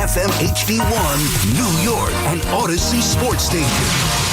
FM HD1, New York, and Odyssey Sports Station.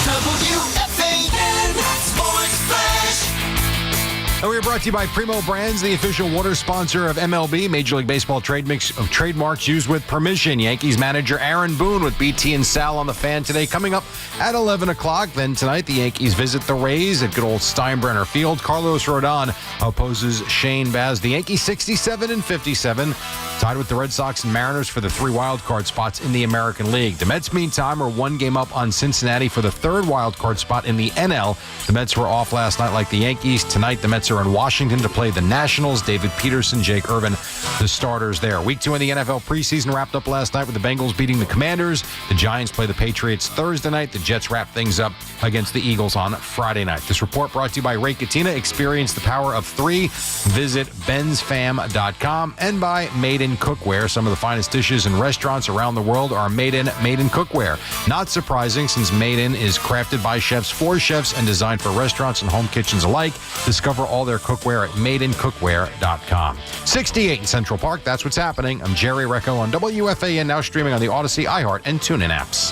WFAN Sports Flash. And we are brought to you by Primo Brands, the official water sponsor of MLB. Major League Baseball trade mix of trademarks used with permission. Yankees manager Aaron Boone with BT and Sal on the Fan today. Coming up at 11 o'clock. Then tonight, the Yankees visit the Rays at good old Steinbrenner Field. Carlos Rodon opposes Shane Baz. The Yankees 67 and 57, tied with the Red Sox and Mariners for the 3 wild card spots in the American League. The Mets, meantime, are 1 game up on Cincinnati for the 3rd wild card spot in the NL. The Mets were off last night like the Yankees. Tonight, the Mets are in Washington to play the Nationals. David Peterson, Jake Irvin, the starters there. Week 2 in the NFL preseason wrapped up last night with the Bengals beating the Commanders. The Giants play the Patriots Thursday night. The Jets wrap things up against the Eagles on Friday night. This report brought to you by Ray Katina. Experience the power of 3. Visit bensfam.com, and by Made in Cookware. Some of the finest dishes in restaurants around the world are made in cookware. Not surprising, since Made in is crafted by chefs for chefs and designed for restaurants and home kitchens alike. Discover all their cookware at madeincookware.com. 68 in Central Park. That's what's happening. I'm Jerry Recco on WFAN, now streaming on the Odyssey, iHeart, and TuneIn apps.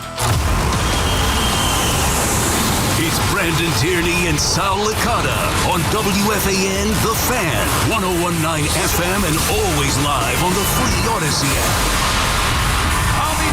It's Brandon Tierney and Sal Licata on WFAN The Fan, 101.9 FM, and always live on the free Odyssey app.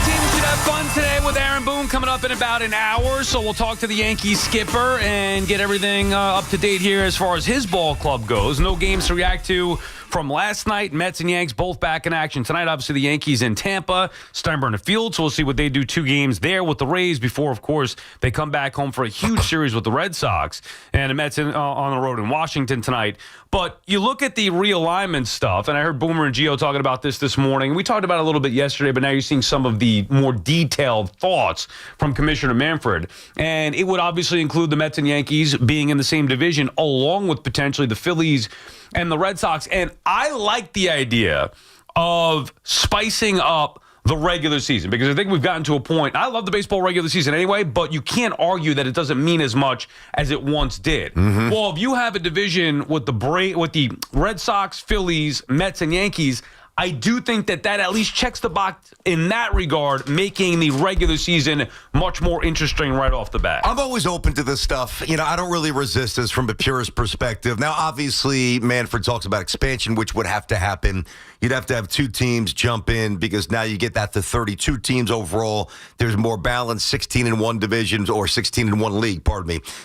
Should have fun today with Aaron Boone coming up in about an hour. So we'll talk to the Yankees skipper and get everything up to date here as far as his ball club goes. No games to react to from last night. Mets and Yanks both back in action tonight. Obviously, the Yankees in Tampa, Steinbrenner Field. So we'll see what they do. 2 games there with the Rays before, of course, they come back home for a huge series with the Red Sox. And the Mets on the road in Washington tonight. But you look at the realignment stuff, and I heard Boomer and Gio talking about this morning. We talked about it a little bit yesterday, but now you're seeing some of the more detailed thoughts from Commissioner Manfred. And it would obviously include the Mets and Yankees being in the same division, along with potentially the Phillies and the Red Sox. And I like the idea of spicing up the regular season, because I think we've gotten to a point. I love the baseball regular season anyway, but you can't argue that it doesn't mean as much as it once did. Mm-hmm. Well, if you have a division with the Red Sox, Phillies, Mets, and Yankees, I do think that at least checks the box in that regard, making the regular season much more interesting right off the bat. I'm always open to this stuff. I don't really resist this from a purist perspective. Now, obviously, Manfred talks about expansion, which would have to happen. You'd have to have 2 teams jump in, because now you get that to 32 teams overall. There's more balance, 16 in one division, or 16 in one league,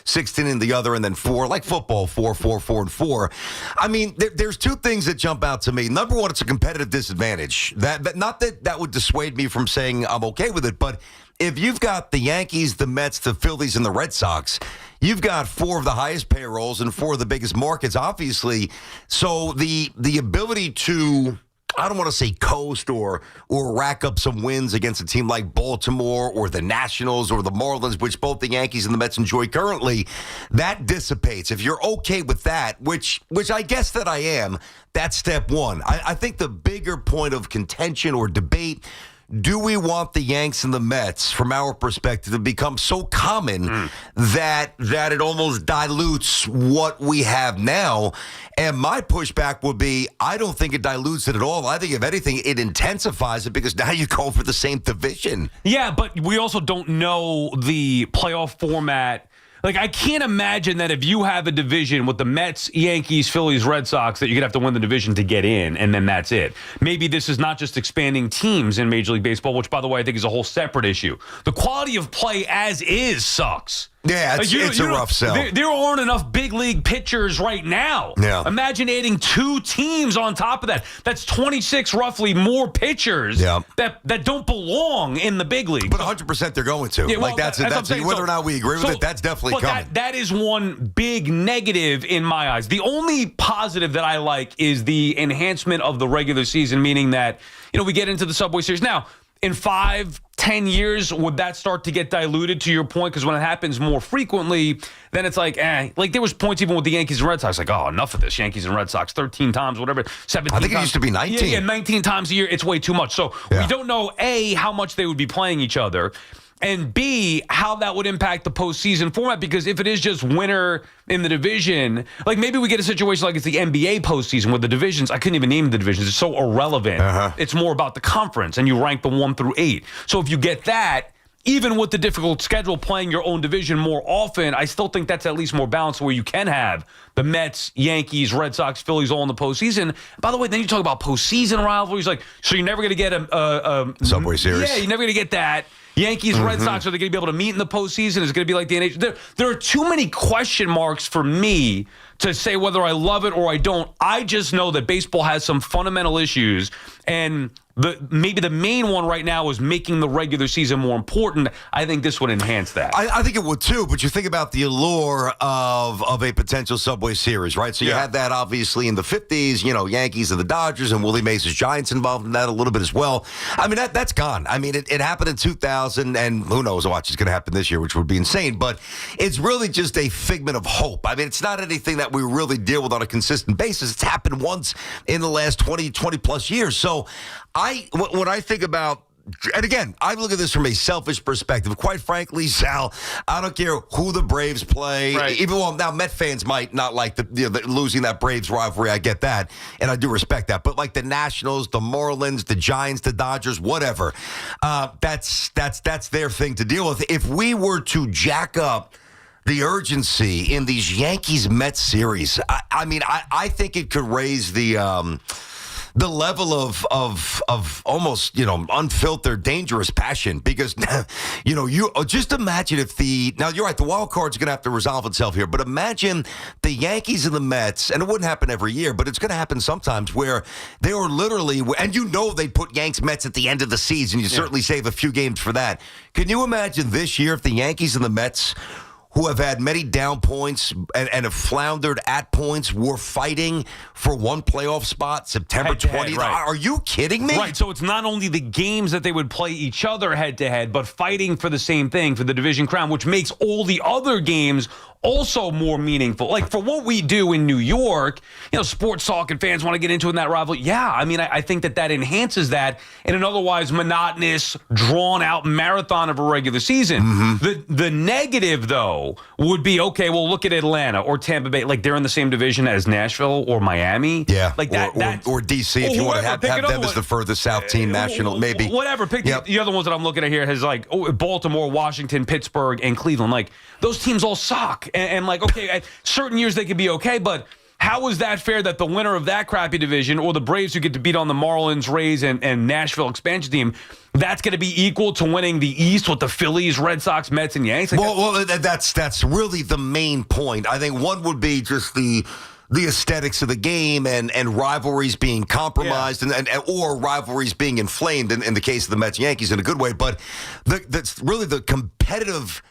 16 in the other, and then 4, like football, 4, 4, 4, and 4. I mean, there's 2 things that jump out to me. Number one, it's a competitive disadvantage. Not that would dissuade me from saying I'm okay with it, but if you've got the Yankees, the Mets, the Phillies, and the Red Sox, you've got 4 of the highest payrolls and 4 of the biggest markets, obviously. So the ability to, I don't want to say coast or rack up some wins against a team like Baltimore or the Nationals or the Marlins, which both the Yankees and the Mets enjoy currently, that dissipates. If you're okay with that, which I guess that I am, that's step one. I think the bigger point of contention or debate, do we want the Yanks and the Mets, from our perspective, to become so common that it almost dilutes what we have now? And my pushback would be, I don't think it dilutes it at all. I think, if anything, it intensifies it, because now you go for the same division. Yeah, but we also don't know the playoff format. Like, I can't imagine that if you have a division with the Mets, Yankees, Phillies, Red Sox, that you're going to have to win the division to get in, and then that's it. Maybe this is not just expanding teams in Major League Baseball, which, by the way, I think is a whole separate issue. The quality of play as is sucks. Yeah, it's a rough sell. There aren't enough big league pitchers right now. Yeah. Imagine adding 2 teams on top of that. That's 26 roughly more pitchers that don't belong in the big league. But 100% they're going to. Yeah, well, that's saying, whether or not we agree with it, that's definitely coming. That is one big negative in my eyes. The only positive that I like is the enhancement of the regular season, meaning that, we get into the Subway Series. Now, in 5-10 years, would that start to get diluted, to your point? Because when it happens more frequently, then it's like, Like, there was points even with the Yankees and Red Sox, like, oh, enough of this. Yankees and Red Sox, 13 times, whatever, 17 I think times. It used to be 19. Yeah, 19 times a year. It's way too much. So we don't know, A, how much they would be playing each other. and B, how that would impact the postseason format. Because if it is just winner in the division, like maybe we get a situation like it's the NBA postseason where the divisions, I couldn't even name the divisions, it's so irrelevant. It's more about the conference, and you rank the 1 through 8. So if you get that, even with the difficult schedule, playing your own division more often, I still think that's at least more balanced where you can have the Mets, Yankees, Red Sox, Phillies all in the postseason. By the way, then you talk about postseason rivalries. Like, so you're never going to get a Subway Series. Yeah, you're never going to get that. Yankees, Red Sox, are they going to be able to meet in the postseason? Is it going to be like the NHL? There are too many question marks for me to say whether I love it or I don't. I just know that baseball has some fundamental issues, and maybe the main one right now is making the regular season more important. I think this would enhance that. I think it would too, but you think about the allure of a potential Subway Series, right? So you had that obviously in the 50s, Yankees and the Dodgers, and Willie Mays' Giants involved in that a little bit as well. I mean, that's gone. I mean, it happened in 2000, and who knows what's going to happen this year, which would be insane, but it's really just a figment of hope. I mean, it's not anything that we really deal with on a consistent basis. It's happened once in the last 20 plus years. So when I think about, and again, I look at this from a selfish perspective. Quite frankly, Sal, I don't care who the Braves play. Right. Even while now Met fans might not like the losing that Braves rivalry. I get that, and I do respect that. But like the Nationals, the Marlins, the Giants, the Dodgers, whatever, that's their thing to deal with. If we were to jack up the urgency in these Yankees Mets series, I think it could raise the level of almost, unfiltered, dangerous passion, because, you just imagine if now you're right, the wild card's going to have to resolve itself here, but imagine the Yankees and the Mets, and it wouldn't happen every year, but it's going to happen sometimes where they are literally, and they put Yanks Mets at the end of the season. You certainly save a few games for that. Can you imagine this year if the Yankees and the Mets, who have had many down points and have floundered at points, were fighting for one playoff spot, September 20th. Right. Are you kidding me? Right, so it's not only the games that they would play each other head-to-head, but fighting for the same thing, for the division crown, which makes all the other games also more meaningful. Like, for what we do in New York, sports talk and fans want to get into in that rivalry. Yeah, I mean, I think that enhances that in an otherwise monotonous, drawn-out marathon of a regular season. The negative, though, would be, okay, well, look at Atlanta or Tampa Bay. Like, they're in the same division as Nashville or Miami. Yeah, like that, or D.C. if you want to have them as the furthest south team, national, maybe. Whatever. Pick the other ones that I'm looking at here has, like, Baltimore, Washington, Pittsburgh, and Cleveland. Like, those teams all suck. And like, okay, at certain years they could be okay, but how is that fair that the winner of that crappy division, or the Braves who get to beat on the Marlins, Rays, and Nashville expansion team, that's going to be equal to winning the East with the Phillies, Red Sox, Mets, and Yanks? Like, well, that's really the main point. I think one would be just the aesthetics of the game and rivalries being compromised or rivalries being inflamed in the case of the Mets and Yankees in a good way. But that's really the competitive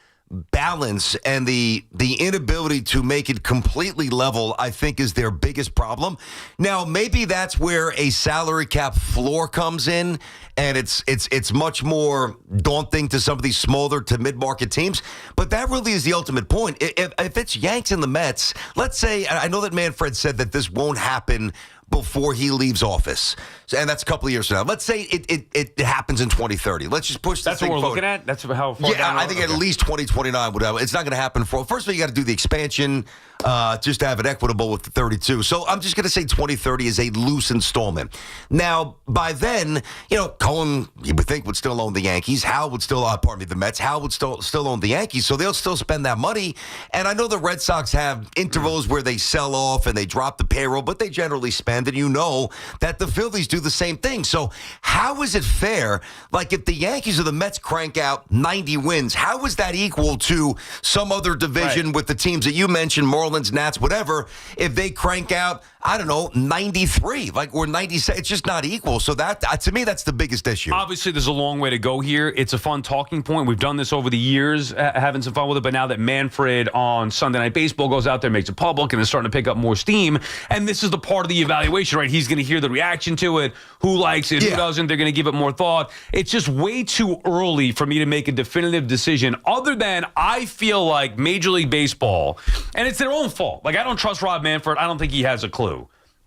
balance and the inability to make it completely level, I think, is their biggest problem. Now, maybe that's where a salary cap floor comes in, and it's much more daunting to some of these smaller to mid-market teams. But that really is the ultimate point. If it's Yanks and the Mets, let's say, I know that Manfred said that this won't happen before he leaves office, and that's a couple of years from now. Let's say it happens in 2030. Let's just push this That's thing what we're forward. looking at? That's how far down I think at least 2029 would happen. It's not going to happen first of all, you got to do the expansion just to have it equitable with the 32. So I'm just going to say 2030 is a loose installment. Now, by then, Cohen, you would think, would still own the Yankees. Hal would still, the Mets. Hal would still own the Yankees, so they'll still spend that money. And I know the Red Sox have intervals where they sell off and they drop the payroll, but they generally spend, and that the Phillies do the same thing. So how is it fair? Like, if the Yankees or the Mets crank out 90 wins, how is that equal to some other division with the teams that you mentioned, Marlins, Nats, whatever, if they crank out, 93, or 97? It's just not equal. So that, to me, that's the biggest issue. Obviously, there's a long way to go here. It's a fun talking point. We've done this over the years, having some fun with it. But now that Manfred on Sunday Night Baseball goes out there, makes it public, and is starting to pick up more steam, and this is the part of the evaluation, right? He's going to hear the reaction to it, who likes it, who doesn't. They're going to give it more thought. It's just way too early for me to make a definitive decision, other than I feel like Major League Baseball, and it's their own fault. Like, I don't trust Rob Manfred. I don't think he has a clue.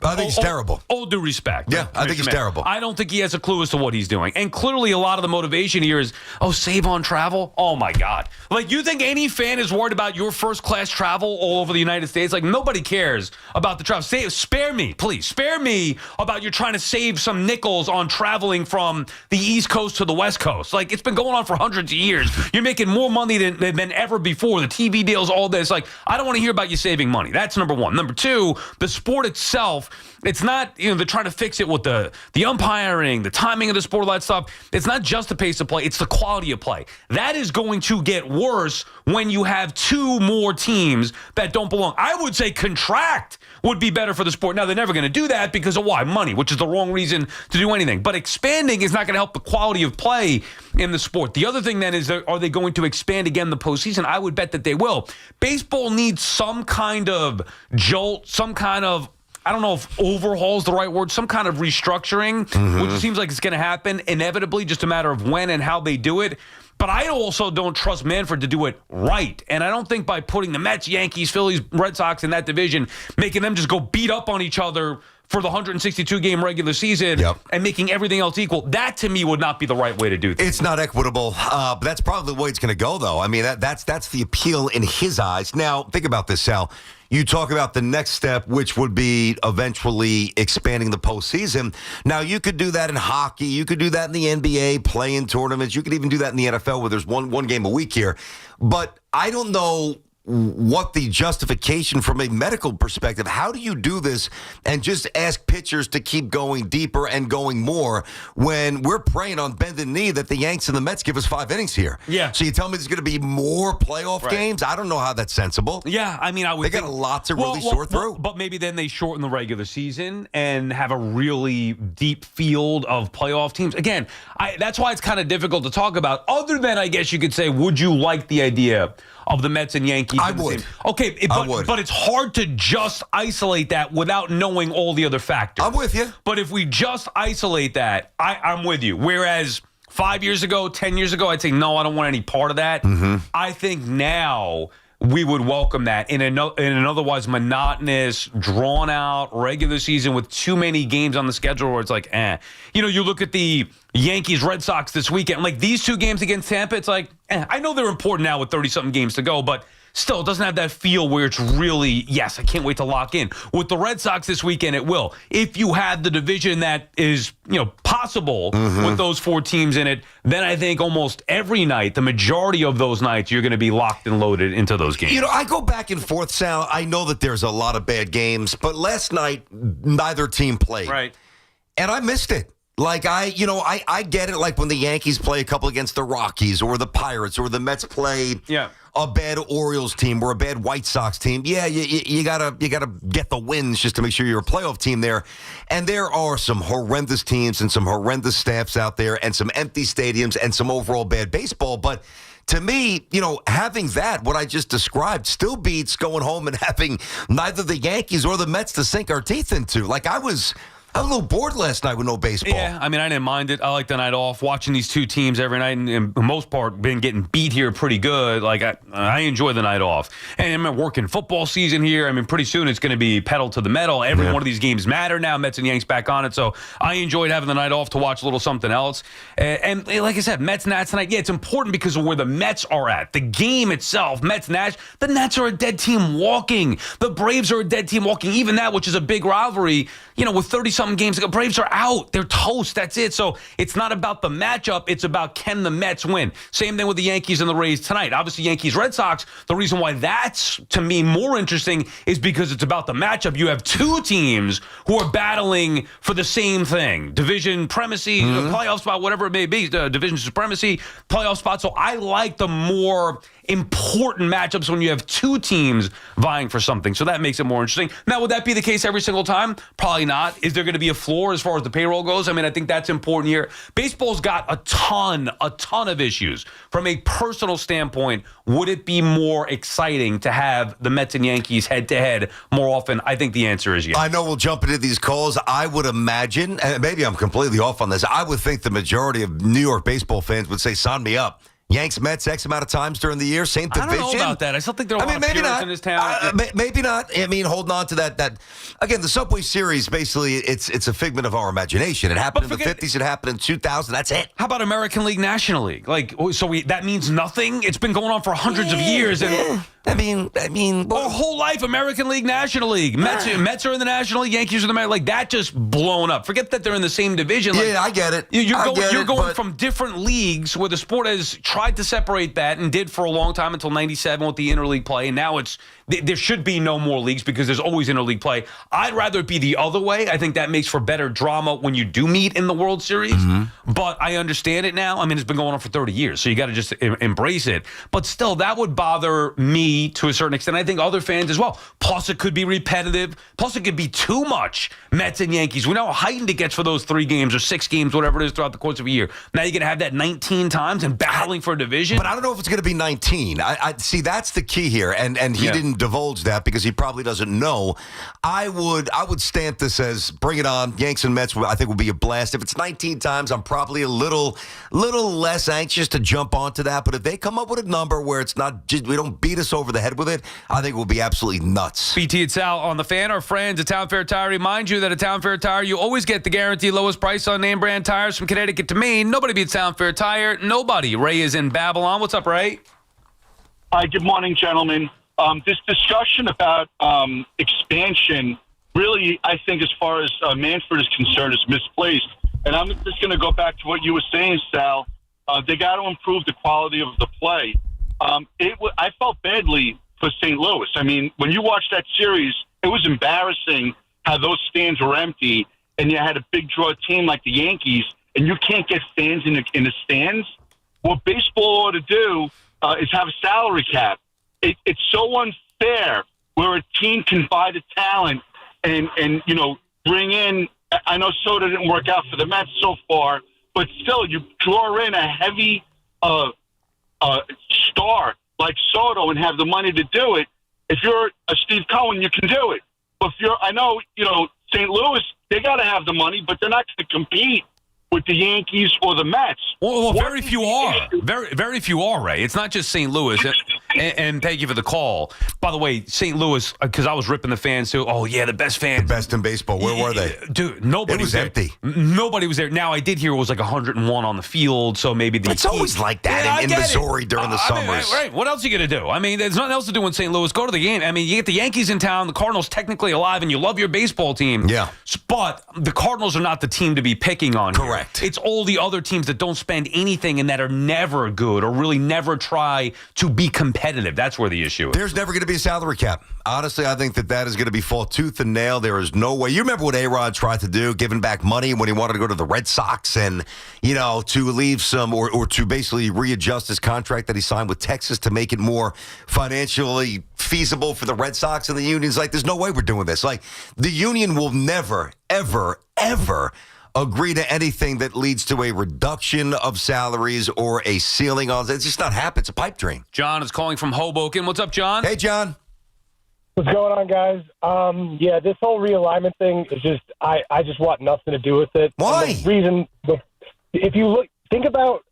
I think he's terrible. All due respect. Yeah, I think he's terrible. I don't think he has a clue as to what he's doing. And clearly a lot of the motivation here is, save on travel? Oh, my God. Like, you think any fan is worried about your first-class travel all over the United States? Like, nobody cares about the travel. Spare me, please. Spare me about you're trying to save some nickels on traveling from the East Coast to the West Coast. Like, it's been going on for hundreds of years. You're making more money than ever before. The TV deals, all this. Like, I don't want to hear about you saving money. That's number one. Number two, the sport itself, it's not, they're trying to fix it with the umpiring, the timing of the sport, all that stuff. It's not just the pace of play, it's the quality of play. That is going to get worse when you have two more teams that don't belong. I would say contract would be better for the sport. Now, they're never going to do that because of why? Money, which is the wrong reason to do anything. But expanding is not going to help the quality of play in the sport. The other thing then is, are they going to expand again the postseason? I would bet that they will. Baseball needs some kind of jolt, some kind of, I don't know if overhaul is the right word, some kind of restructuring, which seems like it's going to happen inevitably, just a matter of when and how they do it. But I also don't trust Manfred to do it right. And I don't think by putting the Mets, Yankees, Phillies, Red Sox in that division, making them just go beat up on each other for the 162-game regular season and making everything else equal, that to me would not be the right way to do things. It's not equitable, but that's probably the way it's going to go, though. I mean, that's the appeal in his eyes. Now, think about this, Sal. You talk about the next step, which would be eventually expanding the postseason. Now, you could do that in hockey. You could do that in the NBA, play-in tournaments. You could even do that in the NFL where there's one game a week here. But I don't know what the justification from a medical perspective, how do you do this and just ask pitchers to keep going deeper and going more when we're praying on bended knee that the Yanks and the Mets give us 5 innings here? Yeah. So you tell me there's going to be more playoff games? I don't know how that's sensible. Yeah, I mean, I would They got a lot to really sort through. But maybe then they shorten the regular season and have a really deep field of playoff teams. Again, that's why it's kind of difficult to talk about. Other than, I guess you could say, would you like the idea of the Mets and Yankees? I would. Okay, but it's hard to just isolate that without knowing all the other factors. I'm with you. But if we just isolate that, I'm with you. Whereas 5 years ago, 10 years ago, I'd say, no, I don't want any part of that. I think now we would welcome that in an otherwise monotonous, drawn-out regular season with too many games on the schedule where it's like, you look at the Yankees-Red Sox this weekend, like these two games against Tampa, it's like, I know they're important now with 30-something games to go, but still, it doesn't have that feel where it's really, yes, I can't wait to lock in. With the Red Sox this weekend, it will. If you have the division that is, possible with those 4 teams in it, then I think almost every night, the majority of those nights, you're going to be locked and loaded into those games. I go back and forth, Sal. I know that there's a lot of bad games, but last night, neither team played. Right. And I missed it. Like, I get it, like when the Yankees play a couple against the Rockies or the Pirates or the Mets play a bad Orioles team or a bad White Sox team. Yeah, you gotta get the wins just to make sure you're a playoff team there. And there are some horrendous teams and some horrendous staffs out there and some empty stadiums and some overall bad baseball. But to me, having that, what I just described, still beats going home and having neither the Yankees or the Mets to sink our teeth into. Like, I was a little bored last night with no baseball. Yeah, I mean, I didn't mind it. I like the night off. Watching these two teams every night, and for the most part, been getting beat here pretty good. Like, I enjoy the night off. And I'm working football season here. I mean, pretty soon it's going to be pedal to the metal. Every one of these games matter now. Mets and Yanks back on it. So I enjoyed having the night off to watch a little something else. And like I said, Mets, Nats tonight. Yeah, it's important because of where the Mets are at. The game itself, Mets, Nats. The Nats are a dead team walking. The Braves are a dead team walking. Even that, which is a big rivalry, with 30-something games ago, Braves are out. They're toast. That's it. So it's not about the matchup. It's about, can the Mets win? Same thing with the Yankees and the Rays tonight. Obviously, Yankees, Red Sox, the reason why that's, to me, more interesting is because it's about the matchup. You have two teams who are battling for the same thing. Division primacy, playoff spot, whatever it may be, division supremacy, playoff spot. So I like the more important matchups when you have two teams vying for something. So that makes it more interesting. Now, would that be the case every single time? Probably not. Is there going to be a floor as far as the payroll goes? I mean, I think that's important here. Baseball's got a ton of issues. From a personal standpoint, would it be more exciting to have the Mets and Yankees head-to-head more often? I think the answer is yes. I know we'll jump into these calls. I would imagine, and maybe I'm completely off on this, I would think the majority of New York baseball fans would say, sign me up. Yanks Mets X amount of times during the year, same division. I don't know about that. I still think there are a lot of purists in this town. Maybe not. I mean, holding on to that. Again, the Subway Series, basically, it's a figment of our imagination. It happened in the 50s. It happened in 2000. That's it. How about American League, National League? That means nothing? It's been going on for hundreds of years. And I mean, our whole life, American League, National League. Mets are in the National League, Yankees are in the National League. That just blown up. Forget that they're in the same division. Yeah, I get it. You're going from different leagues where the sport has tried to separate that and did for a long time until 97 with the interleague play. And now there should be no more leagues because there's always interleague play. I'd rather it be the other way. I think that makes for better drama when you do meet in the World Series. Mm-hmm. But I understand it now. I mean, it's been going on for 30 years, so you got to just embrace it. But still, that would bother me to a certain extent. I think other fans as well. Plus, it could be repetitive. Plus, it could be too much Mets and Yankees. We know how heightened it gets for those 3 games or 6 games, whatever it is, throughout the course of a year. Now you're going to have that 19 times and battling for a division. But I don't know if it's going to be 19. I see, that's the key here. And he didn't divulge that because he probably doesn't know. I would stamp this as bring it on. Yanks and Mets, I think, will be a blast. If it's 19 times, I'm probably a little less anxious to jump onto that. But if they come up with a number where it's not just, we don't beat us over the head with it, I think it will be absolutely nuts. BT and Sal on the Fan. Our friends at Town Fair Tire remind you that at Town Fair Tire, you always get the guaranteed lowest price on name brand tires from Connecticut to Maine. Nobody beats Town Fair Tire. Nobody. Ray is in Babylon. What's up, Ray? Hi, good morning, gentlemen. This discussion about expansion really, I think, as far as Manfred is concerned, is misplaced. And I'm just going to go back to what you were saying, Sal. They got to improve the quality of the play. I felt badly for St. Louis. I mean, when you watch that series, it was embarrassing how those stands were empty, and you had a big draw team like the Yankees, and you can't get fans in the stands. What baseball ought to do is have a salary cap. It's so unfair where a team can buy the talent and bring in. I know Soto didn't work out for the Mets so far, but still, you draw in a heavy star like Soto and have the money to do it. If you're a Steve Cohen, you can do it. But I know St. Louis, they got to have the money, but they're not going to compete with the Yankees or the Mets. Well, very few are. Very few are, Ray. It's not just St. Louis. And thank you for the call. By the way, St. Louis, because I was ripping the fans too. Oh, yeah, the best fans. The best in baseball. Where were they? Dude, nobody was there. Empty. Nobody was there. Now, I did hear it was like 101 on the field, so maybe the It's always like that in Missouri during the summers. Right. What else are you going to do? I mean, there's nothing else to do in St. Louis. Go to the game. I mean, you get the Yankees in town, the Cardinals technically alive, and you love your baseball team. Yeah. But the Cardinals are not the team to be picking on. Correct. Here. It's all the other teams that don't spend anything and that are never good or really never try to be competitive. That's where the issue is. There's never going to be a salary cap. Honestly, I think that is going to be fought tooth and nail. There is no way. You remember what A-Rod tried to do, giving back money when he wanted to go to the Red Sox and, to leave some or to basically readjust his contract that he signed with Texas to make it more financially feasible for the Red Sox and the unions. Like, there's no way we're doing this. Like, the union will never, ever, ever agree to anything that leads to a reduction of salaries or a ceiling on it. It's just not happening. It's a pipe dream. John is calling from Hoboken. What's up, John? Hey, John. What's going on, guys? This whole realignment thing is just, I just want nothing to do with it. Why? And the reason, if you think about,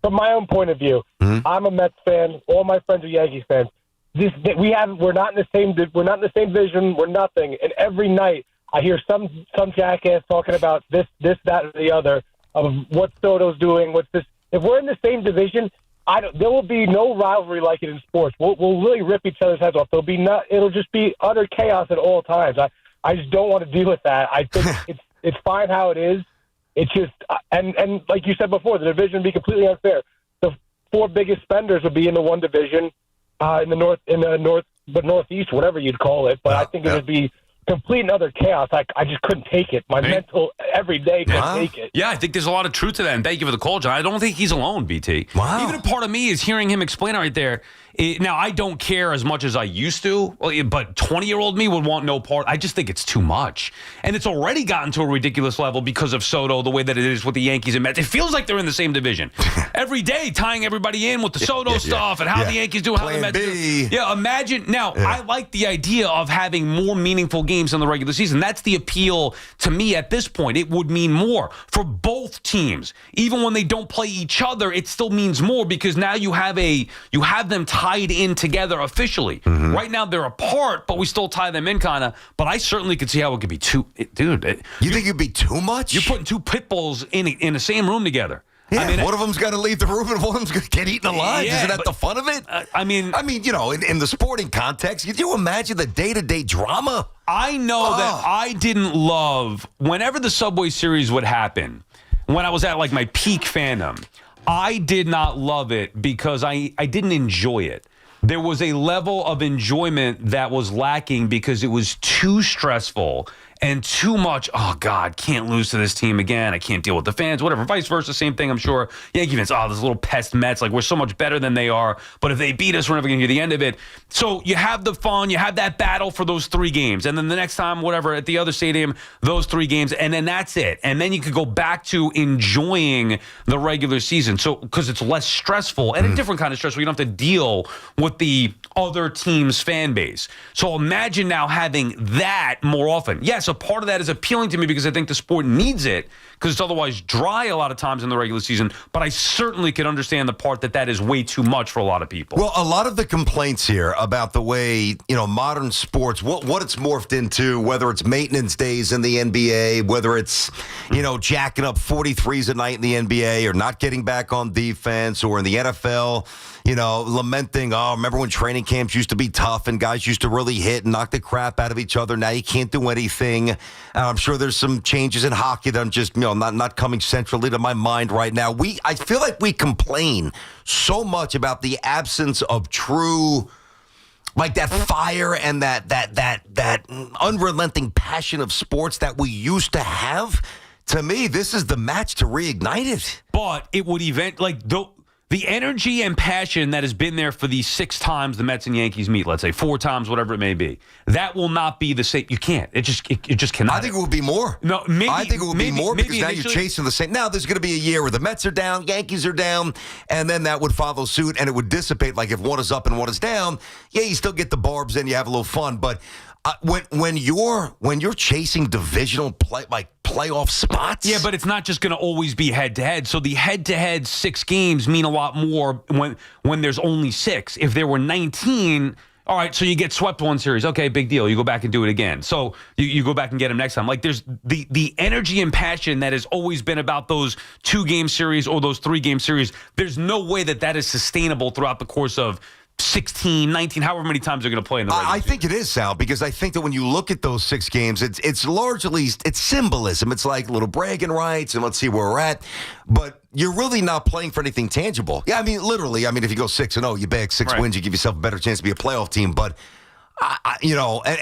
from my own point of view, I'm a Mets fan. All my friends are Yankees fans. We're not in the same vision. We're nothing. And every night I hear some jackass talking about this, that, or the other of what Soto's doing. What's this? If we're in the same division, there will be no rivalry like it in sports. We'll really rip each other's heads off. It'll just be utter chaos at all times. I just don't want to deal with that. I think it's fine how it is. It's just and like you said before, the division would be completely unfair. The 4 biggest spenders would be in the one division, in the northeast, whatever you'd call it. But I think it would be complete and utter chaos. I just couldn't take it. My mental every day couldn't take it. Yeah, I think there's a lot of truth to that, and thank you for the call, John. I don't think he's alone, BT. Wow. Even a part of me is hearing him explain it right there. Now, I don't care as much as I used to, but 20-year-old me would want no part. I just think it's too much. And it's already gotten to a ridiculous level because of Soto, the way that it is with the Yankees and Mets. It feels like they're in the same division. Every day, tying everybody in with the Soto stuff and how the Yankees do, how the Mets do. Yeah, imagine. Now, I like the idea of having more meaningful games in the regular season. That's the appeal to me at this point. It would mean more for both teams. Even when they don't play each other, it still means more because now you have them tied in together officially. Right now they're apart, but we still tie them in kind of. But I certainly could see how it could be too. Dude, you think it'd be too much? You're putting two pit bulls in the same room together. Yeah, one of them's got to leave the room and one of them's going to get eaten alive. Isn't that the fun of it? I mean, in the sporting context, could you imagine the day-to-day drama? I know that I didn't love whenever the Subway Series would happen. When I was at like my peak fandom, I did not love it because I didn't enjoy it. There was a level of enjoyment that was lacking because it was too stressful and too much, oh, God, can't lose to this team again. I can't deal with the fans, whatever. Vice versa, same thing, I'm sure. Yankee fans, this little pest Mets, like we're so much better than they are. But if they beat us, we're never going to hear the end of it. So you have the fun, you have that battle for those 3 games. And then the next time, whatever, at the other stadium, those 3 games. And then that's it. And then you could go back to enjoying the regular season. So because it's less stressful and a different kind of stressful. You don't have to deal with the other team's fan base. So imagine now having that more often. Yes, a part of that is appealing to me because I think the sport needs it because it's otherwise dry a lot of times in the regular season. But I certainly could understand the part that is way too much for a lot of people. Well, a lot of the complaints here about the way, modern sports, what it's morphed into, whether it's maintenance days in the NBA, whether it's, jacking up 43s a night in the NBA or not getting back on defense, or in the NFL, lamenting, remember when training camps used to be tough and guys used to really hit and knock the crap out of each other. Now you can't do anything. I'm sure there's some changes in hockey that I'm just, not coming centrally to my mind right now. I feel like we complain so much about the absence of true, like that fire and that unrelenting passion of sports that we used to have. To me, this is the match to reignite it. But it would the energy and passion that has been there for these 6 times the Mets and Yankees meet, let's say 4 times, whatever it may be, that will not be the same. You can't. It just cannot. I think it will be more. No, maybe. I think it will be more because now initially, you're chasing the same. Now there's going to be a year where the Mets are down, Yankees are down, and then that would follow suit, and it would dissipate. Like if one is up and one is down, you still get the barbs and you have a little fun, but when you're chasing divisional playoff spots, but it's not just going to always be head to head. So the head to head 6 games mean a lot more when there's only 6. If there were 19, all right, so you get swept one series, okay, big deal. You go back and do it again. So you go back and get them next time. Like there's the energy and passion that has always been about those 2-game series or those 3-game series. There's no way that is sustainable throughout the course of 16, 19, however many times they're going to play in the regular season. I think it is, Sal, because I think that when you look at those 6 games, it's largely symbolism. It's like little bragging rights, and let's see where we're at. But you're really not playing for anything tangible. Yeah, I mean, literally. I mean, if you go 6-0, you bag 6 wins, you give yourself a better chance to be a playoff team. But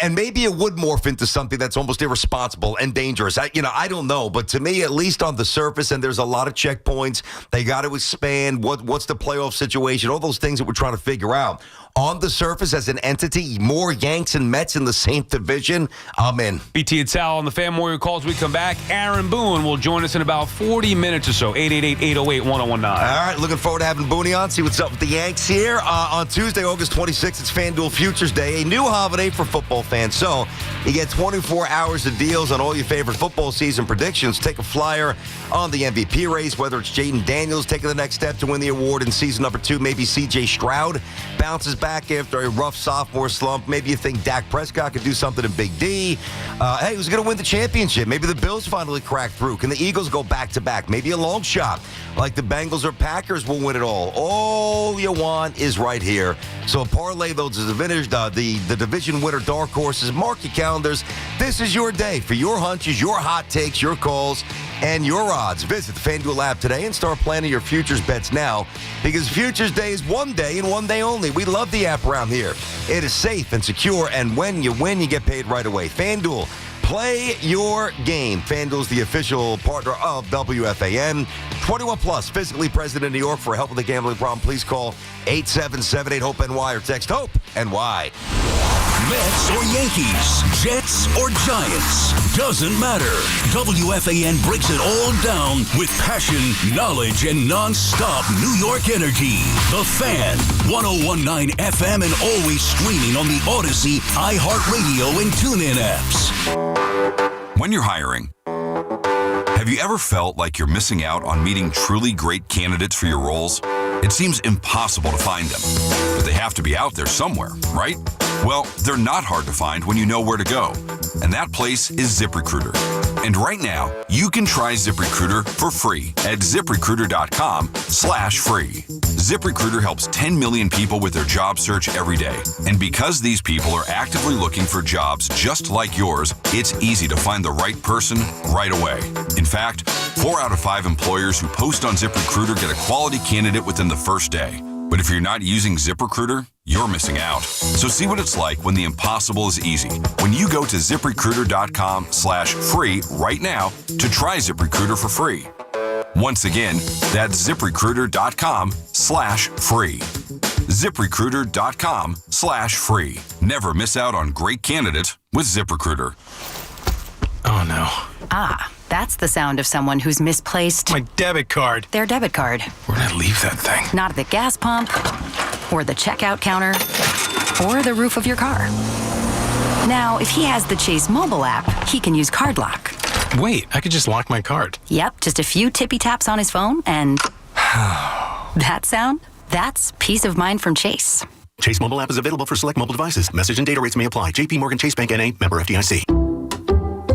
and maybe it would morph into something that's almost irresponsible and dangerous. I don't know. But to me, at least on the surface, and there's a lot of checkpoints, they got to expand. What's the playoff situation? All those things that we're trying to figure out. On the surface, as an entity, more Yanks and Mets in the same division, I'm in. BT and Sal on the Fan Warrior calls. We come back. Aaron Boone will join us in about 40 minutes or so. 888-808-1019. All right, looking forward to having Booney on. See what's up with the Yanks here. On Tuesday, August 26th, it's FanDuel Futures Day, a new holiday for football fans. So you get 24 hours of deals on all your favorite football season predictions. Take a flyer on the MVP race, whether it's Jaden Daniels taking the next step to win the award in season number 2. Maybe C.J. Stroud bounces back after a rough sophomore slump. Maybe you think Dak Prescott could do something in Big D. Hey, who's going to win the championship? Maybe the Bills finally crack through. Can the Eagles go back-to-back? Maybe a long shot like the Bengals or Packers will win it all. All you want is right here. So parlay those the division winner dark horses. Mark your calendars. This is your day for your hunches, your hot takes, your calls, and your odds. Visit the FanDuel app today and start planning your futures bets now, because Futures Day is one day and one day only. We love the app around here. It is safe and secure, and when you win, you get paid right away. FanDuel, Play your game. FanDuel's the official partner of WFAN. 21 plus, physically present in New York. For help with a gambling problem, please call 877-8-HOPE-NY or text HOPE-NY. Mets or Yankees, Jets or Giants, doesn't matter. WFAN breaks it all down with passion, knowledge, and non-stop New York energy. The Fan, 101.9 FM, and always streaming on the Odyssey, iHeartRadio, and TuneIn apps. When you're hiring, have you ever felt like you're missing out on meeting truly great candidates for your roles? It seems impossible to find them, but they have to be out there somewhere, right? Well, they're not hard to find when you know where to go, and that place is ZipRecruiter. And right now, you can try ZipRecruiter for free at ZipRecruiter.com/free. ZipRecruiter helps 10 million people with their job search every day. And because these people are actively looking for jobs just like yours, it's easy to find the right person right away. In fact, 4 out of 5 employers who post on ZipRecruiter get a quality candidate within the first day. But if you're not using ZipRecruiter, you're missing out. So see what it's like when the impossible is easy. When you go to ZipRecruiter.com/free right now to try ZipRecruiter for free. Once again, that's ZipRecruiter.com/free. ZipRecruiter.com/free. Never miss out on great candidates with ZipRecruiter. Oh, no. Ah, that's the sound of someone who's misplaced My debit card. their debit card. Where'd I leave that thing? Not at the gas pump, or the checkout counter, or the roof of your car. Now, if he has the Chase mobile app, he can use Card Lock. Wait, I could just lock my card. Yep, just a few tippy taps on his phone, and that sound? That's peace of mind from Chase. Chase mobile app is available for select mobile devices. Message and data rates may apply. JP Morgan Chase Bank N.A. member FDIC.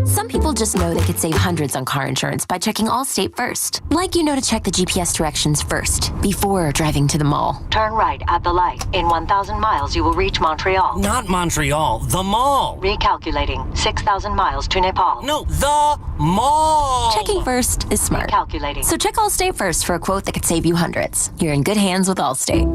Some people just know they could save hundreds on car insurance by checking Allstate first. Like you know to check the GPS directions first, before driving to the mall. Turn right at the light. In 1,000 miles, you will reach Montreal. Not Montreal, the mall. Recalculating. 6,000 miles to Nepal. No, the mall. Checking first is smart. Recalculating. So check Allstate first for a quote that could save you hundreds. You're in good hands with Allstate.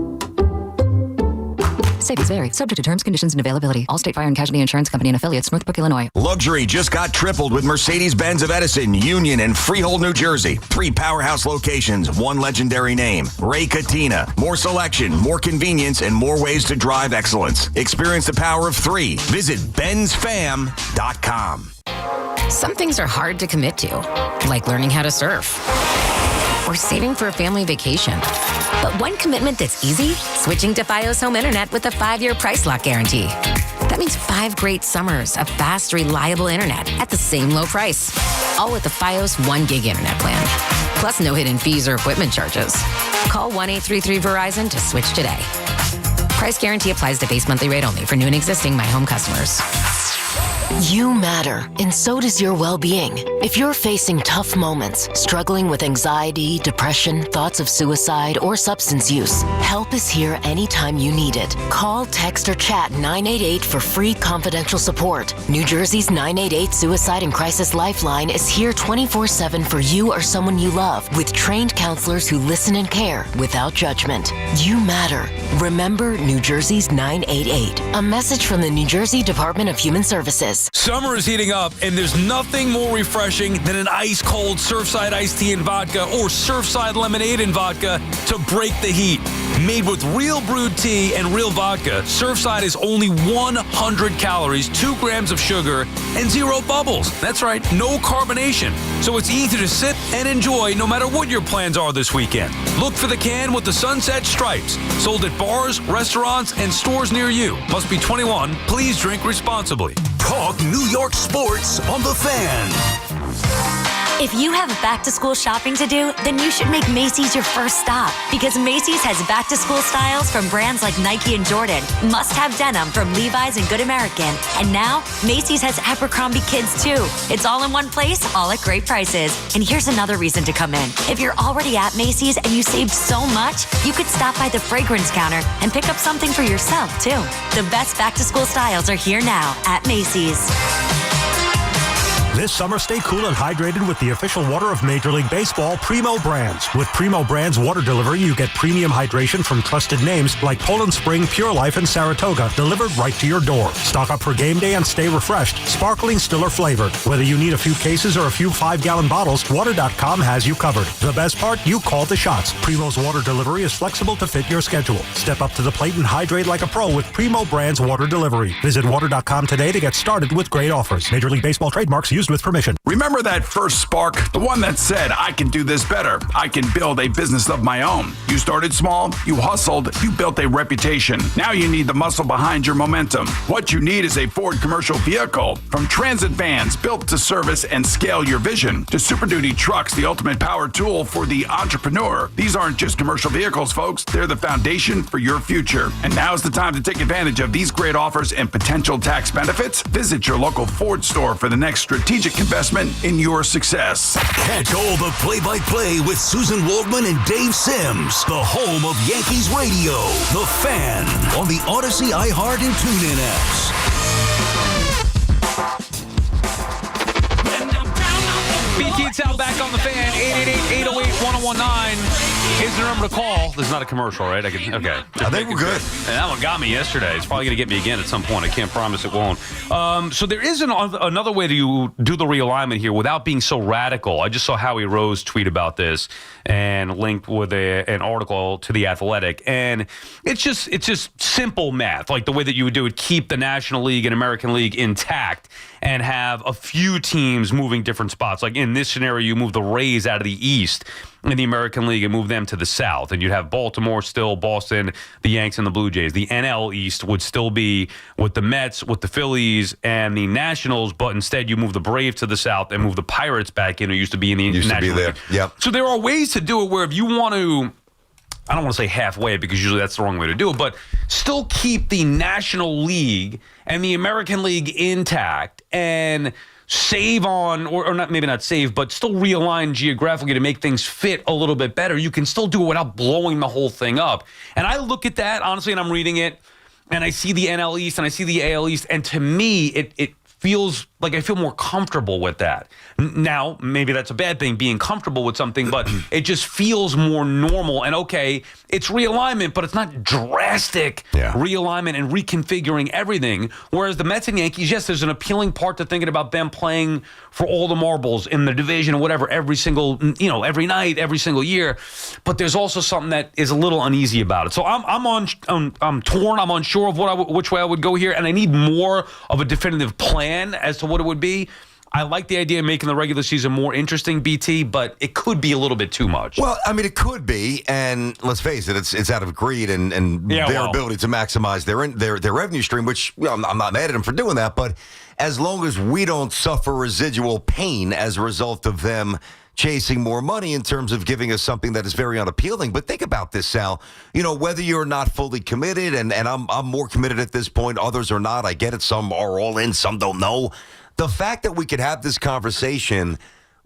Savings vary. Subject to terms, conditions, and availability. Allstate Fire and Casualty Insurance Company and affiliates, Northbrook, Illinois. Luxury just got tripled with Mercedes-Benz of Edison, Union, and Freehold, New Jersey. 3 powerhouse locations, 1 legendary name. Ray Katina. More selection, more convenience, and more ways to drive excellence. Experience the power of 3. Visit benzfam.com. Some things are hard to commit to, like learning how to surf or saving for a family vacation. But one commitment that's easy, switching to Fios Home Internet with a 5-year price lock guarantee. That means 5 great summers of fast, reliable internet at the same low price. All with the Fios 1 gig internet plan. Plus no hidden fees or equipment charges. Call 1-833-VERIZON to switch today. Price guarantee applies to base monthly rate only for new and existing My Home customers. You matter, and so does your well-being. If you're facing tough moments, struggling with anxiety, depression, thoughts of suicide, or substance use, help is here anytime you need it. Call, text, or chat 988 for free confidential support. New Jersey's 988 Suicide and Crisis Lifeline is here 24/7 for you or someone you love, with trained counselors who listen and care without judgment. You matter. Remember New Jersey's 988. A message from the New Jersey Department of Human Services. Summer is heating up, and there's nothing more refreshing than an ice-cold Surfside iced tea and vodka or Surfside lemonade and vodka to break the heat. Made with real brewed tea and real vodka, Surfside is only 100 calories, 2 grams of sugar, and 0 bubbles. That's right, no carbonation. So it's easy to sip and enjoy no matter what your plans are this weekend. Look for the can with the sunset stripes. Sold at bars, restaurants, and stores near you. Must be 21. Please drink responsibly. Talk New York sports on The Fan. If you have back-to-school shopping to do, then you should make Macy's your first stop, because Macy's has back-to-school styles from brands like Nike and Jordan, must-have denim from Levi's and Good American, and now Macy's has Abercrombie Kids too. It's all in one place, all at great prices. And here's another reason to come in. If you're already at Macy's and you saved so much, you could stop by the fragrance counter and pick up something for yourself too. The best back-to-school styles are here now at Macy's. This summer, stay cool and hydrated with the official water of Major League Baseball, Primo Brands. With Primo Brands water delivery, you get premium hydration from trusted names like Poland Spring, Pure Life, and Saratoga, delivered right to your door. Stock up for game day and stay refreshed, sparkling, still or flavored. Whether you need a few cases or a few 5-gallon bottles, Water.com has you covered. The best part, you call the shots. Primo's water delivery is flexible to fit your schedule. Step up to the plate and hydrate like a pro with Primo Brands water delivery. Visit Water.com today to get started with great offers. Major League Baseball trademarks used with permission. Remember that first spark? The one that said, I can do this better. I can build a business of my own. You started small, you hustled, you built a reputation. Now you need the muscle behind your momentum. What you need is a Ford commercial vehicle. From transit vans built to service and scale your vision, to Super Duty trucks, the ultimate power tool for the entrepreneur. These aren't just commercial vehicles, folks. They're the foundation for your future. And now's the time to take advantage of these great offers and potential tax benefits. Visit your local Ford store for the next strategic investment in your success. Catch all the play-by-play with Susan Waldman and Dave Sims, the home of Yankees radio, The Fan, on the Odyssey, iHeart, and TuneIn apps. BT Sal back on The Fan, 888-808-1019 is the number to call. This is not a commercial, right? Okay. I think we're good. And that one got me yesterday. It's probably going to get me again at some point. I can't promise it won't. So there is another way to do the realignment here without being so radical. I just saw Howie Rose tweet about this and linked with an article to The Athletic. And it's just simple math, like the way that you would do it, keep the National League and American League intact and have a few teams moving different spots. Like in this scenario, you move the Rays out of the East in the American League and move them to the South. And you'd have Baltimore still, Boston, the Yanks, and the Blue Jays. The NL East would still be with the Mets, with the Phillies, and the Nationals, but instead you move the Braves to the South and move the Pirates back in, who used to be in the National League. Yep. So there are ways to do it where if you want to, I don't want to say halfway because usually that's the wrong way to do it, but still keep the National League and the American League intact and save on, or not, maybe not save, but still realign geographically to make things fit a little bit better. You can still do it without blowing the whole thing up. And I look at that, honestly, and I'm reading it, and I see the NL East and I see the AL East, and to me, it feels like I feel more comfortable with that. Now, maybe that's a bad thing, being comfortable with something, but it just feels more normal. And okay, it's realignment, but it's not drastic realignment and reconfiguring everything. Whereas the Mets and Yankees, yes, there's an appealing part to thinking about them playing for all the marbles in the division or whatever every single, every night, every single year. But there's also something that is a little uneasy about it. So I'm torn. I'm unsure of which way I would go here, and I need more of a definitive plan as to what it would be. I like the idea of making the regular season more interesting, BT, but it could be a little bit too much. Well, I mean, it could be, and let's face it, it's out of greed and their ability to maximize their revenue stream, which I'm not mad at them for doing that, but as long as we don't suffer residual pain as a result of them chasing more money in terms of giving us something that is very unappealing. But think about this, Sal. Whether you're not fully committed, and I'm more committed at this point, others are not. I get it. Some are all in, some don't know. The fact that we could have this conversation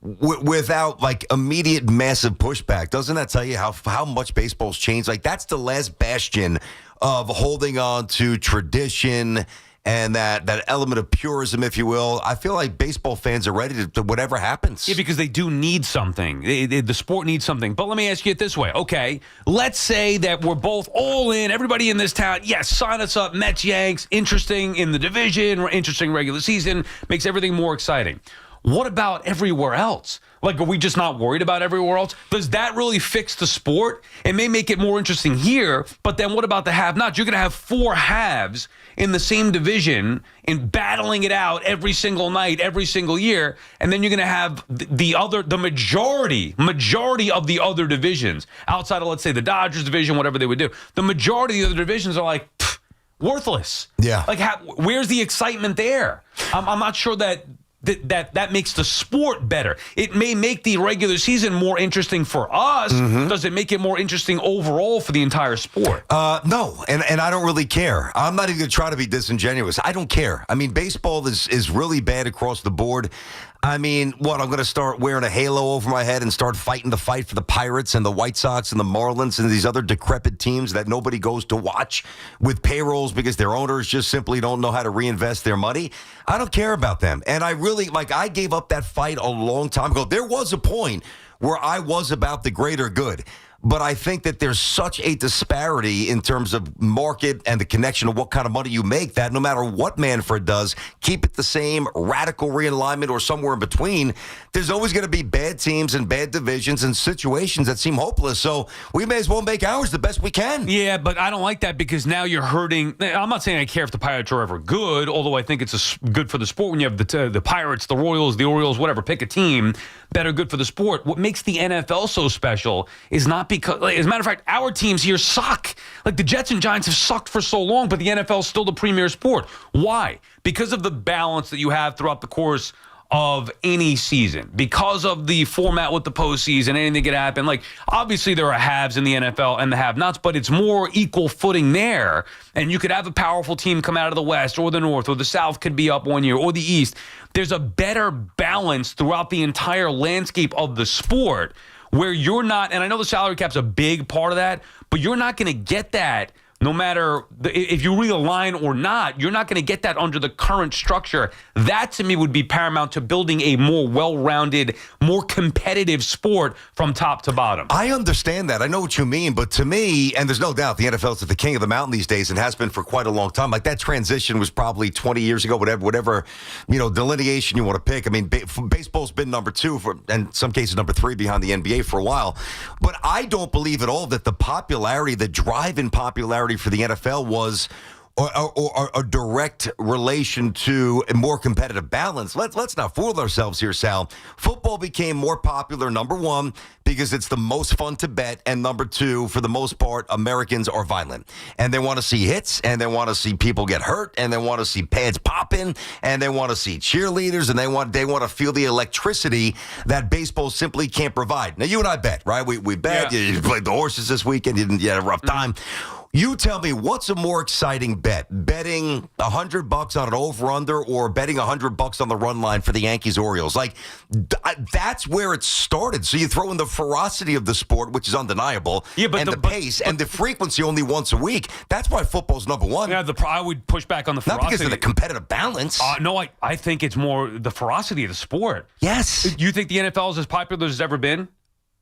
without like immediate massive pushback, doesn't that tell you how much baseball's changed? Like that's the last bastion of holding on to tradition and that element of purism, if you will. I feel like baseball fans are ready to whatever happens. Yeah, because they do need something. The sport needs something. But let me ask you it this way. Okay, let's say that we're both all in, everybody in this town, yes, sign us up, Mets, Yanks, interesting in the division, interesting regular season, makes everything more exciting. What about everywhere else? Like, are we just not worried about everywhere else? Does that really fix the sport? It may make it more interesting here, but then what about the have-nots? You're going to have 4 halves in the same division and battling it out every single night, every single year, and then you're going to have the majority of the other divisions outside of, let's say, the Dodgers division, whatever they would do. The majority of the other divisions are like worthless. Yeah. Like, where's the excitement there? I'm not sure that makes the sport better. It may make the regular season more interesting for us. Mm-hmm. Does it make it more interesting overall for the entire sport? No, and I don't really care. I'm not even going to try to be disingenuous. I don't care. I mean, baseball is really bad across the board. I mean, what, I'm going to start wearing a halo over my head and start fighting the fight for the Pirates and the White Sox and the Marlins and these other decrepit teams that nobody goes to watch with payrolls because their owners just simply don't know how to reinvest their money. I don't care about them. And I gave up that fight a long time ago. There was a point where I was about the greater good. But I think that there's such a disparity in terms of market and the connection of what kind of money you make that no matter what Manfred does, keep it the same, radical realignment or somewhere in between, there's always going to be bad teams and bad divisions and situations that seem hopeless. So we may as well make ours the best we can. Yeah, but I don't like that because now you're hurting. I'm not saying I care if the Pirates are ever good, although I think it's good for the sport when you have the Pirates, the Royals, the Orioles, whatever, pick a team that are good for the sport. What makes the NFL so special is not because, as a matter of fact, our teams here suck. Like the Jets and Giants have sucked for so long, but the NFL is still the premier sport. Why? Because of the balance that you have throughout the course of any season, because of the format with the postseason, anything could happen. Like, obviously there are haves in the NFL and the have-nots, but it's more equal footing there. And you could have a powerful team come out of the West or the North, or the South could be up one year, or the East. There's a better balance throughout the entire landscape of the sport where you're not, and I know the salary cap's a big part of that, but you're not going to get that no matter if you realign or not. You're not going to get that under the current structure. That, to me, would be paramount to building a more well-rounded, more competitive sport from top to bottom. I understand that. I know what you mean. But to me, and there's no doubt the NFL's at the king of the mountain these days and has been for quite a long time. Like that transition was probably 20 years ago, whatever delineation you want to pick. I mean, baseball's been number 2 and in some cases number 3 behind the NBA for a while. But I don't believe at all that the popularity, the drive in popularity for the NFL was or a direct relation to a more competitive balance. Let's not fool ourselves here, Sal. Football became more popular, number 1, because it's the most fun to bet, and number 2, for the most part, Americans are violent. And they want to see hits, and they want to see people get hurt, and they want to see pads popping, and they want to see cheerleaders, and they want to feel the electricity that baseball simply can't provide. Now, you and I bet, right? We bet. Yeah. You played the horses this weekend. You had a rough time. You tell me, what's a more exciting bet? Betting $100 on an over-under or betting $100 on the run line for the Yankees-Orioles? Like, that's where it started. So you throw in the ferocity of the sport, which is undeniable, and the pace, and the frequency only once a week. That's why football's number 1. Yeah, I would push back on the ferocity. Not because of the competitive balance. No, I think it's more the ferocity of the sport. Yes. You think the NFL is as popular as it's ever been?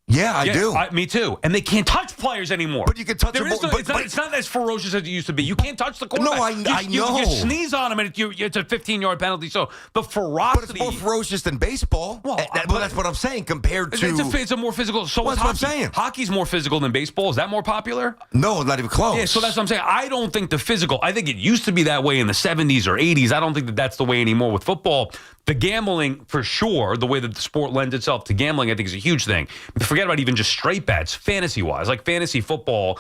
Yeah, I do. Me too. And they can't touch players anymore. But you can touch them. It's not as ferocious as it used to be. You can't touch the quarterback. No, I know. You sneeze on him, and it's a 15-yard penalty. So the ferocity. But it's more ferocious than baseball. Well, that's what I'm saying compared to. It's a more physical. So that's what I'm saying. Hockey's more physical than baseball. Is that more popular? No, not even close. Yeah, so that's what I'm saying. I don't think the physical. I think it used to be that way in the 70s or 80s. I don't think that's the way anymore with football. The gambling, for sure, the way that the sport lends itself to gambling, I think is a huge thing. Forget about even just straight bets, fantasy-wise. Like fantasy football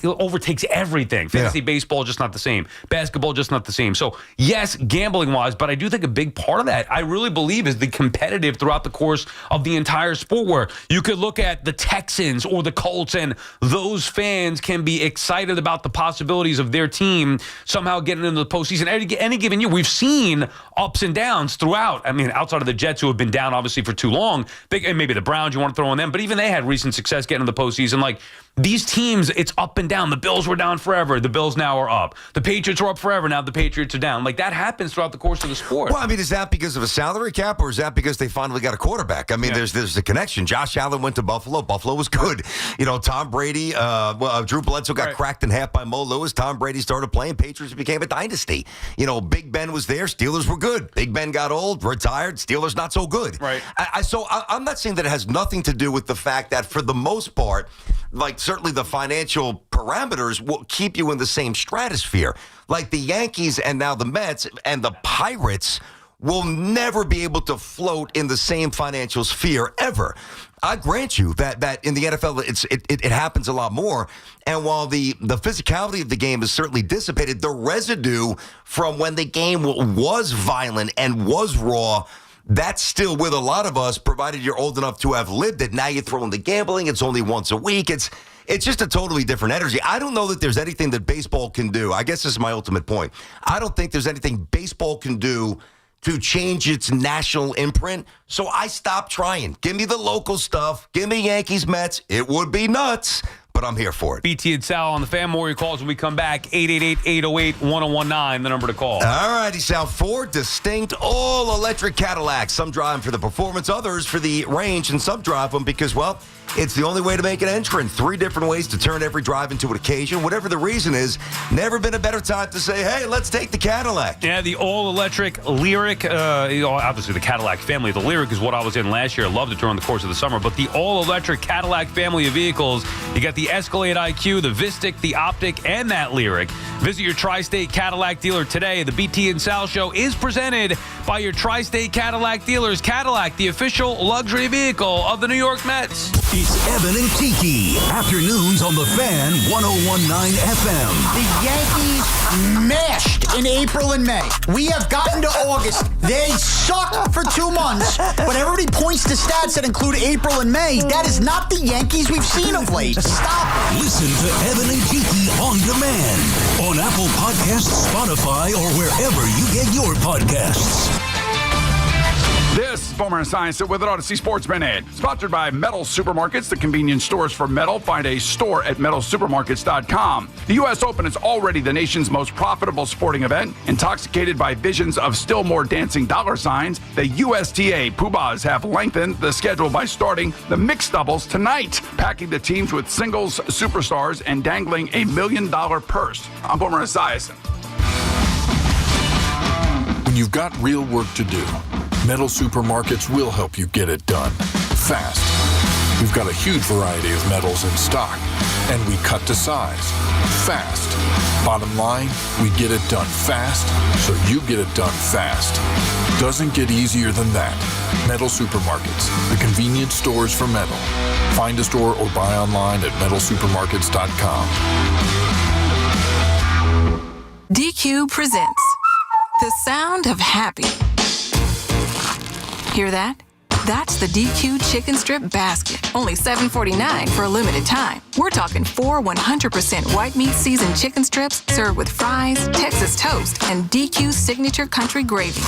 overtakes everything. Fantasy baseball, just not the same. Basketball, just not the same. So, yes, gambling-wise, but I do think a big part of that, I really believe, is the competitive throughout the course of the entire sport, where you could look at the Texans or the Colts, and those fans can be excited about the possibilities of their team somehow getting into the postseason. Any given year, we've seen ups and downs throughout. I mean, outside of the Jets, who have been down, obviously, for too long, and maybe the Browns, you want to throw on them, but even they had recent success getting into the postseason. Like, these teams, it's up and down. The Bills were down forever. The Bills now are up. The Patriots were up forever. Now the Patriots are down. Like, that happens throughout the course of the sport. Well, I mean, is that because of a salary cap, or is that because they finally got a quarterback? I mean, there's a connection. Josh Allen went to Buffalo. Buffalo was good. Tom Brady, Drew Bledsoe got cracked in half by Mo Lewis. Tom Brady started playing. Patriots became a dynasty. Big Ben was there. Steelers were good. Big Ben got old, retired. Steelers not so good. Right. So I'm not saying that it has nothing to do with the fact that, for the most part, like, certainly the financial parameters will keep you in the same stratosphere. Like the Yankees and now the Mets and the Pirates will never be able to float in the same financial sphere ever. I grant you that in the NFL, it happens a lot more. And while the physicality of the game is certainly dissipated, the residue from when the game was violent and was raw, that's still with a lot of us, provided you're old enough to have lived it. Now you throw in the gambling. It's only once a week. It's just a totally different energy. I don't know that there's anything that baseball can do. I guess this is my ultimate point. I don't think there's anything baseball can do to change its national imprint. So I stopped trying. Give me the local stuff. Give me Yankees, Mets. It would be nuts, but I'm here for it. BT and Sal on the Fan. More your calls when we come back. 888-808-1019, the number to call. All righty, Sal. 4 distinct all-electric Cadillacs. Some drive them for the performance, others for the range, and some drive them because, well, it's the only way to make an entrant. 3 different ways to turn every drive into an occasion. Whatever the reason is, never been a better time to say, hey, let's take the Cadillac. Yeah, the all-electric Lyriq. Obviously, the Cadillac family. The Lyriq is what I was in last year. I loved it during the course of the summer. But the all-electric Cadillac family of vehicles, you got the Escalade IQ, the Vistic, the Optic, and that Lyriq. Visit your Tri-State Cadillac dealer today. The BT and Sal Show is presented by your Tri-State Cadillac dealers. Cadillac, the official luxury vehicle of the New York Mets. It's Evan and Tiki. Afternoons on the Fan 101.9 FM. The Yankees mashed in April and May. We have gotten to August. They suck for 2 months, but everybody points to stats that include April and May. That is not the Yankees we've seen of late. Stop. Listen to Evan and Tiki on demand on Apple Podcasts, Spotify, or wherever you get your podcasts. This is Boomer Esiason with an Odyssey Sports Minute. Sponsored by Metal Supermarkets, the convenience stores for metal. Find a store at metalsupermarkets.com. The U.S. Open is already the nation's most profitable sporting event. Intoxicated by visions of still more dancing dollar signs, the USTA Poobahs have lengthened the schedule by starting the mixed doubles tonight, packing the teams with singles superstars and dangling $1 million purse. I'm Boomer Esiason. When you've got real work to do, Metal Supermarkets will help you get it done fast. We've got a huge variety of metals in stock, and we cut to size fast. Bottom line, we get it done fast, so you get it done fast. Doesn't get easier than that. Metal Supermarkets, the convenience stores for metal. Find a store or buy online at metalsupermarkets.com. DQ presents The Sound of Happy. Hear that? That's the DQ Chicken Strip Basket. Only $7.49 for a limited time. We're talking 4 100% white meat seasoned chicken strips served with fries, Texas toast, and DQ signature country gravy.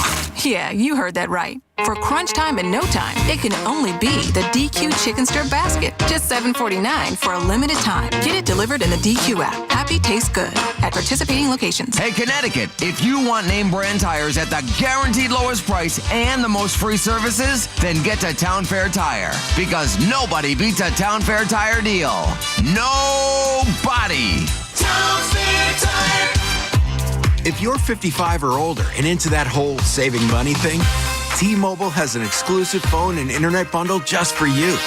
Yeah, you heard that right. For crunch time and no time, it can only be the DQ Chicken Strip Basket. Just $7.49 for a limited time. Get it delivered in the DQ app. Happy tastes good at participating locations. Hey, Connecticut, if you want name brand tires at the guaranteed lowest price and the most free services, then get to Town Fair Tire. Because nobody beats a Town Fair Tire deal. Nobody. Town Fair Tire. If you're 55 or older and into that whole saving money thing, T-Mobile has an exclusive phone and internet bundle just for you.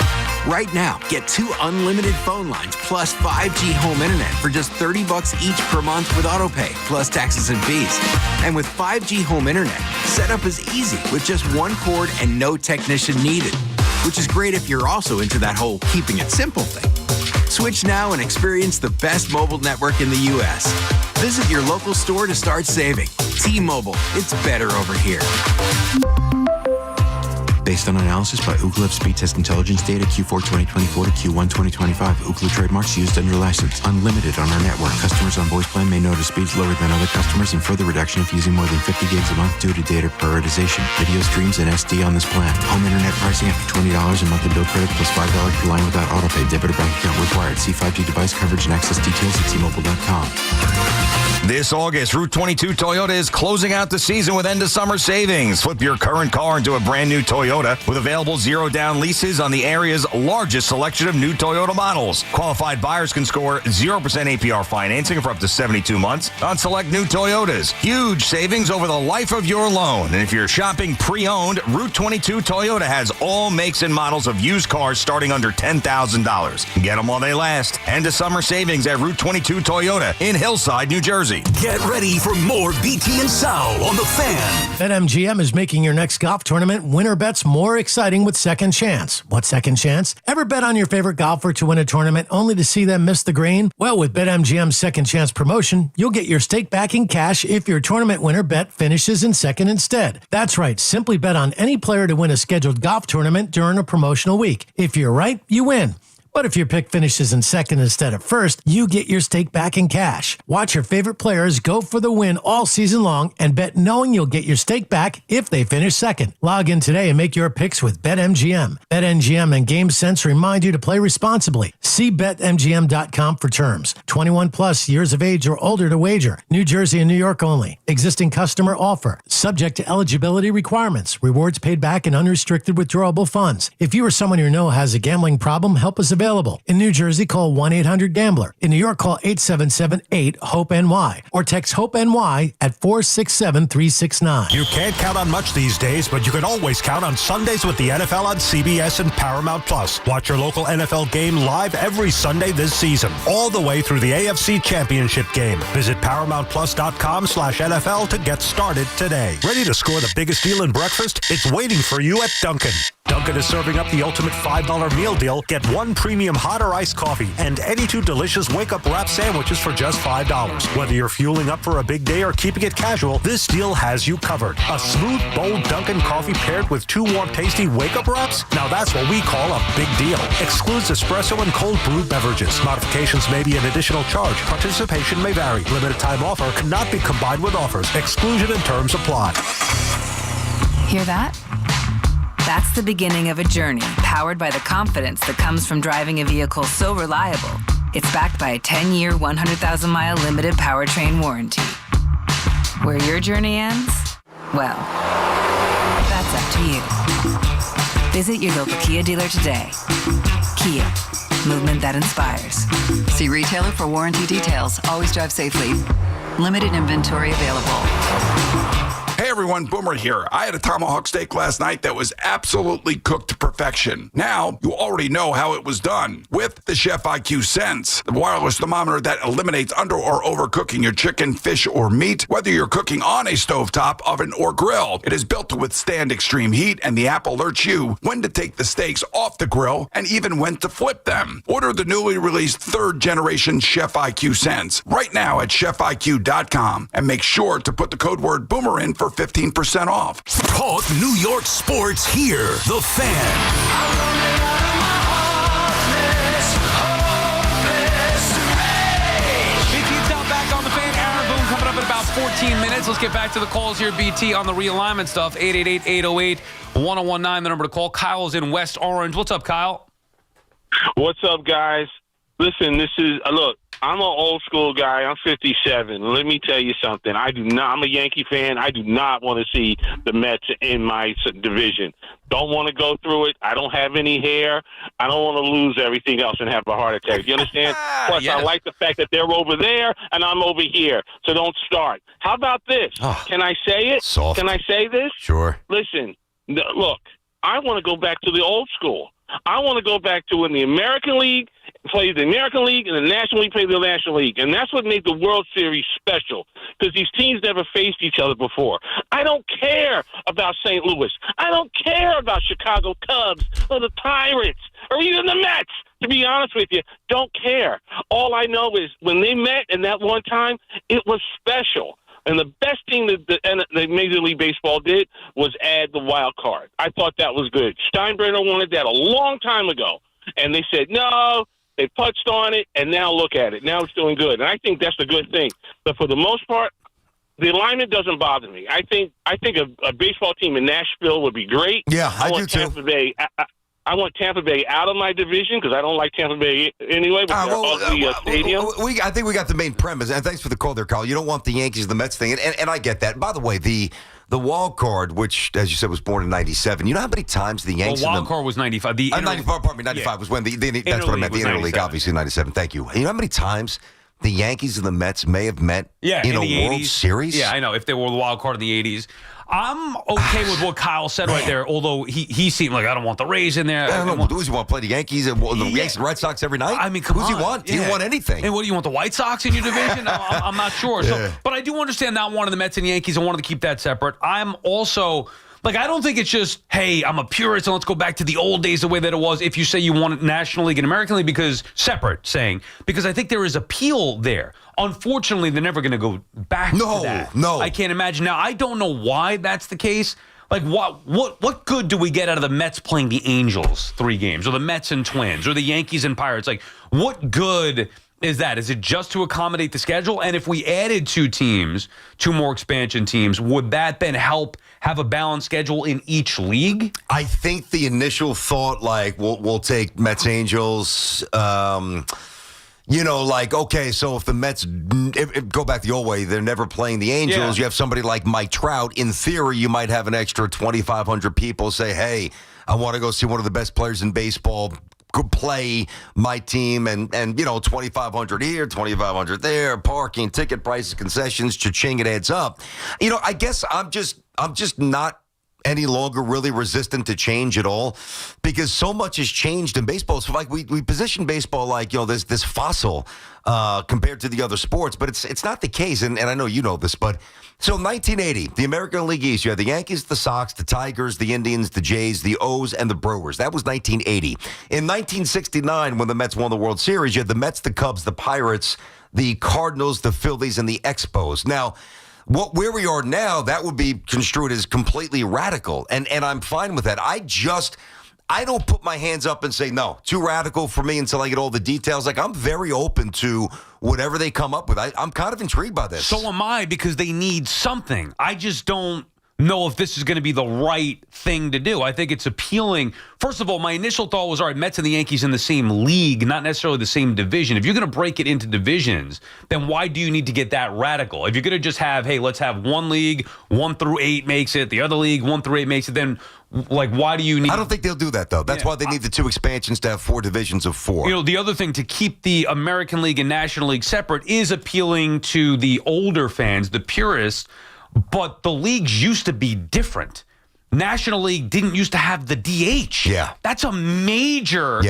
Right now, get 2 unlimited phone lines plus 5G home internet for just $30 each per month with autopay, plus taxes and fees. And with 5G home internet, setup is easy with just 1 cord and no technician needed, which is great if you're also into that whole keeping it simple thing. Switch now and experience the best mobile network in the U.S. Visit your local store to start saving. T-Mobile, it's better over here. Based on analysis by Ookla Speed Test Intelligence data Q4 2024 to Q1 2025. Ookla trademarks used under license. Unlimited on our network. Customers on voice plan may notice speeds lower than other customers and further reduction if using more than 50 gigs a month due to data prioritization. Video streams and SD on this plan. Home internet pricing after $20 a month in bill credit plus $5 per line without autopay. Debit or bank account required. See 5G device coverage and access details at T-Mobile.com. This August, Route 22 Toyota is closing out the season with end-of-summer savings. Flip your current car into a brand-new Toyota with available zero-down leases on the area's largest selection of new Toyota models. Qualified buyers can score 0% APR financing for up to 72 months on select new Toyotas. Huge savings over the life of your loan. And if you're shopping pre-owned, Route 22 Toyota has all makes and models of used cars starting under $10,000. Get them while they last. End-of-summer savings at Route 22 Toyota in Hillside, New Jersey. Get ready for more BT and Sal on the Fan. BetMGM is making your next golf tournament winner bets more exciting with Second Chance. What's Second Chance? Ever bet on your favorite golfer to win a tournament only to see them miss the green? Well, with BetMGM's Second Chance promotion, you'll get your stake back in cash if your tournament winner bet finishes in second instead. That's right. Simply bet on any player to win a scheduled golf tournament during a promotional week. If you're right, you win. But if your pick finishes in second instead of first, you get your stake back in cash. Watch your favorite players go for the win all season long and bet knowing you'll get your stake back if they finish second. Log in today and make your picks with BetMGM. BetMGM and GameSense remind you to play responsibly. See BetMGM.com for terms. 21 plus years of age or older to wager. New Jersey and New York only. Existing customer offer. Subject to eligibility requirements. Rewards paid back in unrestricted withdrawable funds. If you or someone you know has a gambling problem, help is available. In New Jersey, call 1-800-GAMBLER. In New York, call 877-8-HOPE-NY or text HOPE-NY at 467-369. You can't count on much these days, but you can always count on Sundays with the NFL on CBS and Paramount Plus. Watch your local NFL game live every Sunday this season, all the way through the AFC Championship game. Visit ParamountPlus.com/NFL to get started today. Ready to score the biggest deal in breakfast? It's waiting for you at Dunkin'. Dunkin' is serving up the ultimate $5 meal deal. Get one premium hot or iced coffee and any two delicious wake-up wrap sandwiches for just $5. Whether you're fueling up for a big day or keeping it casual, this deal has you covered. A smooth, bold Dunkin' coffee paired with two warm, tasty wake-up wraps? Now that's what we call a big deal. Excludes espresso and cold brewed beverages. Modifications may be an additional charge. Participation may vary. Limited time offer cannot be combined with offers. Exclusion and terms apply. Hear that? That's the beginning of a journey powered by the confidence that comes from driving a vehicle so reliable. It's backed by a 10-year, 100,000-mile limited powertrain warranty. Where your journey ends? Well, that's up to you. Visit your local Kia dealer today. Kia, movement that inspires. See retailer for warranty details. Always drive safely. Limited inventory available. Hey everyone, Boomer here. I had a tomahawk steak last night that was absolutely cooked to perfection. Now, you already know how it was done with the Chef IQ Sense, the wireless thermometer that eliminates under or overcooking your chicken, fish, or meat, whether you're cooking on a stovetop, oven, or grill. It is built to withstand extreme heat, and the app alerts you when to take the steaks off the grill and even when to flip them. Order the newly released third-generation Chef IQ Sense right now at chefiq.com and make sure to put the code word Boomer in for 15% off. Talk New York sports here. The Fan. BT Sal back on the Fan. Aaron Boone coming up in about 14 minutes. Let's get back to the calls here, BT, on the realignment stuff. 888-808-1019, the number to call. Kyle's in West Orange. What's up, Kyle? What's up, guys? Listen, look, I'm an old school guy. I'm 57. Let me tell you something. I'm a Yankee fan. I do not want to see the Mets in my division. Don't want to go through it. I don't have any hair. I don't want to lose everything else and have a heart attack. You understand? Plus, yes. I like the fact that they're over there and I'm over here. So don't start. How about this? Oh, can I say it? Soft. Can I say this? Sure. Listen, look, I want to go back to the old school. I want to go back to when the American League plays the American League and the National League plays the National League. And that's what made the World Series special, because these teams never faced each other before. I don't care about St. Louis. I don't care about Chicago Cubs or the Pirates or even the Mets. To be honest with you, don't care. All I know is when they met in that one time, it was special. And the best thing that the Major League Baseball did was add the wild card. I thought that was good. Steinbrenner wanted that a long time ago. And they said, no, they punched on it, and now look at it. Now it's doing good. And I think that's the good thing. But for the most part, the alignment doesn't bother me. I think a baseball team in Nashville would be great. Yeah, I do too. Tampa Bay, I want Tampa Bay out of my division because I don't like Tampa Bay anyway. But ugly stadium. I think we got the main premise, and thanks for the call there, Carl. You don't want the Yankees, the Mets thing, and I get that. By the way, the wild card, which, as you said, was born in '97. You know how many times the Yankees? The wild card was '95. 95 was when that's what I meant. The interleague, obviously, '97. Thank you. You know how many times the Yankees and the Mets may have met in a World Series? Yeah, I know. If they were the wild card in the '80s. I'm okay with what Kyle said right there, although he seemed like I don't want the Rays in there. I don't know. Does he want to play the Yankees and the Yankees and Red Sox every night? I mean, come on. Who does he want? He didn't want anything. And what do you want, the White Sox in your division? I'm not sure. So, but I do understand not wanting the Mets and Yankees. I wanted to keep that separate. I'm also... I don't think it's just, hey, I'm a purist and let's go back to the old days the way that it was if you say you want National League and American League because I think there is appeal there. Unfortunately, they're never going to go back to that. No. I can't imagine. Now, I don't know why that's the case. Like, what good do we get out of the Mets playing the Angels 3 games, or the Mets and Twins, or the Yankees and Pirates? Like, what good is that? Is it just to accommodate the schedule? And if we added 2 more expansion teams, would that then help have a balanced schedule in each league? I think the initial thought, like, we'll take Mets Angels. Okay, so if the Mets go back the old way, they're never playing the Angels. Yeah. You have somebody like Mike Trout. In theory, you might have an extra 2,500 people say, hey, I want to go see one of the best players in baseball could play my team, and 2,500 here, 2,500 there, parking, ticket prices, concessions, cha-ching, it adds up. I guess I'm just not any longer really resistant to change at all, because so much has changed in baseball. So like we position baseball like, this fossil compared to the other sports, but it's not the case. And I know you know this, but so 1980, the American League East, you had the Yankees, the Sox, the Tigers, the Indians, the Jays, the O's, and the Brewers. That was 1980. In 1969, when the Mets won the World Series, you had the Mets, the Cubs, the Pirates, the Cardinals, the Phillies, and the Expos. Now, where we are now, that would be construed as completely radical, and I'm fine with that. I don't put my hands up and say, no, too radical for me until I get all the details. Like, I'm very open to whatever they come up with. I'm kind of intrigued by this. So am I, because they need something. I just don't know if this is going to be the right thing to do. I think it's appealing. First of all, my initial thought was, all right, Mets and the Yankees in the same league, not necessarily the same division. If you're going to break it into divisions, then why do you need to get that radical? If you're going to just have, hey, let's have one league, 1 through 8 makes it, the other league, 1 through 8 makes it, then like, why do you need... I don't think they'll do that, though. That's why they need the 2 expansions to have 4 divisions of 4. The other thing, to keep the American League and National League separate is appealing to the older fans, the purists, but the leagues used to be different. National League didn't used to have the DH. Yeah. That's a major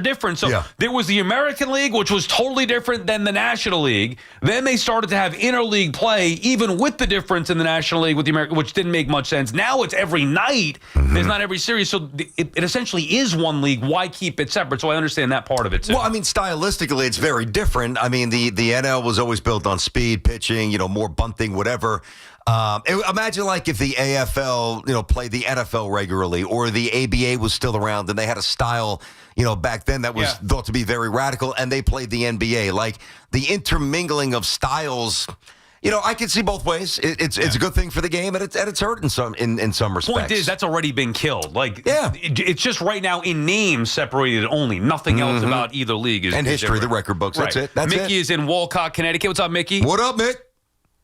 difference. So there was the American League, which was totally different than the National League. Then they started to have interleague play, even with the difference in the National League with the American, which didn't make much sense. Now it's every night. Mm-hmm. There's not every series. So it essentially is one league. Why keep it separate? So I understand that part of it, too. Well, I mean, stylistically, it's very different. I mean, the NL was always built on speed, pitching, more bunting, whatever. Imagine like if the AFL, played the NFL regularly, or the ABA was still around and they had a style, back then that was thought to be very radical, and they played the NBA. Like, the intermingling of styles, I can see both ways. It's a good thing for the game, and it's hurt in some respects. Point is, that's already been killed. Like, it's just right now in name separated only. Nothing else about either league is and history, different. the record books. Right. That's it. Mickey is in Walcott, Connecticut. What's up, Mickey? What up, Mick?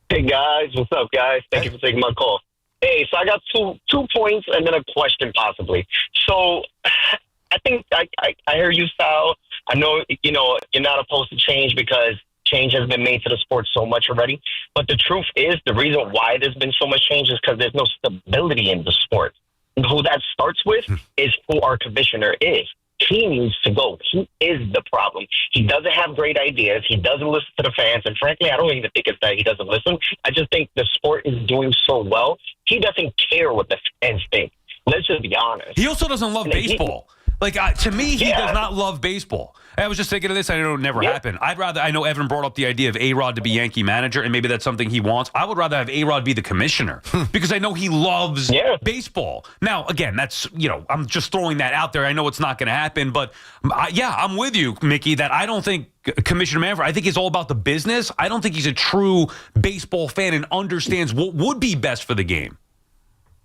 Hey, guys. What's up, guys? Thank you for taking my call. Hey, so I got two points and then a question, possibly. So I think I hear you, Sal. I know, you're not opposed to change because change has been made to the sport so much already. But the truth is, the reason why there's been so much change is because there's no stability in the sport. And who that starts with is who our commissioner is. He needs to go. He is the problem. He doesn't have great ideas. He doesn't listen to the fans. And frankly, I don't even think it's that he doesn't listen. I just think the sport is doing so well. He doesn't care what the fans think. Let's just be honest. He also doesn't love baseball. To me, he does not love baseball. I was just thinking of this. I know it would never happen. I know Evan brought up the idea of A-Rod to be Yankee manager, and maybe that's something he wants. I would rather have A-Rod be the commissioner because I know he loves baseball. Now, again, that's, I'm just throwing that out there. I know it's not going to happen, but I'm with you, Mickey, that I don't think Commissioner Manfred, I think he's all about the business. I don't think he's a true baseball fan and understands what would be best for the game.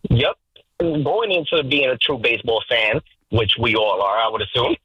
Yep. Going into being a true baseball fan, which we all are, I would assume,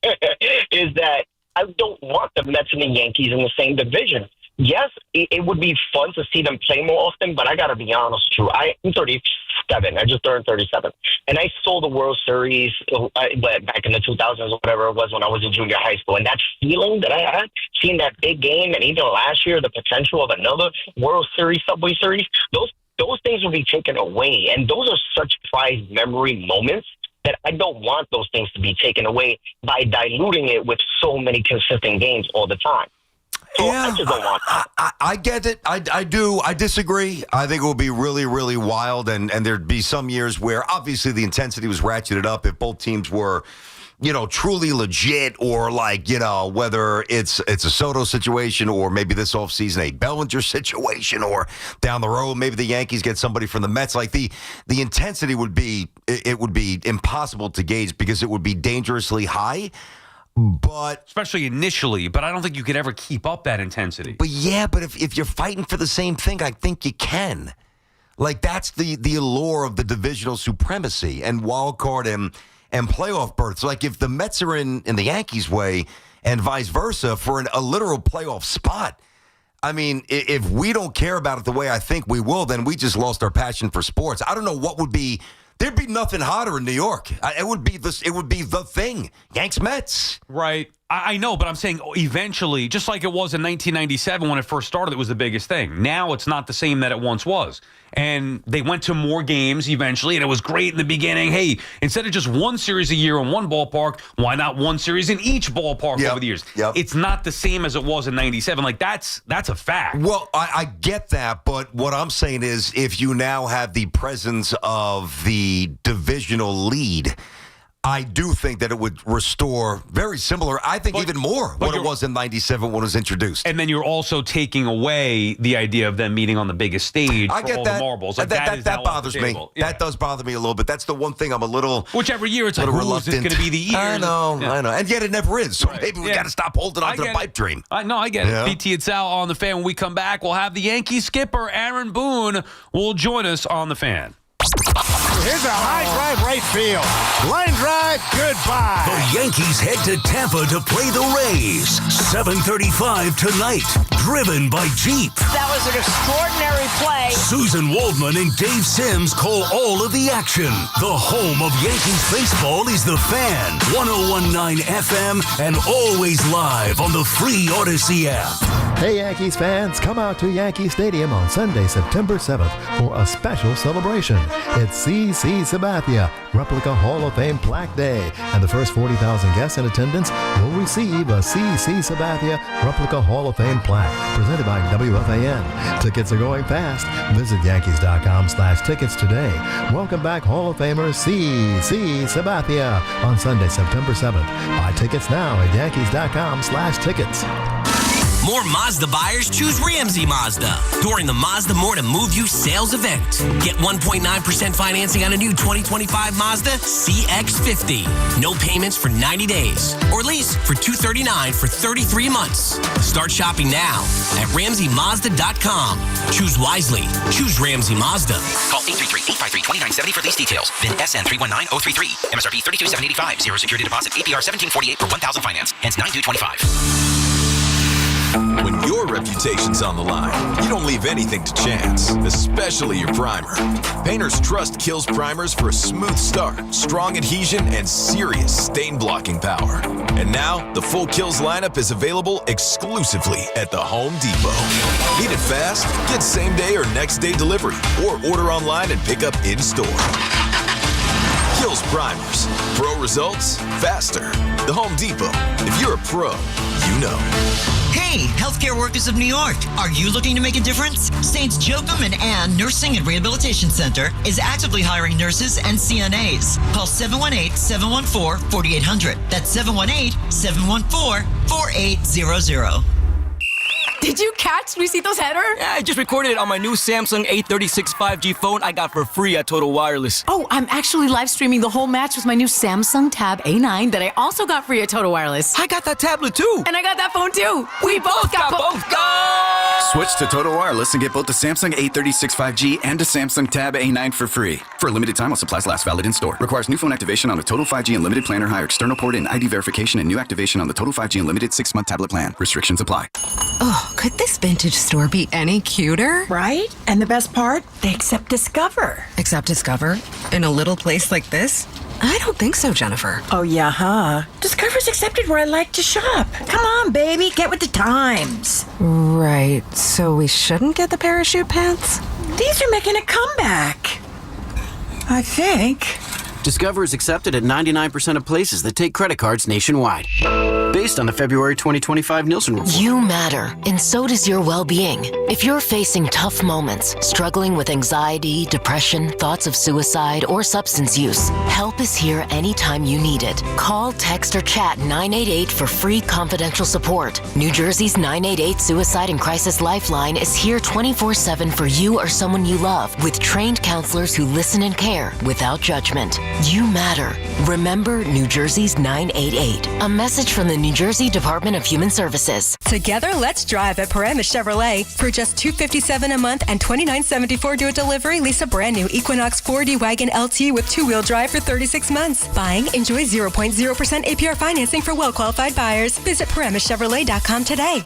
is that I don't want the Mets and the Yankees in the same division. Yes, it would be fun to see them play more often, but I got to be honest with you. I'm 37. I just turned 37. And I saw the World Series back in the 2000s or whatever it was when I was in junior high school. And that feeling that I had, seeing that big game, and even last year, the potential of another World Series, Subway Series, those things will be taken away. And those are such prized memory moments that I don't want those things to be taken away by diluting it with so many consistent games all the time. So I just don't want that. I get it. I do. I disagree. I think it will be really, really wild, and there'd be some years where obviously the intensity was ratcheted up if both teams were, truly legit, or like, whether it's a Soto situation, or maybe this offseason a Bellinger situation, or down the road maybe the Yankees get somebody from the Mets. Like the intensity would be impossible to gauge because it would be dangerously high. But especially initially, but I don't think you could ever keep up that intensity. But if you're fighting for the same thing, I think you can. Like, that's the allure of the divisional supremacy and wild card and playoff berths. Like, if the Mets are in the Yankees' way and vice versa for a literal playoff spot, I mean, if we don't care about it the way I think we will, then we just lost our passion for sports. I don't know what would be. There'd be nothing hotter in New York. It would be the thing. Yanks Mets. Right. I know, but I'm saying eventually, just like it was in 1997 when it first started, it was the biggest thing. Now it's not the same that it once was. And they went to more games eventually, and it was great in the beginning. Hey, instead of just one series a year in one ballpark, why not one series in each ballpark over the years? Yep. It's not the same as it was in 97. Like, that's a fact. Well, I get that, but what I'm saying is if you now have the presence of the divisional lead, I do think that it would restore very similar, I think even more, what it was in 97 when it was introduced. And then you're also taking away the idea of them meeting on the biggest stage I for get all that. the marbles. Like, that bothers me. Yeah. That does bother me a little bit. That's the one thing I'm a little Whichever year it's like, who's going to be the year? I know. And yet it never is. So maybe we got to stop holding on to the pipe dream. I get it. BT and Sal on The Fan. When we come back, we'll have the Yankees skipper, Aaron Boone, will join us on The Fan. Here's a high drive right field. Line drive, goodbye. The Yankees head to Tampa to play the Rays. 7:35 tonight. Driven by Jeep. That was an extraordinary play. Susan Waldman and Dave Sims call all of the action. The home of Yankees baseball is The Fan. 101.9 FM and always live on the free Odyssey app. Hey, Yankees fans, come out to Yankee Stadium on Sunday, September 7th for a special celebration. It's C.C. Sabathia, Replica Hall of Fame Plaque Day, and the first 40,000 guests in attendance will receive a C.C. Sabathia Replica Hall of Fame plaque presented by WFAN. Tickets are going fast. Visit Yankees.com/tickets today. Welcome back, Hall of Famer C.C. Sabathia on Sunday, September 7th. Buy tickets now at Yankees.com/tickets. More Mazda buyers choose Ramsey Mazda during the Mazda More to Move You sales event. Get 1.9% financing on a new 2025 Mazda CX-50. No payments for 90 days or lease for $239 for 33 months. Start shopping now at RamseyMazda.com. Choose wisely. Choose Ramsey Mazda. Call 833-853-2970 for lease details. VIN SN 319033. MSRP $32,785. Zero security deposit. APR $1748 for $1,000 finance. Ends 9/2/25. When your reputation's on the line, you don't leave anything to chance, especially your primer. Painter's Trust kills primers for a smooth start, strong adhesion, and serious stain-blocking power. And now, the full Kills lineup is available exclusively at the Home Depot. Need it fast? Get same-day or next-day delivery, or order online and pick up in-store. Kills primers. Pro results faster. The Home Depot. If you're a pro, you know. Hey, healthcare workers of New York. Are you looking to make a difference? Saints Joachim and Ann Nursing and Rehabilitation Center is actively hiring nurses and CNAs. Call 718-714-4800. That's 718-714-4800. Did you catch Luisito's header? Yeah, I just recorded it on my new Samsung A36 5G phone I got for free at Total Wireless. Oh, I'm actually live streaming the whole match with my new Samsung Tab A9 that I also got free at Total Wireless. I got that tablet too. And I got that phone too. We both got both. Go! Switch to Total Wireless and get both the Samsung A36 5G and the Samsung Tab A9 for free. For a limited time while supplies last, valid in store. Requires new phone activation on the Total 5G Unlimited plan or higher external port and ID verification and new activation on the Total 5G Unlimited 6-month tablet plan. Restrictions apply. Oh, could this vintage store be any cuter? Right? And the best part? They accept Discover. Accept Discover? In a little place like this? I don't think so, Jennifer. Oh, yeah, huh? Discover's accepted where I like to shop. Come on, baby, get with the times. Right, so we shouldn't get the parachute pants? These are making a comeback. I think. Discover is accepted at 99% of places that take credit cards nationwide. based on the February 2025 Nielsen report. You matter, and so does your well-being. If you're facing tough moments, struggling with anxiety, depression, thoughts of suicide, or substance use, help is here anytime you need it. Call, text, or chat 988 for free confidential support. New Jersey's 988 Suicide and Crisis Lifeline is here 24/7 for you or someone you love, with trained counselors who listen and care without judgment. You matter. Remember New Jersey's 988. A message from the New Jersey Department of Human Services. Together, let's drive at Paramus Chevrolet. For just $257 a month and $29.74 due at delivery, lease a brand new Equinox 4D Wagon LT with two-wheel drive for 36 months. Buying, enjoy 0.0% APR financing for well-qualified buyers. Visit ParamusChevrolet.com today.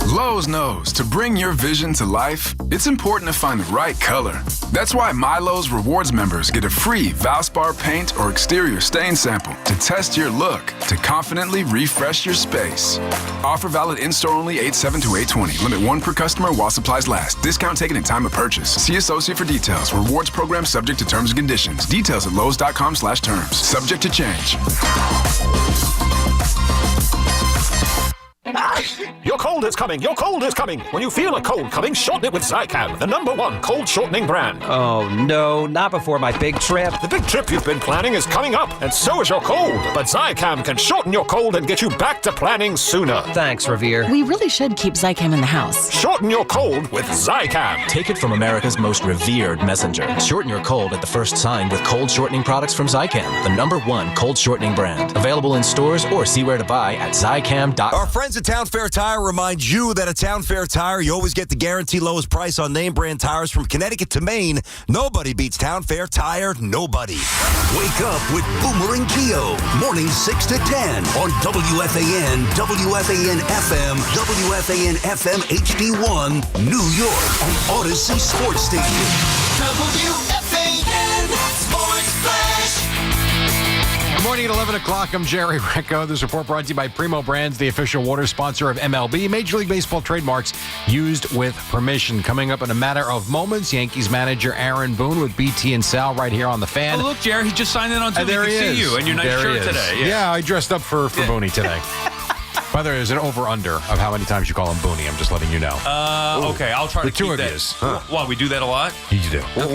Lowe's knows to bring your vision to life, it's important to find the right color. That's why MyLowe's Rewards members get a free Valspar paint or exterior stain sample to test your look, to confidently refresh your space. Offer valid in-store only 8/7 to 8/20. Limit 1 per customer while supplies last. Discount taken in time of purchase. See associate for details. Rewards program subject to terms and conditions. Details at lowes.com/terms. Subject to change. Your cold is coming. Your cold is coming. When you feel a cold coming, shorten it with Zicam, the #1 cold shortening brand. Oh, no, not before my big trip. The big trip you've been planning is coming up, and so is your cold. But Zicam can shorten your cold and get you back to planning sooner. Thanks, Revere. We really should keep Zicam in the house. Shorten your cold with Zicam. Take it from America's most revered messenger. Shorten your cold at the first sign with cold shortening products from Zicam, the #1 cold shortening brand. Available in stores or see where to buy at Zicam.com. Our friends at Town Fair Tire remind you that at Town Fair Tire, you always get the guaranteed lowest price on name brand tires from Connecticut to Maine. Nobody beats Town Fair Tire. Nobody. Wake up with Boomer and Geo. Mornings 6 to 10 on WFAN, WFAN FM, WFAN FM HD1, New York, and Odyssey Sports Station. WFAN Sports Flash. Good morning at 11 o'clock. I'm Jerry Recco. This report brought to you by Primo Brands, the official water sponsor of MLB. Major League Baseball trademarks used with permission. Coming up in a matter of moments, Yankees manager Aaron Boone with BT and Sal right here on the Fan. Oh, look, Jerry, he just signed in on Twitter. There We he can is. see you and your nice There shirt he is. today. Yeah, I dressed up for Booney today. By the way, there's an over-under of how many times you call him Booney. I'm just letting you know. Okay, I'll try to the two keep of that. yous. What, we do that a lot? You do. What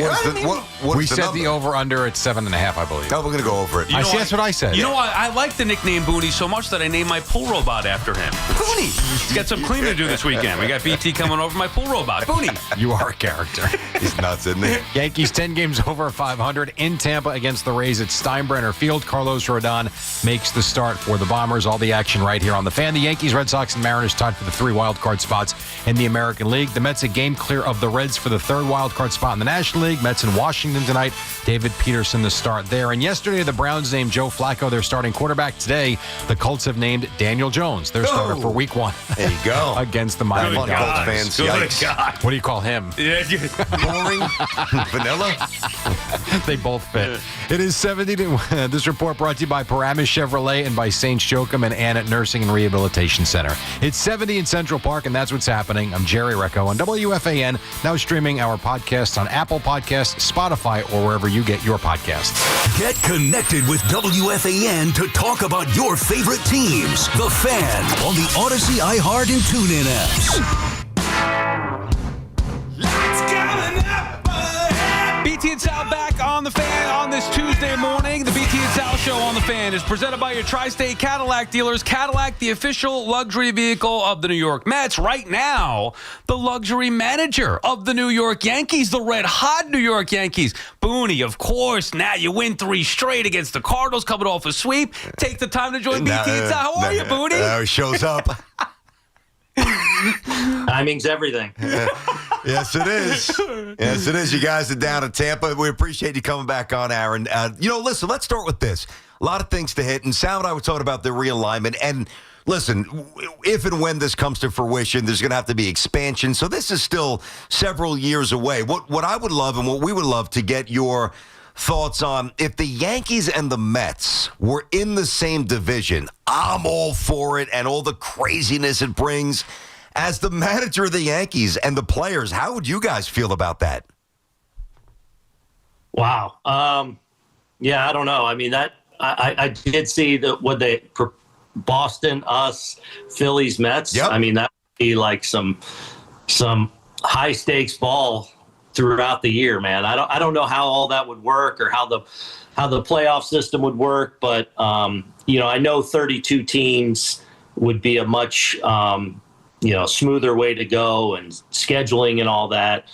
We is the said number? the over-under at 7.5, I believe. Oh, we're going to go over it. You know That's what I said. You know what? I like the nickname Booney so much that I named my pool robot after him. Booney. He's got some cleaning to do this weekend. We got BT coming over my pool robot. Booney. You are a character. He's nuts, isn't he? Yankees 10 games over 500 in Tampa against the Rays at Steinbrenner Field. Carlos Rodon makes the start for the Bombers. All the action right here on the Fan. The Yankees, Red Sox, and Mariners tied for the 3 wildcard spots in the American League. The Mets a game clear of the Reds for the 3rd wildcard spot in the National League. Mets in Washington tonight. David Peterson the start there. And yesterday, the Browns named Joe Flacco their starting quarterback. Today, the Colts have named Daniel Jones their starter for Week 1. There you go. Against the Miami Colts Dolphins. fans. Yikes. What do you call him? Boring. Vanilla. They both fit. It is 70 to this report brought to you by Paramus Chevrolet and by Saints Joachim and Annette Nursing and Rehabilitation Center. It's 70 in Central Park, and that's what's happening. I'm Jerry Recco on WFAN, now streaming our podcasts on Apple Podcasts, Spotify, or wherever you get your podcasts. Get connected with WFAN to talk about your favorite teams. The Fan on the Odyssey, iHeart, and TuneIn apps. BT and Sal back on the Fan on this Tuesday morning. The BT and Sal Show on the Fan is presented by your Tri-State Cadillac dealers. Cadillac, the official luxury vehicle of the New York Mets. Right now, the luxury manager of the New York Yankees, the red-hot New York Yankees. Booney, of course. Now you win 3 straight against the Cardinals, coming off a sweep. Take the time to join BT and Sal. How are you, Booney? He shows up. Timing's everything. Yes, it is. Yes, it is. You guys are down in Tampa. We appreciate you coming back on, Aaron. Listen, let's start with this. A lot of things to hit. And Sal and I were talking about the realignment. And listen, if and when this comes to fruition, there's going to have to be expansion. So this is still several years away. What I would love and what we would love to get your thoughts on, if the Yankees and the Mets were in the same division, I'm all for it and all the craziness it brings. As the manager of the Yankees and the players, how would you guys feel about that? Wow. Yeah, I don't know. I mean, that I did see what they Boston, us, Phillies, Mets. Yep. I mean, that would be like some high stakes ball throughout the year, man. I don't know how all that would work or how the playoff system would work, but I know 32 teams would be a much smoother way to go, and scheduling and all that.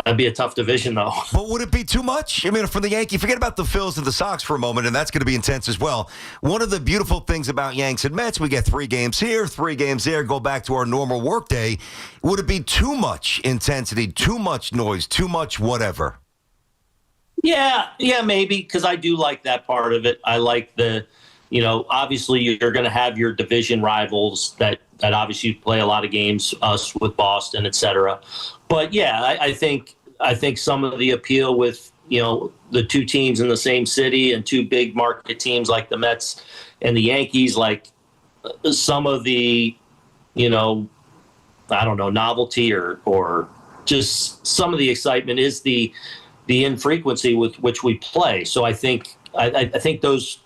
That'd be a tough division, though. But would it be too much? I mean, for the Yankees, forget about the Phils and the Sox for a moment, and that's going to be intense as well. One of the beautiful things about Yanks and Mets, we get 3 games here, 3 games there, go back to our normal workday. Would it be too much intensity, too much noise, too much whatever? Yeah, maybe, because I do like that part of it. I like obviously you're going to have your division rivals that obviously play a lot of games, us with Boston, et cetera. But yeah, I think some of the appeal with, the 2 teams in the same city and 2 big market teams like the Mets and the Yankees, like some of the, novelty or just some of the excitement is the infrequency with which we play. So I think those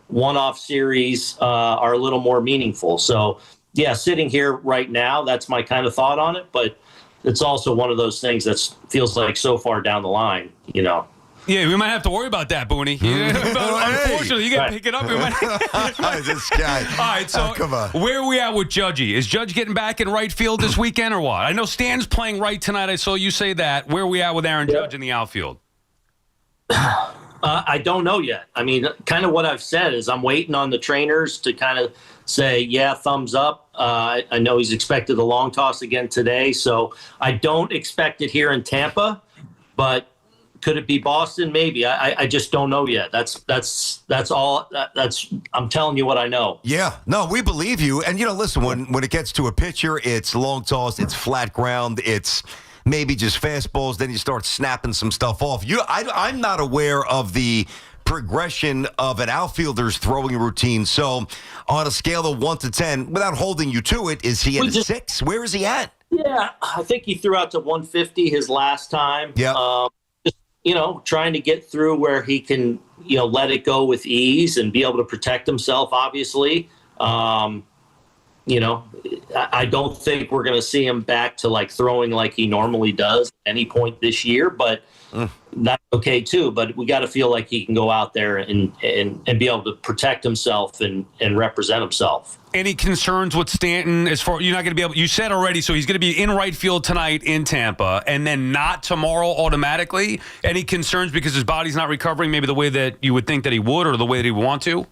one-off series are a little more meaningful. So yeah, sitting here right now, that's my kind of thought on it. But it's also one of those things that feels like so far down the line, Yeah, we might have to worry about that, Booney. Unfortunately, you got to pick it up. This guy. All right, so come on. Where are we at with Judgy? Is Judge getting back in right field this weekend or what? I know Stan's playing right tonight. I saw you say that. Where are we at with Aaron Judge in the outfield? I don't know yet. I mean, kind of what I've said is I'm waiting on the trainers to kind of say, yeah, thumbs up. I know he's expected a long toss again today, so I don't expect it here in Tampa, but could it be Boston? Maybe. I just don't know yet. That's all. I'm telling you what I know. Yeah, no, we believe you. And listen, when it gets to a pitcher, it's long toss, it's flat ground, it's maybe just fastballs. Then you start snapping some stuff off. I'm not aware of the progression of an outfielder's throwing routine. So on a scale of 1 to 10, without holding you to it, is he at 6? Where is he at? Yeah, I think he threw out to 150 his last time. Yeah. Trying to get through where he can, let it go with ease and be able to protect himself, obviously. I don't think we're going to see him back to like throwing like he normally does at any point this year, but that's okay too. But we got to feel like he can go out there and be able to protect himself and represent himself. Any concerns with Stanton as far you're not going to be able? You said already, so he's going to be in right field tonight in Tampa, and then not tomorrow automatically. Any concerns because his body's not recovering, maybe the way that you would think that he would, or the way that he would want to?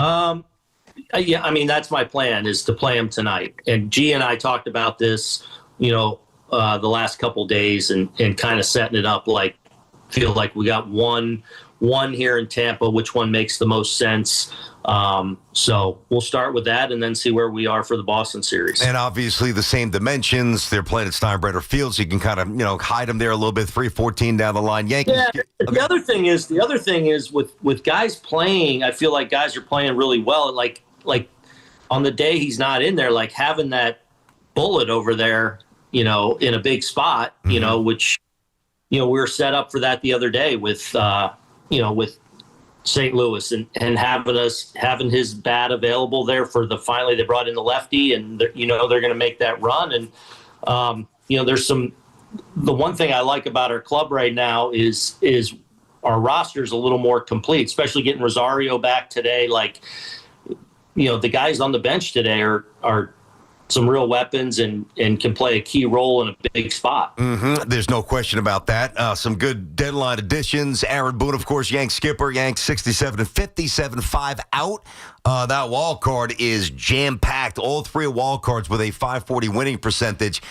Yeah, I mean that's my plan is to play him tonight. And G and I talked about this, the last couple days, and kind of setting it up like feel like we got one here in Tampa. Which one makes the most sense? So we'll start with that and then see where we are for the Boston series. And obviously the same dimensions. They're playing at Steinbrenner Field, so you can kind of, hide them there a little bit. 3-14 down the line. Yankees. Yeah. The other thing is with guys playing, I feel like guys are playing really well. Like on the day he's not in there, like having that bullet over there, in a big spot, which, we were set up for that the other day with St. Louis and having his bat available there for finally they brought in the lefty and they're going to make that run. And, there's the one thing I like about our club right now is our roster's a little more complete, especially getting Rosario back today. Like, the guys on the bench today are some real weapons and can play a key role in a big spot. Mm-hmm. There's no question about that. Some good deadline additions. Aaron Boone, of course, Yanks skipper. Yanks 67 and 57, 5 out. That wild card is jam-packed. All 3 wild cards with a 540 winning percentage.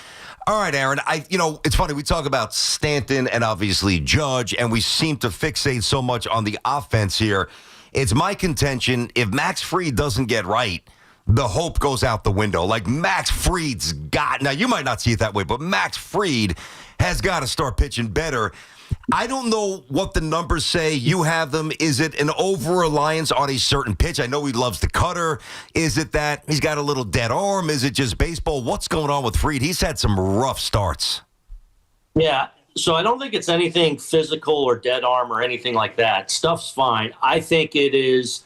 All right, Aaron, it's funny. We talk about Stanton and obviously Judge, and we seem to fixate so much on the offense here. It's my contention, if Max Fried doesn't get right, the hope goes out the window. Like Max Fried's got, now you might not see it that way, but Max Fried has got to start pitching better. I don't know what the numbers say. You have them. Is it an over-reliance on a certain pitch? I know he loves the cutter. Is it that he's got a little dead arm? Is it just baseball? What's going on with Fried? He's had some rough starts. Yeah, so I don't think it's anything physical or dead arm or anything like that. Stuff's fine. I think it is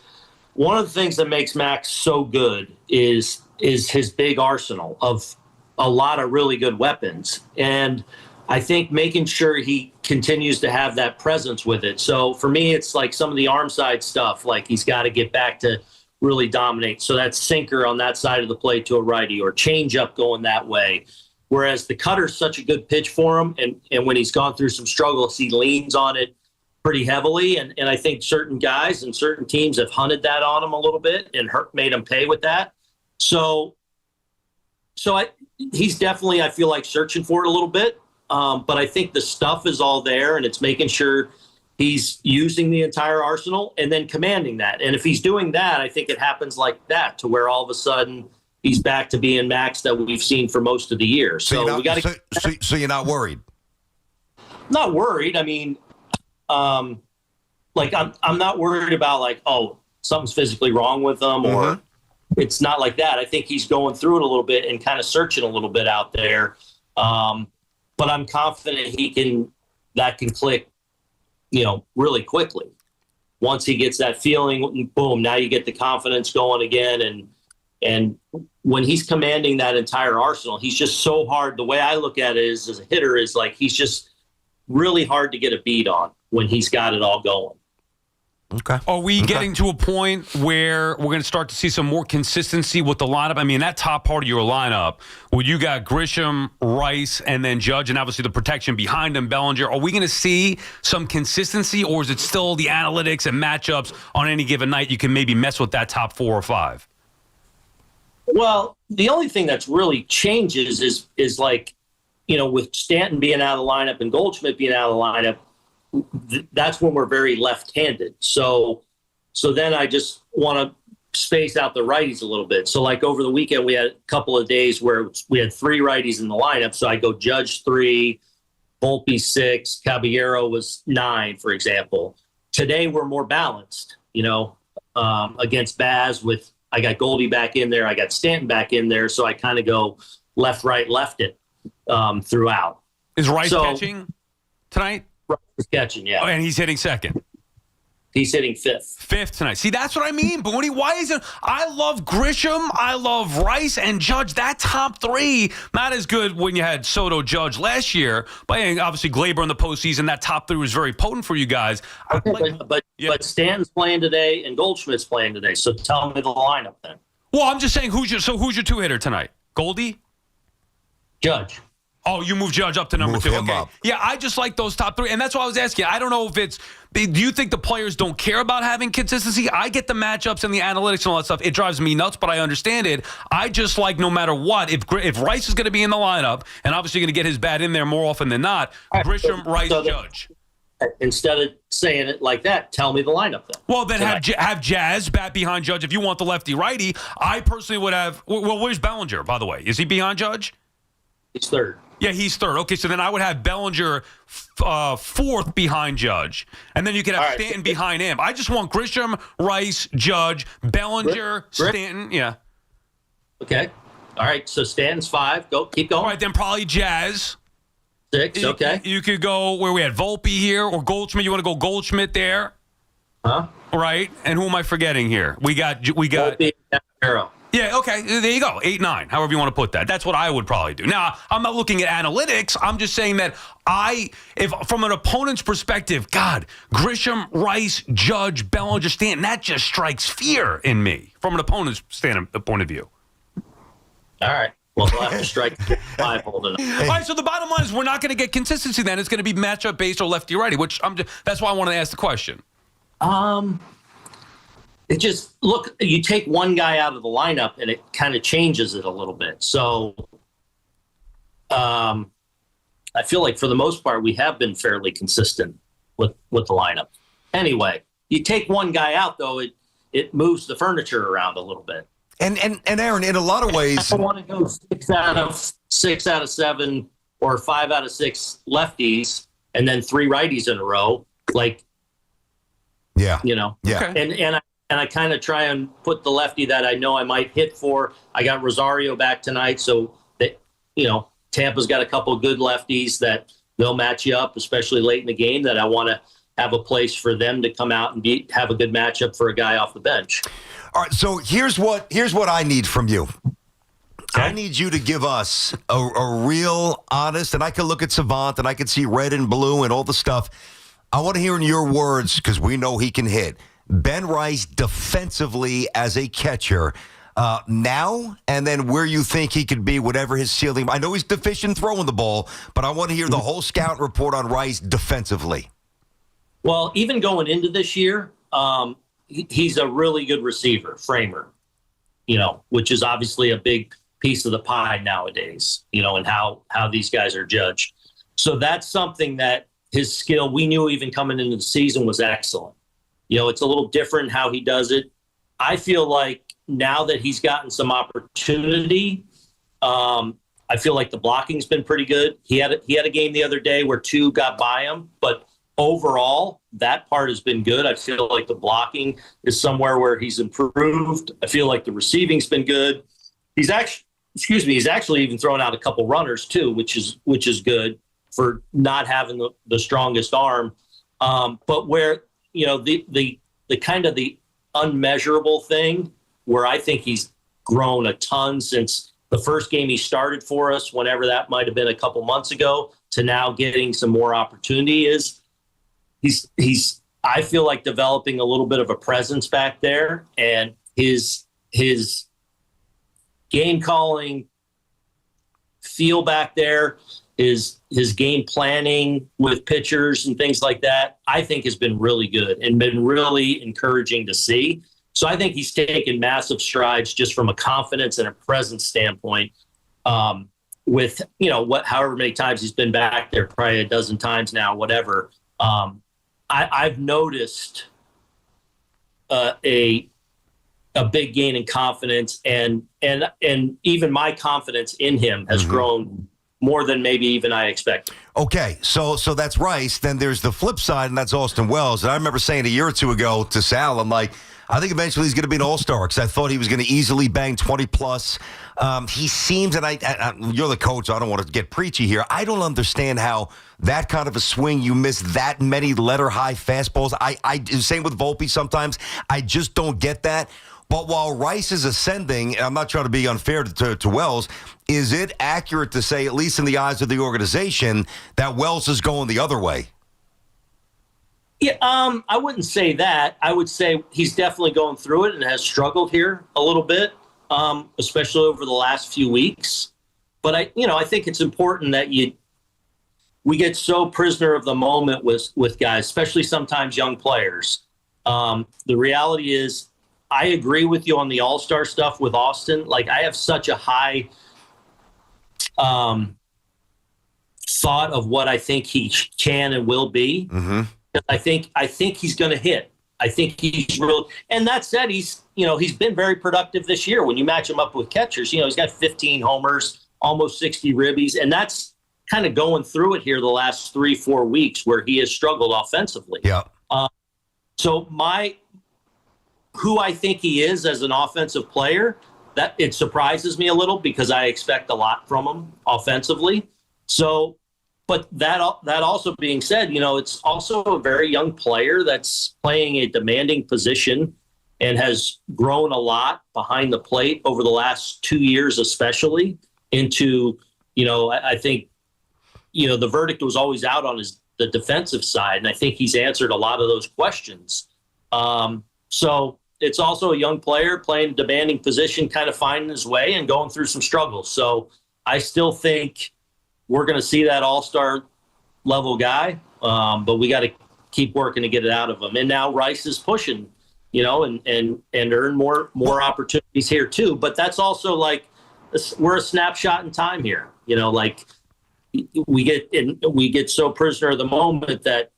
one of the things that makes Max so good is his big arsenal of a lot of really good weapons. And I think making sure he continues to have that presence with it. So for me, it's like some of the arm side stuff, like he's got to get back to really dominate. So that sinker on that side of the plate to a righty or change up going that way. Whereas the cutter's such a good pitch for him. And when he's gone through some struggles, he leans on it pretty heavily. And I think certain guys and certain teams have hunted that on him a little bit and made him pay with that. So he's definitely, I feel like, searching for it a little bit. But I think the stuff is all there, and it's making sure he's using the entire arsenal and then commanding that. And if he's doing that, I think it happens like that, to where all of a sudden he's back to being Max that we've seen for most of the year. So we got to. So you're not worried? Not worried. I mean, like I'm not worried about like, oh, something's physically wrong with him, or it's not like that. I think he's going through it a little bit and kind of searching a little bit out there. But I'm confident that can click, really quickly. Once he gets that feeling, boom, now you get the confidence going again. And when he's commanding that entire arsenal, he's just so hard. The way I look at it is, as a hitter, is like he's just really hard to get a beat on when he's got it all going. Okay. Are we getting to a point where we're going to start to see some more consistency with the lineup? I mean, that top part of your lineup, where you got Grisham, Rice, and then Judge, and obviously the protection behind him, Bellinger. Are we going to see some consistency, or is it still the analytics and matchups on any given night you can maybe mess with that top 4 or 5? Well, the only thing that's really changes is like, with Stanton being out of the lineup and Goldschmidt being out of the lineup, that's when we're very left-handed. So then I just want to space out the righties a little bit. So like over the weekend, we had a couple of days where we had 3 righties in the lineup. So I go Judge 3, Volpe 6, Caballero was 9, for example. Today we're more balanced, against Baz with, I got Goldie back in there. I got Stanton back in there. So I kind of go left, right, left it throughout. Is Rice catching tonight? Rice is catching, yeah. Oh, and he's hitting second. He's hitting fifth tonight. See, that's what I mean, Booney. Why isn't I love Grisham, I love Rice and Judge. That top 3, not as good when you had Soto, Judge last year, but obviously Glaber in the postseason. That top 3 was very potent for you guys. Okay, but Stanton's playing today and Goldschmidt's playing today. So tell me the lineup then. Well, I'm just saying, who's your 2-hitter tonight? Goldie? Judge. Oh, you move Judge up to number 2. Okay. Up. Yeah, I just like those top 3. And that's why I was asking. I don't know if it's – do you think the players don't care about having consistency? I get the matchups and the analytics and all that stuff. It drives me nuts, but I understand it. I just like, no matter what, if Rice is going to be in the lineup and obviously going to get his bat in there more often than not, Grisham, Rice, Judge. Instead of saying it like that, tell me the lineup then. Well, then have Jazz bat behind Judge. If you want the lefty-righty, I personally would have – well, where's Bellinger, by the way? Is he behind Judge? He's third. Yeah, he's third. Okay, so then I would have Bellinger 4th behind Judge. And then you could have Stanton behind him. I just want Grisham, Rice, Judge, Bellinger, Stanton. Yeah. Okay. All right, so Stanton's 5. Keep going. All right, then probably Jazz. 6, okay. You could go where we had Volpe here or Goldschmidt. You want to go Goldschmidt there? Huh? Right. And who am I forgetting here? We got Volpe and Arrow. Yeah, okay, there you go. 8, 9, however you want to put that. That's what I would probably do. Now, I'm not looking at analytics. I'm just saying that if from an opponent's perspective, God, Grisham, Rice, Judge, Bellinger, Stanton, that just strikes fear in me from an opponent's point of view. All right. Well, we'll have to strike 5 holding. All right, so the bottom line is we're not going to get consistency then. It's going to be matchup-based or lefty-righty, which that's why I wanted to ask the question. It just, look, you take one guy out of the lineup and it kind of changes it a little bit. So I feel like for the most part, we have been fairly consistent with the lineup. Anyway, you take one guy out, though, it moves the furniture around a little bit. And Aaron, in a lot of ways, I don't want to go 6 out of 7 or 5 out of 6 lefties and then 3 righties in a row. Like, yeah, yeah. Okay. And I kind of try and put the lefty that I know I might hit for. I got Rosario back tonight, so that Tampa's got a couple of good lefties that they'll match you up, especially late in the game, that I want to have a place for them to come out and have a good matchup for a guy off the bench. All right, so here's what I need from you. Okay. I need you to give us a real honest, and I can look at Savant and I can see red and blue and all the stuff. I want to hear in your words, because we know he can hit, Ben Rice defensively as a catcher now, and then where you think he could be, whatever his ceiling. I know he's deficient throwing the ball, but I want to hear the whole scout report on Rice defensively. Well, even going into this year, he's a really good receiver, framer, which is obviously a big piece of the pie nowadays, and how these guys are judged. So that's something that his skill, we knew even coming into the season, was excellent. It's a little different how he does it. I feel like now that he's gotten some opportunity, I feel like the blocking's been pretty good. He had a game the other day where 2 got by him, but overall, that part has been good. I feel like the blocking is somewhere where he's improved. I feel like the receiving's been good. He's actually even thrown out a couple runners too, which is good for not having the strongest arm. But where, the kind of the unmeasurable thing where I think he's grown a ton since the first game he started for us, whenever that might have been a couple months ago, to now getting some more opportunity is he's I feel like developing a little bit of a presence back there, and his game calling feel back there, his game planning with pitchers and things like that, I think has been really good and been really encouraging to see. So I think he's taken massive strides just from a confidence and a presence standpoint. With however many times he's been back there, probably a dozen times now, whatever. I've noticed a big gain in confidence, and even my confidence in him has grown more than maybe even I expected. Okay, so that's Rice. Then there's the flip side, and that's Austin Wells. And I remember saying a year or two ago to Sal, I'm like, I think eventually he's going to be an all-star because I thought he was going to easily bang 20-plus. He seems, and I you're the coach, so I don't want to get preachy here. I don't understand how that kind of a swing, you miss that many letter-high fastballs. Same with Volpe sometimes. I just don't get that. But while Rice is ascending, and I'm not trying to be unfair to Wells, is it accurate to say, at least in the eyes of the organization, that Wells is going the other way? Yeah, I wouldn't say that. I would say he's definitely going through it and has struggled here a little bit, especially over the last few weeks. But I think it's important that we get so prisoner of the moment with guys, especially sometimes young players. The reality is, I agree with you on the all-star stuff with Austin. Like, I have such a high thought of what I think he can and will be. Mm-hmm. I think he's going to hit. I think he's real. And that said, he's been very productive this year. When you match him up with catchers, he's got 15 homers, almost 60 ribbies, and that's kind of going through it here the last 3-4 weeks where he has struggled offensively. Yeah. So who I think he is as an offensive player, that it surprises me a little because I expect a lot from him offensively. So. But that also being said, it's also a very young player that's playing a demanding position and has grown a lot behind the plate over the last 2 years, especially into, I think, the verdict was always out on the defensive side. And I think he's answered a lot of those questions. So it's also a young player playing a demanding position, kind of finding his way and going through some struggles. So I still think we're going to see that all-star level guy, but we got to keep working to get it out of him. And now Rice is pushing, and earn more opportunities here too. But that's also like we're a snapshot in time here. Like we get so prisoner of the moment that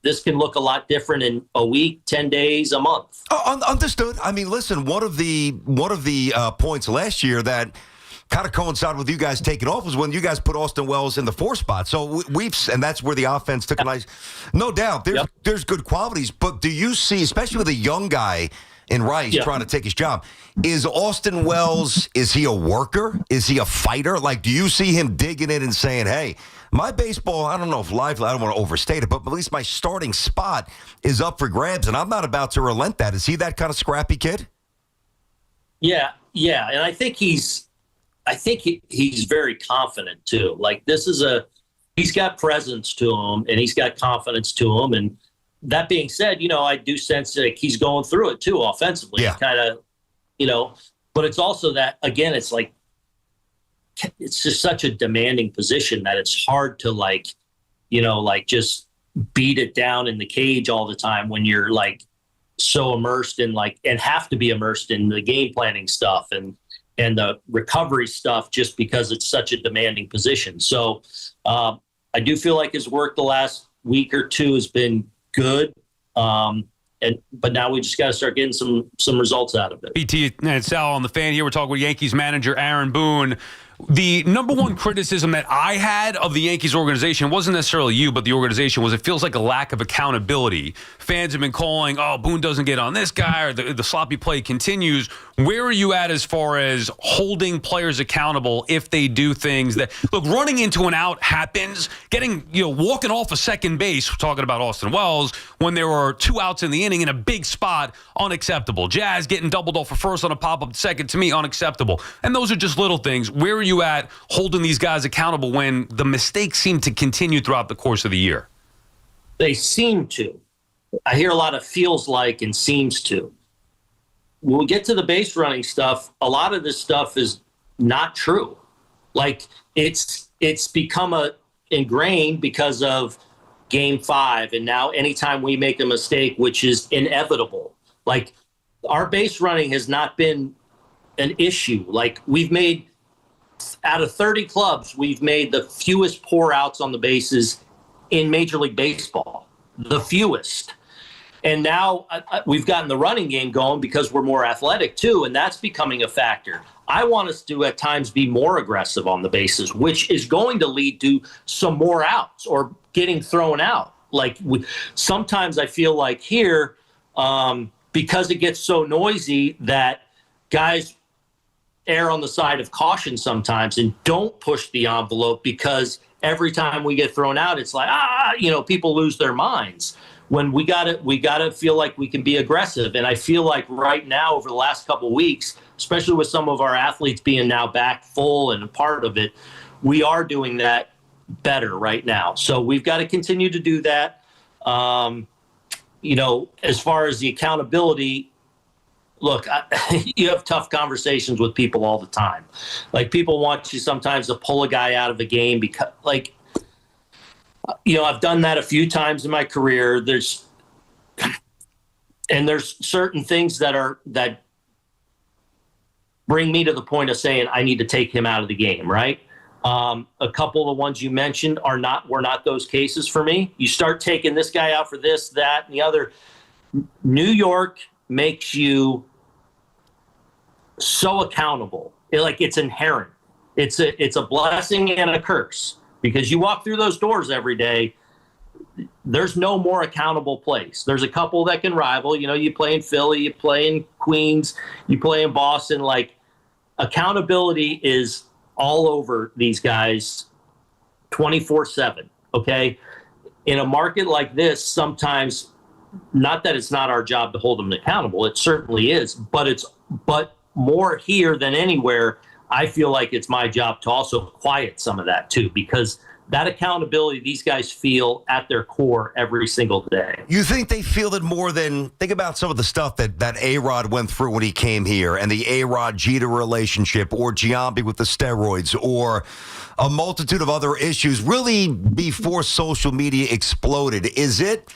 this can look a lot different in a week, 10 days, a month. Oh, understood. I mean, listen, one of the points last year that kind of coincided with you guys taking off was when you guys put Austin Wells in the 4 spot. So and that's where the offense took a nice, no doubt. There's good qualities, but do you see, especially with a young guy in Rice trying to take his job. Is Austin Wells, is he a worker? Is he a fighter? Like, do you see him digging in and saying, hey, my baseball, I don't know if I don't want to overstate it, but at least my starting spot is up for grabs, and I'm not about to relent that. Is he that kind of scrappy kid? Yeah, and I think he's very confident too. Like, he's got presence to him, and he's got confidence to him. And that being said, I do sense that he's going through it too offensively. Yeah. Kind of, but it's also that, again, it's like, it's just such a demanding position that it's hard to just beat it down in the cage all the time when you're like so immersed in and have to be immersed in the game planning stuff and the recovery stuff just because it's such a demanding position. So I do feel like his work the last week or two has been good. But now we just got to start getting some results out of it. BT Sal on the Fan here. We're talking with Yankees manager Aaron Boone. The number one criticism that I had of the Yankees organization wasn't necessarily you, but the organization was it feels like a lack of accountability. Fans have been calling, Boone doesn't get on this guy, or the sloppy play continues. Where are you at as far as holding players accountable if they do things that, look, running into an out happens, walking off a second base, we're talking about Austin Wells, when there were 2 outs in the inning in a big spot, unacceptable. Jazz getting doubled off for first on a pop-up second, to me, unacceptable. And those are just little things. Where are you at holding these guys accountable when the mistakes seem to continue throughout the course of the year? They seem to. I hear a lot of feels like and seems to. When we get to the base running stuff, a lot of this stuff is not true. Like, it's become ingrained because of Game 5, and now anytime we make a mistake, which is inevitable, like, our base running has not been an issue. Like, we've made, out of 30 clubs, we've made the fewest pour outs on the bases in Major League Baseball, the fewest. And now we've gotten the running game going because we're more athletic too, and that's becoming a factor. I want us to at times be more aggressive on the bases, which is going to lead to some more outs or getting thrown out. Like, sometimes I feel like here, because it gets so noisy that guys err on the side of caution sometimes and don't push the envelope, because every time we get thrown out, it's like, people lose their minds. When we gotta feel like we can be aggressive. And I feel like right now, over the last couple of weeks, especially with some of our athletes being now back full and a part of it, we are doing that better right now. So we've got to continue to do that. As far as the accountability, look, you have tough conversations with people all the time. Like, people want you sometimes to pull a guy out of a game because, like, I've done that a few times in my career. There's certain things that bring me to the point of saying I need to take him out of the game, right? A couple of the ones you mentioned were not those cases for me. You start taking this guy out for this, that, and the other. New York makes you so accountable. It's inherent. It's a blessing and a curse. Because you walk through those doors every day, there's no more accountable place. There's a couple that can rival. You play in Philly, you play in Queens, you play in Boston. Like, accountability is all over these guys 24/7, okay? In a market like this, sometimes, not that it's not our job to hold them accountable, it certainly is, but more here than anywhere, I feel like it's my job to also quiet some of that too, because that accountability these guys feel at their core every single day. You think they feel it more than, think about some of the stuff that A-Rod went through when he came here, and the A-Rod-Jeter relationship, or Giambi with the steroids, or a multitude of other issues really before social media exploded. Is it,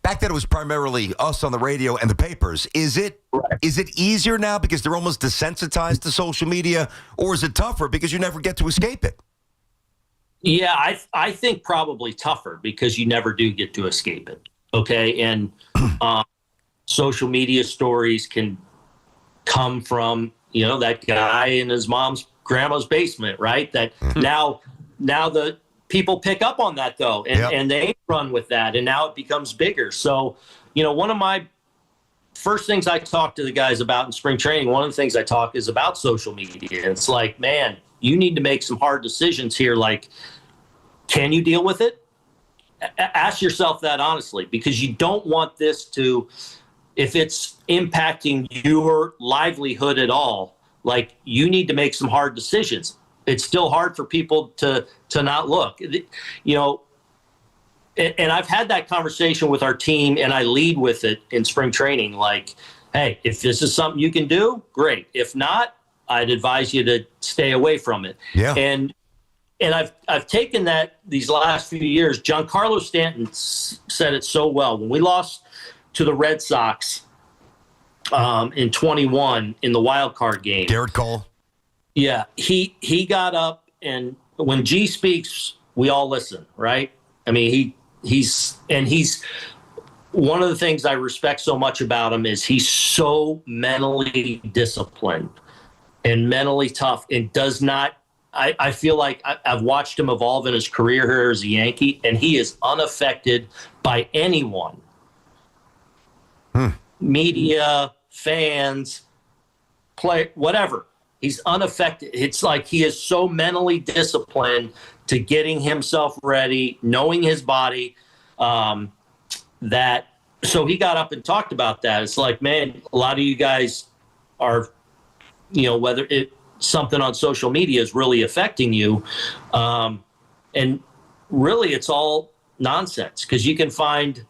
back then it was primarily us on the radio and the papers, is it easier now because they're almost desensitized to social media, or is it tougher because you never get to escape it? Yeah, I think probably tougher because you never do get to escape it, okay? And social media stories can come from, that guy in his grandma's basement, right? That now the people pick up on that, though, and they run with that, and now it becomes bigger. So, one of my first things I talk to the guys about in spring training, one of the things I talk is about social media. And it's like, man, you need to make some hard decisions here. Like, can you deal with it? Ask yourself that honestly, because you don't want this to, if it's impacting your livelihood at all, like, you need to make some hard decisions. It's still hard for people to not look, you know. And I've had that conversation with our team, and I lead with it in spring training. Like, hey, if this is something you can do, great. If not, I'd advise you to stay away from it. Yeah. And I've taken that these last few years. Giancarlo Stanton said it so well. When we lost to the Red Sox in 21 in the wild card game. Garrett Cole. Yeah, he got up, and when G speaks, we all listen, right? I mean, he's one of the things I respect so much about him is he's so mentally disciplined and mentally tough, and does not. I feel like I've watched him evolve in his career here as a Yankee, and he is unaffected by anyone. Media, fans, play, whatever. He's unaffected. It's like he is so mentally disciplined to getting himself ready, knowing his body, that so he got up and talked about that. It's like, man, a lot of you guys are, you know, whether it something on social media is really affecting you. And really it's all nonsense, because you can find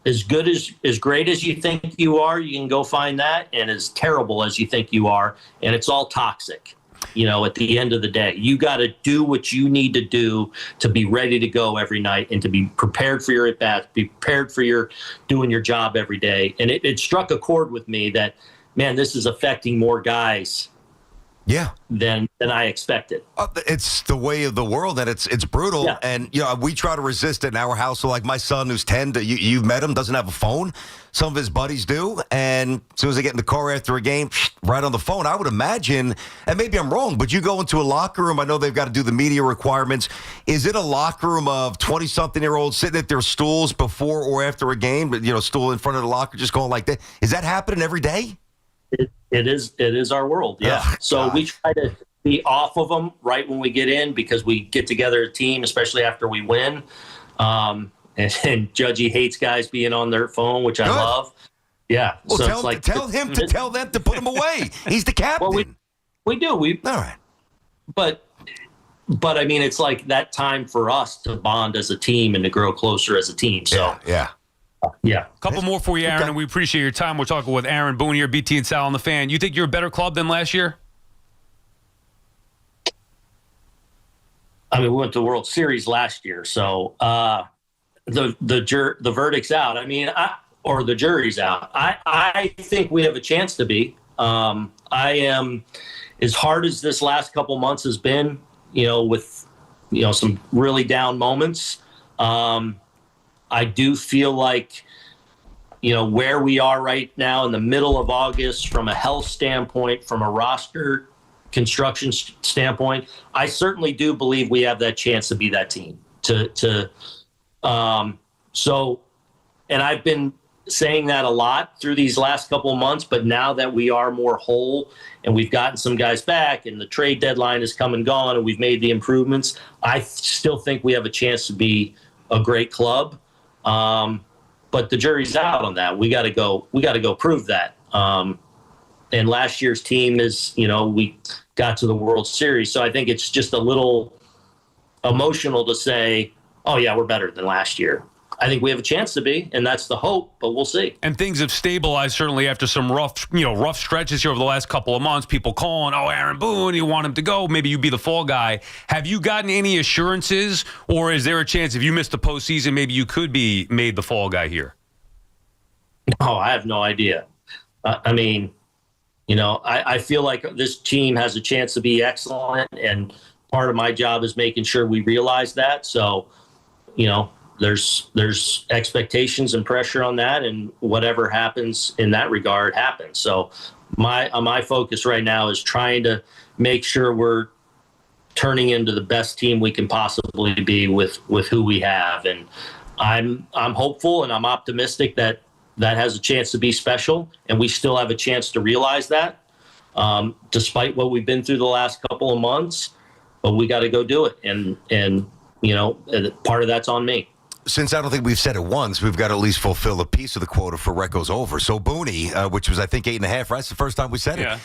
as great as you think you are, you can go find that, and as terrible as you think you are, and it's all toxic. You know, at the end of the day, you got to do what you need to do to be ready to go every night, and to be prepared for your at-bats, be prepared for your doing your job every day. And it struck a chord with me that, man, this is affecting more guys than I expected. It's the way of the world, and it's brutal. Yeah. And you know, we try to resist it in our house. So like my son, who's 10, you've met him, doesn't have a phone. Some of his buddies do, and as soon as they get in the car after a game, right on the phone. I would imagine, and maybe I'm wrong, but you go into a locker room. I know they've got to do the media requirements. Is it a locker room of 20-something-year-olds sitting at their stools before or after a game? But you know, stool in front of the locker, just going like that. Is that happening every day? It is our world, yeah. Oh, so gosh. we try to be off of them right when we get in, because we get together a team, especially after we win. And Judgy hates guys being on their phone, which I love. Yeah. Well, so tell him to tell them to put him away. He's the captain. Well, we do. All right. But I mean, it's like that time for us to bond as a team and to grow closer as a team. So yeah. Yeah. Couple more for you, Aaron, and we appreciate your time. We're talking with Aaron Boone here, BT and Sal on the Fan. You think you're a better club than last year? I mean, we went to the World Series last year, so the verdict's out. I mean, or the jury's out. I think we have a chance to be. I am, as hard as this last couple months has been, you know, with, you know, some really down moments. I do feel like, you know, where we are right now in the middle of August, from a health standpoint, from a roster construction standpoint, I certainly do believe we have that chance to be that team. So, and I've been saying that a lot through these last couple of months, but now that we are more whole and we've gotten some guys back and the trade deadline has come and gone and we've made the improvements, I still think we have a chance to be a great club. But the jury's out on that. We got to go prove that. And last year's team is, you know, we got to the World Series. So I think it's just a little emotional to say, oh yeah, we're better than last year. I think we have a chance to be, and that's the hope, but we'll see. And things have stabilized certainly after some rough stretches here over the last couple of months. People calling, oh, Aaron Boone, you want him to go. Maybe you be the fall guy. Have you gotten any assurances, or is there a chance if you miss the postseason, maybe you could be made the fall guy here? No, I have no idea. I mean, you know, I feel like this team has a chance to be excellent, and part of my job is making sure we realize that. So, you know, there's expectations and pressure on that, and whatever happens in that regard happens. So my focus right now is trying to make sure we're turning into the best team we can possibly be with who we have. And I'm hopeful and I'm optimistic that that has a chance to be special, and we still have a chance to realize that, despite what we've been through the last couple of months. But we got to go do it, and part of that's on me. Since I don't think we've said it once, we've got to at least fulfill a piece of the quota for Recco's over. So Booney, which was I think 8.5, right? It's the first time we said it.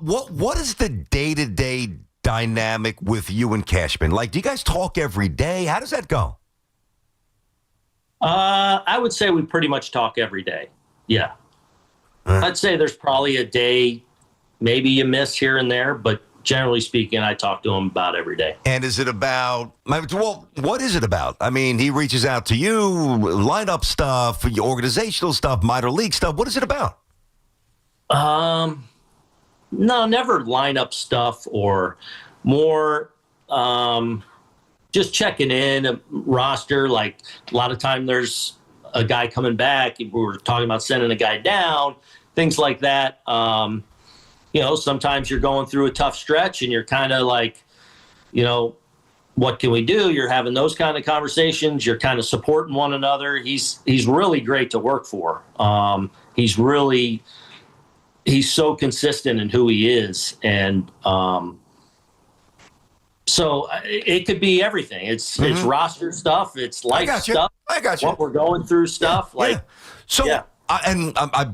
What is the day-to-day dynamic with you and Cashman? Like, do you guys talk every day? How does that go? I would say we pretty much talk every day. Yeah. I'd say there's probably a day maybe you miss here and there, but generally speaking, I talk to him about every day. And is it about, well, what is it about? I mean, he reaches out to you, lineup stuff, organizational stuff, minor league stuff. What is it about? No, never lineup stuff, or more just checking in, a roster. Like a lot of time there's a guy coming back. We were talking about sending a guy down, things like that. Sometimes you're going through a tough stretch and you're kind of like, what can we do? You're having those kind of conversations. You're kind of supporting one another. He's really great to work for. He's so consistent in who he is. And so it could be everything. It's roster stuff. It's life stuff. I got you. What we're going through stuff. I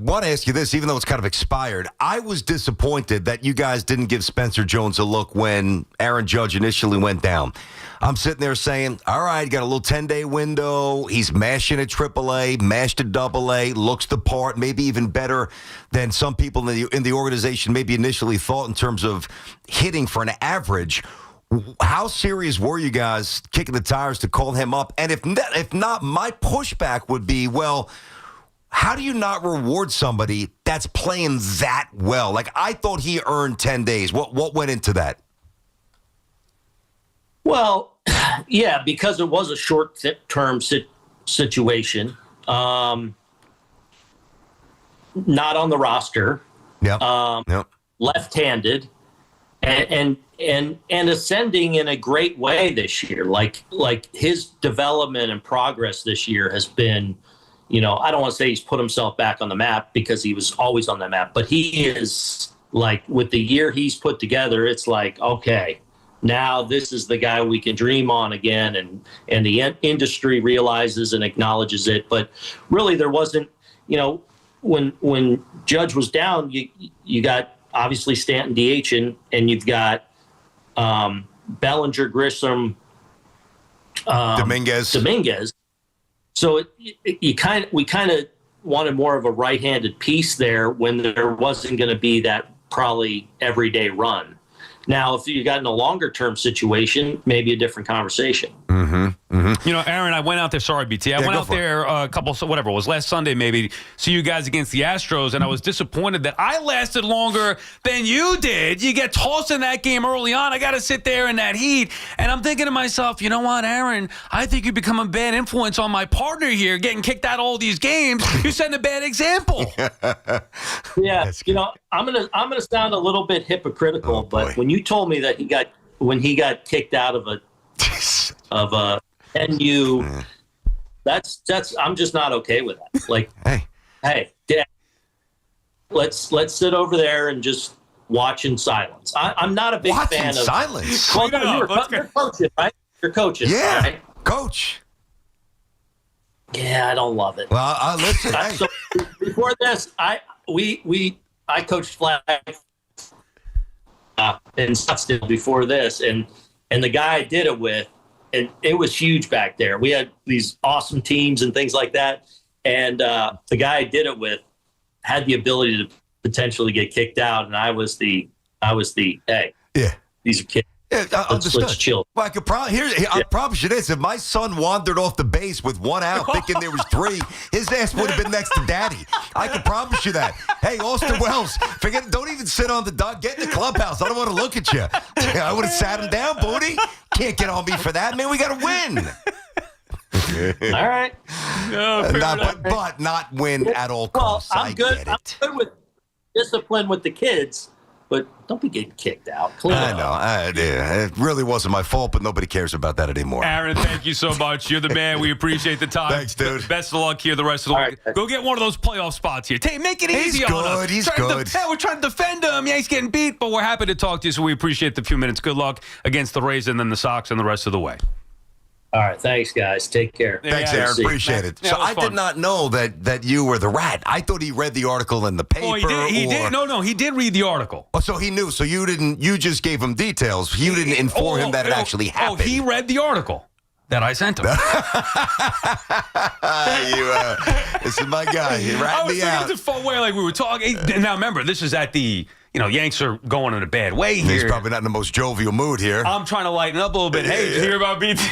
want to ask you this, even though it's kind of expired. I was disappointed that you guys didn't give Spencer Jones a look when Aaron Judge initially went down. I'm sitting there saying, all right, got a little 10-day window. He's mashing at AAA, mashed at AA, looks the part, maybe even better than some people in the organization maybe initially thought in terms of hitting for an average. How serious were you guys kicking the tires to call him up? And if not, my pushback would be, well, how do you not reward somebody that's playing that well? Like, I thought he earned 10 days. What went into that? Well, yeah, because it was a short-term situation. Not on the roster. Yep. Left-handed. And ascending in a great way this year. Like his development and progress this year has been, I don't want to say he's put himself back on the map, because he was always on the map, but he is, like, with the year he's put together, it's like, okay, now this is the guy we can dream on again, and the industry realizes and acknowledges it. But really there wasn't, when Judge was down, you got obviously Stanton DH, and you've got Bellinger, Grissom, Dominguez. So we kind of wanted more of a right-handed piece there when there wasn't going to be that probably everyday run. Now, if you got in a longer-term situation, maybe a different conversation. Aaron, I went out there. Sorry, BT. I went out there a couple, whatever it was, last Sunday maybe, see you guys against the Astros, and I was disappointed that I lasted longer than you did. You get tossed in that game early on. I got to sit there in that heat, and I'm thinking to myself, you know what, Aaron? I think you become a bad influence on my partner here, getting kicked out all these games. You're setting a bad example. Yeah, I'm gonna sound a little bit hypocritical, but when you told me that when he got kicked out of a NU, that's I'm just not okay with that. Like, hey, Dad, let's sit over there and just watch in silence. I'm not a big fan of silence. Well, you're coaching, right? You're coaching, right? Coach. Yeah, I don't love it. Well, listen. So before this, I coached flag in Scottsdale before this, and the guy I did it with, and it was huge back there. We had these awesome teams and things like that, and the guy I did it with had the ability to potentially get kicked out, and I was the hey, these are kids. Yeah, let's chill. Well, I promise you this: if my son wandered off the base with one out, thinking there was three, his ass would have been next to Daddy. I can promise you that. Hey, Austin Wells, don't even sit on the dock. Get in the clubhouse. I don't want to look at you. I would have sat him down, Booty. Can't get on me for that, man. We got to win. All right. No, but not win at all costs. I'm good. I'm good with discipline with the kids. but don't be getting kicked out. I know. It really wasn't my fault, but nobody cares about that anymore. Aaron, thank you so much. You're the man. We appreciate the time. Thanks, dude. Best of luck here the rest of the week. Go get one of those playoff spots here. Make it easy on us. He's good. We're trying to defend him. Yeah, he's getting beat, but we're happy to talk to you, so we appreciate the few minutes. Good luck against the Rays and then the Sox and the rest of the way. All right, thanks, guys. Take care. Thanks, Aaron. Appreciate it. Yeah, so I did not know that you were the rat. I thought he read the article in the paper. Oh, he did. No, he did read the article. Oh, so he knew. So you didn't. You just gave him details. You didn't inform him that it actually happened. Oh, he read the article that I sent him. This is my guy. He ratted me out. It's a fun way, like we were talking. Now remember, this is at the. Yanks are going in a bad way here. He's probably not in the most jovial mood here. I'm trying to lighten up a little bit. Hey, did you hear about BT?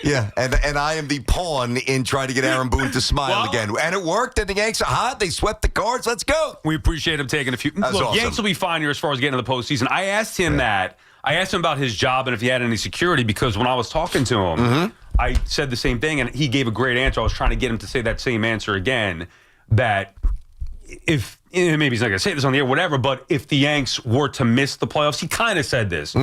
Yeah. And I am the pawn in trying to get Aaron Boone to smile again. And it worked, and the Yanks are hot. They swept the Cards. Let's go. We appreciate him taking a few. That's Look, awesome. Yanks will be fine here as far as getting to the postseason. I asked him that. I asked him about his job and if he had any security, because when I was talking to him, I said the same thing, and he gave a great answer. I was trying to get him to say that same answer again, that if maybe he's not going to say this on the air, whatever, but if the Yanks were to miss the playoffs, he kind of said this.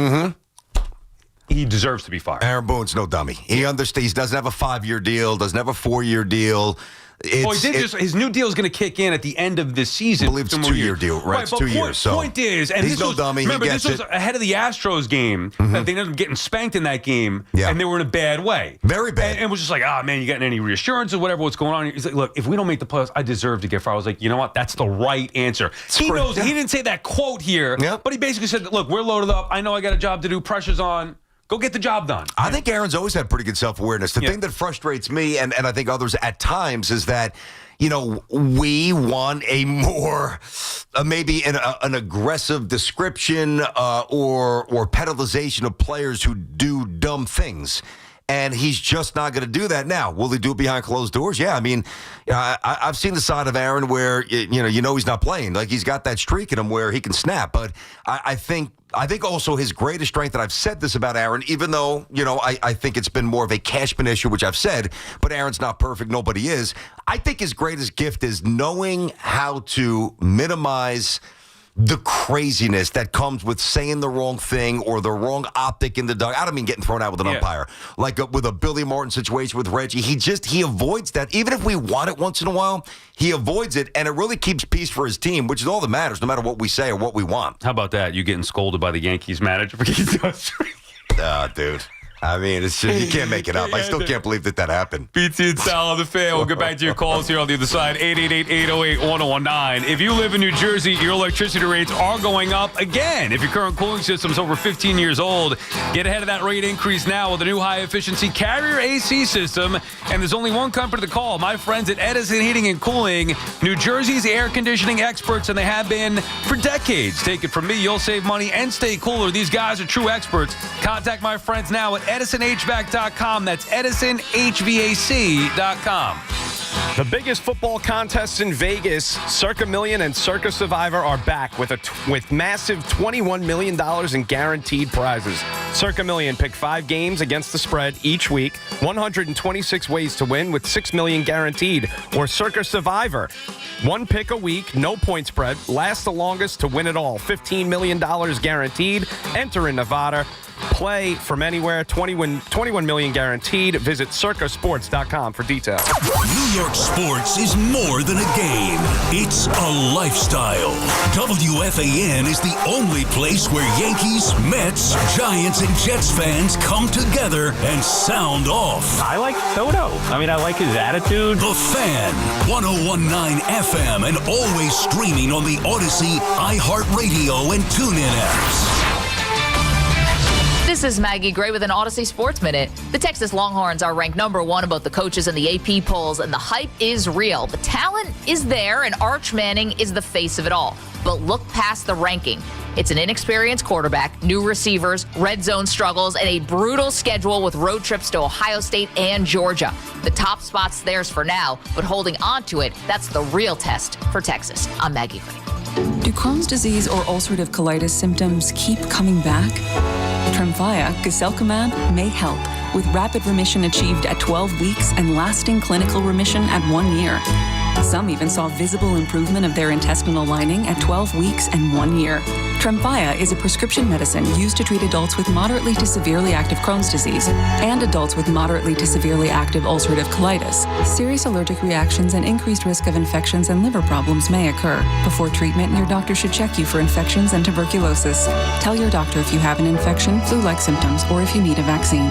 He deserves to be fired. Aaron Boone's no dummy. He understands. He doesn't have a 5-year deal, doesn't have a 4-year deal. His new deal is going to kick in at the end of this season. I believe it's a 2-year deal, right? It's 2 years. So point is, and he's no dummy. Remember, he gets this was ahead of the Astros game. That they ended up getting spanked in that game, and they were in a bad way, very bad. And it was just like, man, you getting any reassurance or whatever? What's going on? He's like, look, if we don't make the playoffs, I deserve to get fired. I was like, you know what? That's the right answer. He knows. He didn't say that quote here, but he basically said, look, we're loaded up. I know I got a job to do. Pressure's on. Go get the job done. I think Aaron's always had pretty good self-awareness. The thing that frustrates me, and I think others at times, is that, we want a more, maybe an aggressive description or pedalization of players who do dumb things. And he's just not going to do that now. Will he do it behind closed doors? Yeah, I mean, I've seen the side of Aaron where, he's not playing. Like, he's got that streak in him where he can snap. But I think also his greatest strength, and I've said this about Aaron, even though, I think it's been more of a Cashman issue, which I've said, but Aaron's not perfect. Nobody is. I think his greatest gift is knowing how to minimize the craziness that comes with saying the wrong thing or the wrong optic in the dug. I don't mean getting thrown out with an umpire. Like with a Billy Martin situation with Reggie. He avoids that. Even if we want it once in a while, he avoids it, and it really keeps peace for his team, which is all that matters, no matter what we say or what we want. How about that? You getting scolded by the Yankees manager for getting dude. I mean, it's just, you can't make it up. I still can't believe that happened. BT Sal on the Fan. We'll get back to your calls here on the other side. 888-808-1019. If you live in New Jersey, your electricity rates are going up again. If your current cooling system is over 15 years old, get ahead of that rate increase now with a new high-efficiency Carrier AC system. And there's only one company to call. My friends at Edison Heating and Cooling, New Jersey's air conditioning experts, and they have been for decades. Take it from me, you'll save money and stay cooler. These guys are true experts. Contact my friends now at EdisonHVAC.com. That's EdisonHVAC.com. The biggest football contests in Vegas, Circa Million and Circa Survivor, are back with massive $21 million in guaranteed prizes. Circa Million, pick 5 games against the spread each week, 126 ways to win with $6 million guaranteed. Or Circa Survivor, 1 pick a week, no point spread, lasts the longest to win it all, $15 million guaranteed. Enter in Nevada. Play from anywhere, 21 million guaranteed. Visit circasports.com for details. New York sports is more than a game. It's a lifestyle. WFAN is the only place where Yankees, Mets, Giants, and Jets fans come together and sound off. I like Soto. I like his attitude. The Fan, 101.9 FM, and always streaming on the Odyssey, iHeartRadio, and TuneIn apps. This is Maggie Gray with an Odyssey Sports Minute. The Texas Longhorns are ranked number 1 in both the coaches and the AP polls, and the hype is real. The talent is there, and Arch Manning is the face of it all. But look past the ranking. It's an inexperienced quarterback, new receivers, red zone struggles, and a brutal schedule with road trips to Ohio State and Georgia. The top spot's theirs for now, but holding on to it, that's the real test for Texas. I'm Maggie Gray. Do Crohn's disease or ulcerative colitis symptoms keep coming back? Tremfya, guselkumab, may help, with rapid remission achieved at 12 weeks and lasting clinical remission at 1 year. Some even saw visible improvement of their intestinal lining at 12 weeks and 1 year. Tremfya is a prescription medicine used to treat adults with moderately to severely active Crohn's disease and adults with moderately to severely active ulcerative colitis. Serious allergic reactions and increased risk of infections and liver problems may occur. Before treatment, your doctor should check you for infections and tuberculosis. Tell your doctor if you have an infection, flu-like symptoms, or if you need a vaccine.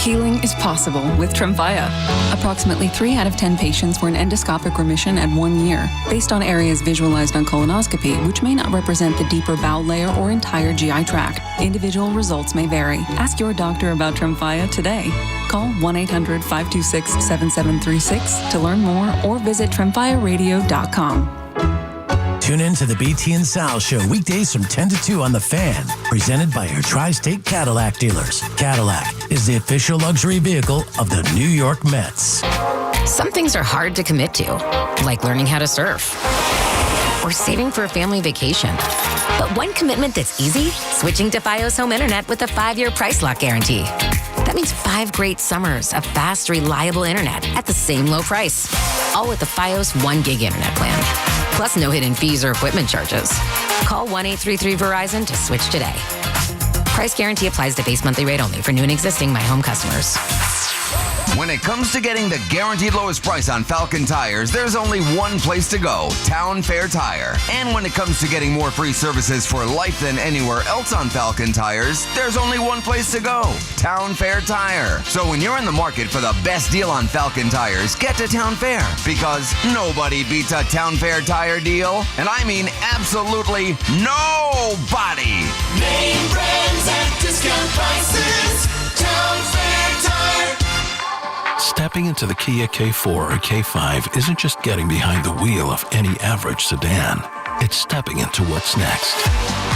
Healing is possible with Tremfya. Approximately 3 out of 10 patients were in endoscopic remission at 1 year, based on areas visualized on colonoscopy, which may not represent the deeper bowel layer or entire GI tract. Individual results may vary. Ask your doctor about Tremfya today. Call 1-800-526-7736 to learn more or visit tremfyaradio.com. Tune in to the BT and Sal Show weekdays from 10 to 2 on The Fan, presented by your Tri-State Cadillac dealers. Cadillac is the official luxury vehicle of the New York Mets. Some things are hard to commit to, like learning how to surf or saving for a family vacation. But one commitment that's easy, switching to Fios Home Internet with a 5-year price lock guarantee. That means 5 great summers of fast, reliable internet at the same low price. All with the Fios 1 gig internet plan. Plus no hidden fees or equipment charges. Call 1-833-VERIZON to switch today. Price guarantee applies to base monthly rate only for new and existing My Home customers. When it comes to getting the guaranteed lowest price on Falcon tires, there's only one place to go, Town Fair Tire. And when it comes to getting more free services for life than anywhere else on Falcon tires, there's only one place to go, Town Fair Tire. So when you're in the market for the best deal on Falcon tires, get to Town Fair, because nobody beats a Town Fair tire deal. And I mean absolutely nobody. Name brands at discount prices. Town Fair Tire. Stepping into the Kia K4 or K5 isn't just getting behind the wheel of any average sedan. It's stepping into what's next.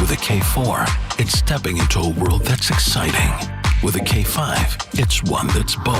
With a K4, it's stepping into a world that's exciting. With a K5, it's one that's bold.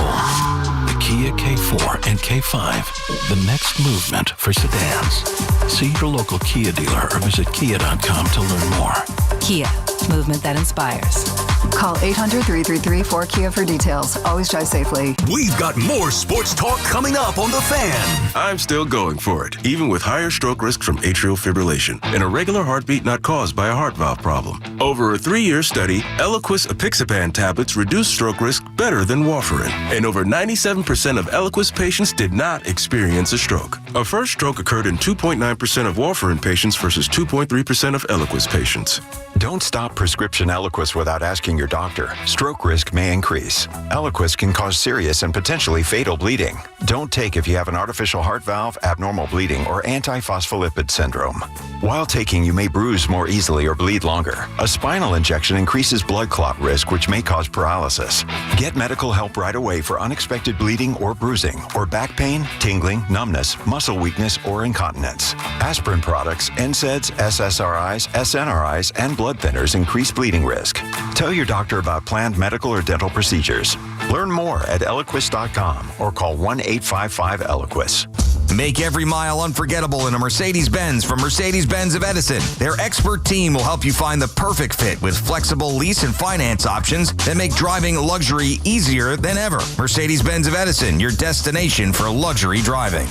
The Kia K4 and K5, the next movement for sedans. See your local Kia dealer or visit kia.com to learn more. Kia, movement that inspires. Call 800-333-4KIA for details. Always drive safely. We've got more sports talk coming up on The Fan. I'm still going for it, even with higher stroke risk from atrial fibrillation and a regular heartbeat not caused by a heart valve problem. Over a 3-year study, Eliquis apixaban tablets reduced stroke risk better than warfarin, and over 97% of Eliquis patients did not experience a stroke. A first stroke occurred in 2.9% of warfarin patients versus 2.3% of Eliquis patients. Don't stop prescription Eliquis without asking your doctor. Stroke risk may increase. Eliquis can cause serious and potentially fatal bleeding. Don't take if you have an artificial heart valve, abnormal bleeding, or antiphospholipid syndrome. While taking, you may bruise more easily or bleed longer. A spinal injection increases blood clot risk, which may cause paralysis. Get medical help right away for unexpected bleeding or bruising, or back pain, tingling, numbness, muscle weakness, or incontinence. Aspirin products, NSAIDs, SSRIs, SNRIs, and blood thinners increase bleeding risk. Tell your doctor about planned medical or dental procedures. Learn more at Eliquis.com or call 1-855-ELIQUIS. Make every mile unforgettable in a Mercedes-Benz from Mercedes-Benz of Edison. Their expert team will help you find the perfect fit with flexible lease and finance options that make driving luxury easier than ever. Mercedes-Benz of Edison, your destination for luxury driving.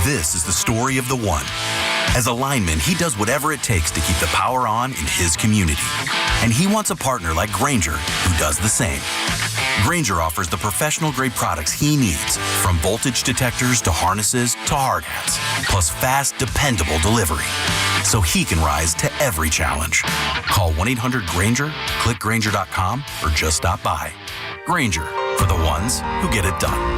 This is the story of the one. As a lineman, he does whatever it takes to keep the power on in his community. And he wants a partner like Grainger who does the same. Grainger offers the professional-grade products he needs, from voltage detectors to harnesses to hard hats, plus fast, dependable delivery, so he can rise to every challenge. Call 1-800-GRAINGER, click Grainger.com, or just stop by. Grainger, for the ones who get it done.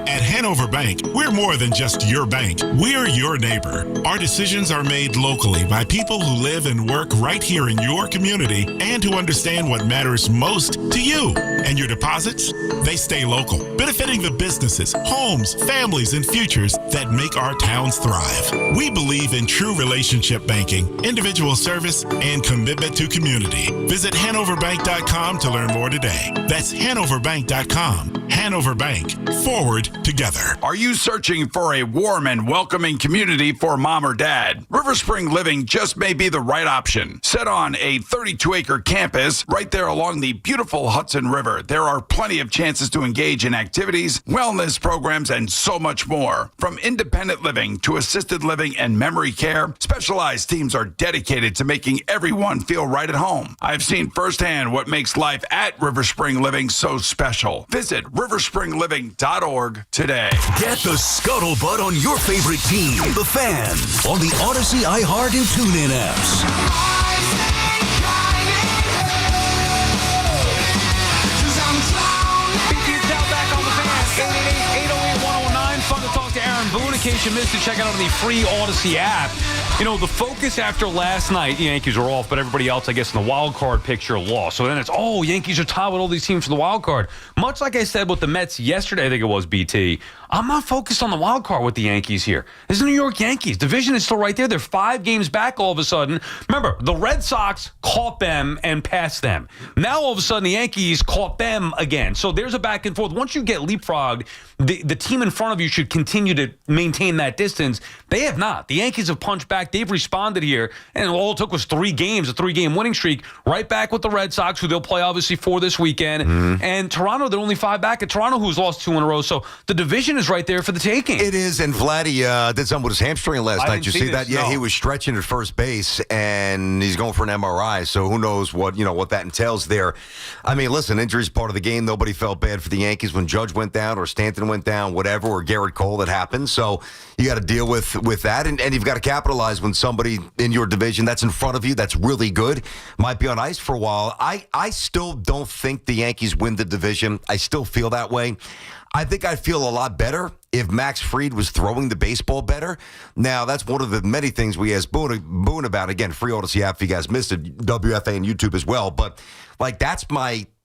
At Hanover Bank, we're more than just your bank. We're your neighbor. Our decisions are made locally by people who live and work right here in your community and who understand what matters most to you. And your deposits, they stay local, benefiting the businesses, homes, families, and futures that make our towns thrive. We believe in true relationship banking, individual service, and commitment to community. Visit HanoverBank.com to learn more today. That's HanoverBank.com. Hanover Bank. Forward together. Are you searching for a warm and welcoming community for mom or dad? River Spring Living just may be the right option. Set on a 32-acre campus right there along the beautiful Hudson River, there are plenty of chances to engage in activities, wellness programs, and so much more. From independent living to assisted living and memory care, specialized teams are dedicated to making everyone feel right at home. I've seen firsthand what makes life at River Spring Living so special. Visit riverspringliving.org today. Get the scuttlebutt on your favorite team, the Fan, on the Odyssey, iHeart, and TuneIn apps. BT Sal back on the Fan. 888-808-109. Fun to talk to Aaron Boone. In case you missed it, check it out on the free Odyssey app. You know, the focus after last night, the Yankees are off, but everybody else, I guess, in the wild card picture lost. So then it's, Yankees are tied with all these teams for the wild card. Much like I said with the Mets yesterday, I think it was, BT, I'm not focused on the wild card with the Yankees here. This is the New York Yankees. Division is still right there. They're 5 games back all of a sudden. Remember, the Red Sox caught them and passed them. Now, all of a sudden, the Yankees caught them again. So there's a back and forth. Once you get leapfrogged, the team in front of you should continue to maintain that distance. They have not. The Yankees have punched back. They've responded here, and all it took was 3 games, a 3-game winning streak, right back with the Red Sox, who they'll play, obviously, for this weekend. Mm-hmm. And Toronto, they're only 5 back at Toronto, who's lost 2 in a row. So the division is right there for the taking. It is, and Vladdy did something with his hamstring last night. Did you see that? Yeah, he was stretching at first base, and he's going for an MRI, so who knows what that entails there. I mean, listen, injury's part of the game. Nobody felt bad for the Yankees when Judge went down or Stanton went down, whatever, or Garrett Cole, that happened. So you got to deal with that, and you've got to capitalize when somebody in your division that's in front of you that's really good might be on ice for a while. I still don't think the Yankees win the division. I still feel that way. I think I'd feel a lot better if Max Fried was throwing the baseball better. Now, that's one of the many things we asked Boone about. Again, free Odyssey app if you guys missed it, WFAN YouTube as well. But,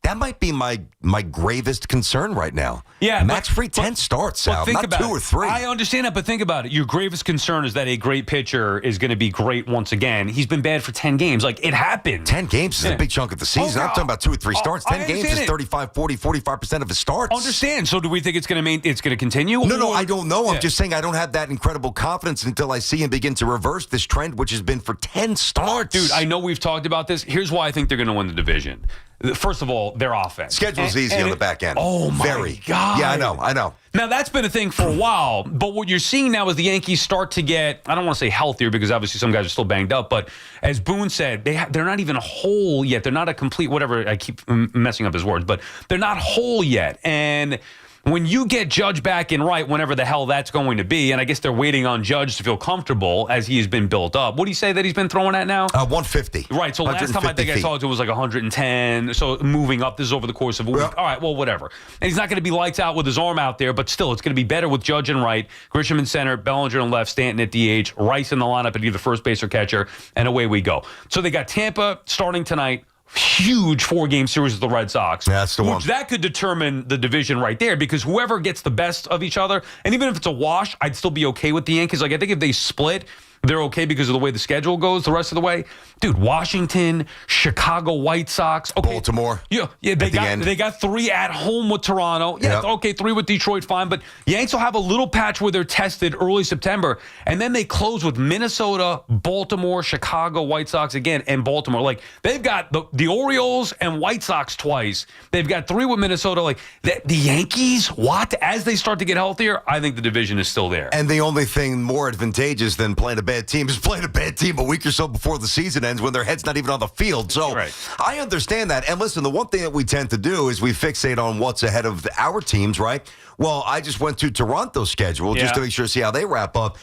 that might be my gravest concern right now. Yeah, Max Fried, 10 starts, Sal, not 2 or 3. I understand that, but think about it. Your gravest concern is that a great pitcher is going to be great once again. He's been bad for 10 games. It happened. 10 games is a big chunk of the season. I'm talking about 2 or 3 starts. 10 games is 35, 40, 45% of his starts. Understand. So do we think it's going to continue? No, I don't know. I'm just saying I don't have that incredible confidence until I see him begin to reverse this trend, which has been for 10 starts. Dude, I know we've talked about this. Here's why I think they're going to win the division. First of all, their offense. Schedule's easy on the back end. Oh, my God. Yeah, I know. Now, that's been a thing for a while, but what you're seeing now is the Yankees start to get, I don't want to say healthier because obviously some guys are still banged up, but as Boone said, they're not even whole yet. They're not a complete, whatever, I keep messing up his words, but they're not whole yet. And when you get Judge back in right, whenever the hell that's going to be, and I guess they're waiting on Judge to feel comfortable as he has been built up. What do you say that he's been throwing at now? 150. Right, so last time I think I talked to it was 110, so moving up. This is over the course of a week. All right, well, whatever. And he's not going to be lights out with his arm out there, but still, it's going to be better with Judge in right, Grisham in center, Bellinger in left, Stanton at DH, Rice in the lineup at either first base or catcher, and away we go. So they got Tampa starting tonight. Huge 4-game series with the Red Sox. Yeah, that's the one. That could determine the division right there because whoever gets the best of each other, and even if it's a wash, I'd still be okay with the Yankees. I think if they split, they're okay because of the way the schedule goes the rest of the way. Dude, Washington, Chicago White Sox. Okay. Baltimore. Yeah, they got 3 at home with Toronto. Yeah, okay, 3 with Detroit, fine. But Yanks will have a little patch where they're tested early September, and then they close with Minnesota, Baltimore, Chicago White Sox again, and Baltimore. They've got the Orioles and White Sox twice. They've got 3 with Minnesota. The Yankees, what? As they start to get healthier, I think the division is still there. And the only thing more advantageous than playing a bad team is playing a bad team a week or so before the season ends when their head's not even on the field. So I understand that. And listen, the one thing that we tend to do is we fixate on what's ahead of our teams, right? Well, I just went to Toronto's schedule just to make sure to see how they wrap up.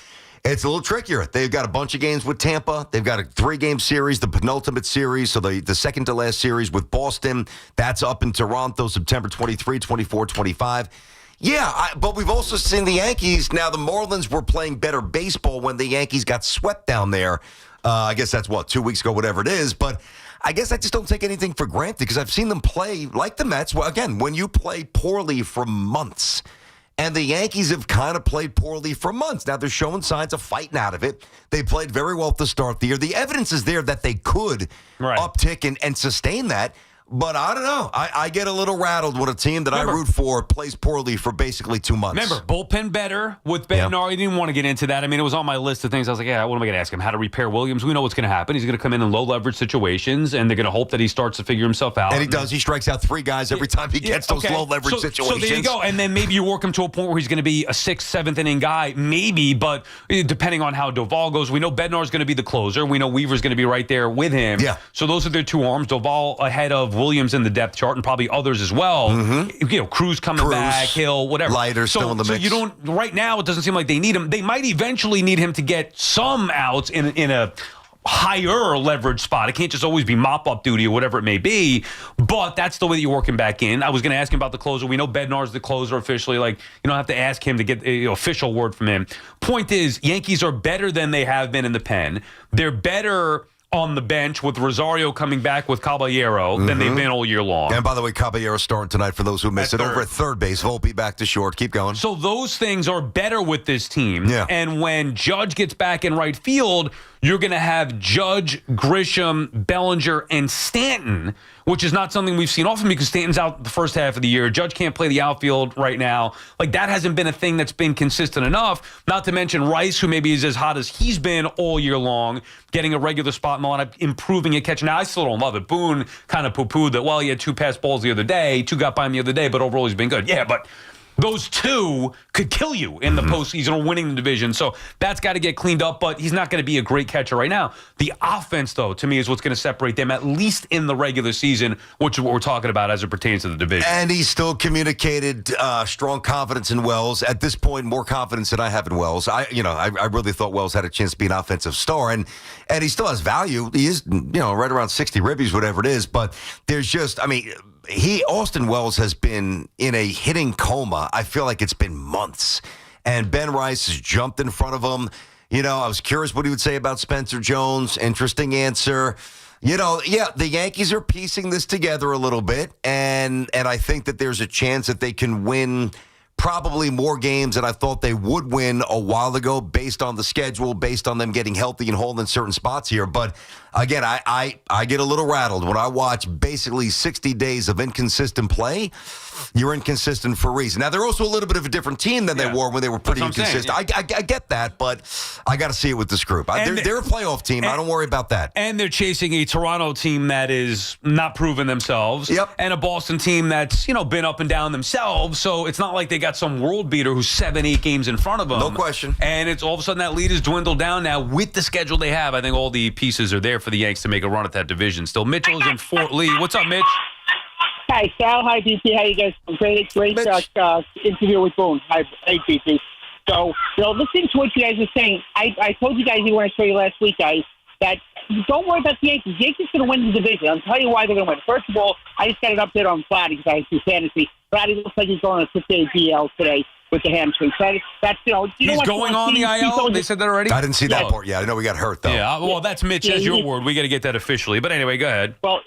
It's a little trickier. They've got a bunch of games with Tampa. They've got a 3-game series, the penultimate series, so the second to last series with Boston. That's up in Toronto, September 23, 24, 25. Yeah, but we've also seen the Yankees. Now, the Marlins were playing better baseball when the Yankees got swept down there. I guess that's, 2 weeks ago, whatever it is. But I guess I just don't take anything for granted because I've seen them play like the Mets. Well, again, when you play poorly for months, and the Yankees have kind of played poorly for months. Now, they're showing signs of fighting out of it. They played very well to start the year. The evidence is there that they could uptick and sustain that. But I don't know. I get a little rattled when a team that I root for plays poorly for basically 2 months. Remember, bullpen better with Bednar. He didn't want to get into that. I mean, it was on my list of things. I was like, yeah, what am I going to ask him? How to repair Williams? We know what's going to happen. He's going to come in low-leverage situations, and they're going to hope that he starts to figure himself out. And he does. He strikes out 3 guys every time he gets those low-leverage situations. So there you go. And then maybe you work him to a point where he's going to be a 6th, 7th inning guy, maybe, but depending on how Doval goes. We know Bednar's going to be the closer. We know Weaver's going to be right there with him. Yeah. So those are their 2 arms. Doval ahead of Williams in the depth chart, and probably others as well. Cruz coming back, Hill, whatever. Leiter still in the mix. So you don't, right now, it doesn't seem like they need him. They might eventually need him to get some outs in a higher leverage spot. It can't just always be mop-up duty or whatever it may be, but that's the way that you work him back in. I was going to ask him about the closer. We know Bednar's the closer officially. Like, you don't have to ask him to get official word from him. Point is, Yankees are better than they have been in the pen. They're better on the bench with Rosario coming back with Caballero than they've been all year long. And by the way, Caballero starting tonight for those who missed it. Over at third base, Volpe back to short. Keep going. So those things are better with this team. Yeah. And when Judge gets back in right field, you're going to have Judge, Grisham, Bellinger, and Stanton, which is not something we've seen often because Stanton's out the first half of the year. Judge can't play the outfield right now. Like, that hasn't been a thing that's been consistent enough. Not to mention Rice, who maybe is as hot as he's been all year long, getting a regular spot in the lineup, improving it, catching. Now, I still don't love it. Boone kind of poo-pooed that, well, he had 2 pass balls the other day, 2 got by him the other day, but overall he's been good. Yeah, but those 2 could kill you in the postseason or winning the division. So that's got to get cleaned up, but he's not going to be a great catcher right now. The offense, though, to me is what's going to separate them, at least in the regular season, which is what we're talking about as it pertains to the division. And he still communicated strong confidence in Wells. At this point, more confidence than I have in Wells. I really thought Wells had a chance to be an offensive star, and he still has value. He is, right around 60 ribbies, whatever it is, but there's just, Austin Wells has been in a hitting coma. I feel like it's been months. And Ben Rice has jumped in front of him. I was curious what he would say about Spencer Jones. Interesting answer. The Yankees are piecing this together a little bit. And I think that there's a chance that they can win probably more games than I thought they would win a while ago based on the schedule, based on them getting healthy and whole in certain spots here. But again, I get a little rattled when I watch basically 60 days of inconsistent play. You're inconsistent for a reason. Now, they're also a little bit of a different team than they were when they were pretty inconsistent. I get that, but I got to see it with this group. They're a playoff team. I don't worry about that. And they're chasing a Toronto team that is not proven themselves. Yep. And a Boston team that's, been up and down themselves. So it's not like they got some world beater who's 7-8 games in front of them. No question. And it's all of a sudden that lead has dwindled down now with the schedule they have. I think all the pieces are there for the Yanks to make a run at that division. Still, Mitchell is in Fort Lee. What's up, Mitch? Hi, Sal. Hi, BT. How you guys? Great interview with Boone. Hi, BT. So, listening to what you guys are saying, I told you guys when I saw you last week, guys, that don't worry about the Yankees. The Yankees going to win the division. I'll tell you why they're going to win. First of all, I just got an update on Vladdy because I do fantasy. Vladdy looks like he's going on a 6-day DL today with the hamstring. That's he's going on the IL? They said that already? I didn't see that part yet. I know we got hurt, though. Yeah, well, that's Mitch. That's your word. We got to get that officially. But anyway, go ahead. Well,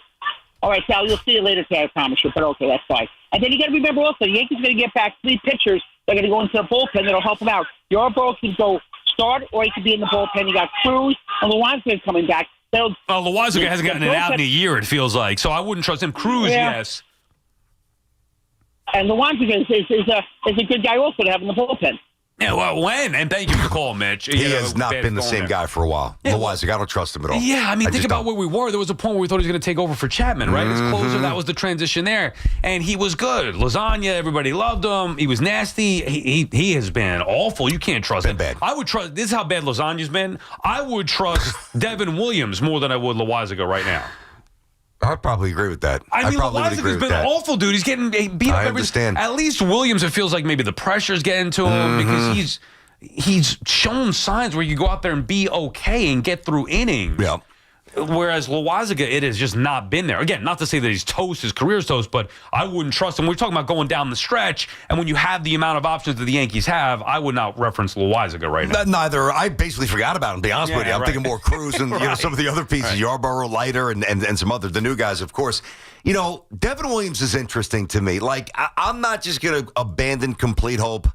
all right, Sal, you'll see you later today, I promise you. But okay, that's fine. And then you got to remember also, the Yankees are going to get back 3 pitchers. They're going to go into the bullpen that'll help them out. Yarbrough can go start, or he could be in the bullpen. You got Cruz and Loizaga coming back. Loizaga hasn't gotten it out in a year, it feels like. So I wouldn't trust him. Cruz, yes. And Loizaga is a good guy also to have in the bullpen. Yeah, well, when? And thank you for the call, Mitch. He has not been the same guy for a while. Loizaga, I don't trust him at all. Yeah, think about where we were. There was a point where we thought he was going to take over for Chapman, right? His closer, that was the transition there. And he was good. Lasagna, everybody loved him. He was nasty. He has been awful. You can't trust him. Bad. I would trust, this is how bad Lasagna's been. I would trust Devin Williams more than I would Loizaga right now. I'd probably agree with that. Loizaga's been awful, dude. He's getting beat up. I understand. At least Williams, it feels like maybe the pressure's getting to him because he's shown signs where you go out there and be okay and get through innings. Yeah. Whereas Loizaga, it has just not been there. Again, not to say that he's toast, his career's toast, but I wouldn't trust him. We're talking about going down the stretch, and when you have the amount of options that the Yankees have, I would not reference Loizaga right now. Neither. I basically forgot about him, to be honest with you. I'm thinking more Cruz and some of the other pieces, Yarbrough, Leiter, and some other, the new guys, of course. Devin Williams is interesting to me. Like, I'm not just going to abandon complete hope.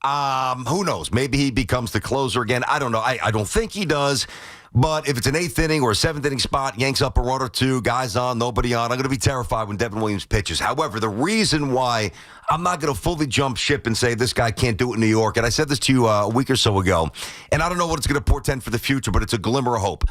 Who knows? Maybe he becomes the closer again. I don't know. I don't think he does. But if it's an 8th inning or a 7th inning spot, Yanks up a run or two, guys on, nobody on, I'm going to be terrified when Devin Williams pitches. However, the reason why I'm not going to fully jump ship and say this guy can't do it in New York, and I said this to you a week or so ago, and I don't know what it's going to portend for the future, but it's a glimmer of hope.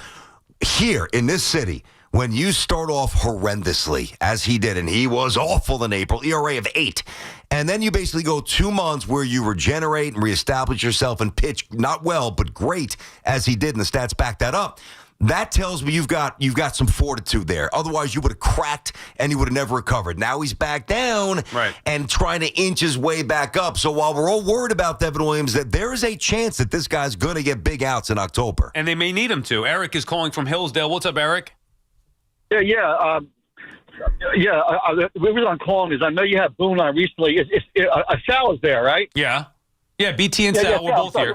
Here in this city, when you start off horrendously, as he did, and he was awful in April, ERA of 8, and then you basically go 2 months where you regenerate and reestablish yourself and pitch not well, but great, as he did, and the stats back that up. That tells me you've got some fortitude there. Otherwise, you would have cracked and you would have never recovered. Now he's back down and trying to inch his way back up. So while we're all worried about Devin Williams, that there is a chance that this guy's going to get big outs in October. And they may need him to. Eric is calling from Hillsdale. What's up, Eric? The reason I'm calling is I know you had Boone on recently. Sal is there, right? Yeah. Yeah, BT and Sal, we're both here.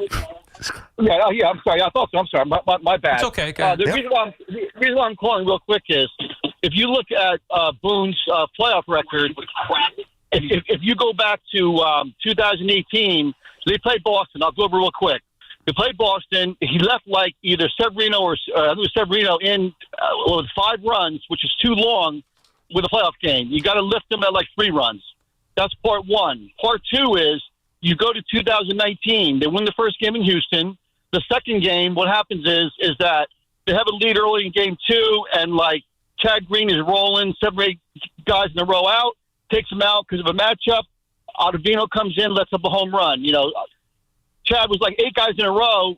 Yeah, I'm sorry. I thought so. I'm sorry. My bad. It's okay. Go ahead. The reason why I'm calling real quick is if you look at Boone's playoff record, if you go back to 2018, they played Boston. I'll go over real quick. They played Boston. He left like either Severino or I think it was Severino in with 5 runs, which is too long with a playoff game. You got to lift them at like 3 runs. That's part one. Part two is you go to 2019. They win the first game in Houston. The second game, what happens is that they have a lead early in game 2, and like Chad Green is rolling 7 or 8 guys in a row out, takes them out because of a matchup. Ottavino comes in, lets up a home run. You know, Chad was like 8 guys in a row.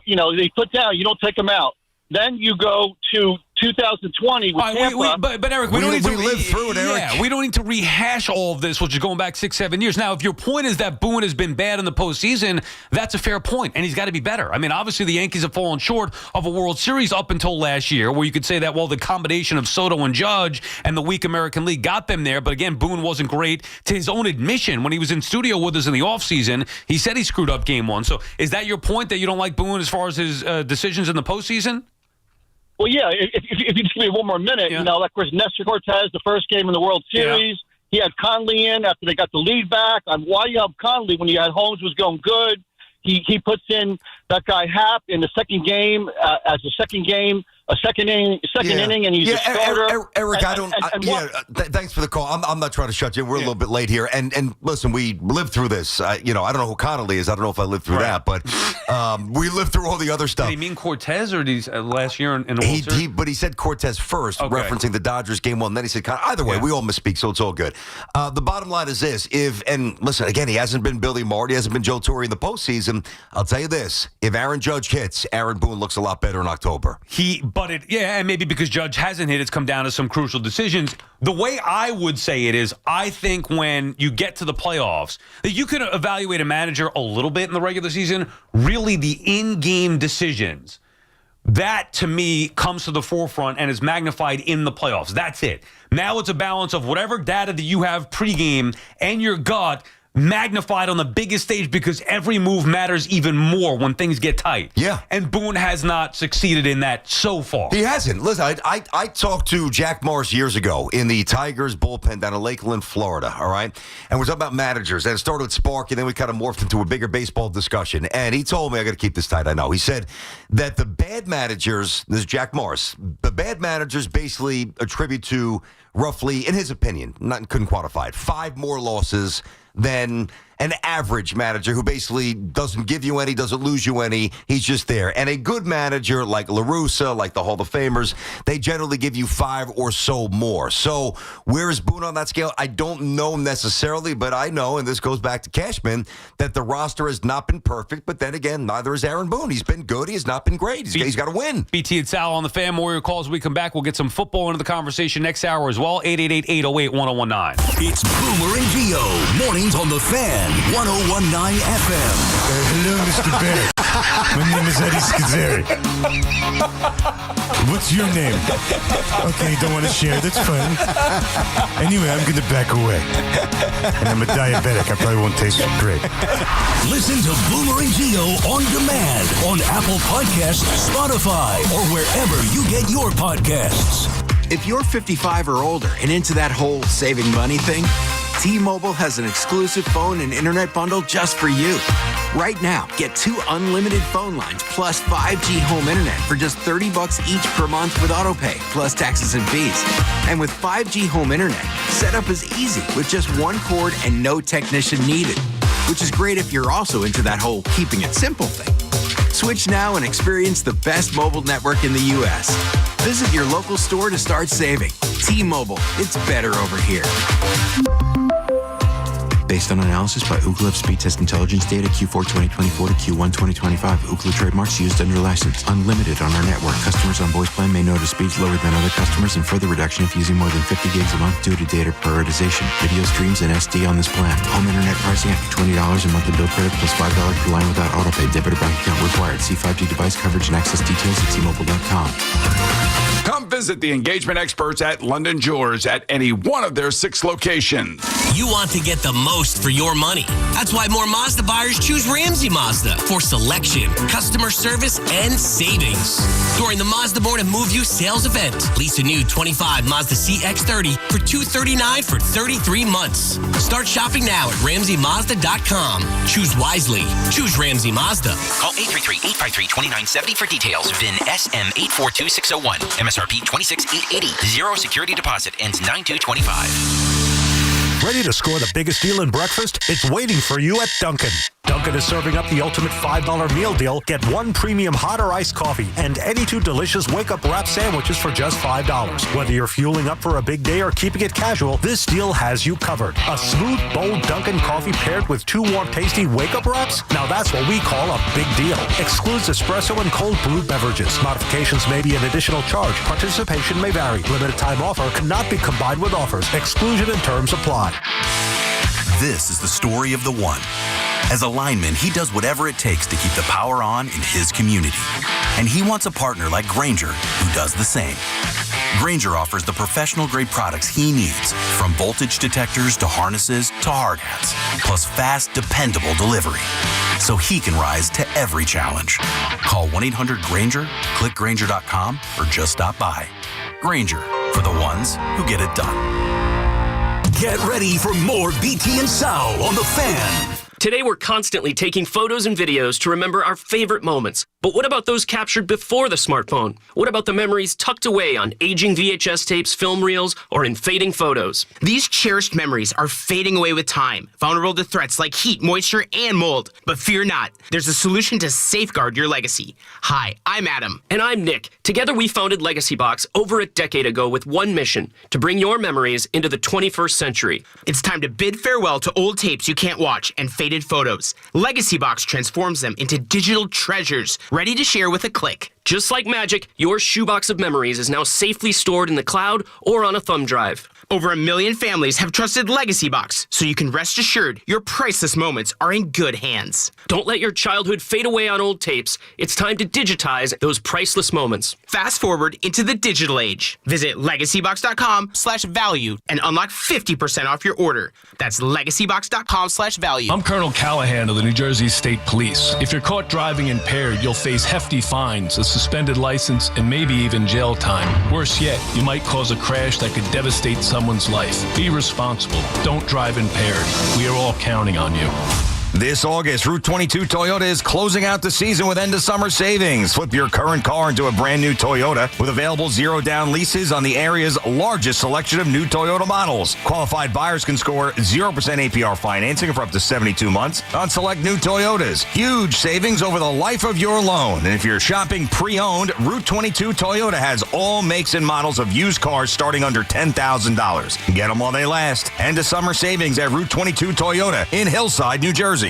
They put down. You don't take them out. Then you go to 2020 with Tampa. But Eric, we don't need to live through it, Eric. Yeah, we don't need to rehash all of this, which is going back 6-7 years. Now, if your point is that Boone has been bad in the postseason, that's a fair point, and he's got to be better. I mean, obviously the Yankees have fallen short of a World Series up until last year, where you could say that, well, the combination of Soto and Judge and the weak American League got them there. But again, Boone wasn't great. To his own admission, when he was in studio with us in the offseason, he said he screwed up game 1. So is that your point, that you don't like Boone as far as his decisions in the postseason? Well, yeah, if you just give me one more minute, like, of course, Nestor Cortez, the first game in the World Series, he had Conley in after they got the lead back. Why you have Conley when you had Holmes was going good? He puts in that guy Happ in the second game as a second inning, and he's a starter. Eric, thanks for the call. I'm not trying to shut you. We're a little bit late here, and listen, we lived through this. I don't know who Connolly is. I don't know if I lived through that, but we lived through all the other stuff. Did he mean Cortez or these last year in the World Series? But he said Cortez first, referencing the Dodgers game 1. Then he said Connolly. Either way, we all misspeak, so it's all good. The bottom line is this: listen again, he hasn't been Billy Martin, he hasn't been Joe Torre in the postseason. I'll tell you this: if Aaron Judge hits, Aaron Boone looks a lot better in October. And maybe because Judge hasn't hit, it's come down to some crucial decisions. The way I would say it is, I think when you get to the playoffs, that you can evaluate a manager a little bit in the regular season. Really, the in-game decisions, that to me comes to the forefront and is magnified in the playoffs. That's it. Now it's a balance of whatever data that you have pregame and your gut magnified on the biggest stage, because every move matters even more when things get tight. Yeah. And Boone has not succeeded in that so far. He hasn't. Listen, I talked to Jack Morris years ago in the Tigers bullpen down in Lakeland, Florida, all right? And we're talking about managers. And it started with Sparky, and then we kind of morphed into a bigger baseball discussion. And he told me, I got to keep this tight, I know. He said that the bad managers, this is Jack Morris, the bad managers basically attribute to roughly, in his opinion, couldn't quantify it, 5 more losses than an average manager who basically doesn't give you any, doesn't lose you any. He's just there. And a good manager like La Russa, like the Hall of Famers, they generally give you 5 or so more. So where is Boone on that scale? I don't know necessarily, but I know, and this goes back to Cashman, that the roster has not been perfect. But then again, neither is Aaron Boone. He's been good. He has not been great. He's got to win. BT and Sal on the Fan. More your calls. We come back. We'll get some football into the conversation next hour as well. 888-808-1019. It's Boomer and Gio. Mornings on the Fan. 101.9 FM. Hello, Mr. Barrett. My name is Eddie Scazzeri. What's your name? Okay, you don't want to share. That's fine. Anyway, I'm going to back away. And I'm a diabetic. I probably won't taste great. Listen to Boomer and Gio on demand on Apple Podcasts, Spotify, or wherever you get your podcasts. If you're 55 or older and into that whole saving money thing, T-Mobile has an exclusive phone and internet bundle just for you. Right now, get 2 unlimited phone lines plus 5G home internet for just $30 each per month with autopay, plus taxes and fees. And with 5G home internet, setup is easy with just 1 cord and no technician needed, which is great if you're also into that whole keeping it simple thing. Switch now and experience the best mobile network in the U.S. Visit your local store to start saving. T-Mobile, it's better over here. Based on analysis by Ookla of speed test intelligence data Q4 2024 to Q1 2025. Ookla trademarks used under license. Unlimited on our network. Customers on voice plan may notice speeds lower than other customers and further reduction if using more than 50 gigs a month due to data prioritization. Video streams and SD on this plan. Home internet pricing after $20 a monthly bill credit plus $5 per line without autopay. Debit or bank account required. See 5G device coverage and access details at T-Mobile.com. Come visit the engagement experts at London Jewelers at any one of their 6 locations. You want to get the most for your money. That's why more Mazda buyers choose Ramsey Mazda for selection, customer service, and savings. During the Mazda Born and Move You sales event, lease a new 25 Mazda CX-30 for $239 for 33 months. Start shopping now at RamseyMazda.com. Choose wisely. Choose Ramsey Mazda. Call 833-853-2970 for details. VIN SM842601. MSRP $26,880. Zero security deposit. Ends 9/2/25. Ready to score the biggest deal in breakfast? It's waiting for you at Dunkin'. Dunkin' is serving up the ultimate $5 meal deal. Get 1 premium hot or iced coffee and any 2 delicious wake-up wrap sandwiches for just $5. Whether you're fueling up for a big day or keeping it casual, this deal has you covered. A smooth, bold Dunkin' coffee paired with 2 warm, tasty wake-up wraps? Now that's what we call a big deal. Excludes espresso and cold brewed beverages. Modifications may be an additional charge. Participation may vary. Limited time offer cannot be combined with offers. Exclusion and terms apply. This is the story of the one. As a lineman, he does whatever it takes to keep the power on in his community. And he wants a partner like Grainger who does the same. Grainger offers the professional-grade products he needs, from voltage detectors to harnesses to hard hats, plus fast, dependable delivery, so he can rise to every challenge. Call 1-800-GRAINGER, click Grainger.com, or just stop by. Grainger, for the ones who get it done. Get ready for more BT and Sal on the Fan. Today, we're constantly taking photos and videos to remember our favorite moments. But what about those captured before the smartphone? What about the memories tucked away on aging VHS tapes, film reels, or in fading photos? These cherished memories are fading away with time, vulnerable to threats like heat, moisture, and mold. But fear not, there's a solution to safeguard your legacy. Hi, I'm Adam. And I'm Nick. Together, we founded Legacy Box over a decade ago with one mission: to bring your memories into the 21st century. It's time to bid farewell to old tapes you can't watch and faded photos. Legacy Box transforms them into digital treasures, ready to share with a click. Just like magic, your shoebox of memories is now safely stored in the cloud or on a thumb drive. Over 1 million families have trusted Legacy Box, so you can rest assured your priceless moments are in good hands. Don't let your childhood fade away on old tapes. It's time to digitize those priceless moments. Fast forward into the digital age. Visit legacybox.com/value and unlock 50% off your order. That's legacybox.com/value. I'm Colonel Callahan of the New Jersey State Police. If you're caught driving impaired, you'll face hefty fines, a suspended license, and maybe even jail time. Worse yet, you might cause a crash that could devastate someone's life. Be responsible. Don't drive impaired. We are all counting on you. This August, Route 22 Toyota is closing out the season with end-of-summer savings. Flip your current car into a brand-new Toyota with available zero-down leases on the area's largest selection of new Toyota models. Qualified buyers can score 0% APR financing for up to 72 months on select new Toyotas. Huge savings over the life of your loan. And if you're shopping pre-owned, Route 22 Toyota has all makes and models of used cars starting under $10,000. Get them while they last. End-of-summer savings at Route 22 Toyota in Hillside, New Jersey.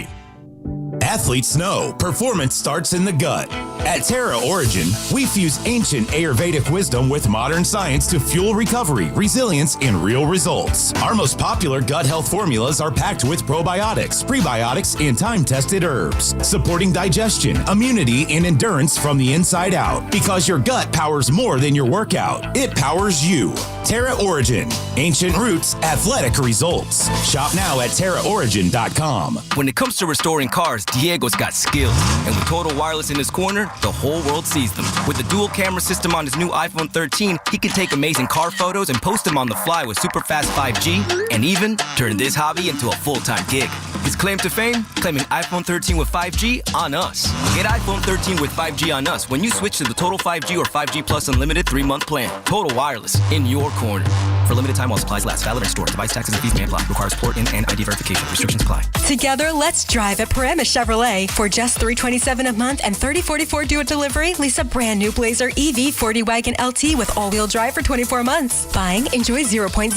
Athletes know performance starts in the gut. At Terra Origin, we fuse ancient Ayurvedic wisdom with modern science to fuel recovery, resilience, and real results. Our most popular gut health formulas are packed with probiotics, prebiotics, and time-tested herbs, supporting digestion, immunity, and endurance from the inside out. Because your gut powers more than your workout. It powers you. Terra Origin. Ancient roots, athletic results. Shop now at terraorigin.com. When it comes to restoring cars, Diego's got skills. And with Total Wireless in his corner, the whole world sees them. With the dual camera system on his new iPhone 13, he can take amazing car photos and post them on the fly with super fast 5G, and even turn this hobby into a full-time gig. His claim to fame? Claiming iPhone 13 with 5G on us. Get iPhone 13 with 5G on us when you switch to the Total 5G or 5G Plus Unlimited 3-month plan. Total Wireless, in your corner. For limited time while supplies last. Valid at store. Device taxes and fees may apply. Requires port in and ID verification. Restrictions apply. Together, let's drive at Paramus Chevrolet. For just $327 a month and $30.44 due at delivery, lease a brand new Blazer EV 40 Wagon LT with all-wheel drive for 24 months. Buying, enjoy 0.0%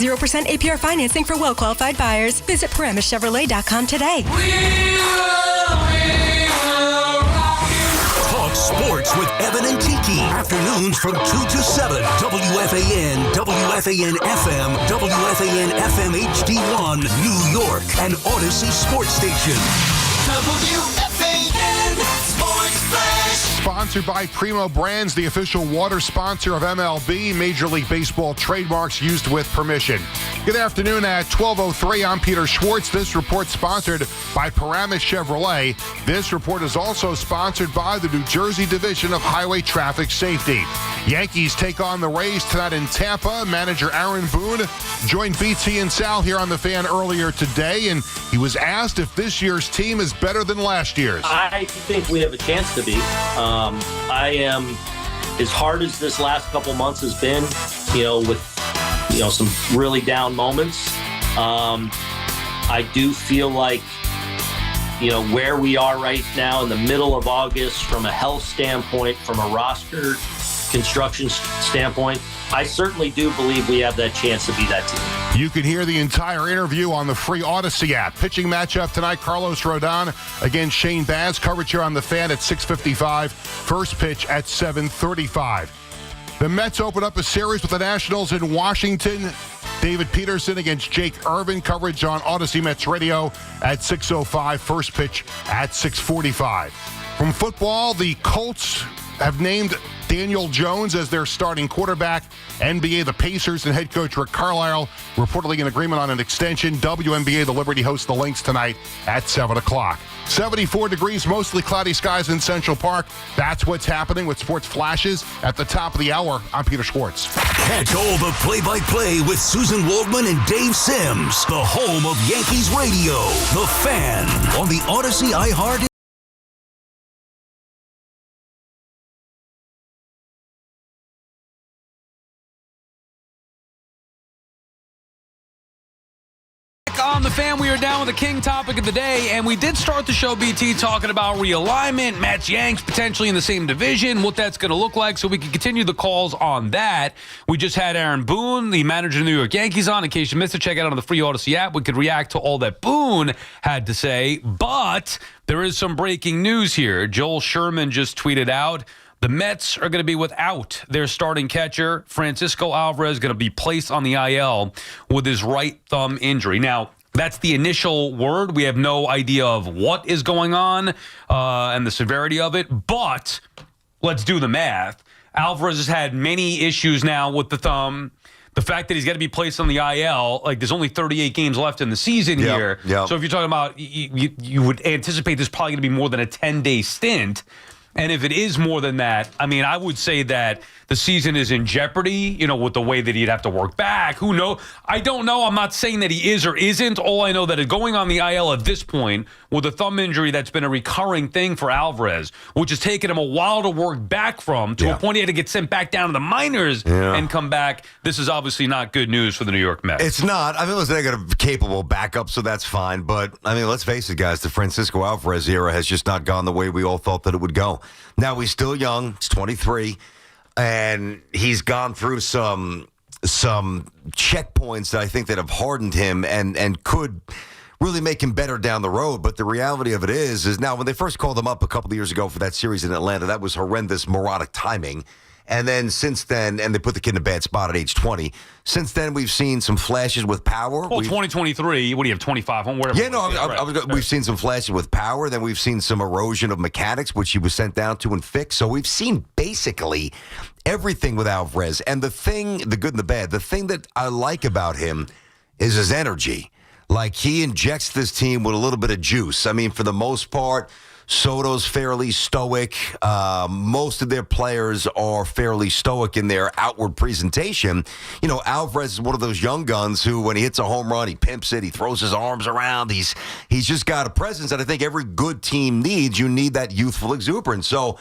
APR financing for well-qualified buyers. Visit ParamusChevrolet.com today. Talk sports with Evan and Tiki. Afternoons from 2 to 7. WFAN, WFAN FM, WFAN FM HD1, New York, and Odyssey Sports Station. WFAN Sports Flash. Sponsored by Primo Brands, the official water sponsor of MLB. Major League Baseball trademarks used with permission. Good afternoon at 12:03. I'm Peter Schwartz. This report sponsored by Paramus Chevrolet. This report is also sponsored by the New Jersey Division of Highway Traffic Safety. Yankees take on the Rays tonight in Tampa. Manager Aaron Boone joined BT and Sal here on the Fan earlier today, and he was asked if this year's team is better than last year's. I think we have a chance to be. I am, as hard as this last couple months has been, with some really down moments. I do feel like, where we are right now in the middle of August, from a health standpoint, from a roster construction standpoint, I certainly do believe we have that chance to be that team. You can hear the entire interview on the free Odyssey app. Pitching matchup tonight, Carlos Rodon against Shane Baz. Coverage here on the Fan at 6:55. First pitch at 7:35. The Mets open up a series with the Nationals in Washington. David Peterson against Jake Irvin. Coverage on Odyssey Mets Radio at 6:05. First pitch at 6:45. From football, the Colts have named Daniel Jones as their starting quarterback. NBA, the Pacers, and head coach Rick Carlisle reportedly in agreement on an extension. WNBA, the Liberty hosts the Lynx tonight at 7 o'clock. 74 degrees, mostly cloudy skies in Central Park. That's what's happening with Sports Flashes at the top of the hour. I'm Peter Schwartz. Catch all the play-by-play with Susan Waldman and Dave Sims. The home of Yankees Radio. The Fan on the Odyssey iHeart. On the Fan, we are down with the king topic of the day, and we did start the show, BT, talking about realignment, Mets, Yanks potentially in the same division, what that's going to look like, so we can continue the calls on that. We just had Aaron Boone, the manager of the New York Yankees, on. In case you missed it, check it out on the free Odyssey app. We could react to all that Boone had to say, but there is some breaking news here. Joel Sherman just tweeted out, the Mets are going to be without their starting catcher. Francisco Alvarez going to be placed on the IL with his right thumb injury. Now, that's the initial word. We have no idea of what is going on and the severity of it, but let's do the math. Alvarez has had many issues now with the thumb. The fact that he's got to be placed on the IL, like there's only 38 games left in the season here. Yep. So if you're talking about, you would anticipate there's probably going to be more than a 10-day stint. And if it is more than that, I mean, I would say that the season is in jeopardy, with the way that he'd have to work back. Who knows? I don't know. I'm not saying that he is or isn't. All I know that going on the IL at this point with a thumb injury that's been a recurring thing for Alvarez, which has taken him a while to work back from, to a point he had to get sent back down to the minors and come back. This is obviously not good news for the New York Mets. It's not. I mean, listen, they got a capable backup, so that's fine. But, I mean, let's face it, guys, the Francisco Alvarez era has just not gone the way we all thought that it would go. Now, he's still young. He's 23. And he's gone through some checkpoints that I think that have hardened him and could really make him better down the road. But the reality of it is now when they first called him up a couple of years ago for that series in Atlanta, that was horrendous, moronic timing. And then since then, and they put the kid in a bad spot at age 20. Since then, we've seen some flashes with power. Well, 2023, what do you have, 25 home? Whatever. Yeah, no, we've seen some flashes with power. Then we've seen some erosion of mechanics, which he was sent down to and fixed. So we've seen basically everything with Alvarez. And the good and the bad, the thing that I like about him is his energy. Like, he injects this team with a little bit of juice. I mean, for the most part, Soto's fairly stoic. Most of their players are fairly stoic in their outward presentation. You know, Alvarez is one of those young guns who, when he hits a home run, he pimps it. He throws his arms around. He's just got a presence that I think every good team needs. You need that youthful exuberance. So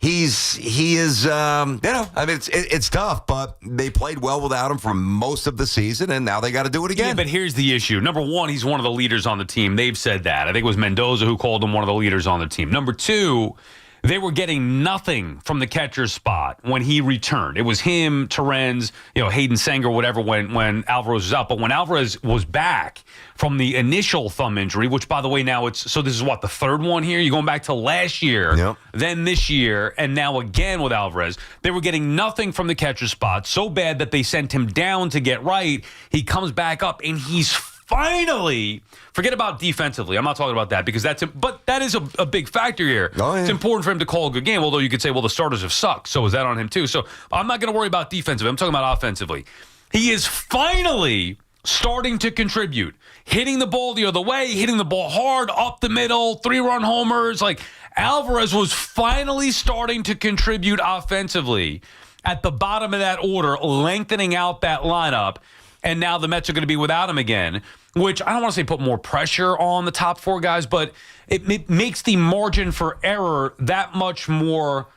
he is, I mean, it's tough, but they played well without him for most of the season, and now they got to do it again. Yeah, but here's the issue. Number one, he's one of the leaders on the team. They've said that. I think it was Mendoza who called him one of the leaders on the team. Number two, they were getting nothing from the catcher's spot when he returned. It was him, Terens, Hayden Sanger, whatever, when Alvarez was out. But when Alvarez was back from the initial thumb injury, which, by the way, now this is what, the third one here? You're going back to last year, then this year, and now again with Alvarez. They were getting nothing from the catcher's spot, so bad that they sent him down to get right. He comes back up, and he's finally, forget about defensively. I'm not talking about that because but that is a big factor here. Oh, yeah. It's important for him to call a good game, although you could say, well, the starters have sucked, so is that on him too? So I'm not going to worry about defensively. I'm talking about offensively. He is finally starting to contribute, hitting the ball the other way, hitting the ball hard, up the middle, 3-run homers. Like, Alvarez was finally starting to contribute offensively at the bottom of that order, lengthening out that lineup. And now the Mets are going to be without him again, which I don't want to say put more pressure on the top four guys, but it makes the margin for error that much more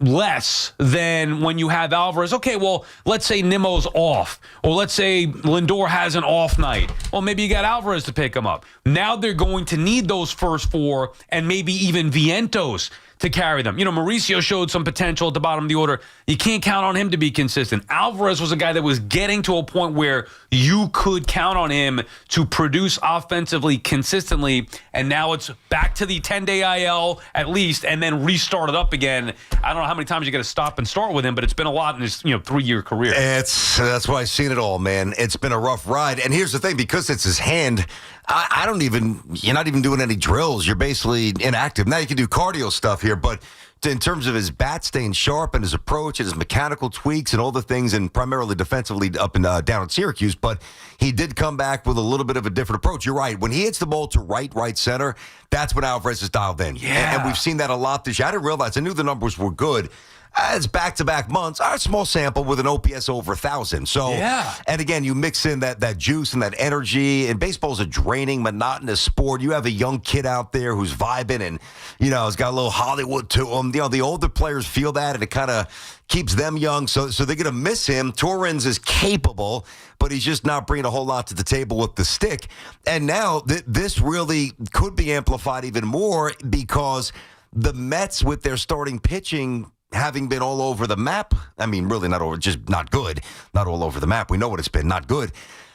less than when you have Alvarez. Okay, well, let's say Nimmo's off, or let's say Lindor has an off night. Well, maybe you got Alvarez to pick him up. Now they're going to need those first four and maybe even Vientos to carry them. Mauricio showed some potential at the bottom of the order. You can't count on him to be consistent. Alvarez was a guy that was getting to a point where you could count on him to produce offensively consistently, and now it's back to the 10-day IL at least, and then restart it up again. I don't know how many times you got to stop and start with him, but it's been a lot in his 3-year career. That's why I've seen it all, man. It's been a rough ride. And here's the thing, because it's his hand, you're not even doing any drills. You're basically inactive. Now you can do cardio stuff here, but in terms of his bat staying sharp and his approach and his mechanical tweaks and all the things, and primarily defensively up and down at Syracuse, but he did come back with a little bit of a different approach. You're right. When he hits the ball to right center, that's when Alvarez is dialed in. Yeah. And we've seen that a lot this year. I didn't realize. I knew the numbers were good. It's back-to-back months. A small sample with an OPS over 1,000. So, and again, you mix in that juice and that energy. And baseball's a draining, monotonous sport. You have a young kid out there who's vibing and, has got a little Hollywood to him. The older players feel that, and it kind of keeps them young. So they're going to miss him. Torrens is capable, but he's just not bringing a whole lot to the table with the stick. And now this really could be amplified even more because the Mets, with their starting pitching having been all over the map, I mean, really just not good, not all over the map. We know what it's been, not good.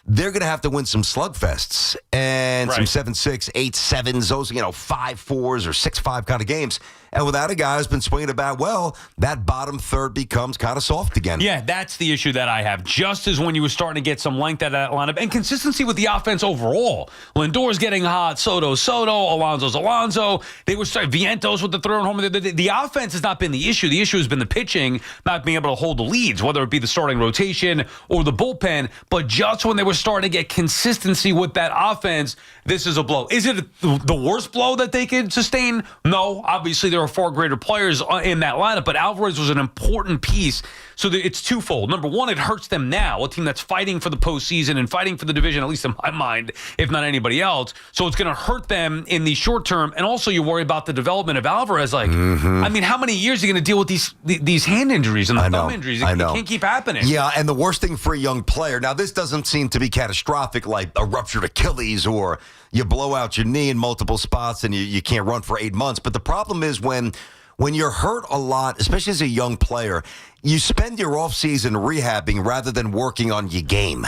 They're going to have to win some slugfests and some 7-6, 8-7s, those, 5-4s or 6-5 kind of games. And without a guy who's been swinging about well, that bottom third becomes kind of soft again. Yeah, that's the issue that I have. Just as when you were starting to get some length out of that lineup and consistency with the offense overall. Lindor's getting hot, Soto, Alonso. They were starting Vientos with the throw home. The offense has not been the issue. The issue has been the pitching, not being able to hold the leads, whether it be the starting rotation or the bullpen. But just when they were starting to get consistency with that offense, this is a blow. Is it the worst blow that they could sustain? No, obviously there are far greater players in that lineup, but Alvarez was an important piece. So it's twofold. Number one, it hurts them now, a team that's fighting for the postseason and fighting for the division, at least in my mind, if not anybody else. So it's going to hurt them in the short term. And also you worry about the development of Alvarez. I mean, how many years are you going to deal with these hand injuries and the thumb injuries? It can't keep happening. Yeah, and the worst thing for a young player, now this doesn't seem to be catastrophic like a ruptured Achilles or you blow out your knee in multiple spots and you can't run for 8 months. But the problem is when you're hurt a lot, especially as a young player, you spend your offseason rehabbing rather than working on your game.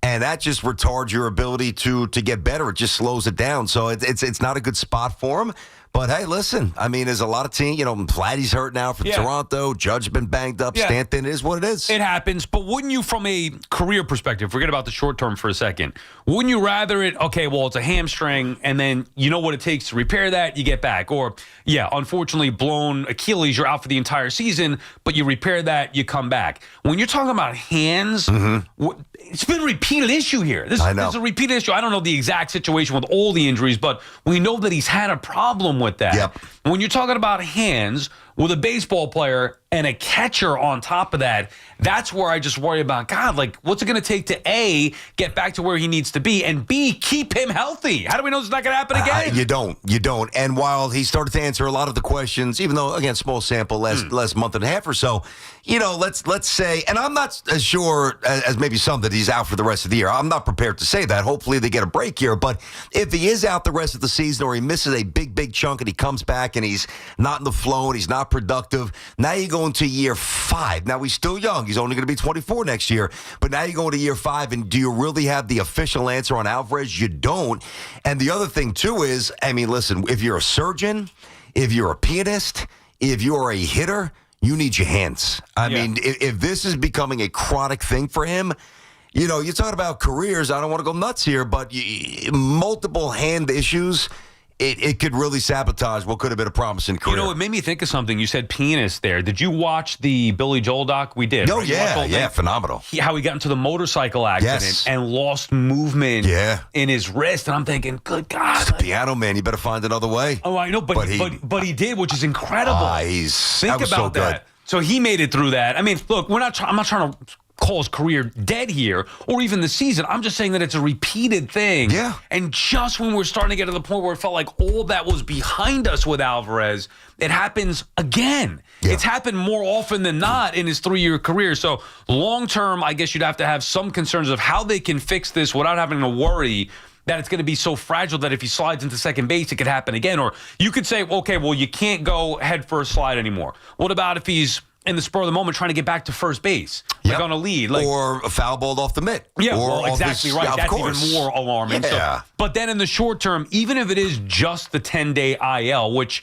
And that just retards your ability to get better. It just slows it down. So it's not a good spot for him. But, hey, listen, I mean, there's a lot of teams. Vladdy's hurt now for Toronto. Judge's been banged up. Yeah. Stanton, it is what it is. It happens. But wouldn't you, from a career perspective, forget about the short term for a second, wouldn't you rather it's a hamstring, and then you know what it takes to repair that, you get back. Or, unfortunately, blown Achilles, you're out for the entire season, but you repair that, you come back. When you're talking about hands, it's been a repeated issue here. This is a repeated issue. I don't know the exact situation with all the injuries, but we know that he's had a problem with that. Yep. When you're talking about hands with a baseball player and a catcher on top of that, that's where I just worry about, God, what's it going to take to A, get back to where he needs to be, and B, keep him healthy? How do we know it's not going to happen again? You don't. And while he started to answer a lot of the questions, even though, again, small sample, last month and a half or so, let's say, and I'm not as sure as maybe some that he's out for the rest of the year. I'm not prepared to say that. Hopefully they get a break here. But if he is out the rest of the season, or he misses a big chunk and he comes back and he's not in the flow and he's not productive, now you go into year 5. Now, he's still young. He's only going to be 24 next year. But now you go into year 5, and do you really have the official answer on Alvarez? You don't. And the other thing, too, is, I mean, listen, if you're a surgeon, if you're a pianist, if you're a hitter, you need your hands. I mean, if this is becoming a chronic thing for him, you're talking about careers. I don't want to go nuts here, but multiple hand issues, it could really sabotage what could have been a promising career. It made me think of something. You said pianist there. Did you watch the Billy Joel doc? We did. Oh, right? Yeah, phenomenal. How he got into the motorcycle accident and lost movement in his wrist. And I'm thinking, good God. It's the piano man. You better find another way. Oh, I know, but he did, which is incredible. Think about that. So he made it through that. I mean, look, I'm not trying to call his career dead here, or even the season. I'm just saying that it's a repeated thing. Yeah. And just when we're starting to get to the point where it felt like all that was behind us with Alvarez, it happens again. Yeah. It's happened more often than not in his 3-year career. So long term, I guess you'd have to have some concerns of how they can fix this without having to worry that it's going to be so fragile that if he slides into second base, it could happen again. Or you could say, okay, well, you can't go head first slide anymore. What about if he's in the spur of the moment trying to get back to first base, on a lead? Or a foul ball off the mitt. Yeah, or exactly right. That's even more alarming. Yeah. But then in the short term, even if it is just the 10-day IL, which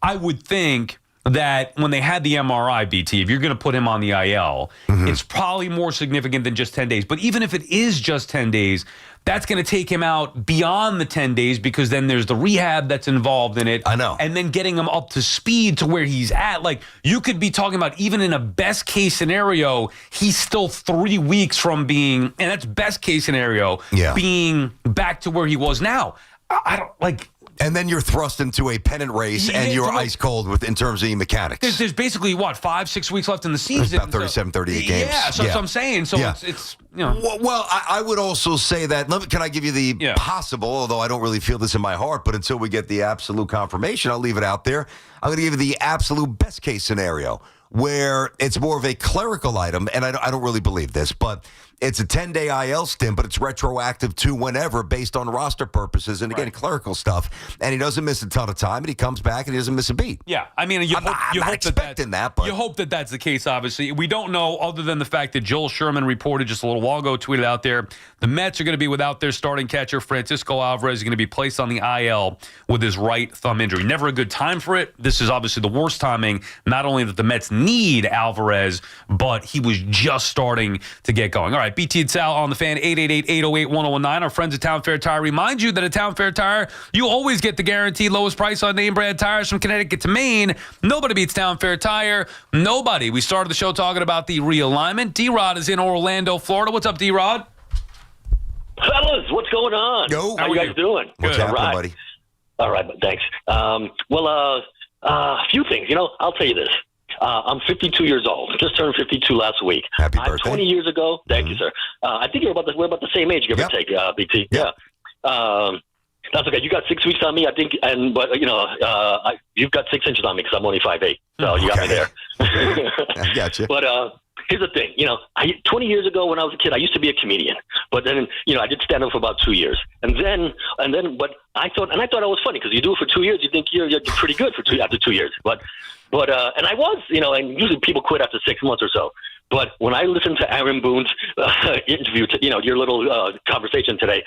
I would think that when they had the MRI, BT, if you're going to put him on the IL, it's probably more significant than just 10 days. But even if it is just 10 days, that's going to take him out beyond the 10 days, because then there's the rehab that's involved in it. I know. And then getting him up to speed to where he's at. You could be talking about, even in a best case scenario, he's still 3 weeks from being, and that's best case scenario, being back to where he was now. I don't And then you're thrust into a pennant race, and you're ice cold in terms of your mechanics. There's basically, 5-6 weeks left in the season. About 37, 38 games. Yeah, so that's what I'm saying. So it's Well, I would also say that, can I give you the possible, although I don't really feel this in my heart, but until we get the absolute confirmation, I'll leave it out there. I'm going to give you the absolute best case scenario, where it's more of a clerical item, and I don't really believe this, but it's a 10-day IL stint, but it's retroactive to whenever based on roster purposes and, again, clerical stuff. And he doesn't miss a ton of time, and he comes back and he doesn't miss a beat. Yeah, I mean, I'm not expecting that, but you hope that that's the case, obviously. We don't know, other than the fact that Joel Sherman reported just a little while ago, tweeted out there, the Mets are going to be without their starting catcher, Francisco Alvarez. Is going to be placed on the IL with his right thumb injury. Never a good time for it. This is obviously the worst timing, not only that the Mets need Alvarez, but he was just starting to get going. All right, BT and Sal on the Fan, 888-808-1019. Our friends at Town Fair Tire remind you that at Town Fair Tire, you always get the guaranteed lowest price on name brand tires from Connecticut to Maine. Nobody beats Town Fair Tire. Nobody. We started the show talking about the realignment. D-Rod is in Orlando, Florida. What's up, D-Rod? Fellas, what's going on? Yo, how you guys doing? What's happening, buddy? All right, thanks. A few things. I'll tell you this. I'm 52 years old. Just turned 52 last week. Happy birthday. 20 years ago. Thank you, sir. I think we're about the same age, give or take, BT. Yep. Yeah. That's okay. You got 6 weeks on me, I think, but you've got 6 inches on me because I'm only 5'8". So you got me there. I got you. But here's the thing. 20 years ago when I was a kid, I used to be a comedian. But then, I did stand up for about 2 years, but I thought I was funny because you do it for 2 years, you think you're pretty good after 2 years. But and I was, and usually people quit after 6 months or so. But when I listened to Aaron Boone's interview, your little conversation today,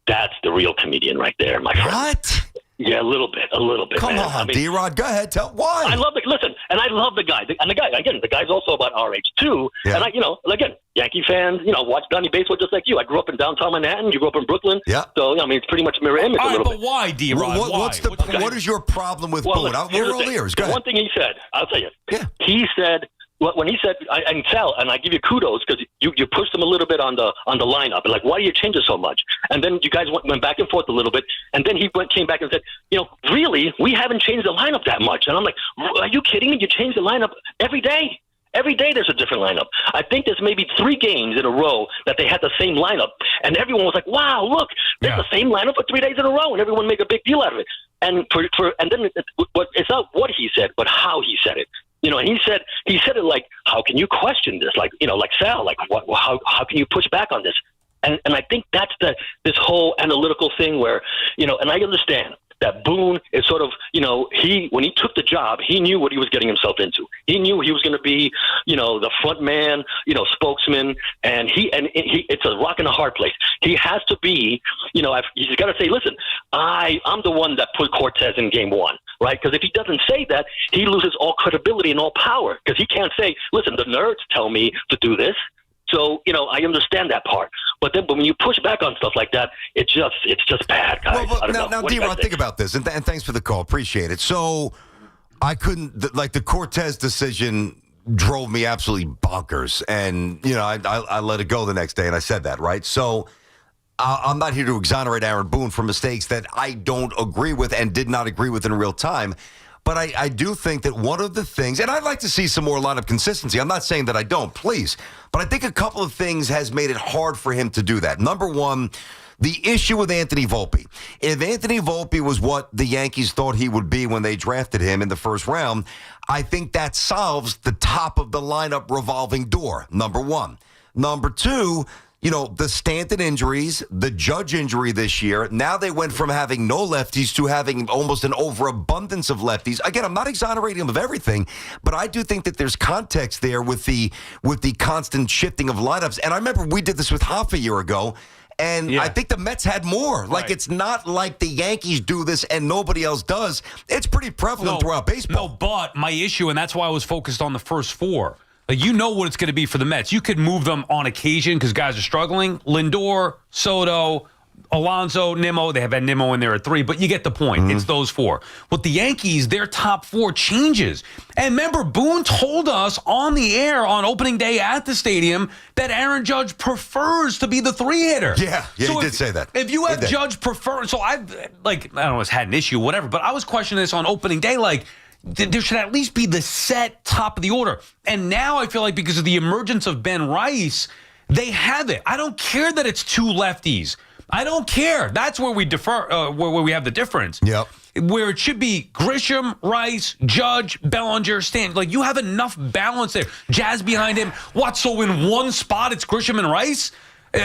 that's the real comedian right there, my friend. What? Yeah, a little bit. Come man. on, D-Rod, go ahead. Tell why. I love it. Listen, and I love the guy. And the guy, again, the guy's also about our age too. Yeah. And again, Yankee fans, watch Donnie baseball just like you. I grew up in downtown Manhattan. You grew up in Brooklyn. Yeah. So it's pretty much mirror image a little but bit. why, D-Rod? What is your problem with Boone? We're all ears. Go ahead. One thing he said, I'll tell you. Yeah. He said. When he said, and Sal, and I give you kudos because you pushed him a little bit on the lineup, and like, why do you change it so much? And then you guys went back and forth a little bit, and then he came back and said, really, we haven't changed the lineup that much. And I'm like, are you kidding me? You change the lineup every day. Every day there's a different lineup. I think there's maybe 3 games in a row that they had the same lineup, and everyone was like, wow, look, there's the same lineup for 3 days in a row, and everyone made a big deal out of it. And and then it's not what he said, but how he said it. And he said it like, how can you question this? Like, like Sal, like how can you push back on this? And I think that's this whole analytical thing where, and I understand that Boone is sort of, when he took the job, he knew what he was getting himself into. He knew he was going to be, the front man, spokesman, and it's a rock and a hard place. He has to be, he's got to say, listen, I'm the one that put Cortez in game 1, right? Because if he doesn't say that, he loses all credibility and all power because he can't say, listen, the nerds tell me to do this. So, I understand that part. But when you push back on stuff like that, it's just bad, guys. Now, D-Rod, think about this, and thanks for the call. Appreciate it. So I couldn't, the Cortez decision drove me absolutely bonkers. And, I let it go the next day, and I said that, right? So I'm not here to exonerate Aaron Boone for mistakes that I don't agree with and did not agree with in real time. But I do think that one of the things, and I'd like to see some more lineup consistency. I'm not saying that I don't, please. But I think a couple of things has made it hard for him to do that. Number one, the issue with Anthony Volpe. If Anthony Volpe was what the Yankees thought he would be when they drafted him in the first round, I think that solves the top of the lineup revolving door, number one. Number two, the Stanton injuries, the Judge injury this year. Now they went from having no lefties to having almost an overabundance of lefties. Again, I'm not exonerating them of everything, but I do think that there's context there with the constant shifting of lineups. And I remember we did this with Hoff a year ago. And I think the Mets had more. Like, it's not like the Yankees do this and nobody else does. It's pretty prevalent throughout baseball. No, but my issue, and that's why I was focused on the first 4. Like, what it's going to be for the Mets. You could move them on occasion because guys are struggling. Lindor, Soto, Alonso, Nimmo. They have had Nimmo in there at 3, but you get the point. It's those 4. With the Yankees, their top 4 changes. And remember, Boone told us on the air on opening day at the stadium that Aaron Judge prefers to be the 3-hitter. Yeah, so he did say that. If you have Judge prefer, so I don't know, had an issue, whatever, but I was questioning this on opening day, like, there should at least be the set top of the order. And now I feel like because of the emergence of Ben Rice, they have it. I don't care that it's 2 lefties. I don't care. That's where we differ, where we have the difference. Yep. Where it should be Grisham, Rice, Judge, Bellinger, Stanton. Like, you have enough balance there. Jazz behind him. What, so in one spot it's Grisham and Rice?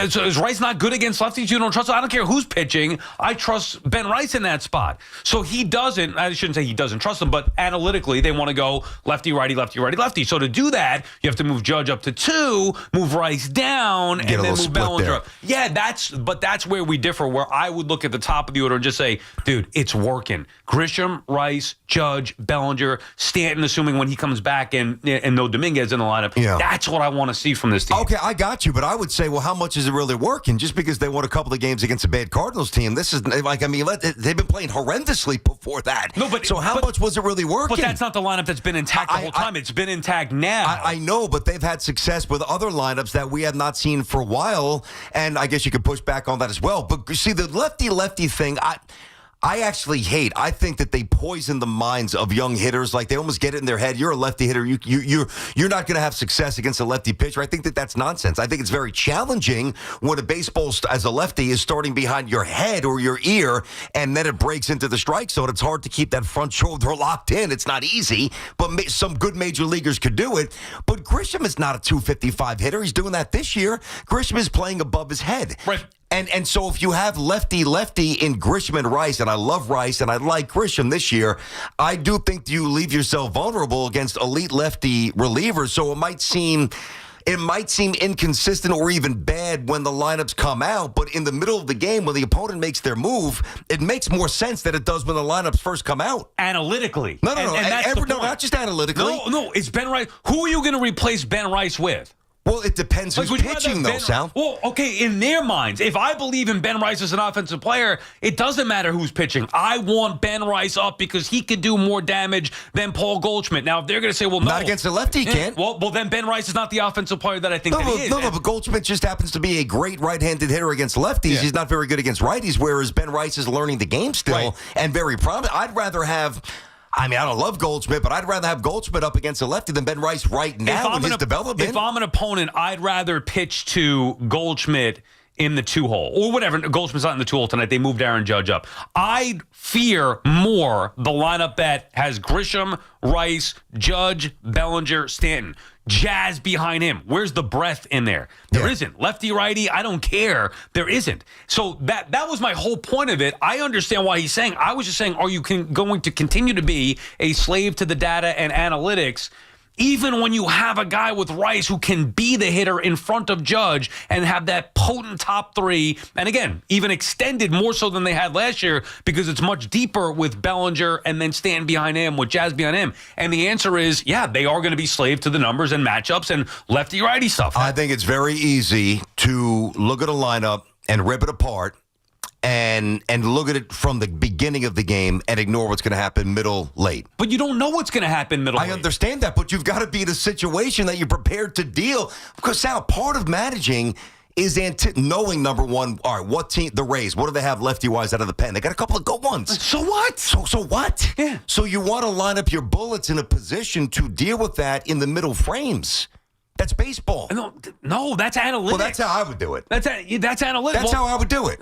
So is Rice not good against lefties? You don't trust him? I don't care who's pitching. I trust Ben Rice in that spot. So he doesn't, I shouldn't say he doesn't trust them, but analytically they want to go lefty, righty, lefty, righty, lefty. So to do that, you have to move Judge up to 2, move Rice down, and then move Bellinger up. Yeah, that's where we differ, where I would look at the top of the order and just say, dude, it's working. Grisham, Rice, Judge, Bellinger, Stanton, assuming when he comes back and no Dominguez in the lineup. Yeah. That's what I want to see from this team. Okay, I got you, but I would say, well, how much is it really working? Just because they won a couple of games against a bad Cardinals team, this is like, I mean, they've been playing horrendously before that. No, but so how much was it really working? But that's not the lineup that's been intact the whole time. It's been intact now. I know, but they've had success with other lineups that we have not seen for a while, and I guess you could push back on that as well. But see, the lefty-lefty thing, I actually hate. I think that they poison the minds of young hitters. Like, they almost get it in their head. You're a lefty hitter. You're not going to have success against a lefty pitcher. I think that that's nonsense. I think it's very challenging when a baseball as a lefty is starting behind your head or your ear, and then it breaks into the strike zone. It's hard to keep that front shoulder locked in. It's not easy, but some good major leaguers could do it. But Grisham is not a 255 hitter. He's doing that this year. Grisham is playing above his head. Right. And so if you have lefty-lefty in Grisham and Rice, and I love Rice and I like Grisham this year, I do think you leave yourself vulnerable against elite lefty relievers. So it might seem it might seem inconsistent or even bad when the lineups come out, but in the middle of the game, when the opponent makes their move, it makes more sense than it does when the lineups first come out. Analytically. No, not just analytically. No, it's Ben Rice. Who are you going to replace Ben Rice with? Well, it depends who's pitching, though, Sal. Well, okay, in their minds, if I believe in Ben Rice as an offensive player, it doesn't matter who's pitching. I want Ben Rice up because he could do more damage than Paul Goldschmidt. Now, if they're going to say, well, no. Not against a lefty, he can't. Well, then Ben Rice is not the offensive player that I think that he is. No, but Goldschmidt just happens to be a great right-handed hitter against lefties. Yeah. He's not very good against righties, whereas Ben Rice is learning the game still and very prominent. I'd rather have... I don't love Goldschmidt, but I'd rather have Goldschmidt up against a lefty than Ben Rice right now in his development. If I'm an opponent, I'd rather pitch to Goldschmidt in the 2-hole or whatever. Goldschmidt's not in the 2-hole tonight. They moved Aaron Judge up. I'd fear more the lineup that has Grisham, Rice, Judge, Bellinger, Stanton. Jazz behind him. Where's the breadth in there? There isn't. Lefty, righty, I don't care. There isn't. So that was my whole point of it. I understand why he's saying. I was just saying, are you going to continue to be a slave to the data and analytics even when you have a guy with Rice who can be the hitter in front of Judge and have that potent top three, and again, even extended more so than they had last year because it's much deeper with Bellinger and then Stanton behind him, with Jazz behind him? And the answer is, yeah, they are going to be slave to the numbers and matchups and lefty-righty stuff. I think it's very easy to look at a lineup and rip it apart and look at it from the beginning of the game and ignore what's going to happen middle, late. But you don't know what's going to happen middle, late. I understand that, but you've got to be in a situation that you're prepared to deal. Because, Sal, part of managing is knowing, number one, all right, what team, the Rays, what do they have lefty-wise out of the pen? They got a couple of good ones. So what? So what? Yeah. So you want to line up your bullets in a position to deal with that in the middle frames. That's baseball. No, that's analytics. Well, that's how I would do it. That's analytics. That's how I would do it.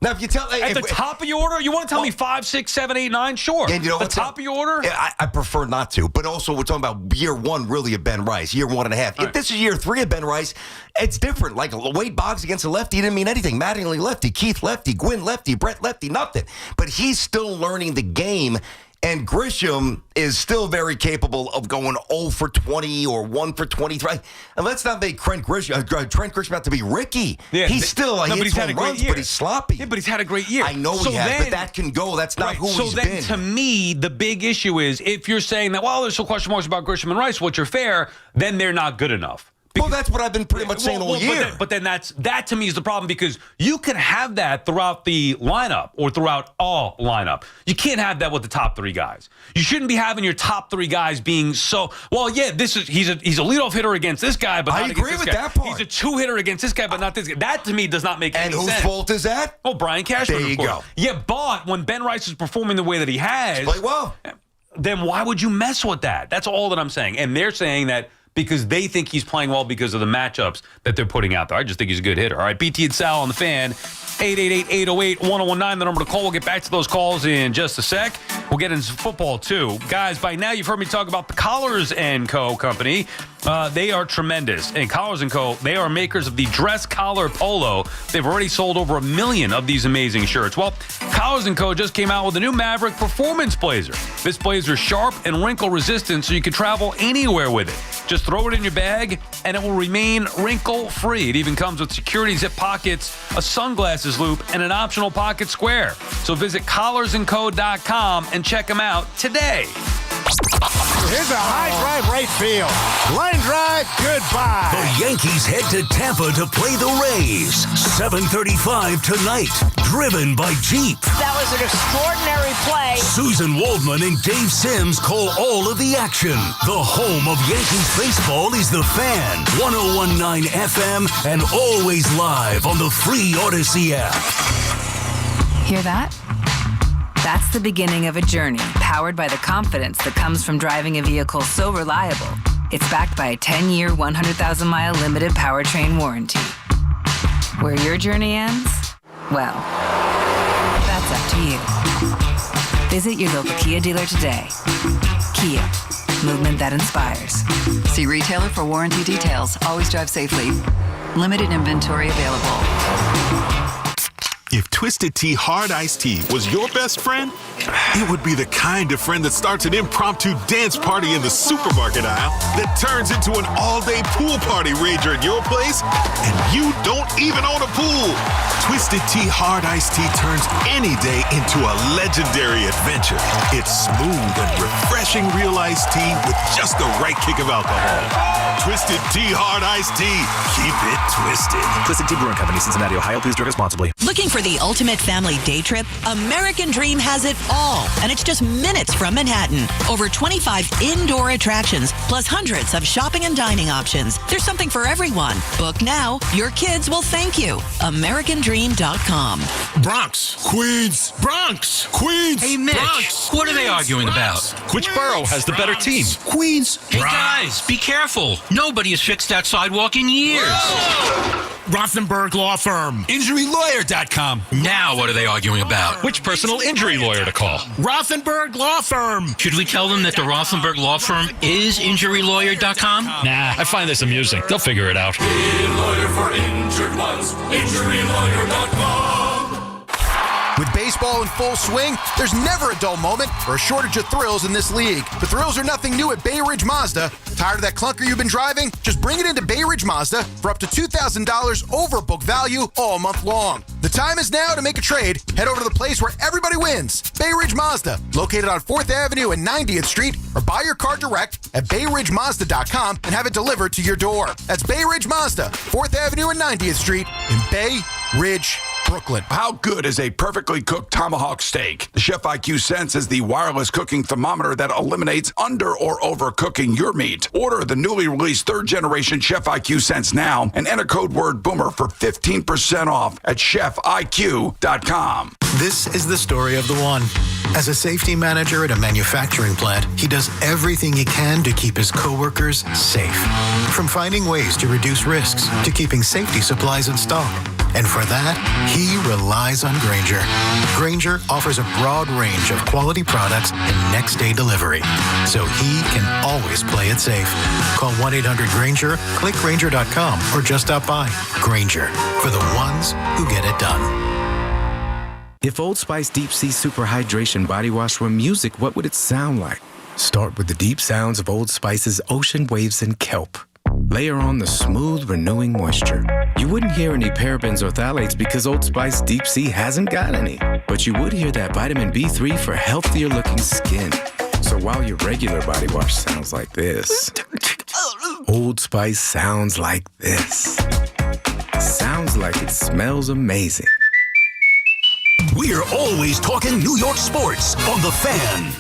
Now, if you tell at the top of your order, you want to tell me 5, 6, 7, 8, 9? Sure. And you know the top of your order? I prefer not to. But also, we're talking about year one, really, of Ben Rice, year 1.5. If this is year 3 of Ben Rice, it's different. Like Wade Boggs against a lefty didn't mean anything. Mattingly lefty, Keith lefty, Gwynn lefty, Brett lefty, nothing. But he's still learning the game. And Grisham is still very capable of going 0 for 20 or 1 for 23. And let's not make Trent Grisham out to be Ricky. Yeah, he's still hits home runs, but he's sloppy. Yeah, but he's had a great year. I know he has, but that can go. That's not who he's been. So then, to me, the big issue is if you're saying that, well, there's some question marks about Grisham and Rice, which are fair, then they're not good enough. Well, that's what I've been pretty much saying all year. But then that to me is the problem, because you can have that throughout the lineup or throughout all lineup. You can't have that with the top 3 guys. You shouldn't be having your top 3 guys being so, well, yeah, he's a leadoff hitter against this guy, but not against this guy. I agree with that part. He's a 2-hitter against this guy, but not this guy. That to me does not make any sense. And whose fault is that? Oh, Brian Cashman. There you go. Yeah, but when Ben Rice is performing the way that he has, play well. Then why would you mess with that? That's all that I'm saying. And they're saying that because they think he's playing well because of the matchups that they're putting out there. I just think he's a good hitter. All right, BT and Sal on the Fan, 888-808-1019, the number to call. We'll get back to those calls in just a sec. We'll get into football, too. Guys, by now you've heard me talk about the Collars & Co. company. They are tremendous. And Collars & Co., they are makers of the dress collar polo. They've already sold over 1 million of these amazing shirts. Well, Collars & Co. just came out with a new Maverick Performance Blazer. This blazer is sharp and wrinkle resistant, so you can travel anywhere with it. Just throw it in your bag, and it will remain wrinkle-free. It even comes with security zip pockets, a sunglasses loop, and an optional pocket square. So visit collarsandco.com and check them out today. Here's a high drive right field. Line drive, goodbye. The Yankees head to Tampa to play the Rays. 7:35 tonight. Driven by Jeep. That was an extraordinary play. Susan Waldman and Dave Sims call all of the action. The home of Yankees baseball is The Fan. 101.9 FM and always live on the free Odyssey app. Hear that? That's the beginning of a journey powered by the confidence that comes from driving a vehicle so reliable. It's backed by a 10-year, 100,000-mile limited powertrain warranty. Where your journey ends? Well, that's up to you. Visit your local Kia dealer today. Kia, movement that inspires. See retailer for warranty details. Always drive safely. Limited inventory available. If Twisted Tea Hard Iced Tea was your best friend, it would be the kind of friend that starts an impromptu dance party in the supermarket aisle that turns into an all-day pool party rager at your place, and you don't even own a pool. Twisted Tea Hard Iced Tea turns any day into a legendary adventure. It's smooth and refreshing real iced tea with just the right kick of alcohol. Twisted Tea Hard Iced Tea. Keep it twisted. Twisted Tea Brewing Company, Cincinnati, Ohio. Please drink responsibly. Looking for the ultimate family day trip? American Dream has it all, and it's just minutes from Manhattan. Over 25 indoor attractions, plus hundreds of shopping and dining options. There's something for everyone. Book now. Your kids will thank you. AmericanDream.com. Bronx. Queens. Bronx. Queens. Hey, Mitch. Bronx. What are they arguing about? Which borough has the better team? Queens. Hey, guys, be careful. Nobody has fixed that sidewalk in years. Rothenberg Law Firm. InjuryLawyer.com. Now what are they arguing about? Which personal injury lawyer to call? Rothenberg Law Firm. Should we tell them that the Rothenberg Law Firm is InjuryLawyer.com? Nah, I find this amusing. They'll figure it out. Be a lawyer for injured ones. InjuryLawyer.com. With baseball in full swing, there's never a dull moment or a shortage of thrills in this league. The thrills are nothing new at Bay Ridge Mazda. Tired of that clunker you've been driving? Just bring it into Bay Ridge Mazda for up to $2,000 over book value all month long. The time is now to make a trade. Head over to the place where everybody wins, Bay Ridge Mazda, located on 4th Avenue and 90th Street, or buy your car direct at BayRidgeMazda.com and have it delivered to your door. That's Bay Ridge Mazda, 4th Avenue and 90th Street in Bay Ridge, Brooklyn. How good is a perfectly cooked tomahawk steak? The Chef IQ Sense is the wireless cooking thermometer that eliminates under or overcooking your meat. Order the newly released 3rd generation Chef IQ Sense now and enter code word BOOMER for 15% off at chefiq.com. This is the story of the one. As a safety manager at a manufacturing plant, he does everything he can to keep his coworkers safe. From finding ways to reduce risks to keeping safety supplies in stock. And for that, he relies on Grainger. Grainger offers a broad range of quality products and next-day delivery, so he can always play it safe. Call 1-800-GRAINGER, click Grainger.com, or just stop by. Grainger, for the ones who get it done. If Old Spice Deep Sea Super Hydration Body Wash were music, what would it sound like? Start with the deep sounds of Old Spice's ocean waves and kelp. Layer on the smooth, renewing moisture. You wouldn't hear any parabens or phthalates because Old Spice Deep Sea hasn't got any. But you would hear that vitamin B3 for healthier looking skin. So while your regular body wash sounds like this, Old Spice sounds like this. Sounds like it smells amazing. We're always talking New York sports on The Fan.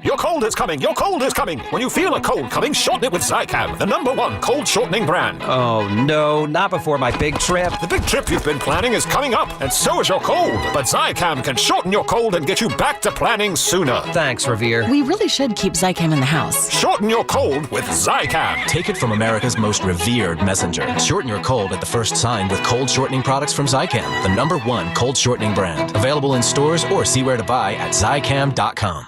Your cold is coming. Your cold is coming. When you feel a cold coming, shorten it with Zicam, the #1 cold shortening brand. Oh, no, not before my big trip. The big trip you've been planning is coming up, and so is your cold. But Zicam can shorten your cold and get you back to planning sooner. Thanks, Revere. We really should keep Zicam in the house. Shorten your cold with Zicam. Take it from America's most revered messenger. Shorten your cold at the first sign with cold shortening products from Zicam, the #1 cold shortening brand. Available in stores or see where to buy at Zicam.com.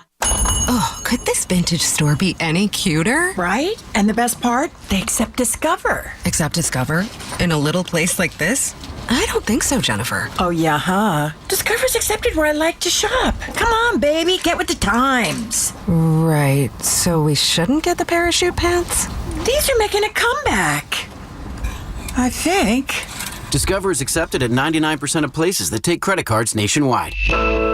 Oh, could this vintage store be any cuter? Right? And the best part? They accept Discover. Accept Discover? In a little place like this? I don't think so, Jennifer. Oh, yeah, huh? Discover's accepted where I like to shop. Come on, baby, get with the times. Right, so we shouldn't get the parachute pants? These are making a comeback. I think. Discover is accepted at 99% of places that take credit cards nationwide.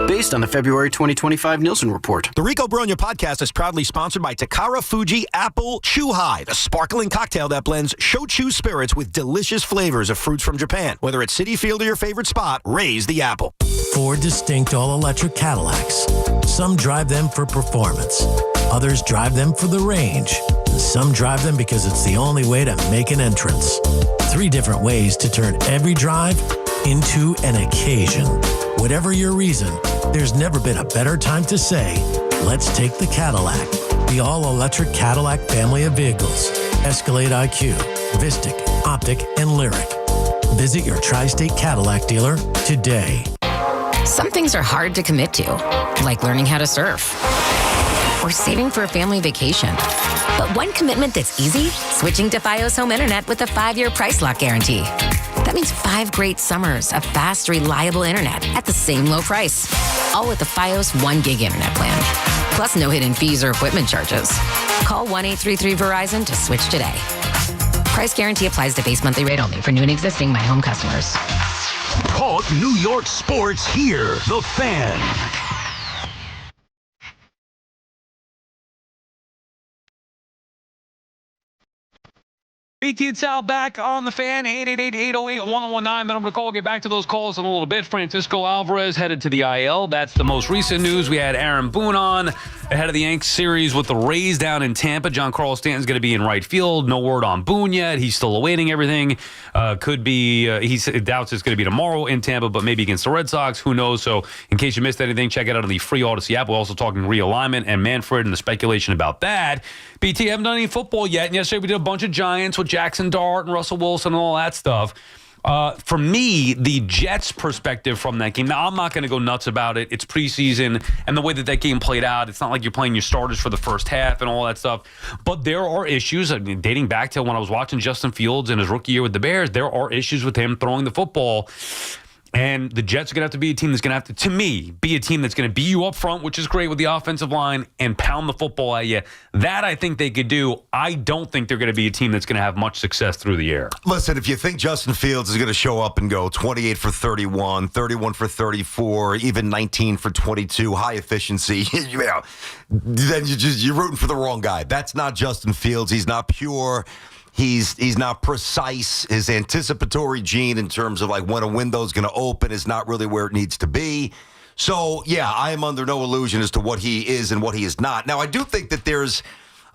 Based on the February 2025 Nielsen report. The Rico Bronya podcast is proudly sponsored by Takara Fuji Apple Chew High, the sparkling cocktail that blends shochu spirits with delicious flavors of fruits from Japan. Whether it's Citi Field or your favorite spot, raise the apple. 4 distinct all-electric Cadillacs. Some drive them for performance. Others drive them for the range. And some drive them because it's the only way to make an entrance. 3 different ways to turn every drive into an occasion. Whatever your reason, there's never been a better time to say, let's take the Cadillac. The all-electric Cadillac family of vehicles. Escalade IQ, Vistic, Optic, and Lyric. Visit your Tri-State Cadillac dealer today. Some things are hard to commit to, like learning how to surf or saving for a family vacation. But one commitment that's easy, switching to Fios Home Internet with a 5-year price lock guarantee. That means 5 great summers of fast, reliable internet at the same low price. All with the Fios 1 gig internet plan. Plus no hidden fees or equipment charges. Call 1-833-VERIZON to switch today. Price guarantee applies to base monthly rate only for new and existing My Home customers. Talk New York sports here. The Fan. BT Sal back on the Fan, 888-808-1019. Then I'm going to call, get back to those calls in a little bit. Francisco Alvarez headed to the IL. That's the most recent news. We had Aaron Boone on ahead of the Yankees series with the Rays down in Tampa. John Carlos Stanton's going to be in right field. No word on Boone yet. He's still awaiting everything. Could be, he doubts it's going to be tomorrow in Tampa, but maybe against the Red Sox. Who knows? So in case you missed anything, check it out on the free Odyssey app. We're also talking realignment and Manfred and the speculation about that. BT, haven't done any football yet. And yesterday we did a bunch of Giants with Jackson Dart and Russell Wilson and all that stuff. For me, the Jets' perspective from that game, now I'm not going to go nuts about it. It's preseason, and the way that game played out, it's not like you're playing your starters for the first half and all that stuff. But there are issues, I mean, dating back to when I was watching Justin Fields in his rookie year with the Bears, there are issues with him throwing the football. And the Jets are going to have to be a team that's going to have to me, be a team that's going to beat you up front, which is great with the offensive line, and pound the football at you. That I think they could do. I don't think they're going to be a team that's going to have much success through the air. Listen, if you think Justin Fields is going to show up and go 28 for 31, 31 for 34, even 19 for 22, high efficiency, then you're rooting for the wrong guy. That's not Justin Fields. He's not pure. He's not precise. His anticipatory gene in terms of like when a window's going to open is not really where it needs to be. So, yeah, I am under no illusion as to what he is and what he is not. Now, I do think that there's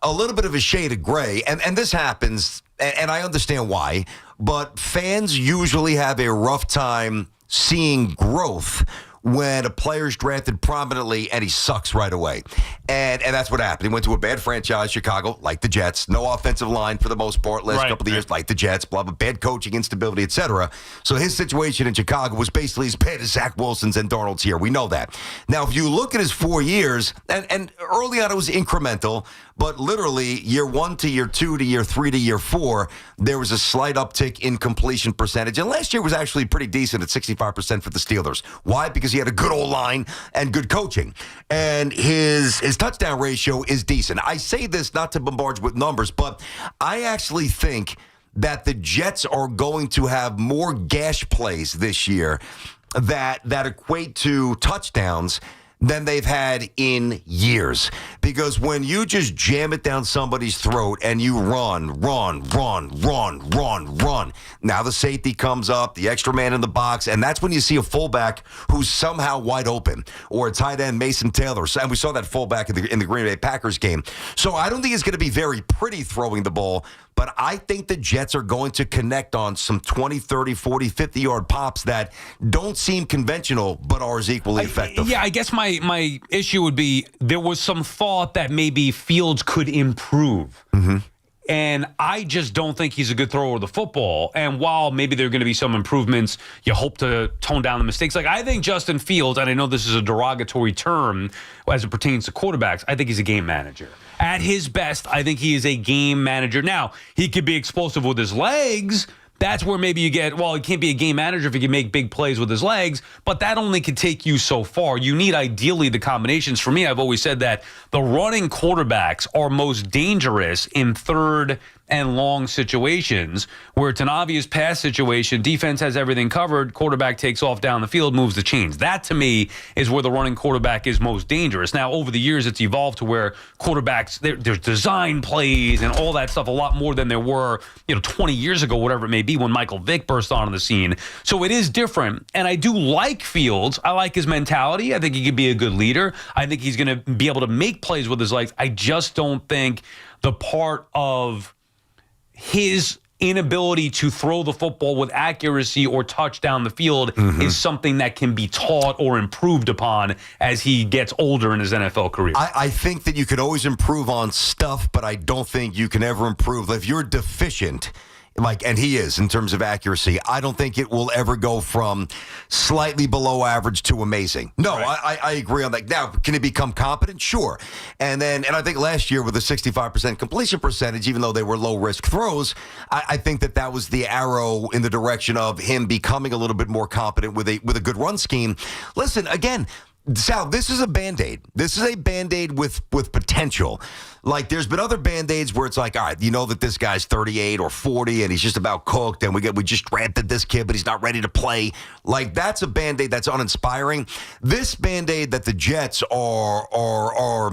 a little bit of a shade of gray, and this happens, and I understand why, but fans usually have a rough time seeing growth when a player's drafted prominently and he sucks right away. And that's what happened. He went to a bad franchise, Chicago, like the Jets. No offensive line for the most part. Last couple of years, like the Jets, blah, blah, bad coaching, instability, etc. So his situation in Chicago was basically as bad as Zach Wilson's and Darnold's here. We know that. Now, if you look at his 4 years, and early on it was incremental, but literally year 1 to year 2 to year 3 to year 4, there was a slight uptick in completion percentage. And last year was actually pretty decent at 65% for the Steelers. Why? Because he had a good old line and good coaching. And his touchdown ratio is decent. I say this not to bombard you with numbers, but I actually think that the Jets are going to have more gash plays this year that equate to touchdowns than they've had in years. Because when you just jam it down somebody's throat and you run, now the safety comes up, the extra man in the box, and that's when you see a fullback who's somehow wide open, or a tight end, Mason Taylor. And we saw that fullback in the Green Bay Packers game. So I don't think it's going to be very pretty throwing the ball, but I think the Jets are going to connect on some 20, 30, 40, 50-yard pops that don't seem conventional but are as equally effective. Yeah, I guess my issue would be there was some thought that maybe Fields could improve. Mm-hmm. And I just don't think he's a good thrower of the football. And while maybe there are going to be some improvements, you hope to tone down the mistakes. Like, I think Justin Fields, and I know this is a derogatory term as it pertains to quarterbacks, I think he's a game manager. At his best, I think he is a game manager. Now, he could be explosive with his legs. That's where maybe you get, well, he can't be a game manager if he can make big plays with his legs, but that only can take you so far. You need ideally the combinations. For me, I've always said that the running quarterbacks are most dangerous in third and long situations where it's an obvious pass situation, defense has everything covered, quarterback takes off down the field, moves the chains. That, to me, is where the running quarterback is most dangerous. Now, over the years, it's evolved to where quarterbacks, there's design plays and all that stuff a lot more than there were, 20 years ago, whatever it may be, when Michael Vick burst onto the scene. So it is different, and I do like Fields. I like his mentality. I think he could be a good leader. I think he's going to be able to make plays with his legs. I just don't think the part of his inability to throw the football with accuracy or touch down the field is something that can be taught or improved upon as he gets older in his NFL career. I think that you could always improve on stuff, but I don't think you can ever improve. If you're deficient and he is in terms of accuracy, I don't think it will ever go from slightly below average to amazing. No, right. I agree on that. Now, can he become competent? Sure. And I think last year with a 65% completion percentage, even though they were low-risk throws, I think that was the arrow in the direction of him becoming a little bit more competent with a good run scheme. Listen, again, Sal, this is a Band-Aid. This is a Band-Aid with potential. Like, there's been other Band-Aids where it's like, all right, you know that this guy's 38 or 40 and he's just about cooked, and we just drafted this kid, but he's not ready to play. Like, that's a Band-Aid that's uninspiring. This Band-Aid that the Jets are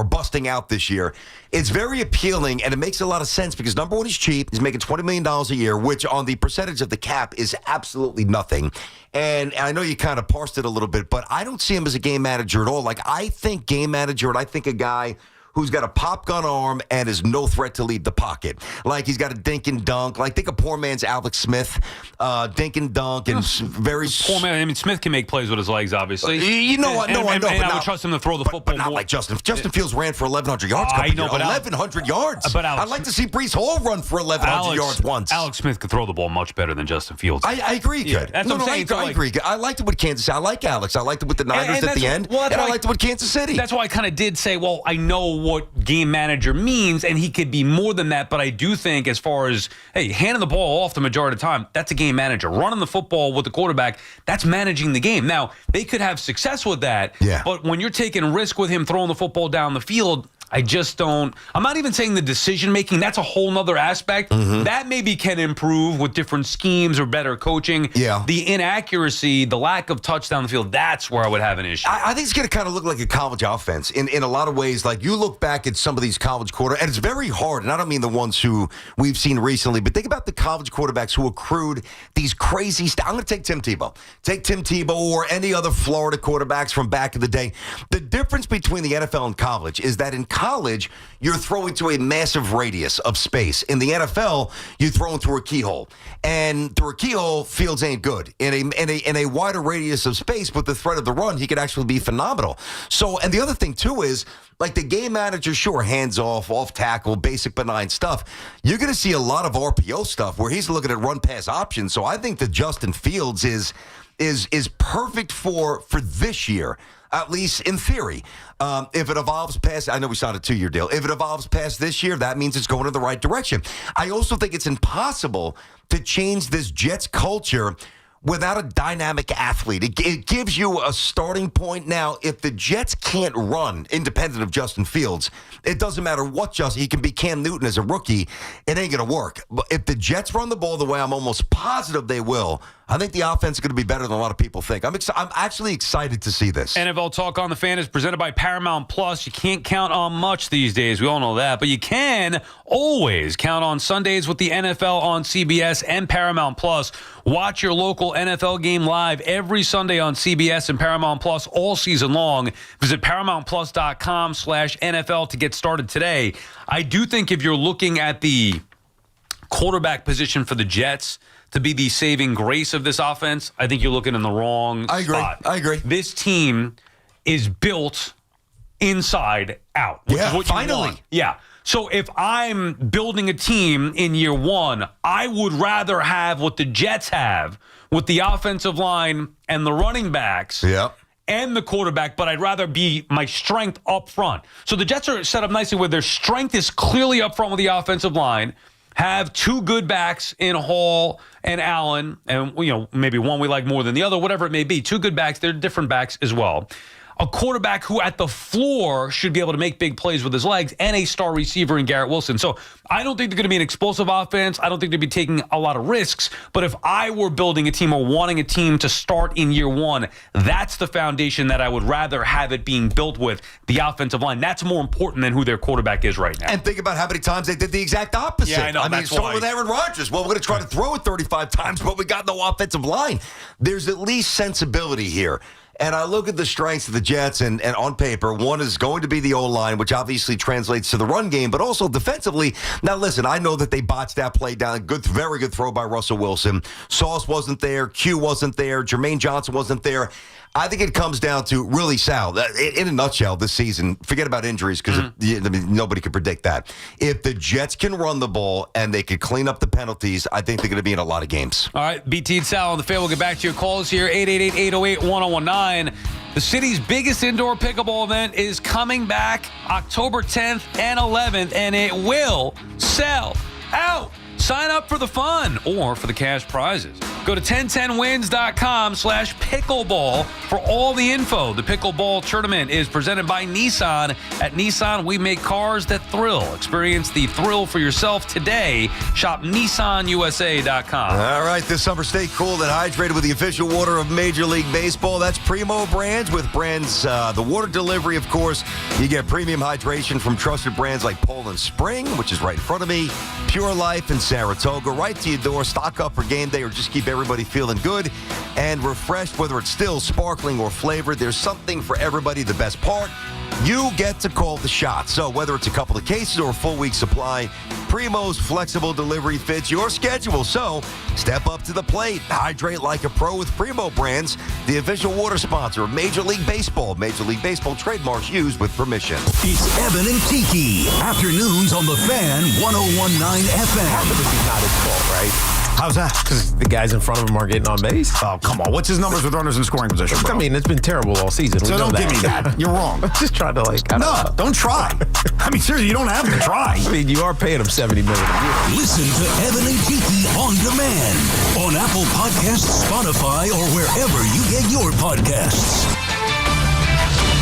busting out this year, it's very appealing, and it makes a lot of sense because, number one, he's cheap. He's making $20 million a year, which on the percentage of the cap is absolutely nothing. And I know you kind of parsed it a little bit, but I don't see him as a game manager at all. Like, I think game manager, and I think a guy who's got a pop gun arm and is no threat to leave the pocket. Like, he's got a dink and dunk. Like, think of poor man's Alex Smith. Dink and dunk and very... Poor man. I mean, Smith can make plays with his legs, obviously. I know. And I would trust him to throw the football but not more. like Justin. Justin Fields ran for 1,100 yards. I know, but 1,100 yards. But I'd like to see Breece Hall run for 1,100 yards once. Alex Smith could throw the ball much better than Justin Fields. I agree, he could. That's what I'm saying. I agree. I liked it with Kansas City. I like Alex. I liked it with the Niners at the end. And I liked it with Kansas City. That's why I kind of did say, well, I know what game manager means, and he could be more than that, but I do think as far as, hey, handing the ball off the majority of the time, that's a game manager. Running the football with the quarterback, that's managing the game. Now, they could have success with that, but when you're taking risk with him throwing the football down the field, I just don't. I'm not even saying the decision making. That's a whole nother aspect. That maybe can improve with different schemes or better coaching. Yeah. The inaccuracy, the lack of touch down the field, that's where I would have an issue. I think it's going to kind of look like a college offense in a lot of ways. Like, you look back at some of these college quarterbacks, and it's very hard, and I don't mean the ones who we've seen recently, but think about the college quarterbacks who accrued these crazy I'm going to take Tim Tebow. Take Tim Tebow or any other Florida quarterbacks from back in the day. The difference between the NFL and college is that in college, you're throwing to a massive radius of space. In the NFL, you throw through a keyhole. And through a keyhole, Fields ain't good. In a wider radius of space, with the threat of the run, he could actually be phenomenal. So, and the other thing, too, is, like, the game manager, sure, hands off tackle, basic benign stuff. You're going to see a lot of RPO stuff where he's looking at run-pass options. So I think that Justin Fields is perfect for this year, at least in theory. If it evolves past, I know we signed a 2-year deal. If it evolves past this year, that means it's going in the right direction. I also think it's impossible to change this Jets culture without a dynamic athlete. It gives you a starting point. Now, if the Jets can't run independent of Justin Fields, it doesn't matter what he can be Cam Newton as a rookie. It ain't going to work. But if the Jets run the ball the way I'm almost positive they will, I think the offense is going to be better than a lot of people think. I'm actually excited to see this. NFL Talk on the Fan is presented by Paramount Plus. You can't count on much these days. We all know that. But you can always count on Sundays with the NFL on CBS and Paramount Plus. Watch your local NFL game live every Sunday on CBS and Paramount Plus all season long. Visit ParamountPlus.com/NFL to get started today. I do think if you're looking at the quarterback position for the Jets to be the saving grace of this offense, I think you're looking in the wrong spot. I agree. This team is built inside out. Which is what finally. You want. Yeah. So if I'm building a team in year one, I would rather have what the Jets have with the offensive line and the running backs. And the quarterback, but I'd rather be my strength up front. So the Jets are set up nicely where their strength is clearly up front with the offensive line, have two good backs in Hall and Allen, and maybe one we like more than the other, whatever it may be. Two good backs, they're different backs as well. A quarterback who at the floor should be able to make big plays with his legs, and a star receiver in Garrett Wilson. So I don't think they're going to be an explosive offense. I don't think they'll be taking a lot of risks. But if I were building a team or wanting a team to start in year one, that's the foundation that I would rather have it being built with, the offensive line. That's more important than who their quarterback is right now. And think about how many times they did the exact opposite. Yeah, I know. I mean, so with Aaron Rodgers. Well, we're going to try to throw it 35 times, but we got no offensive line. There's at least sensibility here. And I look at the strengths of the Jets, and on paper, one is going to be the O-line, which obviously translates to the run game, but also defensively. Now, listen, I know that they botched that play down. Very good throw by Russell Wilson. Sauce wasn't there. Q wasn't there. Jermaine Johnson wasn't there. I think it comes down to really, Sal, in a nutshell, this season, forget about injuries because nobody could predict that. If the Jets can run the ball and they could clean up the penalties, I think they're going to be in a lot of games. All right, BT Sal on the Fan. We'll get back to your calls here, 888-808-1019. The city's biggest indoor pickleball event is coming back October 10th and 11th, and it will sell out. Sign up for the fun or for the cash prizes. Go to 1010wins.com/pickleball for all the info. The pickleball tournament is presented by Nissan. At Nissan, we make cars that thrill. Experience the thrill for yourself today. Shop NissanUSA.com. All right, this summer, stay cool and hydrated with the official water of Major League Baseball. That's Primo Brands. With Brands, the water delivery, of course, you get premium hydration from trusted brands like Poland Spring, which is right in front of me, Pure Life in Saratoga, right to your door. Stock up for game day or just keep everybody feeling good and refreshed, whether it's still sparkling or flavored. There's something for everybody. The best part, you get to call the shot. So whether it's a couple of cases or a full week supply, Primo's flexible delivery fits your schedule. So step up to the plate. Hydrate like a pro with Primo Brands, the official water sponsor of Major League Baseball. Major League Baseball trademarks used with permission. It's Evan and Kiki. Afternoons on the Fan 101.9 FM. This is not his fault, right? How's that? Because the guys in front of him are getting on base. Oh, come on. What's his numbers with runners in scoring position, bro? I mean, it's been terrible all season. So don't give me that. You're wrong. I'm just trying to, don't try. I mean, seriously, you don't have to try. I mean, you are paying him $70 million a year. Listen to Evan and Kiki on demand on Apple Podcasts, Spotify, or wherever you get your podcasts.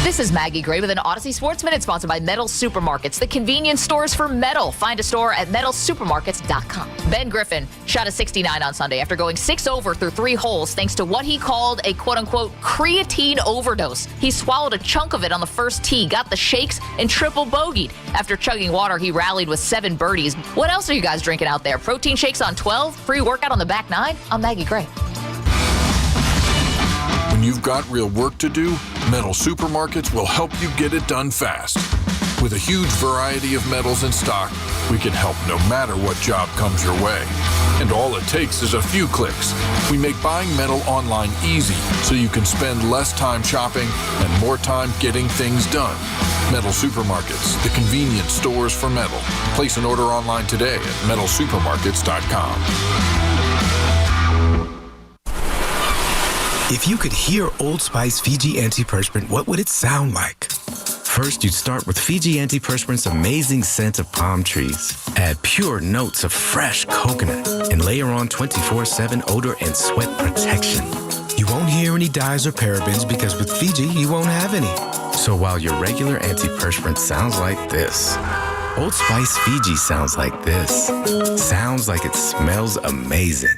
This is Maggie Gray with an Odyssey Sports Minute sponsored by Metal Supermarkets, the convenience stores for metal. Find a store at metalsupermarkets.com. Ben Griffin shot a 69 on Sunday after going 6 over through 3 holes thanks to what he called a quote-unquote creatine overdose. He swallowed a chunk of it on the first tee, got the shakes, and triple bogeyed. After chugging water, he rallied with 7 birdies. What else are you guys drinking out there? Protein shakes on 12? Pre-workout on the back 9? I'm Maggie Gray. When you've got real work to do, Metal Supermarkets will help you get it done fast. With a huge variety of metals in stock, we can help no matter what job comes your way. And all it takes is a few clicks. We make buying metal online easy so you can spend less time shopping and more time getting things done. Metal Supermarkets, the convenience stores for metal. Place an order online today at metalsupermarkets.com. If you could hear Old Spice Fiji Antiperspirant, what would it sound like? First, you'd start with Fiji Antiperspirant's amazing scent of palm trees. Add pure notes of fresh coconut and layer on 24/7 odor and sweat protection. You won't hear any dyes or parabens because with Fiji, you won't have any. So while your regular antiperspirant sounds like this, Old Spice Fiji sounds like this. Sounds like it smells amazing.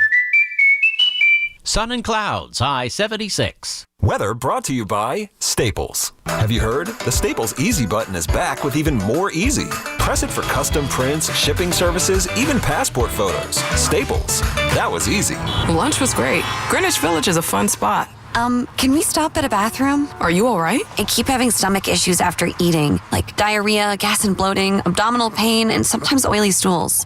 Sun and clouds, high 76. Weather brought to you by Staples. Have you heard? The Staples Easy button is back with even more easy. Press it for custom prints, shipping services, even passport photos. Staples. That was easy. Lunch was great. Greenwich Village is a fun spot. Can we stop at a bathroom? Are you all right? I keep having stomach issues after eating, like diarrhea, gas and bloating, abdominal pain, and sometimes oily stools.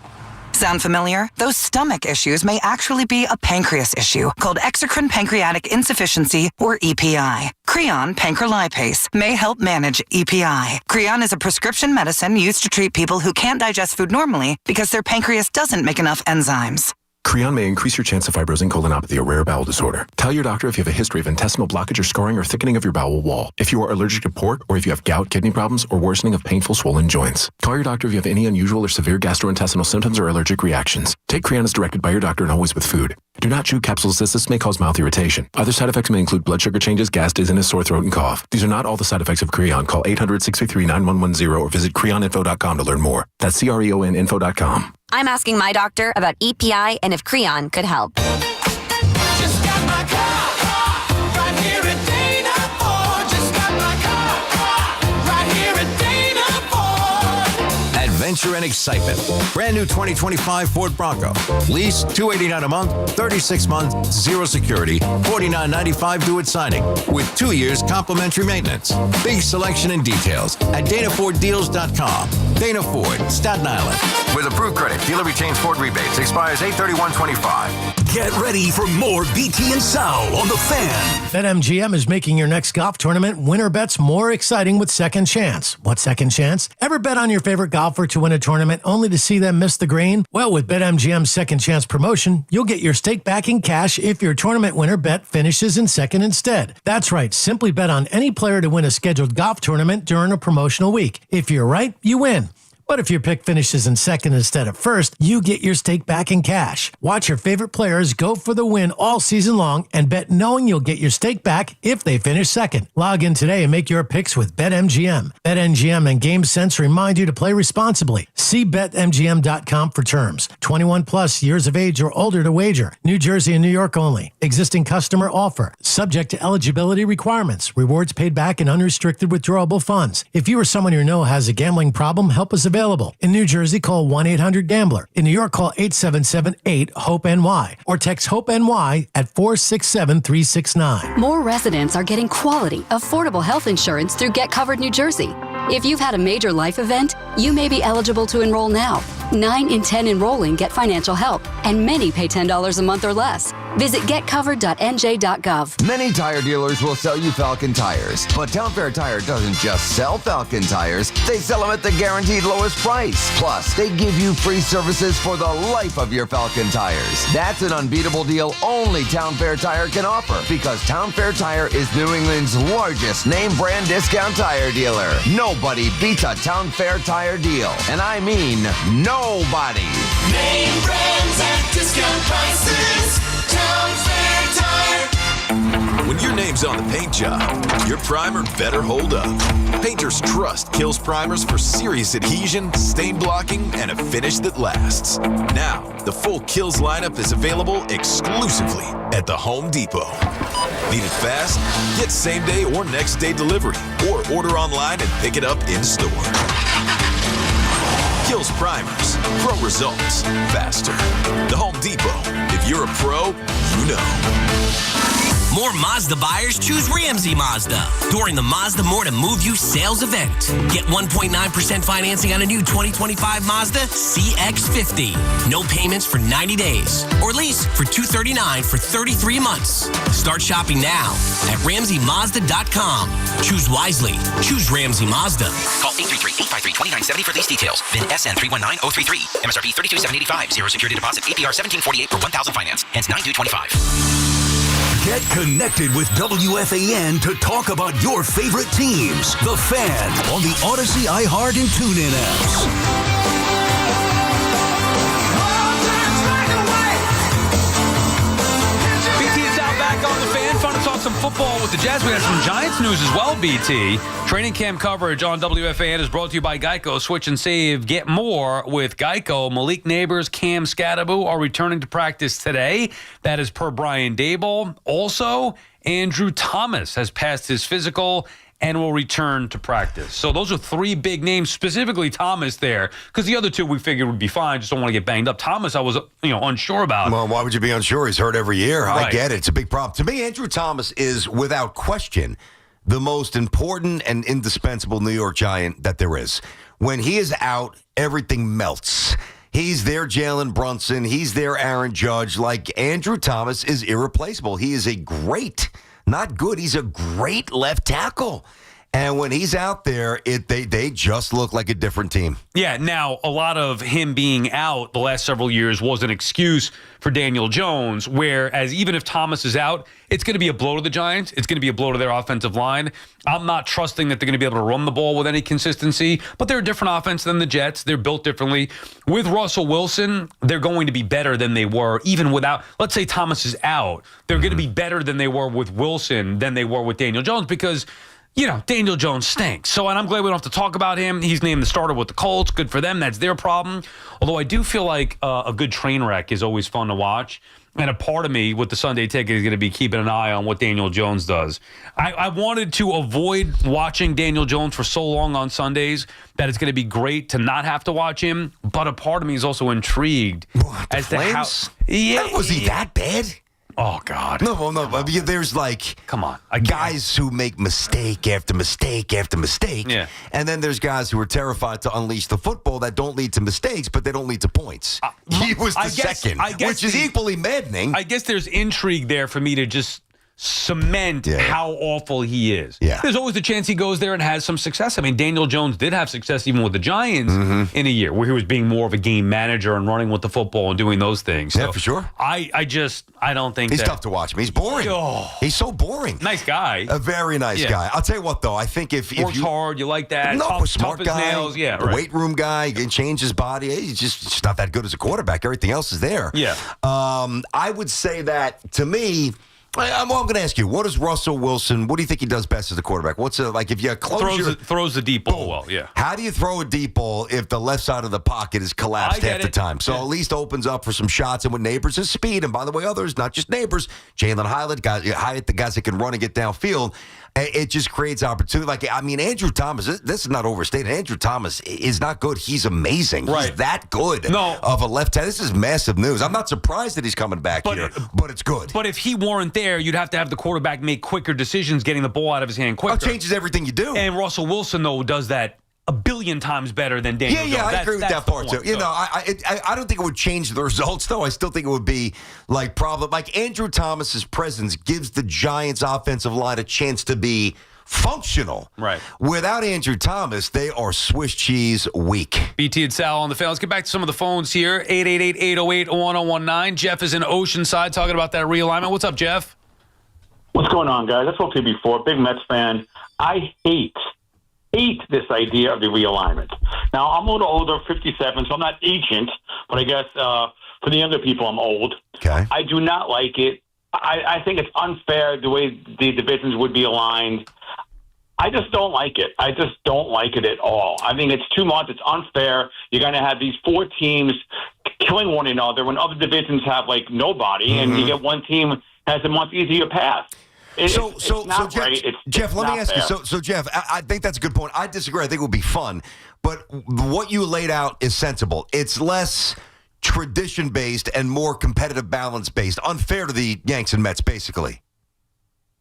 Sound familiar? Those stomach issues may actually be a pancreas issue called exocrine pancreatic insufficiency, or EPI. Creon pancrelipase may help manage EPI. Creon is a prescription medicine used to treat people who can't digest food normally because their pancreas doesn't make enough enzymes. Creon may increase your chance of fibrosing colonopathy, a rare bowel disorder. Tell your doctor if you have a history of intestinal blockage or scarring or thickening of your bowel wall. If you are allergic to pork, or if you have gout, kidney problems, or worsening of painful swollen joints. Call your doctor if you have any unusual or severe gastrointestinal symptoms or allergic reactions. Take Creon as directed by your doctor and always with food. Do not chew capsules as this may cause mouth irritation. Other side effects may include blood sugar changes, gas, dizziness, sore throat, and cough. These are not all the side effects of Creon. Call 800-633-9110 or visit creoninfo.com to learn more. That's CREONinfo.com. I'm asking my doctor about EPI and if Creon could help. Just got my car right here at Dana Ford. Just got my car right here at Dana Ford. Adventure and excitement. Brand new 2025 Ford Bronco. Lease $289 a month, 36 months, zero security, $49.95 due at signing, with 2 years complimentary maintenance. Big selection and details at DanaFordDeals.com. Dana Ford, Staten Island. With approved credit, dealer retains Ford rebates. Expires 8/31/25. Get ready for more BT and Sal on the Fan. BetMGM is making your next golf tournament winner bets more exciting with Second Chance. What Second Chance? Ever bet on your favorite golfer to win a tournament only to see them miss the green? Well, with BetMGM's Second Chance promotion, you'll get your stake back in cash if your tournament winner bet finishes in second instead. That's right. Simply bet on any player to win a scheduled golf tournament during a promotional week. If you're right, you win. But if your pick finishes in second instead of first, you get your stake back in cash. Watch your favorite players go for the win all season long and bet knowing you'll get your stake back if they finish second. Log in today and make your picks with BetMGM. BetMGM and GameSense remind you to play responsibly. See BetMGM.com for terms. 21 plus years of age or older to wager. New Jersey and New York only. Existing customer offer. Subject to eligibility requirements. Rewards paid back in unrestricted withdrawable funds. If you or someone you know has a gambling problem, help is available. In New Jersey, call 1-800-GAMBLER. In New York, call 877-8-HOPE-NY or text HOPE-NY at 467-369. More residents are getting quality, affordable health insurance through Get Covered New Jersey. If you've had a major life event, you may be eligible to enroll now. 9 in 10 enrolling get financial help, and many pay $10 a month or less. Visit getcovered.nj.gov. Many tire dealers will sell you Falcon tires, but Town Fair Tire doesn't just sell Falcon tires, they sell them at the guaranteed lowest price. Plus, they give you free services for the life of your Falcon tires. That's an unbeatable deal only Town Fair Tire can offer, because Town Fair Tire is New England's largest name brand discount tire dealer. Nobody beats a Town Fair Tire deal, and I mean nobody. Name brands at discount prices. Town Fair Tire. When your name's on the paint job, your primer better hold up. Painters trust Kills primers for serious adhesion, stain blocking, and a finish that lasts. Now, the full Kills lineup is available exclusively at the Home Depot. Need it fast? Get same day or next day delivery, or order online and pick it up in store. Kills primers. Pro results faster. The Home Depot. If you're a pro, you know. More Mazda buyers choose Ramsey Mazda during the Mazda More to Move You sales event. Get 1.9% financing on a new 2025 Mazda CX-50. No payments for 90 days or lease for $239 for 33 months. Start shopping now at RamseyMazda.com. Choose wisely. Choose Ramsey Mazda. Call 833-853-2970 for these details. VIN SN 319033. MSRP 32785. Zero security deposit. APR 1748 for 1000 finance. Hence 9225. Get connected with WFAN to talk about your favorite teams. The Fan on the Odyssey, iHeart, and TuneIn apps. BT Sal back on the Fan. Fun to talk some football with the Jazz. We have some Giants news as well, BT. Training camp coverage on WFAN is brought to you by Geico. Switch and save. Get more with Geico. Malik Neighbors, Cam Scadaboo are returning to practice today. That is per Brian Dable. Also, Andrew Thomas has passed his physical and will return to practice. So those are three big names, specifically Thomas there, because the other two we figured would be fine. Just don't want to get banged up. Thomas, I was unsure about. Well, why would you be unsure? He's hurt every year. Right. I get it. It's a big problem. To me, Andrew Thomas is, without question, the most important and indispensable New York Giant that there is. When he is out, everything melts. He's their Jalen Brunson. He's their Aaron Judge. Like, Andrew Thomas is irreplaceable. He is a great, not good, he's a great left tackle. And when he's out there, they just look like a different team. Yeah, now, a lot of him being out the last several years was an excuse for Daniel Jones, whereas even if Thomas is out, it's going to be a blow to the Giants. It's going to be a blow to their offensive line. I'm not trusting that they're going to be able to run the ball with any consistency, but they're a different offense than the Jets. They're built differently. With Russell Wilson, they're going to be better than they were, even without, let's say Thomas is out. They're going to be better than they were with Wilson than they were with Daniel Jones because, Daniel Jones stinks. So, and I'm glad we don't have to talk about him. He's named the starter with the Colts. Good for them. That's their problem. Although I do feel like a good train wreck is always fun to watch. And a part of me with the Sunday Ticket is going to be keeping an eye on what Daniel Jones does. I wanted to avoid watching Daniel Jones for so long on Sundays that it's going to be great to not have to watch him. But a part of me is also intrigued as to how. Was he that bad? Oh, God. No. I mean, there's like, come on, guys who make mistake after mistake after mistake. Yeah. And then there's guys who are terrified to unleash the football that don't lead to mistakes, but they don't lead to points. He was the second, which is equally maddening. I guess there's intrigue there for me to just cement how awful he is. Yeah. There's always the chance he goes there and has some success. I mean, Daniel Jones did have success even with the Giants in a year where he was being more of a game manager and running with the football and doing those things. So yeah, for sure. I don't think he's tough to watch. I mean, he's boring. He's so boring. Nice guy. A very nice guy. I'll tell you what, though. I think if works hard, you like that. No, tough, smart tough as guy. nails. Yeah, right. Weight room guy. He can change his body. He's just not that good as a quarterback. Everything else is there. Yeah. I would say that to me. I'm going to ask you, what is Russell Wilson? What do you think he does best as a quarterback? What's like if you throws the deep ball well? Yeah. How do you throw a deep ball if the left side of the pocket is collapsed half the time? So at least opens up for some shots, and with Neighbors' his speed, and by the way, others, not just Neighbors, Jalen Hyatt, the guys that can run and get downfield. It just creates opportunity. Like, I mean, Andrew Thomas, this is not overstated. Andrew Thomas is not good. He's amazing. Right. He's that good of a left hand. This is massive news. I'm not surprised that he's coming back here, but it's good. But if he weren't there, you'd have to have the quarterback make quicker decisions, getting the ball out of his hand quicker. It changes everything you do. And Russell Wilson, though, does that a billion times better than Daniel Jones. I agree with that part, too. You know, I don't think it would change the results, though. I still think it would be like Andrew Thomas's presence gives the Giants' offensive line a chance to be functional. Right. Without Andrew Thomas, they are Swiss cheese weak. BT and Sal on the fan. Let's get back to some of the phones here. 888-808-1019. Jeff is in Oceanside talking about that realignment. What's up, Jeff? What's going on, guys? I spoke to you before. Big Mets fan. I hate this idea of the realignment. Now, I'm a little older, 57, so I'm not ancient, but I guess for the younger people, I'm old. Okay. I do not like it. I think it's unfair the way the divisions would be aligned. I just don't like it. I just don't like it at all. I think it's too much. It's unfair. You're going to have these four teams killing one another when other divisions have, like, nobody, and you get one team has a much easier path. Jeff, let me ask you. So, Jeff, I think that's a good point. I disagree. I think it would be fun. But what you laid out is sensible. It's less tradition-based and more competitive balance-based. Unfair to the Yanks and Mets, basically.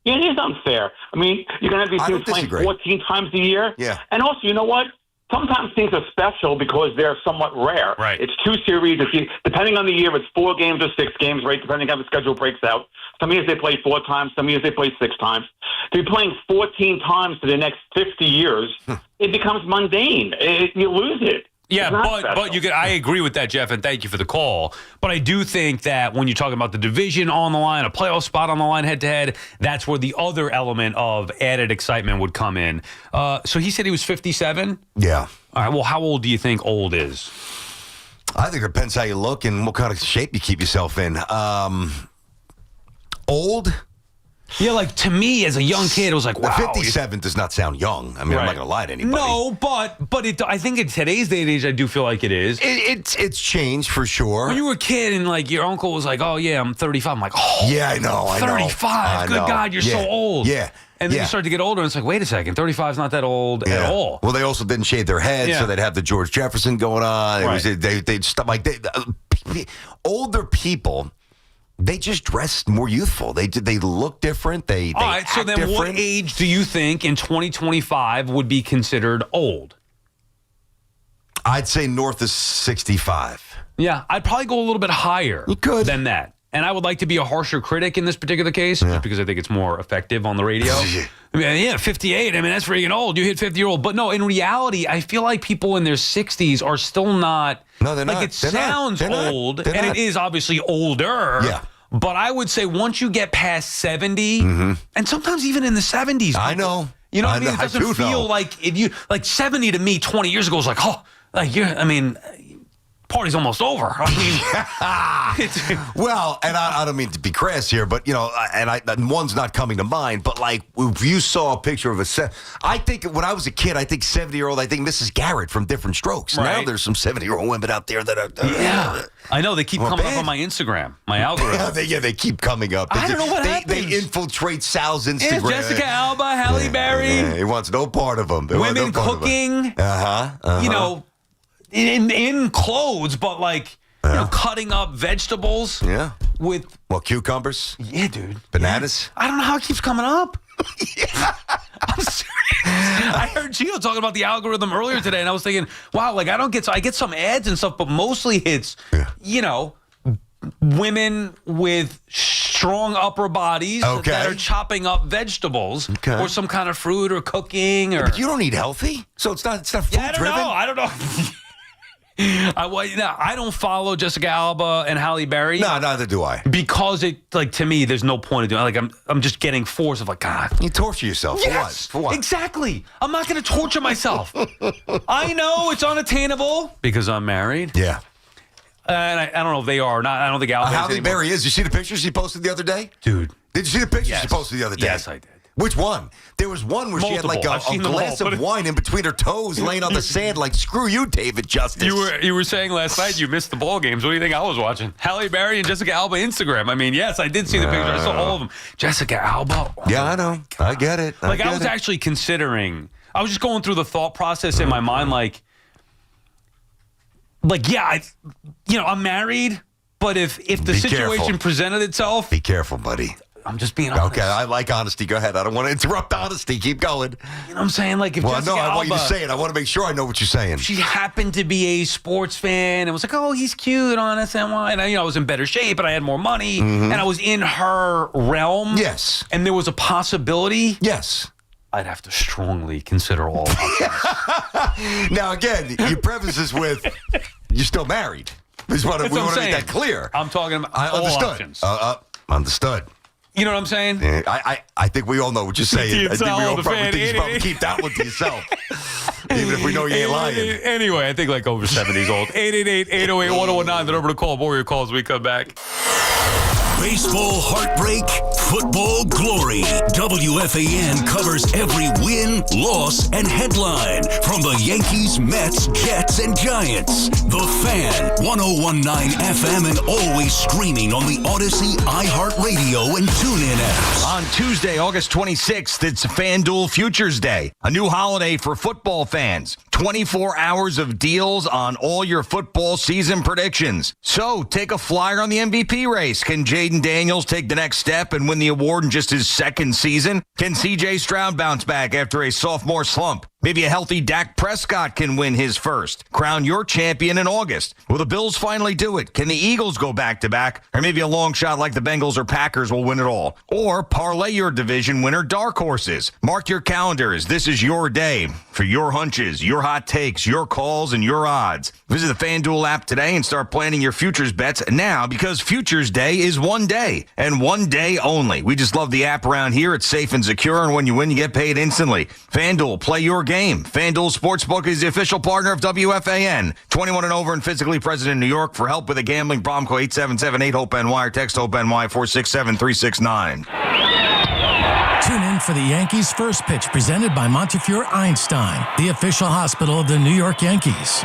Yeah, it is unfair. I mean, you're going to have these teams playing 14 times a year. Yeah. And also, you know what? Sometimes things are special because they're somewhat rare. Right. It's 2 series. Depending on the year, it's 4 games or 6 games, right? Depending on how the schedule breaks out. Some years they play 4 times. Some years they play 6 times. If you're playing 14 times for the next 50 years, it becomes mundane. You lose it. Yeah, but you could. I agree with that, Jeff, and thank you for the call. But I do think that when you're talking about the division on the line, a playoff spot on the line head-to-head, that's where the other element of added excitement would come in. So he said he was 57? Yeah. All right, well, how old do you think old is? I think it depends how you look and what kind of shape you keep yourself in. Old? Yeah, like to me as a young kid, it was like, wow. 57 does not sound young. I mean, I'm not going to lie to anybody. No, but I think in today's day and age, I do feel like it is. It's changed for sure. When you were a kid and like your uncle was like, oh yeah, I'm 35. I'm like, oh, yeah, I know. 35. Good God, you're so old. Yeah. And then you start to get older, and it's like, wait a second, 35 is not that old at all. Well, they also didn't shave their heads, so they'd have the George Jefferson going on. Right. They'd stuff like older people. They just dress more youthful. They look different. They all right. So then, different. what age do you think in 2025 would be considered old? I'd say north of 65. Yeah, I'd probably go a little bit higher than that. And I would like to be a harsher critic in this particular case, just because I think it's more effective on the radio. I mean, 58. I mean, that's freaking old. You hit 50-year-old. But no, in reality, I feel like people in their 60s are still not. No, they're like not. It sounds old, and it is obviously older. Yeah. But I would say once you get past 70, and sometimes even in the 70s. I know. You know what I mean? It doesn't feel like if you, like 70 to me 20 years ago was like, oh, like party's almost over. I mean, well, and I don't mean to be crass here, but and one's not coming to mind. But like, if you saw a picture of I think when I was a kid, I think 70-year-old. I think Mrs. Garrett from Different Strokes. Right. Now there's some 70-year-old women out there that are. Yeah, I know they keep coming up on my Instagram, my algorithm. They keep coming up. I don't know what happens. They infiltrate Sal's Instagram. Yeah, Jessica Alba, Halle Berry. Yeah, he wants no part of them. Women cooking. You know. In clothes, but like You know, cutting up vegetables. Yeah. With cucumbers. Yeah, dude. Bananas. I don't know how it keeps coming up. I'm serious. I heard Gio talking about the algorithm earlier today, and I was thinking, wow, like I get some ads and stuff, but mostly it's, you know, women with strong upper bodies that are chopping up vegetables or some kind of fruit or cooking. Or But you don't eat healthy, so it's not food driven. I don't know. I don't follow Jessica Alba and Halle Berry. No, neither do I. Because to me, there's no point of doing it. Like I'm just getting forced of like, God. You torture yourself. Yes, For what? Exactly. I'm not going to torture myself. I know it's unattainable because I'm married. Yeah. And I don't know if they are or not. I don't think Halle Berry is. You see the picture she posted the other day? Dude. Did you see the picture she posted the other day? Yes, I did. Which one? There was one where she had like a glass of wine in between her toes laying on the sand like, screw you, David Justice. You were saying last night you missed the ball games. What do you think I was watching? Halle Berry and Jessica Alba Instagram. I mean, yes, I did see the picture. I saw all of them. Jessica Alba. Oh, yeah, I know. I get it. I was actually considering, I was just going through the thought process in my mind like yeah, I'm married, but if the situation presented itself. Be careful, buddy. I'm just being honest. Okay, I like honesty. Go ahead. I don't want to interrupt honesty. Keep going. You know what I'm saying? Like if Jessica I want you to Alba, say it. I want to make sure I know what you're saying. She happened to be a sports fan and was like, oh, he's cute on SNY. And I was in better shape and I had more money and I was in her realm. Yes. And there was a possibility. Yes. I'd have to strongly consider all options. Now, again, you preface this with you're still married. We want to make that clear. I'm talking about all options. Understood. You know what I'm saying? Yeah, I think we all know what you're saying. I think we all probably think you probably keep that one to yourself. Even if we know you ain't lying. Anyway, I think like over 70s old. 888-808-1019, the number to call. More of your calls when we come back. Baseball heartbreak, football glory. WFAN covers every win, loss, and headline from the Yankees, Mets, Jets, and Giants. The Fan, 101.9 FM, and always streaming on the Odyssey, iHeartRadio, and TuneIn apps. On Tuesday, August 26th, it's FanDuel Futures Day, a new holiday for football fans. 24 hours of deals on all your football season predictions. So, take a flyer on the MVP race. Can Jaden Daniels take the next step and win the award in just his second season? Can C.J. Stroud bounce back after a sophomore slump? Maybe a healthy Dak Prescott can win his first. Crown your champion in August. Will the Bills finally do it? Can the Eagles go back-to-back? Or maybe a long shot like the Bengals or Packers will win it all. Or parlay your division winner dark horses. Mark your calendars. This is your day for your hunches, your hot takes, your calls, and your odds. Visit the FanDuel app today and start planning your futures bets now because Futures Day is one day and one day only. We just love the app around here. It's safe and secure, and when you win, you get paid instantly. FanDuel, play your game. FanDuel Sportsbook is the official partner of WFAN. 21 and over and physically present in New York. For help with a gambling problem, call 877-8-HOPE-NY or text HOPE-NY 467-369. Tune in for the Yankees' first pitch presented by Montefiore Einstein, the official hospital of the New York Yankees.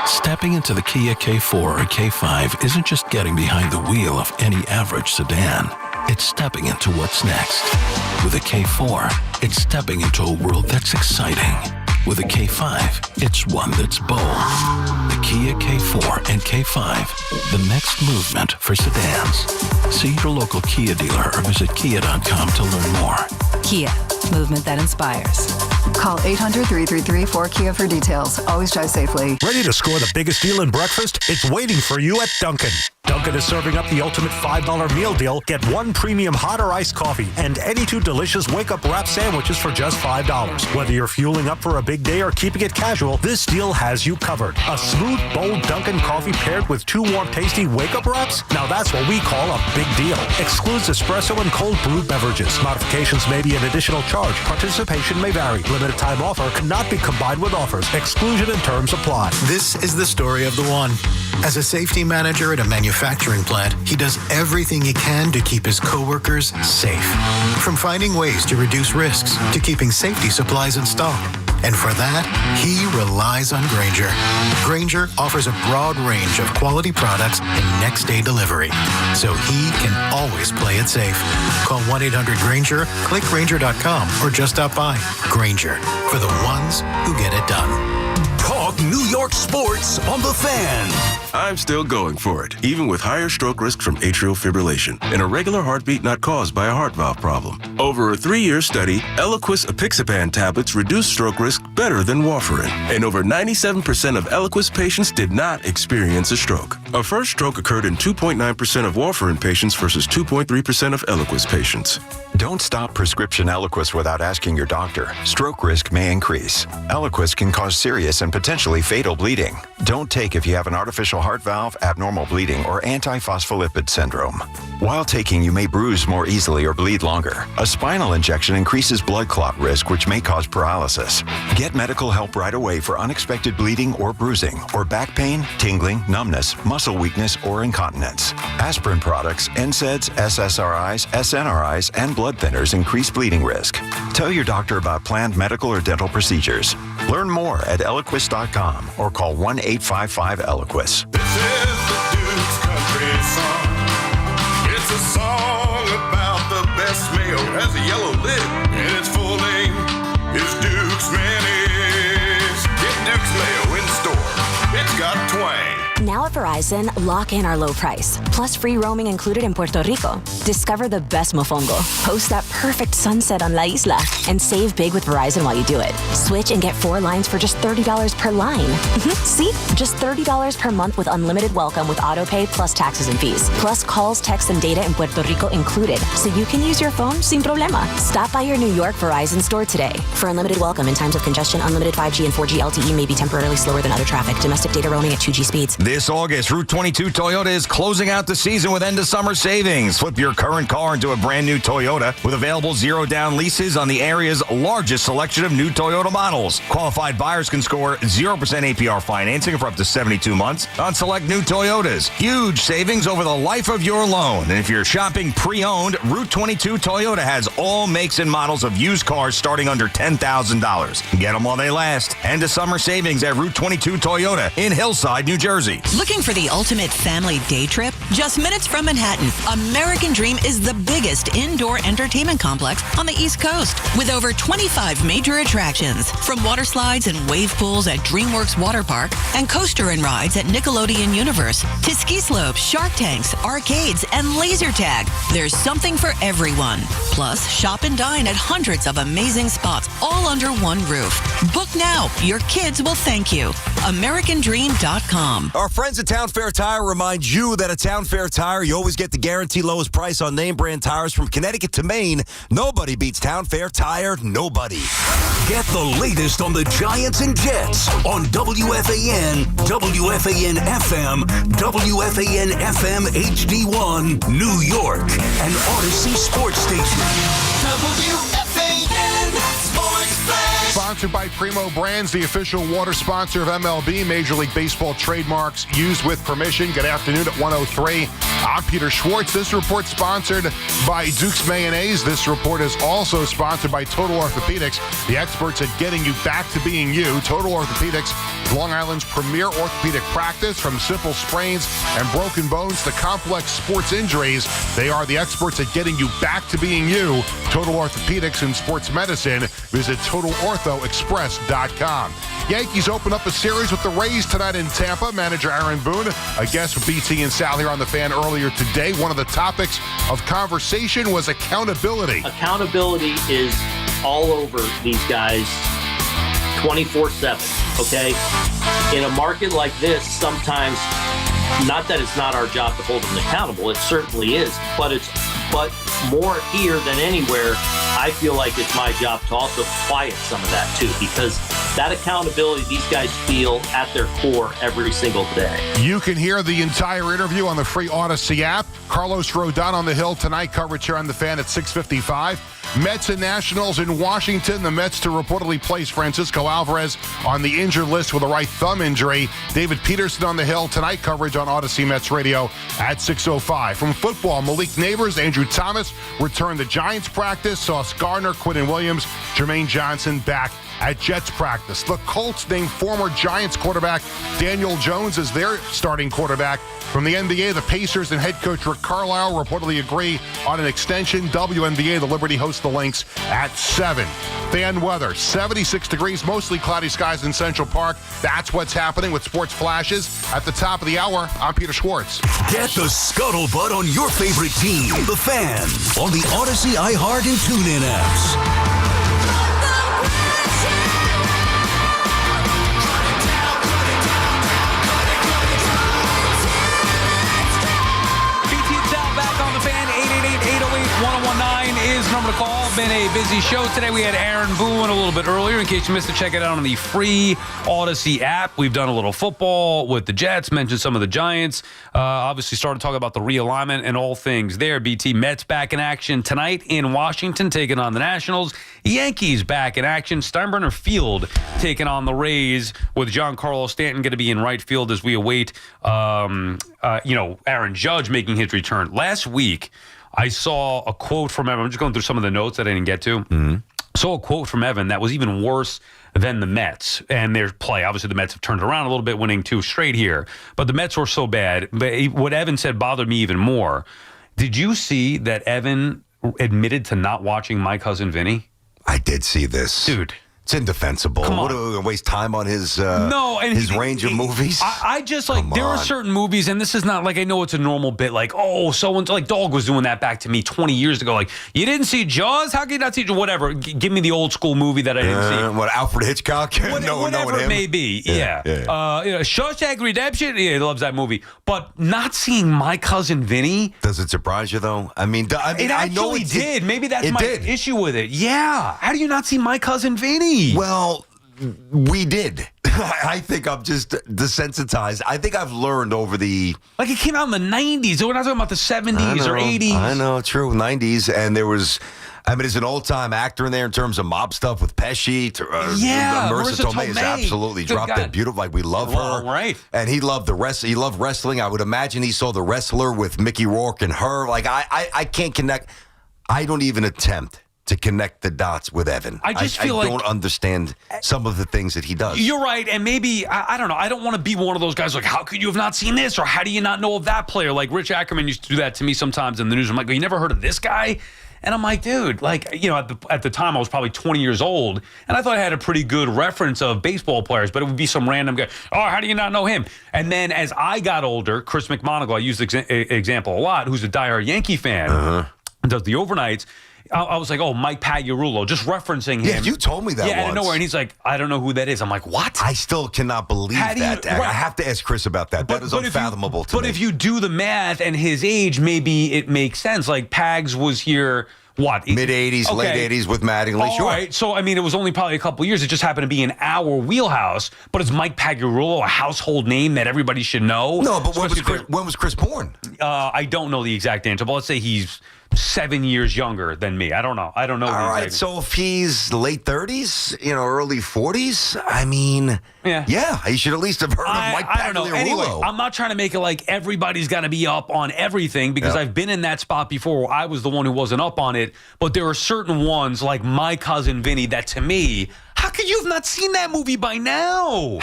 Stepping into the Kia K4 or K5 isn't just getting behind the wheel of any average sedan. It's stepping into what's next. With a K4, it's stepping into a world that's exciting. With a K5, it's one that's bold. The Kia K4 and K5, the next movement for sedans. See your local Kia dealer or visit kia.com to learn more. Kia, movement that inspires. Call 800-333-4KIA for details. Always drive safely. Ready to score the biggest deal in breakfast? It's waiting for you at Dunkin'. Dunkin' is serving up the ultimate $5 meal deal. Get one premium hot or iced coffee and any two delicious wake-up wrap sandwiches for just $5. Whether you're fueling up for a big day or keeping it casual, this deal has you covered. A smooth, bold Dunkin' coffee paired with two warm, tasty wake-up wraps? Now that's what we call a big deal. Excludes espresso and cold brewed beverages. Modifications may be an additional charge. Participation may vary. Limited time offer cannot be combined with offers. Exclusion and terms apply. This is the story of the one. As a safety manager at a manufacturing plant, he does everything he can to keep his coworkers safe. From finding ways to reduce risks to keeping safety supplies in stock. And for that, he relies on Grainger. Grainger offers a broad range of quality products and next-day delivery, so he can always play it safe. Call 1-800-GRAINGER, click Grainger.com, or just stop by. Grainger, for the ones who get it done. Talk New York sports on The Fan. I'm still going for it, even with higher stroke risk from atrial fibrillation, an irregular heartbeat not caused by a heart valve problem. Over a 3-year study, Eliquis apixaban tablets reduced stroke risk better than warfarin, and over 97% of Eliquis patients did not experience a stroke. A first stroke occurred in 2.9% of warfarin patients versus 2.3% of Eliquis patients. Don't stop prescription Eliquis without asking your doctor. Stroke risk may increase. Eliquis can cause serious and potentially fatal bleeding. Don't take if you have an artificial heart valve, abnormal bleeding, or antiphospholipid syndrome. While taking, you may bruise more easily or bleed longer. A spinal injection increases blood clot risk, which may cause paralysis. Get medical help right away for unexpected bleeding or bruising, or back pain, tingling, numbness, muscle weakness, or incontinence. Aspirin products, NSAIDs, SSRIs, SNRIs, and blood thinners increase bleeding risk. Tell your doctor about planned medical or dental procedures. Learn more at Eliquis.com or call 1-855-ELIQUIS. This is the Duke's Country Song. It's a song about the best mayo. It has a yellow lid, and its full name is Duke's Mayonnaise. Get Duke's Mayo in store. It's got twang. Now at Verizon, lock in our low price, plus free roaming included in Puerto Rico. Discover the best mofongo, post that perfect sunset on La Isla, and save big with Verizon while you do it. Switch and get 4 lines for just $30 per line. See? Just $30 per month with unlimited welcome with autopay plus taxes and fees. Plus calls, texts, and data in Puerto Rico included, so you can use your phone sin problema. Stop by your New York Verizon store today. For unlimited welcome in times of congestion, unlimited 5G and 4G LTE may be temporarily slower than other traffic. Domestic data roaming at 2G speeds. This August, Route 22 Toyota is closing out the season with end-of-summer savings. Flip your current car into a brand-new Toyota with available zero-down leases on the area's largest selection of new Toyota models. Qualified buyers can score 0% APR financing for up to 72 months on select new Toyotas. Huge savings over the life of your loan. And if you're shopping pre-owned, Route 22 Toyota has all makes and models of used cars starting under $10,000. Get them while they last. End-of-summer savings at Route 22 Toyota in Hillside, New Jersey. Looking for the ultimate family day trip? Just minutes from Manhattan, American Dream is the biggest indoor entertainment complex on the East Coast with over 25 major attractions, from water slides and wave pools at DreamWorks Water Park and coaster and rides at Nickelodeon Universe to ski slopes, shark tanks, arcades, and laser tag. There's something for everyone. Plus, shop and dine at hundreds of amazing spots all under one roof. Book now. Your kids will thank you. AmericanDream.com. Our friends at Town Fair Tire remind you that at Town Fair Tire, you always get the guaranteed lowest price on name brand tires from Connecticut to Maine. Nobody beats Town Fair Tire. Nobody. Get the latest on the Giants and Jets on WFAN, WFAN FM, WFAN FM HD1, New York, and Odyssey Sports Station. WFAN Sports Flash. Sponsored by Primo Brands, the official water sponsor of MLB, Major League Baseball trademarks used with permission. Good afternoon at 1:03. I'm Peter Schwartz. This report sponsored by Duke's Mayonnaise. This report is also sponsored by Total Orthopedics, the experts at getting you back to being you. Total Orthopedics, Long Island's premier orthopedic practice. From simple sprains and broken bones to complex sports injuries, they are the experts at getting you back to being you. Total Orthopedics and Sports Medicine. Visit TotalOrthoExpress.com. Yankees open up a series with the Rays tonight in Tampa. Manager Aaron Boone, a guest with BT and Sal here on The Fan earlier today. One of the topics of conversation was accountability. Accountability is all over these guys 24/7, okay? In a market like this, sometimes, not that it's not our job to hold them accountable, it certainly is, but more here than anywhere, I feel like it's my job to also quiet some of that too, because that accountability these guys feel at their core every single day. You can hear the entire interview on the free Odyssey app. Carlos Rodon on the Hill tonight, coverage here on The Fan at 6:55. Mets and Nationals in Washington. The Mets to reportedly place Francisco Alvarez on the injured list with a right thumb injury. David Peterson on the Hill tonight, coverage on Odyssey Mets Radio at 6:05. From football, Malik Neighbors, Andrew Thomas returned to Giants practice. Sauce Gardner, Quinton Williams, Jermaine Johnson back at Jets practice. practice. The Colts named former Giants quarterback Daniel Jones as their starting quarterback. From the NBA, the Pacers and head coach Rick Carlisle reportedly agree on an extension. WNBA, the Liberty hosts the Lynx at 7. Fan weather, 76 degrees, mostly cloudy skies in Central Park. That's what's happening with Sports Flashes. At the top of the hour, I'm Peter Schwartz. Get the scuttlebutt on your favorite team, the Fan, on the Odyssey, iHeart, and TuneIn apps. BT Sal back on the Fan. 888-808-1019 is the number to call. Been a busy show today. We had Aaron Boone a little bit earlier. In case you missed it, check it out on the free Odyssey app. We've done a little football with the Jets, mentioned some of the Giants. Obviously started talking about the realignment and all things there. BT Mets back in action tonight in Washington, taking on the Nationals. Yankees back in action. Steinbrenner Field taking on the Rays, with Giancarlo Stanton going to be in right field as we await, Aaron Judge making his return. Last week, I saw a quote from Evan. I'm just going through some of the notes that I didn't get to. Mm-hmm. Saw a quote from Evan that was even worse than the Mets and their play. Obviously, the Mets have turned it around a little bit, winning 2 straight here. But the Mets were so bad. But what Evan said bothered me even more. Did you see that Evan admitted to not watching My Cousin Vinny? I did see this. Dude. It's indefensible. Come on. What are we waste time on his range of movies? I just like, there are certain movies, and this is not like, I know it's a normal bit, like, oh, so-and-so, like Dog was doing that back to me 20 years ago. Like, you didn't see Jaws? How can you not see Jaws? Whatever. Give me the old school movie that I didn't see. What, Alfred Hitchcock? Whatever it may be. Yeah. Shawshank Redemption? Yeah, he loves that movie. But not seeing My Cousin Vinny? Does it surprise you, though? I mean, it actually did. Maybe that's my issue with it. Yeah. How do you not see My Cousin Vinny? Well, we did. I think I'm just desensitized. I think I've learned over the... Like, it came out in the 90s. We're not talking about the 70s or 80s. I know, true, 90s. And there was... I mean, he's an old-time actor in there in terms of mob stuff with Pesci. Marissa Tomei has absolutely dropped that beautiful. Like, we love her. Right. And he loved He loved wrestling. I would imagine he saw The Wrestler with Mickey Rourke and her. Like, I can't connect. I don't even attempt to connect the dots with Evan. I just feel like I don't understand some of the things that he does. You're right, and maybe, I don't know, I don't want to be one of those guys like, how could you have not seen this? Or how do you not know of that player? Like, Rich Ackerman used to do that to me sometimes in the news. I'm like, you never heard of this guy? And I'm like, dude, like, at the time I was probably 20 years old, and I thought I had a pretty good reference of baseball players, but it would be some random guy. Oh, how do you not know him? And then as I got older, Chris McMonagle, I use the example a lot, who's a diehard Yankee fan, does the overnights. I was like, oh, Mike Pagliarulo, just referencing him. Yeah, you told me that once. Yeah, out of nowhere, and he's like, I don't know who that is. I'm like, what? I still cannot believe that. I have to ask Chris about that. That is unfathomable to me. But if you do the math and his age, maybe it makes sense. Like, Pags was here, what? Mid-'80s, late 80s with Mattingly. Sure. All right, so, I mean, it was only probably a couple years. It just happened to be in our wheelhouse. But is Mike Pagliarulo a household name that everybody should know? No, but when was Chris born? I don't know the exact answer, but let's say he's 7 years younger than me. I don't know. All right, so if he's late 30s, early 40s, I mean, yeah, he should at least have heard of Mike Pagliarulo. I don't know. Anyway, I'm not trying to make it like everybody's got to be up on everything, because I've been in that spot before where I was the one who wasn't up on it, but there are certain ones like My Cousin Vinny that, to me, how could you have not seen that movie by now?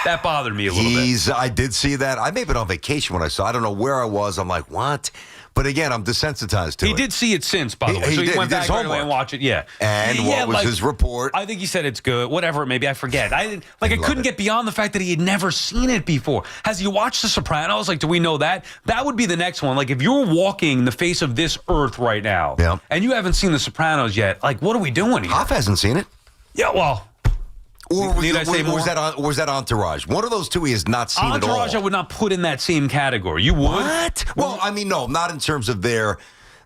That bothered me a little bit. I did see that. I may have been on vacation when I saw it. I don't know where I was. I'm like, what? But again, I'm desensitized to it. He did see it since, by the way. So he went back right away and watched it. Yeah. And what was his report? I think he said it's good. Whatever it may be. I forget. I couldn't get beyond the fact that he had never seen it before. Has he watched The Sopranos? Like, do we know that? That would be the next one. Like, if you're walking the face of this earth right now, and you haven't seen The Sopranos yet, like, what are we doing here? Hoff hasn't seen it. Yeah, well... Or was that Entourage? One of those two he has not seen at all. Entourage I would not put in that same category. You would? What? Well, I mean, no, not in terms of the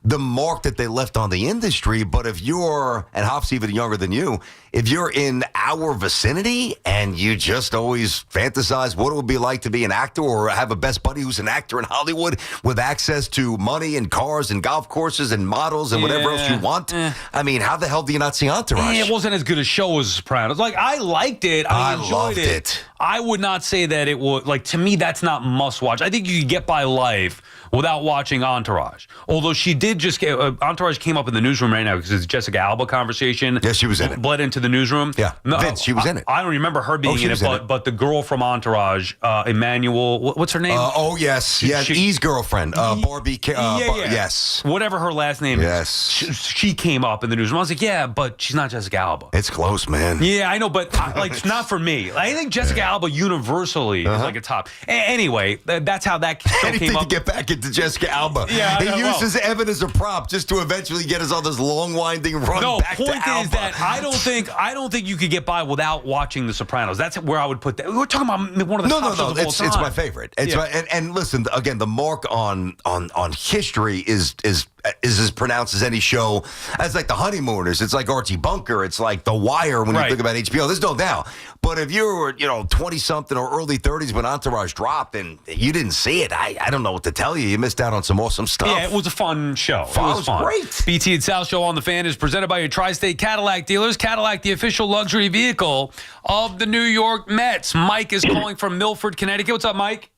mark that they left on the industry, but if you're, and Hoff's even younger than you, if you're in our vicinity and you just always fantasize what it would be like to be an actor or have a best buddy who's an actor in Hollywood with access to money and cars and golf courses and models and whatever else you want, I mean, how the hell do you not see Entourage? It wasn't as good a show as Sopranos. Like, I liked it. I enjoyed loved it. I would not say that it was, like, to me, that's not must watch. I think you could get by life without watching Entourage. Although she did just get, Entourage came up in the newsroom right now because it's Jessica Alba conversation. Yes, she was in it. Bled into the newsroom? Yeah, Vince, she was in it. I don't remember her being in it, but the girl from Entourage, Emmanuel, what's her name? Yes. E's girlfriend, Barbie. Yes. Whatever her last name is. She came up in the newsroom. I was like, yeah, but she's not Jessica Alba. It's close, man. Yeah, I know, but not for me. I think Jessica Alba universally is like a top. Anyway, that's how that show Anything came up. to get back into Jessica Alba. Yeah, he uses Evan as a prop just to eventually get us on this long winding run back to Alba. Point is that I don't think you could get by without watching The Sopranos. That's where I would put that. We're talking about one of the top shows of all time. It's my favorite. And listen, again, the mark on history is as pronounced as any show. As like The Honeymooners, it's like Archie Bunker, it's like The Wire when you think about HBO. There's no doubt. But if you were 20-something or early 30s when Entourage dropped and you didn't see it, I don't know what to tell you. You missed out on some awesome stuff. Yeah, it was a fun show. It was fun. Great. BT Sal Show on the Fan is presented by your Tri-State Cadillac dealers. Cadillac, the official luxury vehicle of the New York Mets. Mike is calling from Milford, Connecticut. What's up, Mike?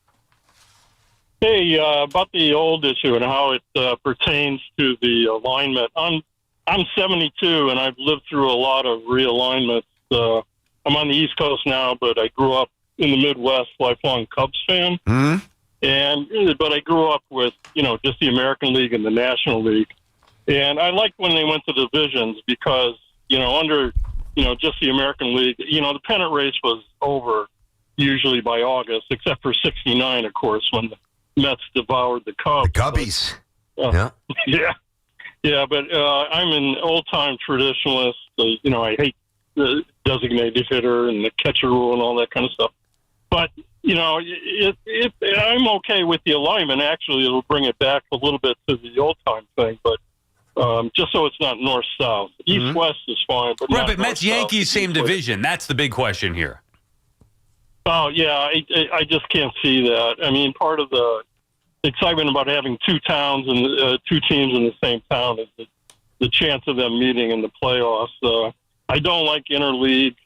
Hey, about the old issue and how it pertains to the alignment. I'm 72 and I've lived through a lot of realignments. I'm on the East Coast now, but I grew up in the Midwest, lifelong Cubs fan. Mm-hmm. But I grew up with just the American League and the National League, and I liked when they went to divisions because under just the American League, the pennant race was over usually by August, except for '69, of course, when the Mets devoured the Cubs. The Cubbies. Yeah, but I'm an old-time traditionalist. I hate the designated hitter and the catcher rule and all that kind of stuff. But, I'm okay with the alignment. Actually, it'll bring it back a little bit to the old-time thing, but just so it's not north-south. East-west is fine. But but Mets-Yankees, same division. That's the big question here. Oh, yeah, I just can't see that. I mean, part of the excitement about having two towns and two teams in the same town is the chance of them meeting in the playoffs. I don't like interleague.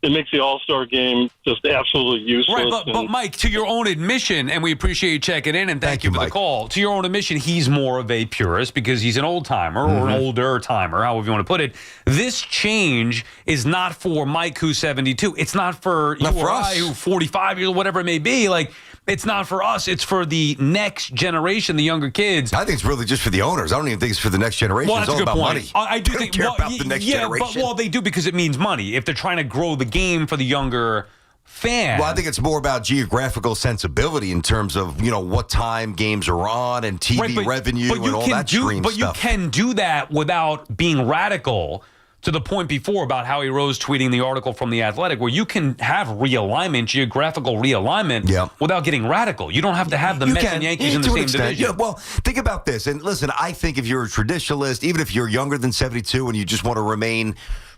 It makes the All-Star game just absolutely useless. Right, but Mike, to your own admission, and we appreciate you checking in, and thank you for the call. To your own admission, he's more of a purist because he's an old-timer or an older-timer, however you want to put it. This change is not for Mike, who's 72. It's not for you or I, who's 45 years, whatever it may be. Like, it's not for us. It's for the next generation, the younger kids. I think it's really just for the owners. I don't even think it's for the next generation. Well, it's that's all a good about point. money. I do they think don't care about the next generation. Well, they do because it means money. If they're trying to grow the game for the younger fan. Well, I think it's more about geographical sensibility in terms of what time games are on and TV revenue and all that stream stuff. But you can do that without being radical. To the point before about Howie Rose tweeting the article from The Athletic, where you can have realignment, geographical realignment, without getting radical. You don't have to have the Mets and Yankees in the same division. Yeah, well, think about this. And listen, I think if you're a traditionalist, even if you're younger than 72 and you just want to remain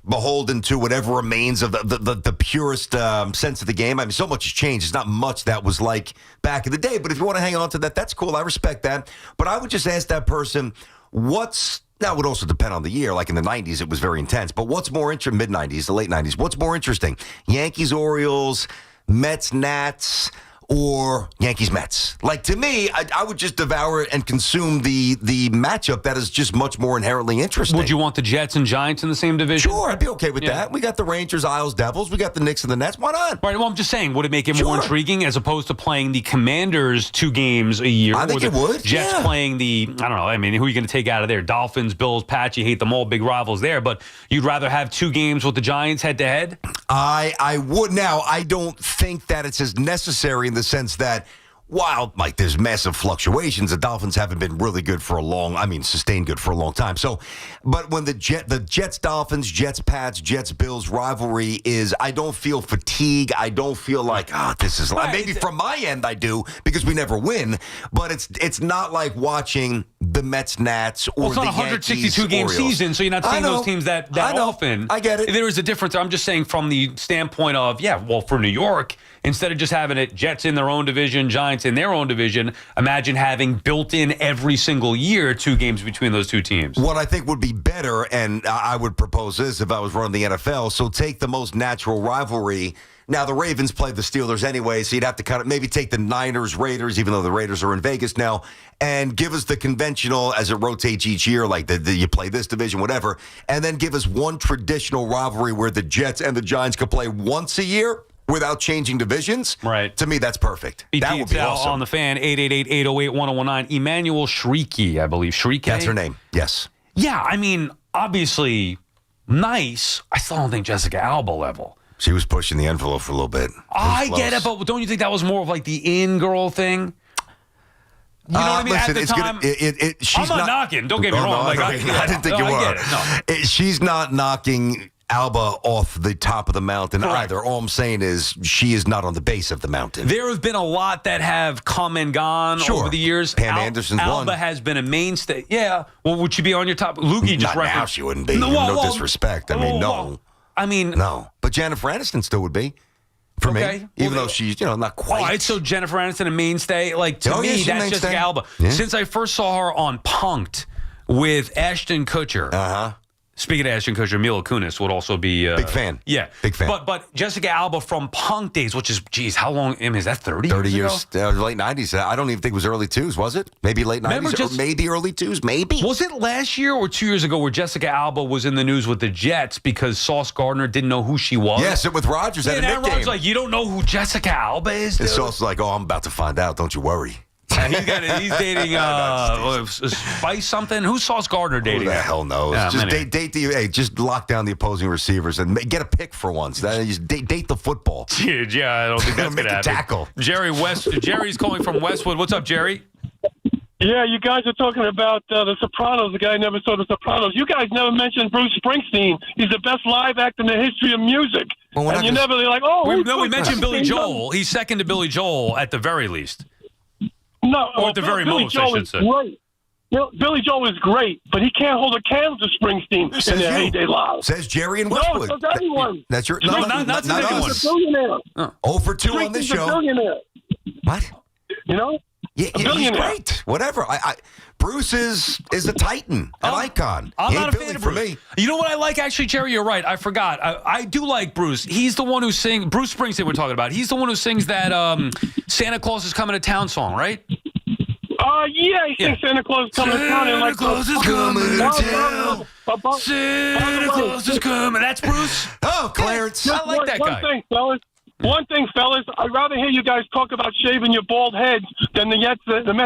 beholden to whatever remains of the purest sense of the game. I mean, so much has changed. It's not much that was like back in the day. But if you want to hang on to that, that's cool. I respect that. But I would just ask that person, now, it would also depend on the year. Like in the 90s, it was very intense. But what's more interesting, mid-90s, the late 90s, what's more interesting? Yankees, Orioles, Mets, Nats, or Yankees, Mets? Like, to me, I would just devour it and consume the matchup that is just much more inherently interesting. Would you want the Jets and Giants in the same division? Sure, I'd be okay with that. We got the Rangers, Isles, Devils. We got the Knicks and the Nets. Why not? Right, well, I'm just saying, would it make it more intriguing as opposed to playing the Commanders 2 games a year? I think it would. Jets playing the, I don't know, I mean, who are you going to take out of there? Dolphins, Bills, Pats, you hate them all, big rivals there, but you'd rather have 2 games with the Giants head-to-head? I would. Now, I don't think that it's as necessary in the sense that while, Mike, there's massive fluctuations, the Dolphins haven't been really good for sustained good for a long time. So, but when the Jets-Dolphins, Jets-Pats, Jets-Bills rivalry is, I don't feel fatigue. I don't feel like, this is, maybe from my end I do because we never win, but it's not like watching the Mets-Nats or it's not the a 162-game season, so you're not seeing those teams that often. I get it. There is a difference. I'm just saying from the standpoint of, for New York, instead of just having it Jets in their own division, Giants in their own division, imagine having built in every single year 2 games between those 2 teams. What I think would be better, and I would propose this if I was running the NFL, so take the most natural rivalry Now, the Ravens play the Steelers anyway, so you'd have to kind of maybe take the Niners, Raiders, even though the Raiders are in Vegas now, and give us the conventional as it rotates each year, like you play this division, whatever, and then give us one traditional rivalry where the Jets and the Giants could play once a year without changing divisions. Right. To me, that's perfect. That would be Sal awesome. on the fan, 888-808-1019. Emmanuel Shrieky, I believe. Shrieky? That's her name, yes. Yeah, I mean, obviously nice. I still don't think Jessica Alba level. She was pushing the envelope for a little bit. I get it, but don't you think that was more of like the in-girl thing? You know what I mean? Listen, At the time, she's I'm not knocking. Don't get me wrong. No, I didn't think you were. I get it. No. She's not knocking Alba off the top of the mountain either. All I'm saying is she is not on the base of the mountain. There have been a lot that have come and gone over the years. Pam Anderson's Alba one. has been a mainstay. Yeah. Well, would she be on your top? Lukey just not now. referenced. She wouldn't be. No disrespect. I mean, no. I mean, no. But Jennifer Aniston still would be. For me, even though she's, not quite. All right, so Jennifer Aniston, a mainstay. Like, to me, that's Jessica Alba. Yeah. Since I first saw her on Punk'd with Ashton Kutcher. Uh-huh. Speaking of Ashton Kutcher, Mila Kunis would also be... big fan. Yeah. Big fan. But Jessica Alba from Punk days, which is, geez, how long? I mean, is that 30 years? Late 90s. I don't even think it was early 2s, was it? Maybe late 90s? Or maybe early 2s? Maybe. Was it last year or 2 years ago where Jessica Alba was in the news with the Jets because Sauce Gardner didn't know who she was? Yes, with Rodgers at a Aaron Knick Rodgers game. like, you don't know who Jessica Alba is, dude? And Sauce is like, I'm about to find out. Don't you worry. He's dating Spice something. Who's Sauce Gardner dating? Who the hell knows? Just just lock down the opposing receivers and get a pick for once. Just date the football. Yeah, I don't think that's Make gonna a happen. tackle. Jerry's calling from Westwood. What's up, Jerry? Yeah, you guys are talking about The Sopranos. The guy never saw The Sopranos. You guys never mentioned Bruce Springsteen. He's the best live act in the history of music. Well, and you never like, we mentioned Billy Joel. He's second to Billy Joel at the very least. No, or at the very Billy most, Joel I should say. Great. Billy Joel is great, but he can't hold a candle to Springsteen in their heyday live. Says Jerry in Westwood. No, it says anyone. That's your not anyone. He's a billionaire. 0 for 2 on this Springsteen's show. a billionaire. What? You know? Yeah, he's great. Whatever. Bruce is a titan, an icon. I'm He not ain't a fan Billy of for Bruce. me. You know what I like, actually, Jerry? You're right. I forgot. I do like Bruce. He's the one who sings. Bruce Springsteen we're talking about. He's the one who sings that Santa Claus is Coming to Town song, right? Yeah, he sings Santa Claus is coming to town. Santa Claus is coming to town. Santa Claus is coming. That's Bruce? Oh, Clarence. I like that guy. One thing, fellas, I'd rather hear you guys talk about shaving your bald heads than the Mets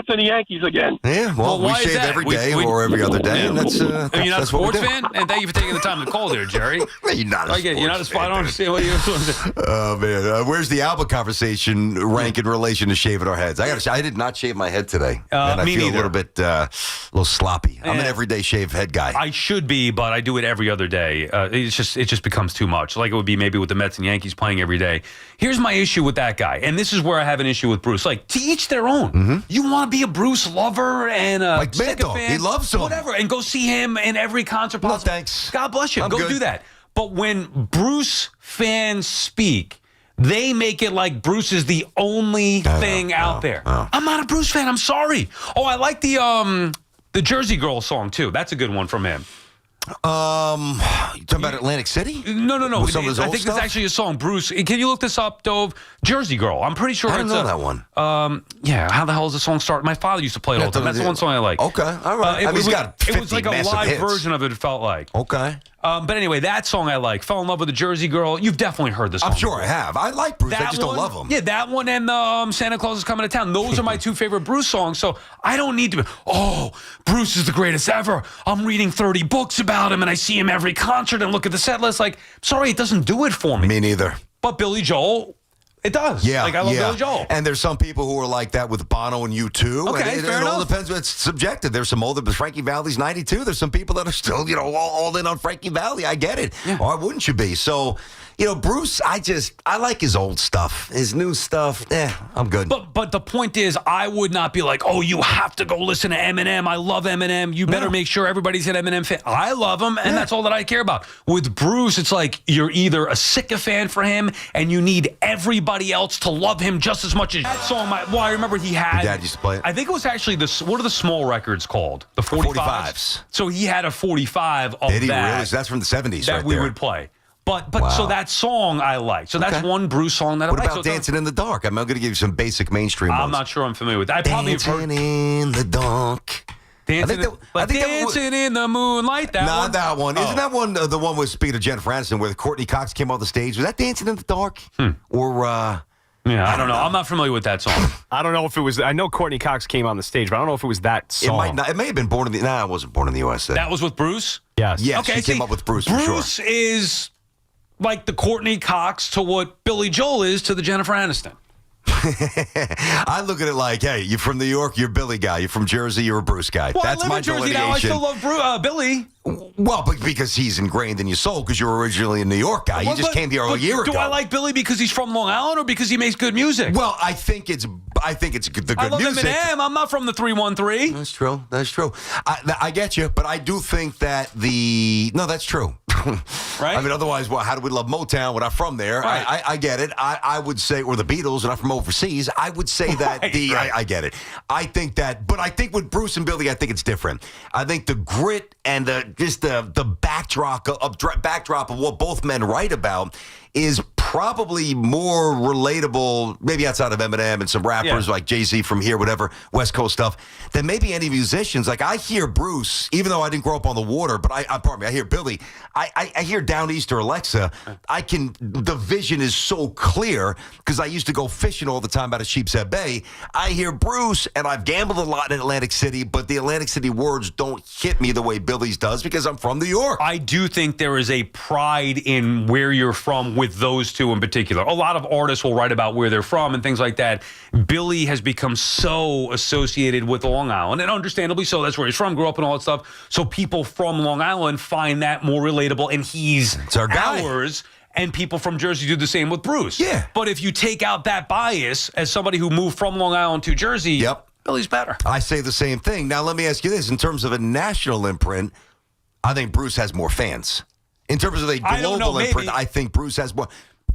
and the Yankees again. Yeah, well, we why is shave that? every day or every other day, and that's Are you not a that's what we sports do. fan? And thank you for taking the time to call there, Jerry. You're not a You're not a sports spot. I don't understand what you're Oh man, where's the Alba conversation rank in relation to shaving our heads? I did not shave my head today, and I me feel neither. a little sloppy. I'm an everyday shave head guy. I should be, but I do it every other day. It just becomes too much. Like it would be maybe with the Mets and Yankees playing every day. Here's my issue with that guy, and this is where I have an issue with Bruce. Like, to each their own. You want to be a Bruce lover and a Like Mando, fan, he loves him. whatever, and go see him in every concert possible. No, thanks. God bless you. I'm Go good. do that. But when Bruce fans speak, they make it like Bruce is the only thing out there. I'm not a Bruce fan. I'm sorry. Oh, I like the Jersey Girl song too. That's a good one from him. You talking about Atlantic City? No. With some of his I old think stuff? it's actually a song. Bruce, can you look this up, Dove? Jersey Girl. I'm pretty sure I don't it's know that one. Yeah, how the hell does the song start? My father used to play it all the time. That's the one song I like. Okay, all right. It he's got 50 was like a massive live hits. version of it, it felt like. Okay. But anyway, that song I like. Fell in Love with a Jersey Girl. You've definitely heard this song. I'm sure I have. I like Bruce. I That just don't one- love him. Yeah, that one and Santa Claus is Coming to Town. Those are my two favorite Bruce songs. So I don't need to be, Bruce is the greatest ever. I'm reading 30 books about him and I see him every concert and look at the set list. Like, sorry, it doesn't do it for me. Me neither. But Billy Joel, it does. Yeah, Like, I love Billy Joel. And there's some people who are like that with Bono and U2. Okay, and fair it all enough. depends. It's subjective. There's some older, but Frankie Valli's 92. There's some people that are still, all in on Frankie Valli. I get it. Yeah. Why wouldn't you be? So, Bruce, I like his old stuff. His new stuff, I'm good. But the point is, I would not be like, you have to go listen to Eminem. I love Eminem. You better make sure everybody's an Eminem fan. I love him, and that's all that I care about. With Bruce, it's like you're either a sycophant for him, and you need everybody else to love him just as much as that song. I remember he had. Your dad used to play it? I think it was actually what are the small records called? The 45s. So he had a 45 of Did he that. really? So that's from the 70s, that right we there. would play. But Wow. so that song I like. So that's one Bruce song that What I like. about Dancing in the Dark? I'm going to give you some basic mainstream ones. I'm not sure I'm familiar with that. I probably have Dancing heard in the Dark. Dancing in the Moonlight. That Not one? that one. Isn't that one the one with, speaking of Jennifer Aniston, where Courtney Cox came on the stage? Was that Dancing in the Dark? Or, yeah, I don't know. I'm not familiar with that song. I don't know if it was. I know Courtney Cox came on the stage, but I don't know if it was that song. It might not. It may have been Born in the. Nah, it wasn't Born in the USA. That was with Bruce? Yes. Yes, Okay, she came up with Bruce for sure. Bruce is like the Courtney Cox to what Billy Joel is to the Jennifer Aniston. I look at it like, hey, you're from New York, you're a Billy guy. You're from Jersey, you're a Bruce guy. Well, That's I live my in Jersey delineation. now. I still love Billy. Well, but because he's ingrained in your soul, because you're originally a New York guy. You just came here a year ago. Do I like Billy because he's from Long Island or because he makes good music? Well, I think it's the good I love music. Eminem. I'm not from the 313. That's true. That's true. I get you, but I do think that no, that's true. Right? I mean, otherwise, well, how do we love Motown? We're not from there. Right. I get it. I would say, or the Beatles, and I'm from overseas. I would say that I get it. I think that, but I think with Bruce and Billy, I think it's different. I think the grit and the backdrop of what both men write about is probably more relatable, maybe outside of Eminem and some rappers like Jay-Z from here, whatever, West Coast stuff, than maybe any musicians. Like, I hear Bruce, even though I didn't grow up on the water, but I hear Billy. I hear Down East or Alexa. The vision is so clear because I used to go fishing all the time out of Sheepshead Bay. I hear Bruce, and I've gambled a lot in Atlantic City, but the Atlantic City words don't hit me the way Billy's does because I'm from New York. I do think there is a pride in where you're from with those two in particular. A lot of artists will write about where they're from and things like that. Billy has become so associated with Long Island, and understandably so. That's where he's from, grew up and all that stuff. So people from Long Island find that more relatable, and he's our guy. ours. And people from Jersey do the same with Bruce. Yeah. But if you take out that bias as somebody who moved from Long Island to Jersey, Billy's better. I say the same thing. Now, let me ask you this. In terms of a national imprint, I think Bruce has more fans. In terms of a global imprint, I think Bruce has more.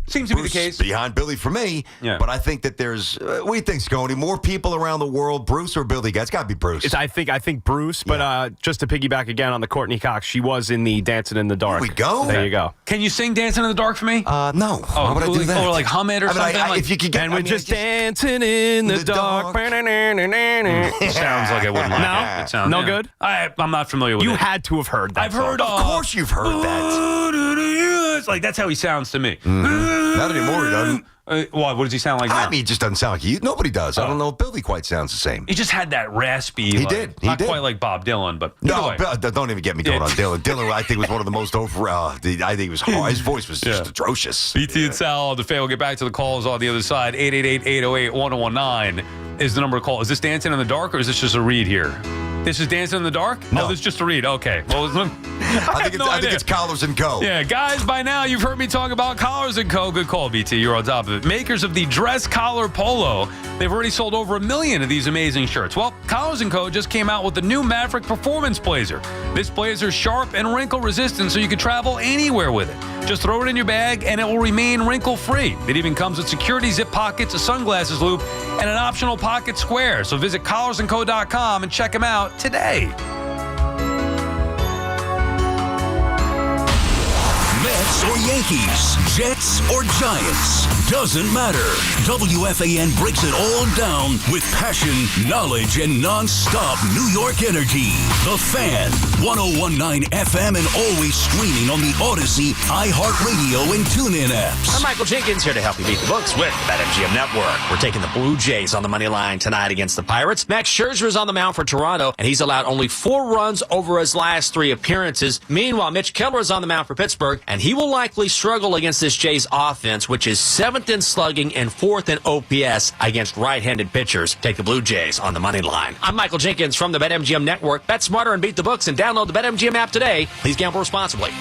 Seems to be the case. Behind Billy for me. Yeah. But I think that there's, what do you think, Scony? More people around the world, Bruce or Billy? It's got to be Bruce. I think Bruce, but just to piggyback again on the Courtney Cox, she was in the Dancing in the Dark. There we go. There you go. Can you sing Dancing in the Dark for me? No. Why would I do that? Or like hum it or something? If you could get, And we're just dancing in the dark. It sounds like I wouldn't like No? it. It sounds, No good? I'm not familiar with it. You had to have heard that. I've heard. Of course you've heard that. It's like, that's how he sounds to me. Not anymore, he doesn't. What does he sown like now? I mean, he just doesn't sound like you. Nobody does. I don't know if Billy quite sounds the same. He just had that raspy. He did. He not did. quite like Bob Dylan, but No, either way. don't even get me going on Dylan. Dylan, I think, was one of the most over. I think he was hard. His voice was just atrocious. BT and Sal, the fan will get back to the calls on the other side. 888-808-1019 is the number to call. Is this Dancing in the Dark or is this just a read here? This is Dancing in the Dark? No. Oh, this is just a read. Okay. Well, I think it's Collars & Co. Yeah, guys, by now you've heard me talk about Collars & Co. Good call, BT. You're on top of it. Makers of the dress collar polo. They've already sold over 1 million of these amazing shirts. Well, Collars & Co. just came out with the new Maverick Performance Blazer. This blazer's sharp and wrinkle resistant so you can travel anywhere with it. Just throw it in your bag and it will remain wrinkle-free. It even comes with security zip pockets, a sunglasses loop, and an optional pocket square. So visit collarsandco.com and check them out today. Mets or Yankees, Jets or Giants, doesn't matter. WFAN breaks it all down with passion, knowledge, and non-stop New York energy. The Fan, 101.9 FM, and always streaming on the Odyssey, iHeartRadio, and TuneIn apps. I'm Michael Jenkins here to help you beat the books with the BetMGM Network. We're taking the Blue Jays on the money line tonight against the Pirates. Max Scherzer is on the mound for Toronto, and he's allowed only 4 runs over his last 3 appearances. Meanwhile, Mitch Keller is on the mound for Pittsburgh, and he will likely struggle against this Jays offense, which is 7th in slugging and 4th in OPS against right-handed pitchers. Take the Blue Jays on the money line. I'm Michael Jenkins from the BetMGM Network. Bet smarter and beat the books and download the BetMGM app today. Please gamble responsibly.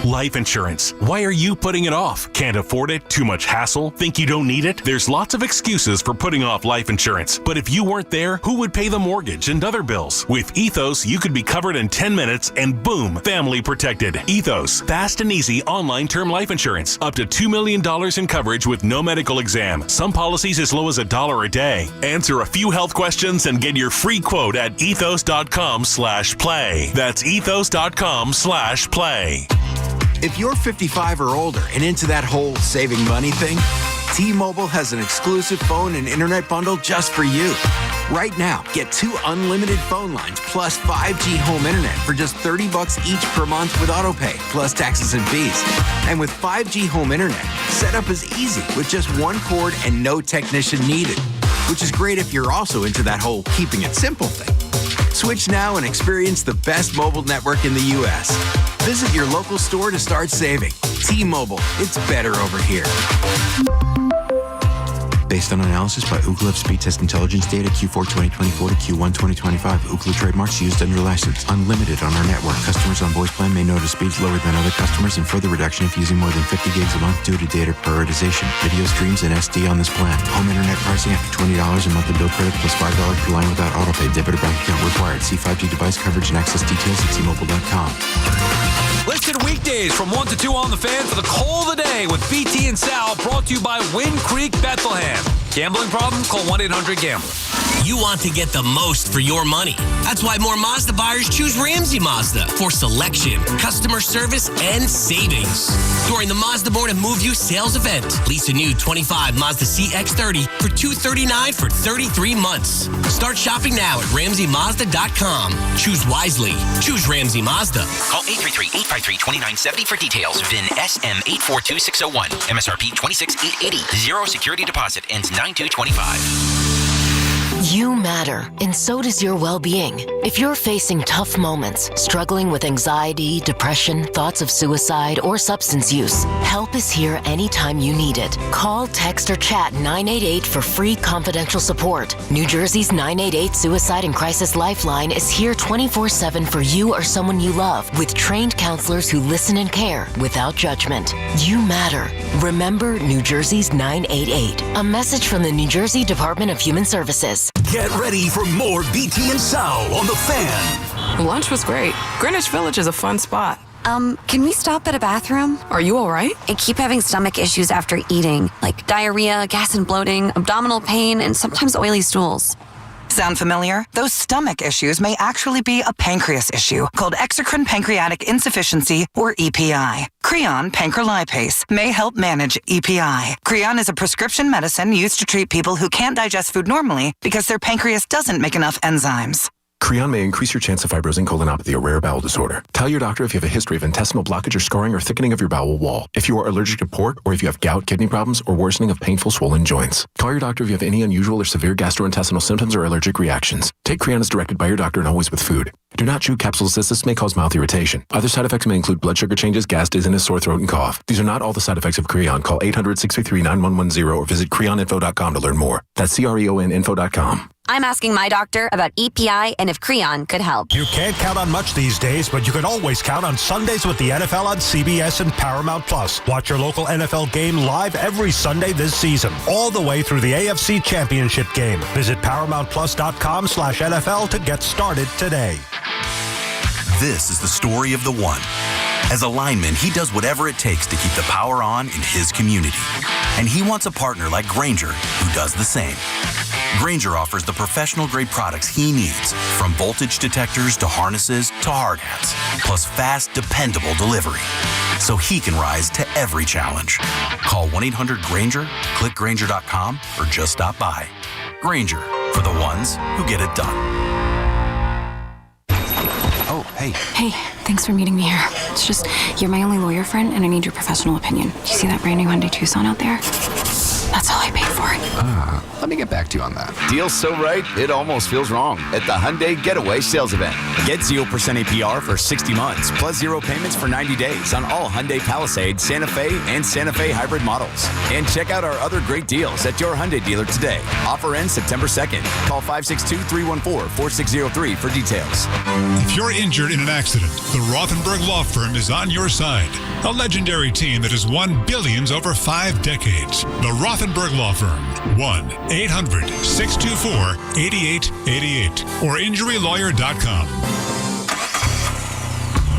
Life insurance. Why are you putting it off? Can't afford it? Too much hassle? Think you don't need it? There's lots of excuses for putting off life insurance. But if you weren't there, who would pay the mortgage and other bills? With Ethos, you could be covered in 10 minutes and boom, family protected. Ethos, fast and easy online term life insurance. Up to $2 million in coverage with no medical exam. Some policies as low as $1 a day. Answer a few health questions and get your free quote at ethos.com/play. That's ethos.com/play. If you're 55 or older and into that whole saving money thing, T-Mobile has an exclusive phone and internet bundle just for you. Right now, get 2 unlimited phone lines plus 5G home internet for just $30 each per month with autopay, plus taxes and fees. And with 5G home internet, setup is easy with just 1 cord and no technician needed, which is great if you're also into that whole keeping it simple thing. Switch now and experience the best mobile network in the U.S. Visit your local store to start saving. T-Mobile, it's better over here. Based on analysis by Ookla Speed Test Intelligence data Q4 2024 to Q1 2025. Ookla trademarks used under license. Unlimited on our network. Customers on voice plan may notice speeds lower than other customers and further reduction if using more than 50 gigs a month due to data prioritization. Video streams and SD on this plan. Home internet pricing after $20 a monthly bill credit plus $5 per line without autopay. Debit or bank account required. See 5G device coverage and access details at T-Mobile.com. Listen weekdays from 1 to 2 on The Fan for the call of the day with BT and Sal, brought to you by Wind Creek Bethlehem. Gambling problem? Call 1-800-GAMBLER. You want to get the most for your money. That's why more Mazda buyers choose Ramsey Mazda for selection, customer service, and savings. During the Mazda Born to Move You sales event, lease a new 25 Mazda CX-30 for $239 for 33 months. Start shopping now at RamseyMazda.com. Choose wisely. Choose Ramsey Mazda. Call 833-853-2970 for details. VIN SM842601. MSRP $26,880. Zero security deposit. Ends 9/2/25. You matter, and so does your well-being. If you're facing tough moments, struggling with anxiety, depression, thoughts of suicide, or substance use, help is here anytime you need it. Call, text, or chat 988 for free confidential support. New Jersey's 988 Suicide and Crisis Lifeline is here 24/7 for you or someone you love, with trained counselors who listen and care without judgment. You matter. Remember New Jersey's 988. A message from the New Jersey Department of Human Services. Get ready for more BT and Sal on The Fan. Lunch was great. Greenwich Village is a fun spot. Can we stop at a bathroom? Are you all right? I keep having stomach issues after eating, like diarrhea, gas and bloating, abdominal pain, and sometimes oily stools. Sound familiar? Those stomach issues may actually be a pancreas issue called exocrine pancreatic insufficiency, or EPI. Creon pancrelipase may help manage EPI. Creon is a prescription medicine used to treat people who can't digest food normally because their pancreas doesn't make enough enzymes. Creon may increase your chance of fibrosing colonopathy, a rare bowel disorder. Tell your doctor if you have a history of intestinal blockage or scarring or thickening of your bowel wall. If you are allergic to pork, or if you have gout, kidney problems, or worsening of painful swollen joints. Call your doctor if you have any unusual or severe gastrointestinal symptoms or allergic reactions. Take Creon as directed by your doctor and always with food. Do not chew capsules as this may cause mouth irritation. Other side effects may include blood sugar changes, gas, dizziness, sore throat, and cough. These are not all the side effects of Creon. Call 800-633-9110 or visit creoninfo.com to learn more. That's CREONinfo.com. I'm asking my doctor about EPI and if Creon could help. You can't count on much these days, but you can always count on Sundays with the NFL on CBS and Paramount Plus. Watch your local NFL game live every Sunday this season, all the way through the AFC Championship game. Visit ParamountPlus.com/NFL to get started today. This is the story of the one. As a lineman, he does whatever it takes to keep the power on in his community. And he wants a partner like Grainger who does the same. Grainger offers the professional-grade products he needs, from voltage detectors to harnesses to hard hats, plus fast, dependable delivery, so he can rise to every challenge. Call 1-800-GRAINGER, click Grainger.com, or just stop by. Grainger, for the ones who get it done. Oh, hey. Hey, thanks for meeting me here. It's just, you're my only lawyer friend, and I need your professional opinion. Do you see that brand new Hyundai Tucson out there? That's all I paid for it. Let me get back to you on that. Deal's so right, it almost feels wrong at the Hyundai Getaway Sales Event. Get 0% APR for 60 months, plus 0 payments for 90 days on all Hyundai Palisade, Santa Fe, and Santa Fe hybrid models. And check out our other great deals at your Hyundai dealer today. Offer ends September 2nd. Call 562-314-4603 for details. If you're injured in an accident, the Rothenberg Law Firm is on your side. A legendary team that has won billions over 5 decades. The Rothenberg Law Firm. 1-800-624-8888 or injurylawyer.com.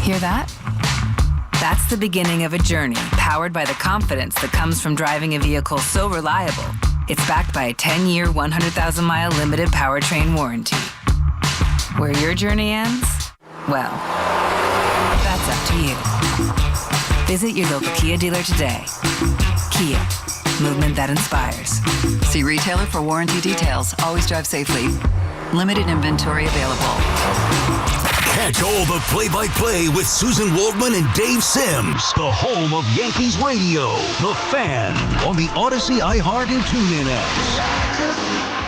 Hear that? That's the beginning of a journey powered by the confidence that comes from driving a vehicle so reliable. It's backed by a 10-year, 100,000-mile limited powertrain warranty. Where your journey ends? Well, that's up to you. Visit your local Kia dealer today. Kia, movement that inspires. See retailer for warranty details. Always drive safely. Limited inventory available. Catch all the play-by-play with Susan Waldman and Dave Sims. The home of Yankees radio. The Fan on the Odyssey, iHeart, and TuneIn apps.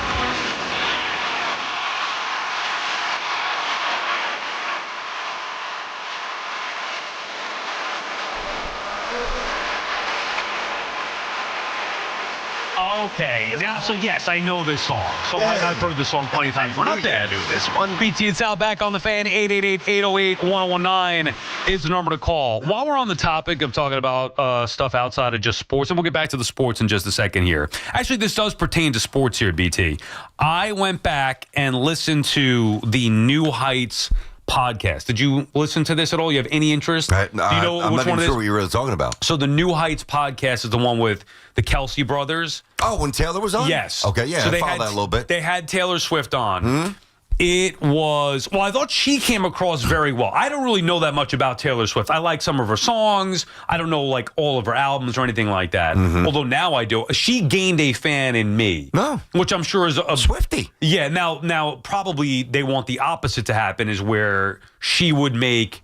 Okay, yeah, so yes, I know this song. So I've heard this song plenty of times. We're not there to do this one. BT and Sal back on the Fan. 888-808-1019 is the number to call. While we're on the topic of talking about stuff outside of just sports, and we'll get back to the sports in just a second here. Actually, this does pertain to sports here, BT. I went back and listened to the New Heights podcast. Did you listen to this at all? You have any interest? Do you know I'm which not one even it sure is? what you're really talking about. So the New Heights podcast is the one with the Kelsey brothers. Oh, when Taylor was on? Yes. Okay, yeah, So I followed that a little bit. They had Taylor Swift on. It was, well, I thought she came across very well. I don't really know that much about Taylor Swift. I like some of her songs. I don't know like all of her albums or anything like that. Although now I do. She gained a fan in me. No. Which I'm sure is a Swiftie. Yeah, now probably they want the opposite to happen, is where she would make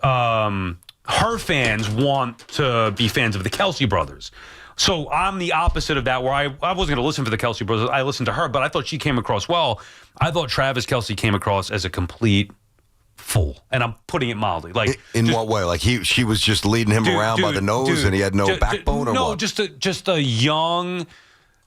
her fans want to be fans of the Kelsey brothers. So I'm the opposite of that, where I wasn't going to listen for the Kelsey brothers. I listened to her, but I thought she came across well. I thought Travis Kelce came across as a complete fool, and I'm putting it mildly. Like, in what way? Like she was just leading him around by the nose, and he had no backbone, or no, what? just a young,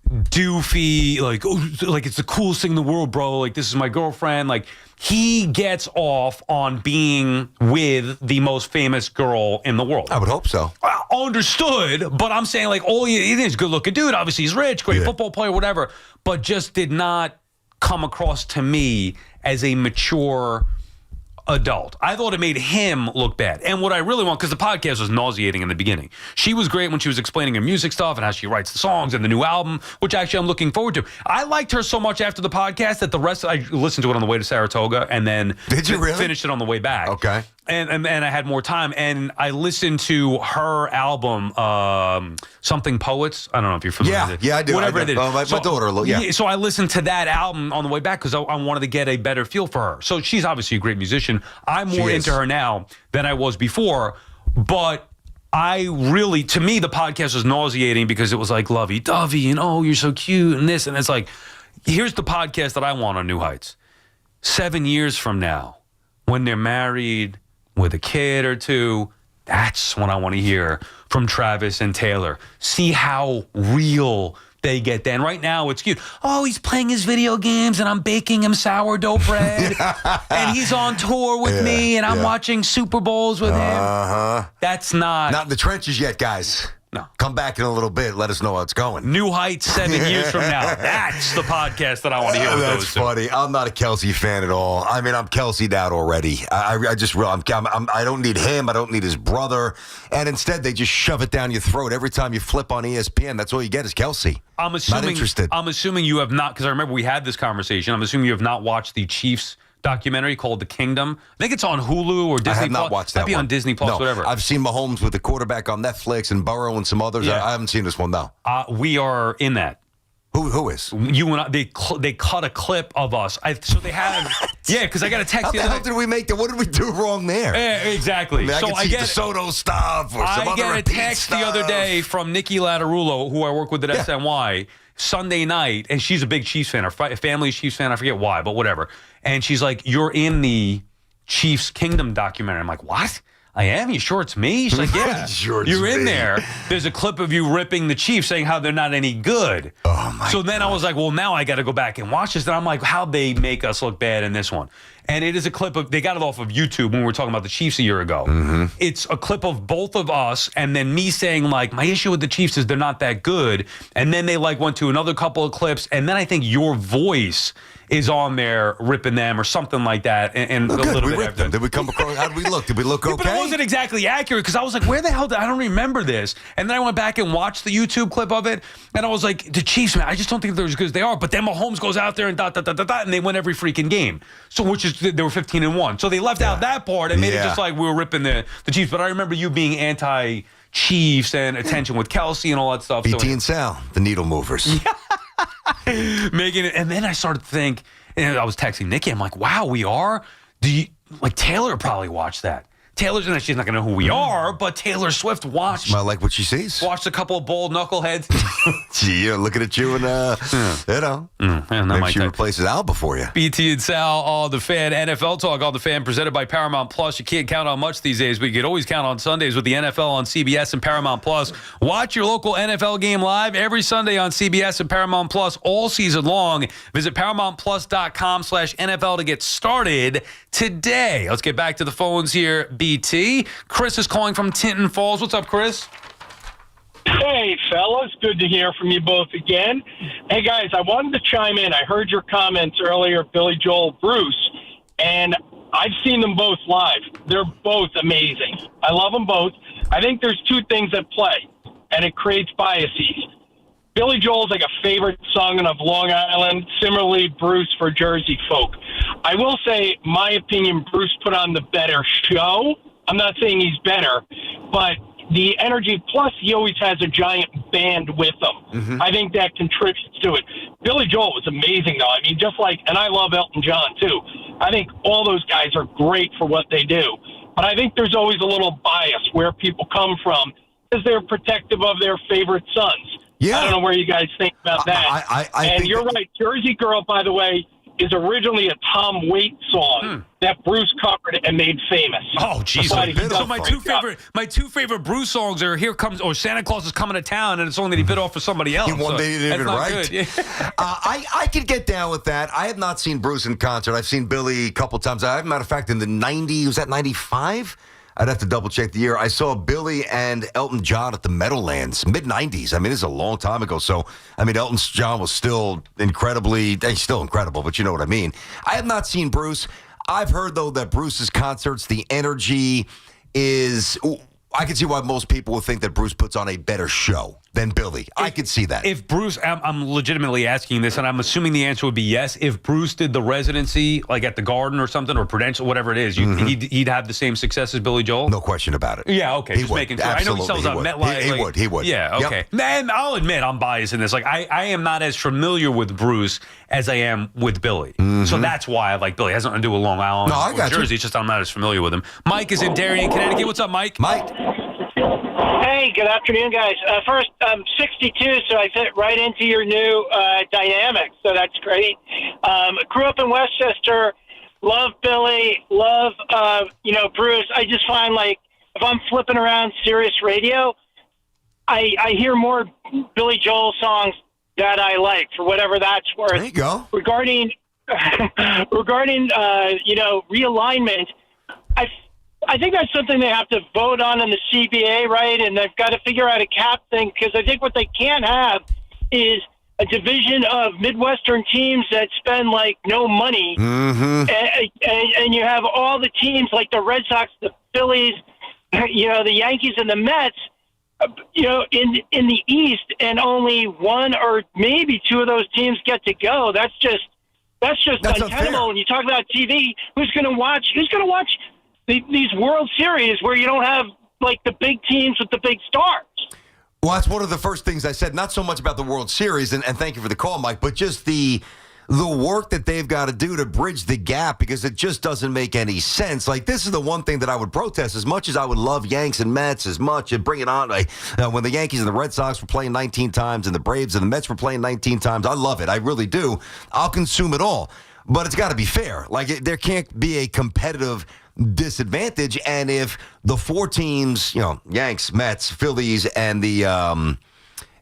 doofy, like it's the coolest thing in the world, bro. Like, this is my girlfriend. Like, he gets off on being with the most famous girl in the world. I would hope so. Understood, but I'm saying, like, he's a good-looking dude. Obviously, he's rich, great football player, whatever, but just did not come across to me as a mature adult. I thought it made him look bad. And what I really want, because the podcast was nauseating in the beginning. She was great when she was explaining her music stuff and how she writes the songs and the new album, which actually I'm looking forward to. I liked her so much after the podcast that I listened to it on the way to Saratoga, and then finished it on the way back. Okay. And I had more time, and I listened to her album, Something Poets. I don't know if you're familiar with it. Yeah, I do. Whatever it is. My daughter, yeah. So I listened to that album on the way back because I wanted to get a better feel for her. So she's obviously a great musician. I'm more into her now than I was before, but to me, the podcast was nauseating because it was like lovey-dovey and, oh, you're so cute and this, and it's like, here's the podcast that I want on New Heights. 7 years from now, when they're married with a kid or two, that's when I want to hear from Travis and Taylor. See how real they get then. Right now, it's cute. Oh, he's playing his video games, and I'm baking him sourdough bread, and he's on tour with me, and I'm watching Super Bowls with him. That's not in the trenches yet, guys. No. Come back in a little bit. Let us know how it's going. New Heights 7 years from now. That's the podcast that I want to hear with That's those two. funny. I'm not a Kelsey fan at all. I mean, I'm Kelsey'd out already. I don't need him. I don't need his brother. And instead, they just shove it down your throat every time you flip on ESPN. That's all you get is Kelsey. I'm assuming, not interested. I'm assuming you have not, because I remember we had this conversation. I'm assuming you have not watched the Chiefs documentary called The Kingdom. I think it's on Hulu or Disney Plus. I have not watched that. Might be on Disney Plus, whatever. I've seen Mahomes with the quarterback on Netflix and Burrow and some others. Yeah. I haven't seen this one, though. We are in that. Who is? You and I, they cut a clip of us. So they have, because I got a text. How the hell did we make that? What did we do wrong there? Exactly. I mean, so I get DeSoto stuff or some other I get a text the other day from Nikki Lattarulo, who I work with at SNY, Sunday night, and she's a big Chiefs fan. Her family's Chiefs fan. I forget why, but whatever. And she's like, "You're in the Chiefs Kingdom documentary." I'm like, "What? I am? You sure it's me?" She's like, "Yeah, you're in there. There's a clip of you ripping the Chiefs, saying how they're not any good." Oh my! So then I was like, "Well, now I got to go back and watch this." And I'm like, "How'd they make us look bad in this one?" And it is a clip of, they got it off of YouTube when we were talking about the Chiefs a year ago. It's a clip of both of us, and then me saying, like, my issue with the Chiefs is they're not that good. And then they went to another couple of clips, and then I think your voice is on there ripping them or something like that. And a little bit ripped them. Did we come across? How did we look? Did we look okay? But it wasn't exactly accurate, because I was like, where the hell I don't remember this. And then I went back and watched the YouTube clip of it, and I was like, the Chiefs, man, I just don't think they're as good as they are. But then Mahomes goes out there and and they win every freaking game. So, which is they were 15-1. So they left out that part and made it just like we were ripping the Chiefs. But I remember you being anti-Chiefs and attention with Kelsey and all that stuff. BT and Sal, the needle movers. Making it. And then I started to think, and I was texting Nikki, I'm like, wow, we are? Taylor probably watched that. Taylor's in she's not going to know who we are, but Taylor Swift watched. Might like what she sees. Watched a couple of bold knuckleheads. Gee, looking at you and, maybe she replaces Alba for you. BT and Sal on the Fan. NFL Talk on the Fan, presented by Paramount Plus. You can't count on much these days, but you can always count on Sundays with the NFL on CBS and Paramount Plus. Watch your local NFL game live every Sunday on CBS and Paramount Plus all season long. Visit ParamountPlus.com/NFL to get started today. Let's get back to the phones here. BT. Chris is calling from Tinton Falls. What's up, Chris? Hey, fellas. Good to hear from you both again. Hey, guys, I wanted to chime in. I heard your comments earlier, Billy Joel, Bruce, and I've seen them both live. They're both amazing. I love them both. I think there's two things at play, and it creates biases. Billy Joel's like a favorite song of Long Island. Similarly, Bruce for Jersey folk. I will say, my opinion, Bruce put on the better show. I'm not saying he's better, but the energy, plus he always has a giant band with him. Mm-hmm. I think that contributes to it. Billy Joel was amazing, though. I mean, and I love Elton John, too. I think all those guys are great for what they do. But I think there's always a little bias where people come from because they're protective of their favorite sons. Yeah. I don't know where you guys think about that. And you're right. Jersey Girl, by the way, is originally a Tom Waits song that Bruce covered and made famous. Oh, jeez. So my two favorite Bruce songs are "Here Comes" or "Santa Claus is Coming to Town," and it's only that he bit off for somebody else. One day he did it right. I could get down with that. I have not seen Bruce in concert. I've seen Billy a couple times. As a matter of fact, in the 90s, was that 95? I'd have to double-check the year. I saw Billy and Elton John at the Meadowlands, mid-90s. I mean, this is a long time ago. So, I mean, Elton John was still he's still incredible, but you know what I mean. I have not seen Bruce. I've heard, though, that Bruce's concerts, the energy is... I can see why most people would think that Bruce puts on a better show than Billy. I could see that. If Bruce, I'm legitimately asking this, and I'm assuming the answer would be yes. If Bruce did the residency, like at the Garden or something, or Prudential, whatever it is, he'd have the same success as Billy Joel? No question about it. Yeah, okay. Just making sure. Absolutely, I know he sells out MetLife. He would. Yeah, okay. Yep. And I'll admit I'm biased in this. Like, I am not as familiar with Bruce as I am with Billy. Mm-hmm. So that's why I like Billy. It has nothing to do with Long Island or Jersey. It's just I'm not as familiar with him. Mike is in Darien, Connecticut. What's up, Mike? Hey, good afternoon, guys. First, I'm 62, so I fit right into your new dynamic, so that's great. Grew up in Westchester, love Billy, love, Bruce. I just find, like, if I'm flipping around Sirius Radio, I hear more Billy Joel songs that I like, for whatever that's worth. There you go. Regarding realignment, I think that's something they have to vote on in the CBA, right? And they've got to figure out a cap thing, because I think what they can't have is a division of Midwestern teams that spend like no money, and you have all the teams like the Red Sox, the Phillies, the Yankees, and the Mets, in the East, and only one or maybe two of those teams get to go. That's untenable. When you talk about TV, who's going to watch these World Series where you don't have like the big teams with the big stars? Well, that's one of the first things I said. Not so much about the World Series, and thank you for the call, Mike, but just the work that they've got to do to bridge the gap, because it just doesn't make any sense. Like, this is the one thing that I would protest, as much as I would love Yanks and Mets as much, and bring it on. When the Yankees and the Red Sox were playing 19 times and the Braves and the Mets were playing 19 times, I love it. I really do. I'll consume it all. But it's got to be fair. Like, there can't be a competitive disadvantage. And if the four teams, Yanks, Mets, Phillies, and the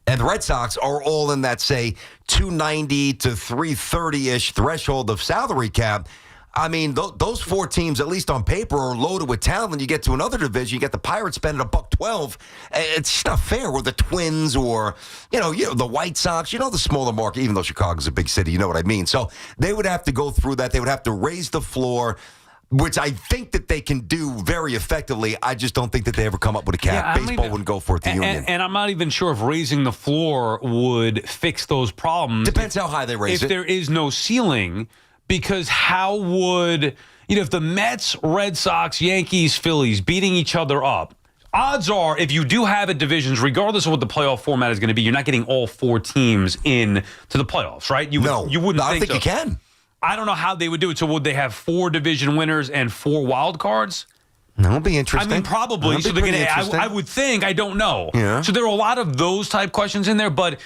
Red Sox are all in that, say, 290 to 330-ish threshold of salary cap, I mean, those four teams, at least on paper, are loaded with talent. You get to another division, you get the Pirates spending $112. It's just not fair. Or the Twins, or the White Sox, the smaller market. Even though Chicago's a big city, you know what I mean. So they would have to go through that. They would have to raise the floor, which I think that they can do very effectively. I just don't think that they ever come up with a cap. Baseball wouldn't go for it, the union. And I'm not even sure if raising the floor would fix those problems. Depends how high they raise it. If there is no ceiling, because how would, if the Mets, Red Sox, Yankees, Phillies beating each other up, odds are if you do have it divisions, regardless of what the playoff format is going to be, you're not getting all 4 teams in to the playoffs, right? You wouldn't I think so. you can. I don't know how they would do it. So would they have 4 division winners and 4 wild cards? That would be interesting. I mean, probably. So they're going to. I would think. I don't know. Yeah. So there are a lot of those type questions in there, but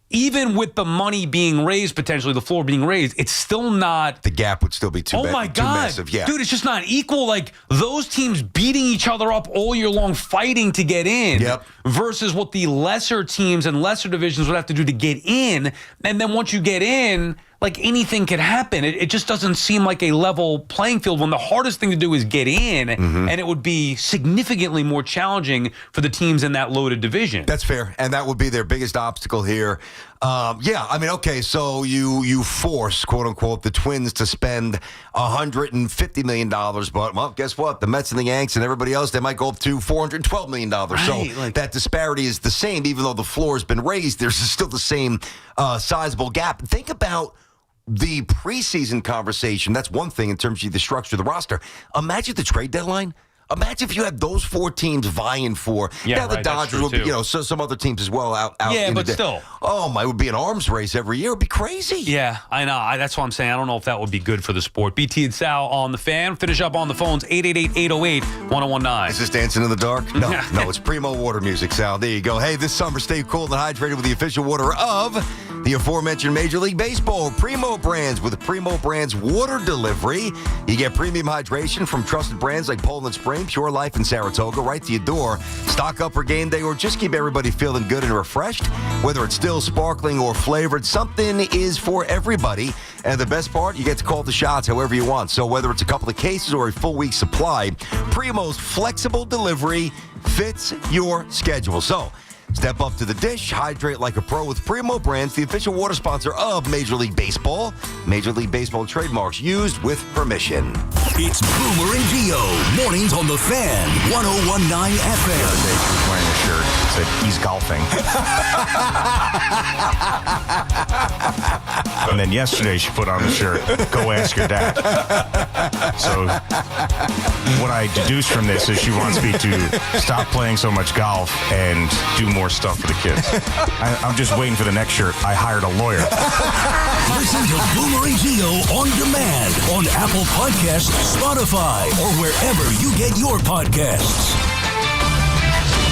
even with the money being raised, potentially the floor being raised, it's still not. The gap would still be too too massive. Yeah. Dude, it's just not equal. Like those teams beating each other up all year long, fighting to get in. Yep. Versus what the lesser teams and lesser divisions would have to do to get in, and then once you get in. Like anything could happen. It just doesn't seem like a level playing field when the hardest thing to do is get in, and it would be significantly more challenging for the teams in that loaded division. That's fair, and that would be their biggest obstacle here. Okay, so you force, quote unquote, the Twins to spend $150 million, but well, guess what? The Mets and the Yanks and everybody else, they might go up to $412 million. So that disparity is the same, even though the floor has been raised. There's still the same sizable gap. Think about the preseason conversation. That's one thing in terms of the structure of the roster. Imagine the trade deadline. Imagine if you had those 4 teams vying for. The Dodgers would be, so some other teams as well out. Yeah, in but the still. Oh my, it would be an arms race every year. It'd be crazy. Yeah, I know. That's what I'm saying. I don't know if that would be good for the sport. BT and Sal on the Fan. Finish up on the phones. 888-808-1019. Is this Dancing in the Dark? No, it's Primo Water music, Sal. There you go. Hey, this summer, stay cool and hydrated with the official water of the aforementioned Major League Baseball. Primo Brands. With Primo Brands water delivery, you get premium hydration from trusted brands like Poland Spring, Pure Life, and Saratoga right to your door. Stock up for game day or just keep everybody feeling good and refreshed. Whether it's still sparkling or flavored, something is for everybody. And the best part, you get to call the shots however you want. So whether it's a couple of cases or a full week supply, Primo's flexible delivery fits your schedule. So step up to the dish, hydrate like a pro with Primo Brands, the official water sponsor of Major League Baseball. Major League Baseball trademarks used with permission. It's Boomer and Gio, mornings on the Fan, 101.9 FM. He's wearing a shirt that said he's golfing. And then yesterday she put on the shirt, go ask your dad. So what I deduce from this is she wants me to stop playing so much golf and do more stuff for the kids. I'm just waiting for the next shirt. I hired a lawyer. Listen to Boomer and Gio on demand on Apple Podcasts, Spotify, or wherever you get your podcasts.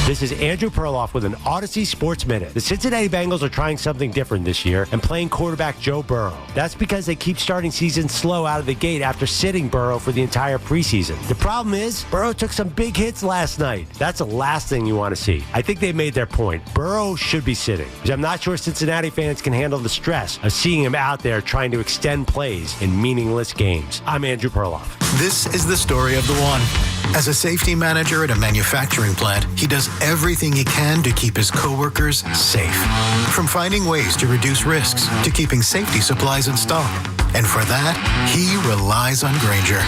This is Andrew Perloff with an Odyssey Sports Minute. The Cincinnati Bengals are trying something different this year and playing quarterback Joe Burrow. That's because they keep starting season slow out of the gate after sitting Burrow for the entire preseason. The problem is, Burrow took some big hits last night. That's the last thing you want to see. I think they made their point. Burrow should be sitting, because I'm not sure Cincinnati fans can handle the stress of seeing him out there trying to extend plays in meaningless games. I'm Andrew Perloff. This is the story of the one. As a safety manager at a manufacturing plant, he does everything he can to keep his coworkers safe. From finding ways to reduce risks to keeping safety supplies in stock. And for that, he relies on Grainger.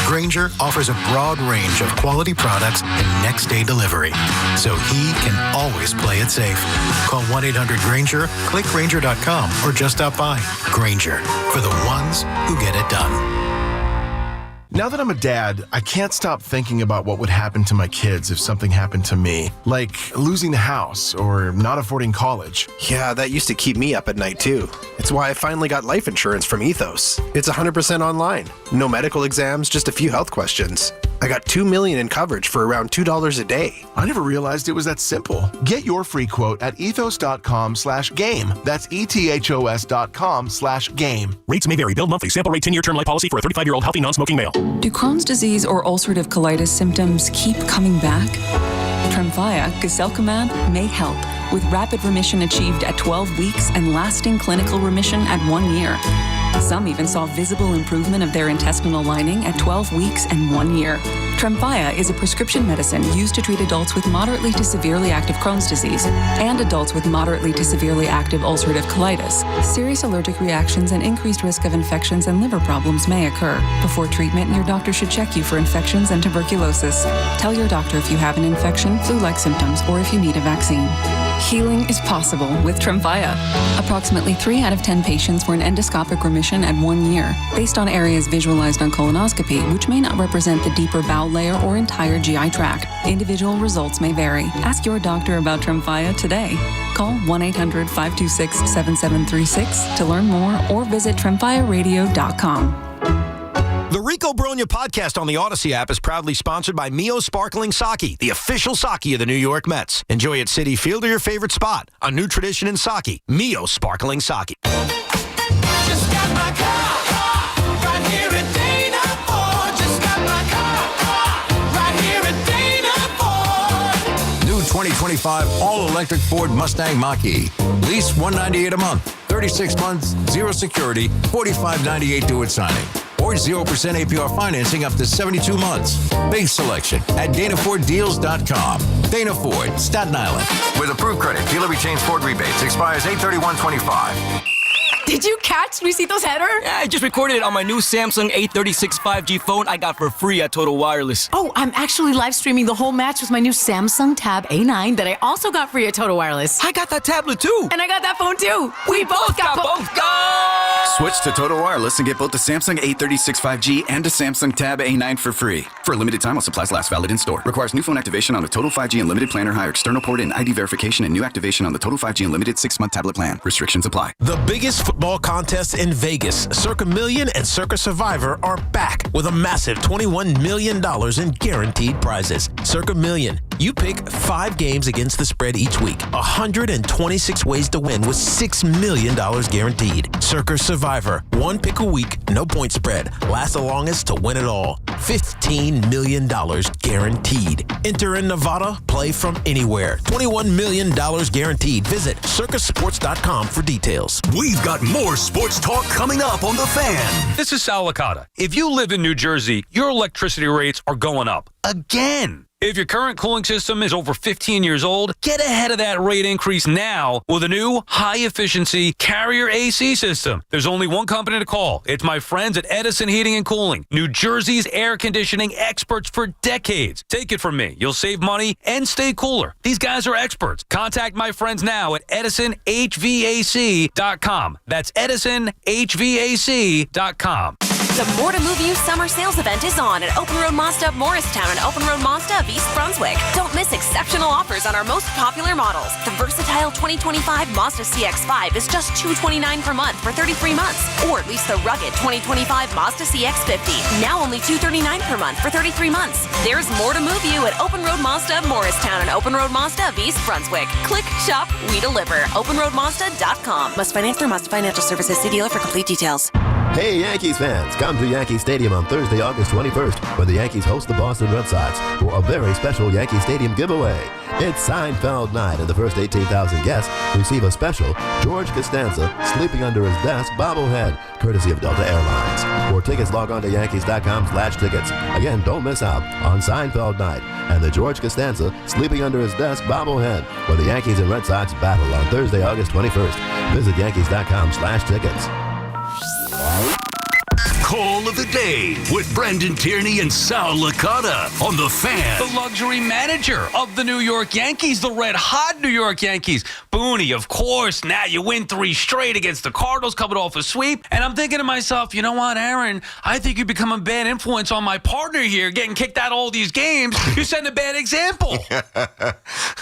Grainger offers a broad range of quality products and next-day delivery, so he can always play it safe. Call 1-800-GRAINGER, click Grainger.com, or just stop by. Grainger, for the ones who get it done. Now that I'm a dad, I can't stop thinking about what would happen to my kids if something happened to me, like losing the house or not affording college. Yeah, that used to keep me up at night too. It's why I finally got life insurance from Ethos. It's 100% online. No medical exams, just a few health questions. I got $2 million in coverage for around $2 a day. I never realized it was that simple. Get your free quote at ethos.com/game. That's ethos.com/game. Rates may vary. Bill monthly. Sample rate 10-year term life policy for a 35-year-old healthy non-smoking male. Do Crohn's disease or ulcerative colitis symptoms keep coming back? Tremfya, guselkumab, may help, with rapid remission achieved at 12 weeks and lasting clinical remission at 1 year. Some even saw visible improvement of their intestinal lining at 12 weeks and 1 year. Tremfya is a prescription medicine used to treat adults with moderately to severely active Crohn's disease and adults with moderately to severely active ulcerative colitis. Serious allergic reactions and increased risk of infections and liver problems may occur. Before treatment, your doctor should check you for infections and tuberculosis. Tell your doctor if you have an infection, flu-like symptoms, or if you need a vaccine. Healing is possible with Tremfya. Approximately 3 out of 10 patients were in endoscopic remission at 1 year, based on areas visualized on colonoscopy, which may not represent the deeper bowel layer or entire GI tract. Individual results may vary. Ask your doctor about Tremfya today. Call 1-800-526-7736 to learn more or visit tremfyaradio.com. The Rico Brogna podcast on the Odyssey app is proudly sponsored by Mio Sparkling Sake, the official sake of the New York Mets. Enjoy at Citi Field or your favorite spot. A new tradition in sake. Mio Sparkling Sake. Just got my car right here at Dana Ford. Just got my car right here at Dana Ford. New 2025 all-electric Ford Mustang Mach-E. Lease $198 a month, 36 months, zero security, $45.98 due at signing. Or 0% APR financing up to 72 months. Big selection at DanaFordDeals.com. Dana Ford, Staten Island. With approved credit, dealer retains Ford rebates. Expires 8/31/25. Did you catch Luisito's header? Yeah, I just recorded it on my new Samsung A36 5G phone I got for free at Total Wireless. Oh, I'm actually live streaming the whole match with my new Samsung Tab A9 that I also got free at Total Wireless. I got that tablet too. And I got that phone too. We both got both. Switch to Total Wireless and get both the Samsung A36 5G and the Samsung Tab A9 for free. For a limited time while supplies last, valid in store. Requires new phone activation on the Total 5G Unlimited plan or higher external port and ID verification and new activation on the Total 5G Unlimited 6-month tablet plan. Restrictions apply. The biggest football contest in Vegas, Circa Million and Circa Survivor are back with a massive $21 million in guaranteed prizes. Circa Million. You pick 5 games against the spread each week. 126 ways to win with $6 million guaranteed. Circa Survivor. 1 pick a week, no point spread. Last the longest to win it all. $15 million guaranteed. Enter in Nevada, play from anywhere. $21 million guaranteed. Visit circasports.com for details. We've got more sports talk coming up on The Fan. This is Sal Licata. If you live in New Jersey, your electricity rates are going up again. If your current cooling system is over 15 years old, get ahead of that rate increase now with a new high-efficiency Carrier AC system. There's only one company to call. It's my friends at Edison Heating and Cooling, New Jersey's air conditioning experts for decades. Take it from me. You'll save money and stay cooler. These guys are experts. Contact my friends now at EdisonHVAC.com. That's EdisonHVAC.com. The More to Move You summer sales event is on at Open Road Mazda of Morristown and Open Road Mazda of East Brunswick. Don't miss exceptional offers on our most popular models. The versatile 2025 Mazda CX-5 is just $229 per month for 33 months. Or lease the rugged 2025 Mazda CX-50, now only $239 per month for 33 months. There's more to move you at Open Road Mazda of Morristown and Open Road Mazda of East Brunswick. Click, shop, we deliver. OpenRoadMazda.com. Must finance through Mazda Financial Services. See dealer for complete details. Hey, Yankees fans, come to Yankee Stadium on Thursday, August 21st, when the Yankees host the Boston Red Sox for a very special Yankee Stadium giveaway. It's Seinfeld night, and the first 18,000 guests receive a special George Costanza Sleeping Under His Desk bobblehead, courtesy of Delta Airlines. For tickets, log on to Yankees.com/tickets. Again, don't miss out on Seinfeld night and the George Costanza Sleeping Under His Desk bobblehead, where the Yankees and Red Sox battle on Thursday, August 21st. Visit Yankees.com/tickets. Call of the day with Brandon Tierney and Sal Licata on The Fan. The luxury manager of the New York Yankees, the red-hot New York Yankees. Booney, of course, now you win 3 straight against the Cardinals, coming off a sweep. And I'm thinking to myself, you know what, Aaron, I think you become a bad influence on my partner here, getting kicked out of all these games. You're setting a bad example.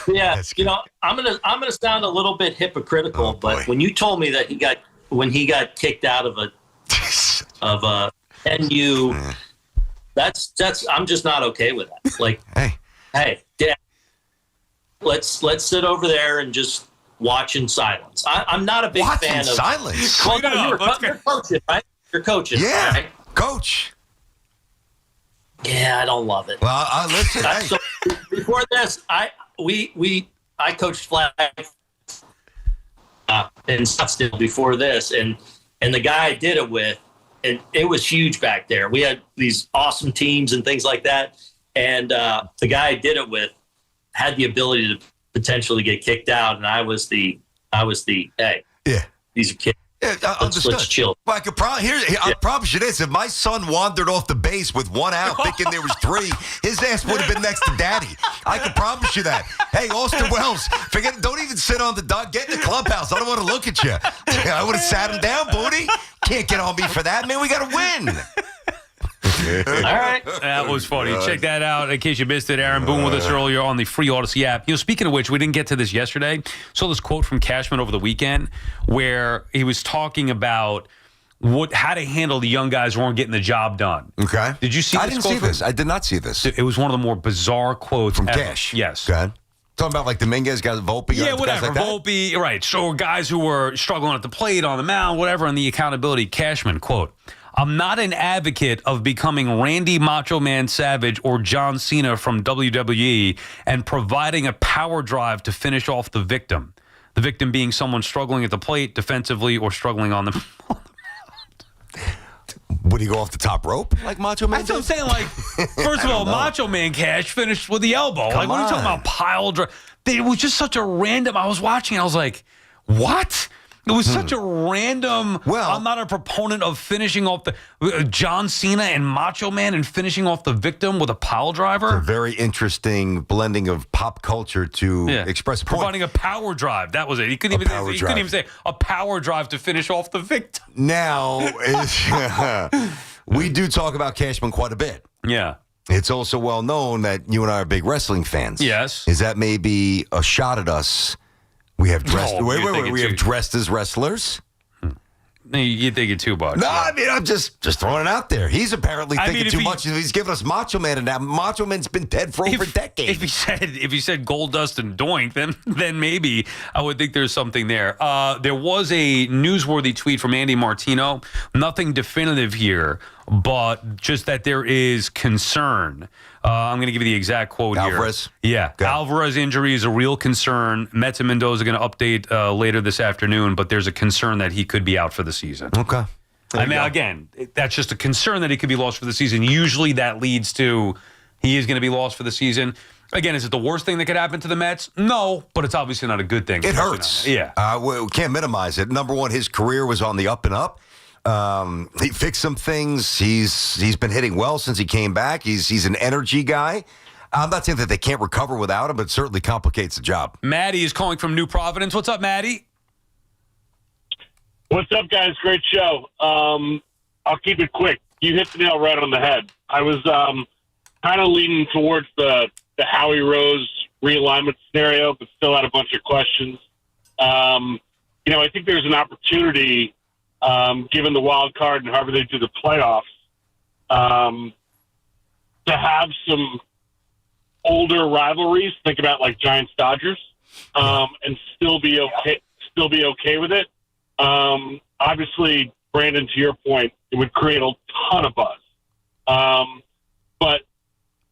Yeah, you know, I'm gonna sound a little bit hypocritical, but when you told me that he got kicked out of a NU, that's I'm just not okay with that. Like, hey, Dad, let's sit over there and just watch in silence. I'm not a big fan of silence. Well, no, you're coaching, right? You're coaching, yeah, right? Coach. Yeah, I don't love it. Well, listen. So before this, I coached flag in Scottsdale before this, and the guy I did it with, and it was huge back there. We had these awesome teams and things like that, and the guy I did it with had the ability to potentially get kicked out, and I was the hey, yeah, these are kids. Let's chill. Well, I promise you this: if my son wandered off the base with 1 out, thinking there was 3, his ass would have been next to Daddy. I can promise you that. Hey, Austin Wells, don't even sit on the dock. Get in the clubhouse. I don't want to look at you. I would have sat him down, Booty. Can't get on me for that, man. We got to win. All right. That was funny. Check that out in case you missed it. Aaron Boone with us earlier on the free Odyssey app. Speaking of which, we didn't get to this yesterday. Saw this quote from Cashman over the weekend where he was talking about how to handle the young guys who weren't getting the job done. Okay. Did you see this? I didn't see this. I did not see this. It was one of the more bizarre quotes from ever. Cash. Yes. Go ahead. Talking about like Dominguez, guys, Volpe. Yeah, guys whatever. like that? Volpe, right. So guys who were struggling at the plate, on the mound, whatever, and the accountability. Cashman, quote, "I'm not an advocate of becoming Randy Macho Man Savage or John Cena from WWE and providing a power drive to finish off the victim. The victim being someone struggling at the plate defensively or struggling on the Would he go off the top rope like Macho Man? That's what I'm saying. Like, first of all, Macho Man Cash finished with the elbow. Like, what are you talking about? Pile drive. It was just such a random. I was watching. I was like, what? It was such a random. Well, I'm not a proponent of finishing off the John Cena and Macho Man and finishing off the victim with a pile driver. It's a very interesting blending of pop culture to express a point. Providing a power drive. That was it. He couldn't even say a power drive to finish off the victim. Now, we do talk about Cashman quite a bit. Yeah. It's also well known that you and I are big wrestling fans. Yes. Is that maybe a shot at us? We have dressed. We have dressed as wrestlers. You think it too much? No, I mean I'm just throwing it out there. He's apparently thinking too much. He's giving us Macho Man, and now Macho Man's been dead for over a decade. If he said Goldust and Doink, then maybe I would think there's something there. There was a newsworthy tweet from Andy Martino. Nothing definitive here, but just that there is concern. I'm going to give you the exact quote Alvarez? here. Yeah. Okay. Alvarez injury is a real concern. Mets and Mendoza are going to update later this afternoon, but there's a concern that he could be out for the season. Okay. I mean, again, that's just a concern that he could be lost for the season. Usually that leads to he is going to be lost for the season. Again, is it the worst thing that could happen to the Mets? No, but it's obviously not a good thing. It hurts. Yeah. We can't minimize it. Number one, his career was on the up and up. He fixed some things. He's been hitting well since he came back. He's an energy guy. I'm not saying that they can't recover without him, but it certainly complicates the job. Maddie is calling from New Providence. What's up, Maddie? What's up, guys? Great show. I'll keep it quick. You hit the nail right on the head. I was kind of leaning towards the Howie Rose realignment scenario, but still had a bunch of questions. I think there's an opportunity, given the wild card and however they do the playoffs, to have some older rivalries. Think about like Giants Dodgers, and still be okay with it. Obviously, Brandon, to your point, it would create a ton of buzz. But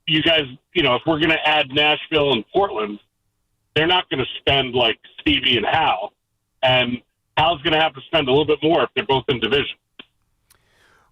you guys, if we're going to add Nashville and Portland, they're not going to spend like Stevie and Hal. And Hal's going to have to spend a little bit more if they're both in division.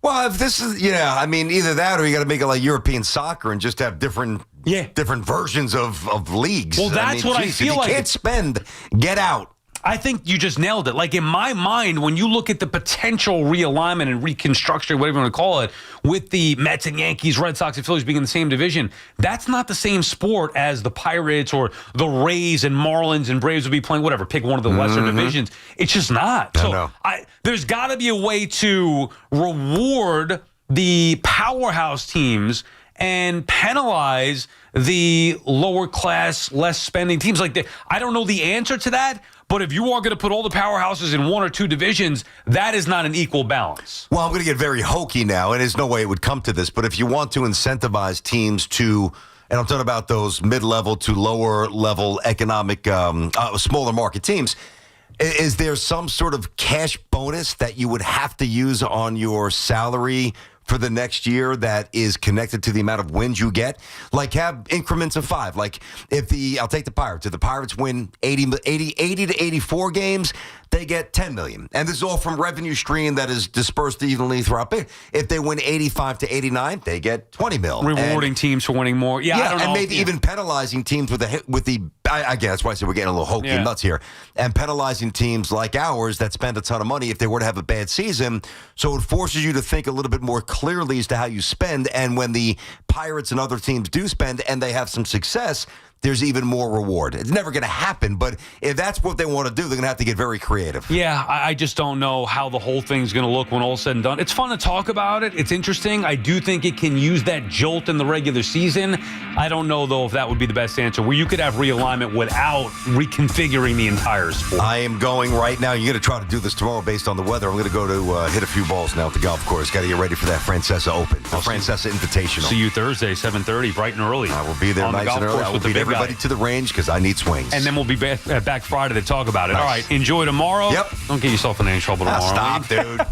Well, if this is, either that or you got to make it like European soccer and just have different versions of leagues. Well, that's what I feel if you can't spend, get out. I think you just nailed it. Like in my mind, when you look at the potential realignment and reconstruction, whatever you want to call it, with the Mets and Yankees, Red Sox and Phillies being in the same division, that's not the same sport as the Pirates or the Rays and Marlins and Braves would be playing, whatever, pick one of the lesser divisions. It's just not. So there's got to be a way to reward the powerhouse teams and penalize the lower class, less spending teams like that. I don't know the answer to that, but if you are going to put all the powerhouses in one or two divisions, that is not an equal balance. Well, I'm going to get very hokey now, and there's no way it would come to this, but if you want to incentivize teams to, and I'm talking about those mid-level to lower-level economic, smaller market teams, is there some sort of cash bonus that you would have to use on your salary for the next year that is connected to the amount of wins you get? Like have increments of 5. Like I'll take the Pirates. If the Pirates win 80 to 84 games, they get $10 million. And this is all from revenue stream that is dispersed evenly throughout. If they win 85 to 89, they get $20 million. Rewarding teams for winning more. Yeah, I don't know. And maybe even penalizing teams with the. I guess that's why I said we're getting a little hokey and nuts here. And penalizing teams like ours that spend a ton of money if they were to have a bad season. So it forces you to think a little bit more clearly as to how you spend. And when the Pirates and other teams do spend and they have some success, there's even more reward. It's never going to happen, but if that's what they want to do, they're going to have to get very creative. Yeah, I just don't know how the whole thing's going to look when all's said and done. It's fun to talk about it. It's interesting. I do think it can use that jolt in the regular season. I don't know, though, if that would be the best answer, where you could have realignment without reconfiguring the entire sport. I am going right now. You're going to try to do this tomorrow based on the weather. I'm going to go to hit a few balls now at the golf course. Got to get ready for that Francesa Open, the Francesa Invitational. See you Thursday, 7:30, bright and early. I will be there nice and early. I will beat everybody to the range because I need swings. And then we'll be back Friday to talk about it. Nice. All right, enjoy tomorrow. Yep. Don't get yourself in any trouble tomorrow. Stop, dude.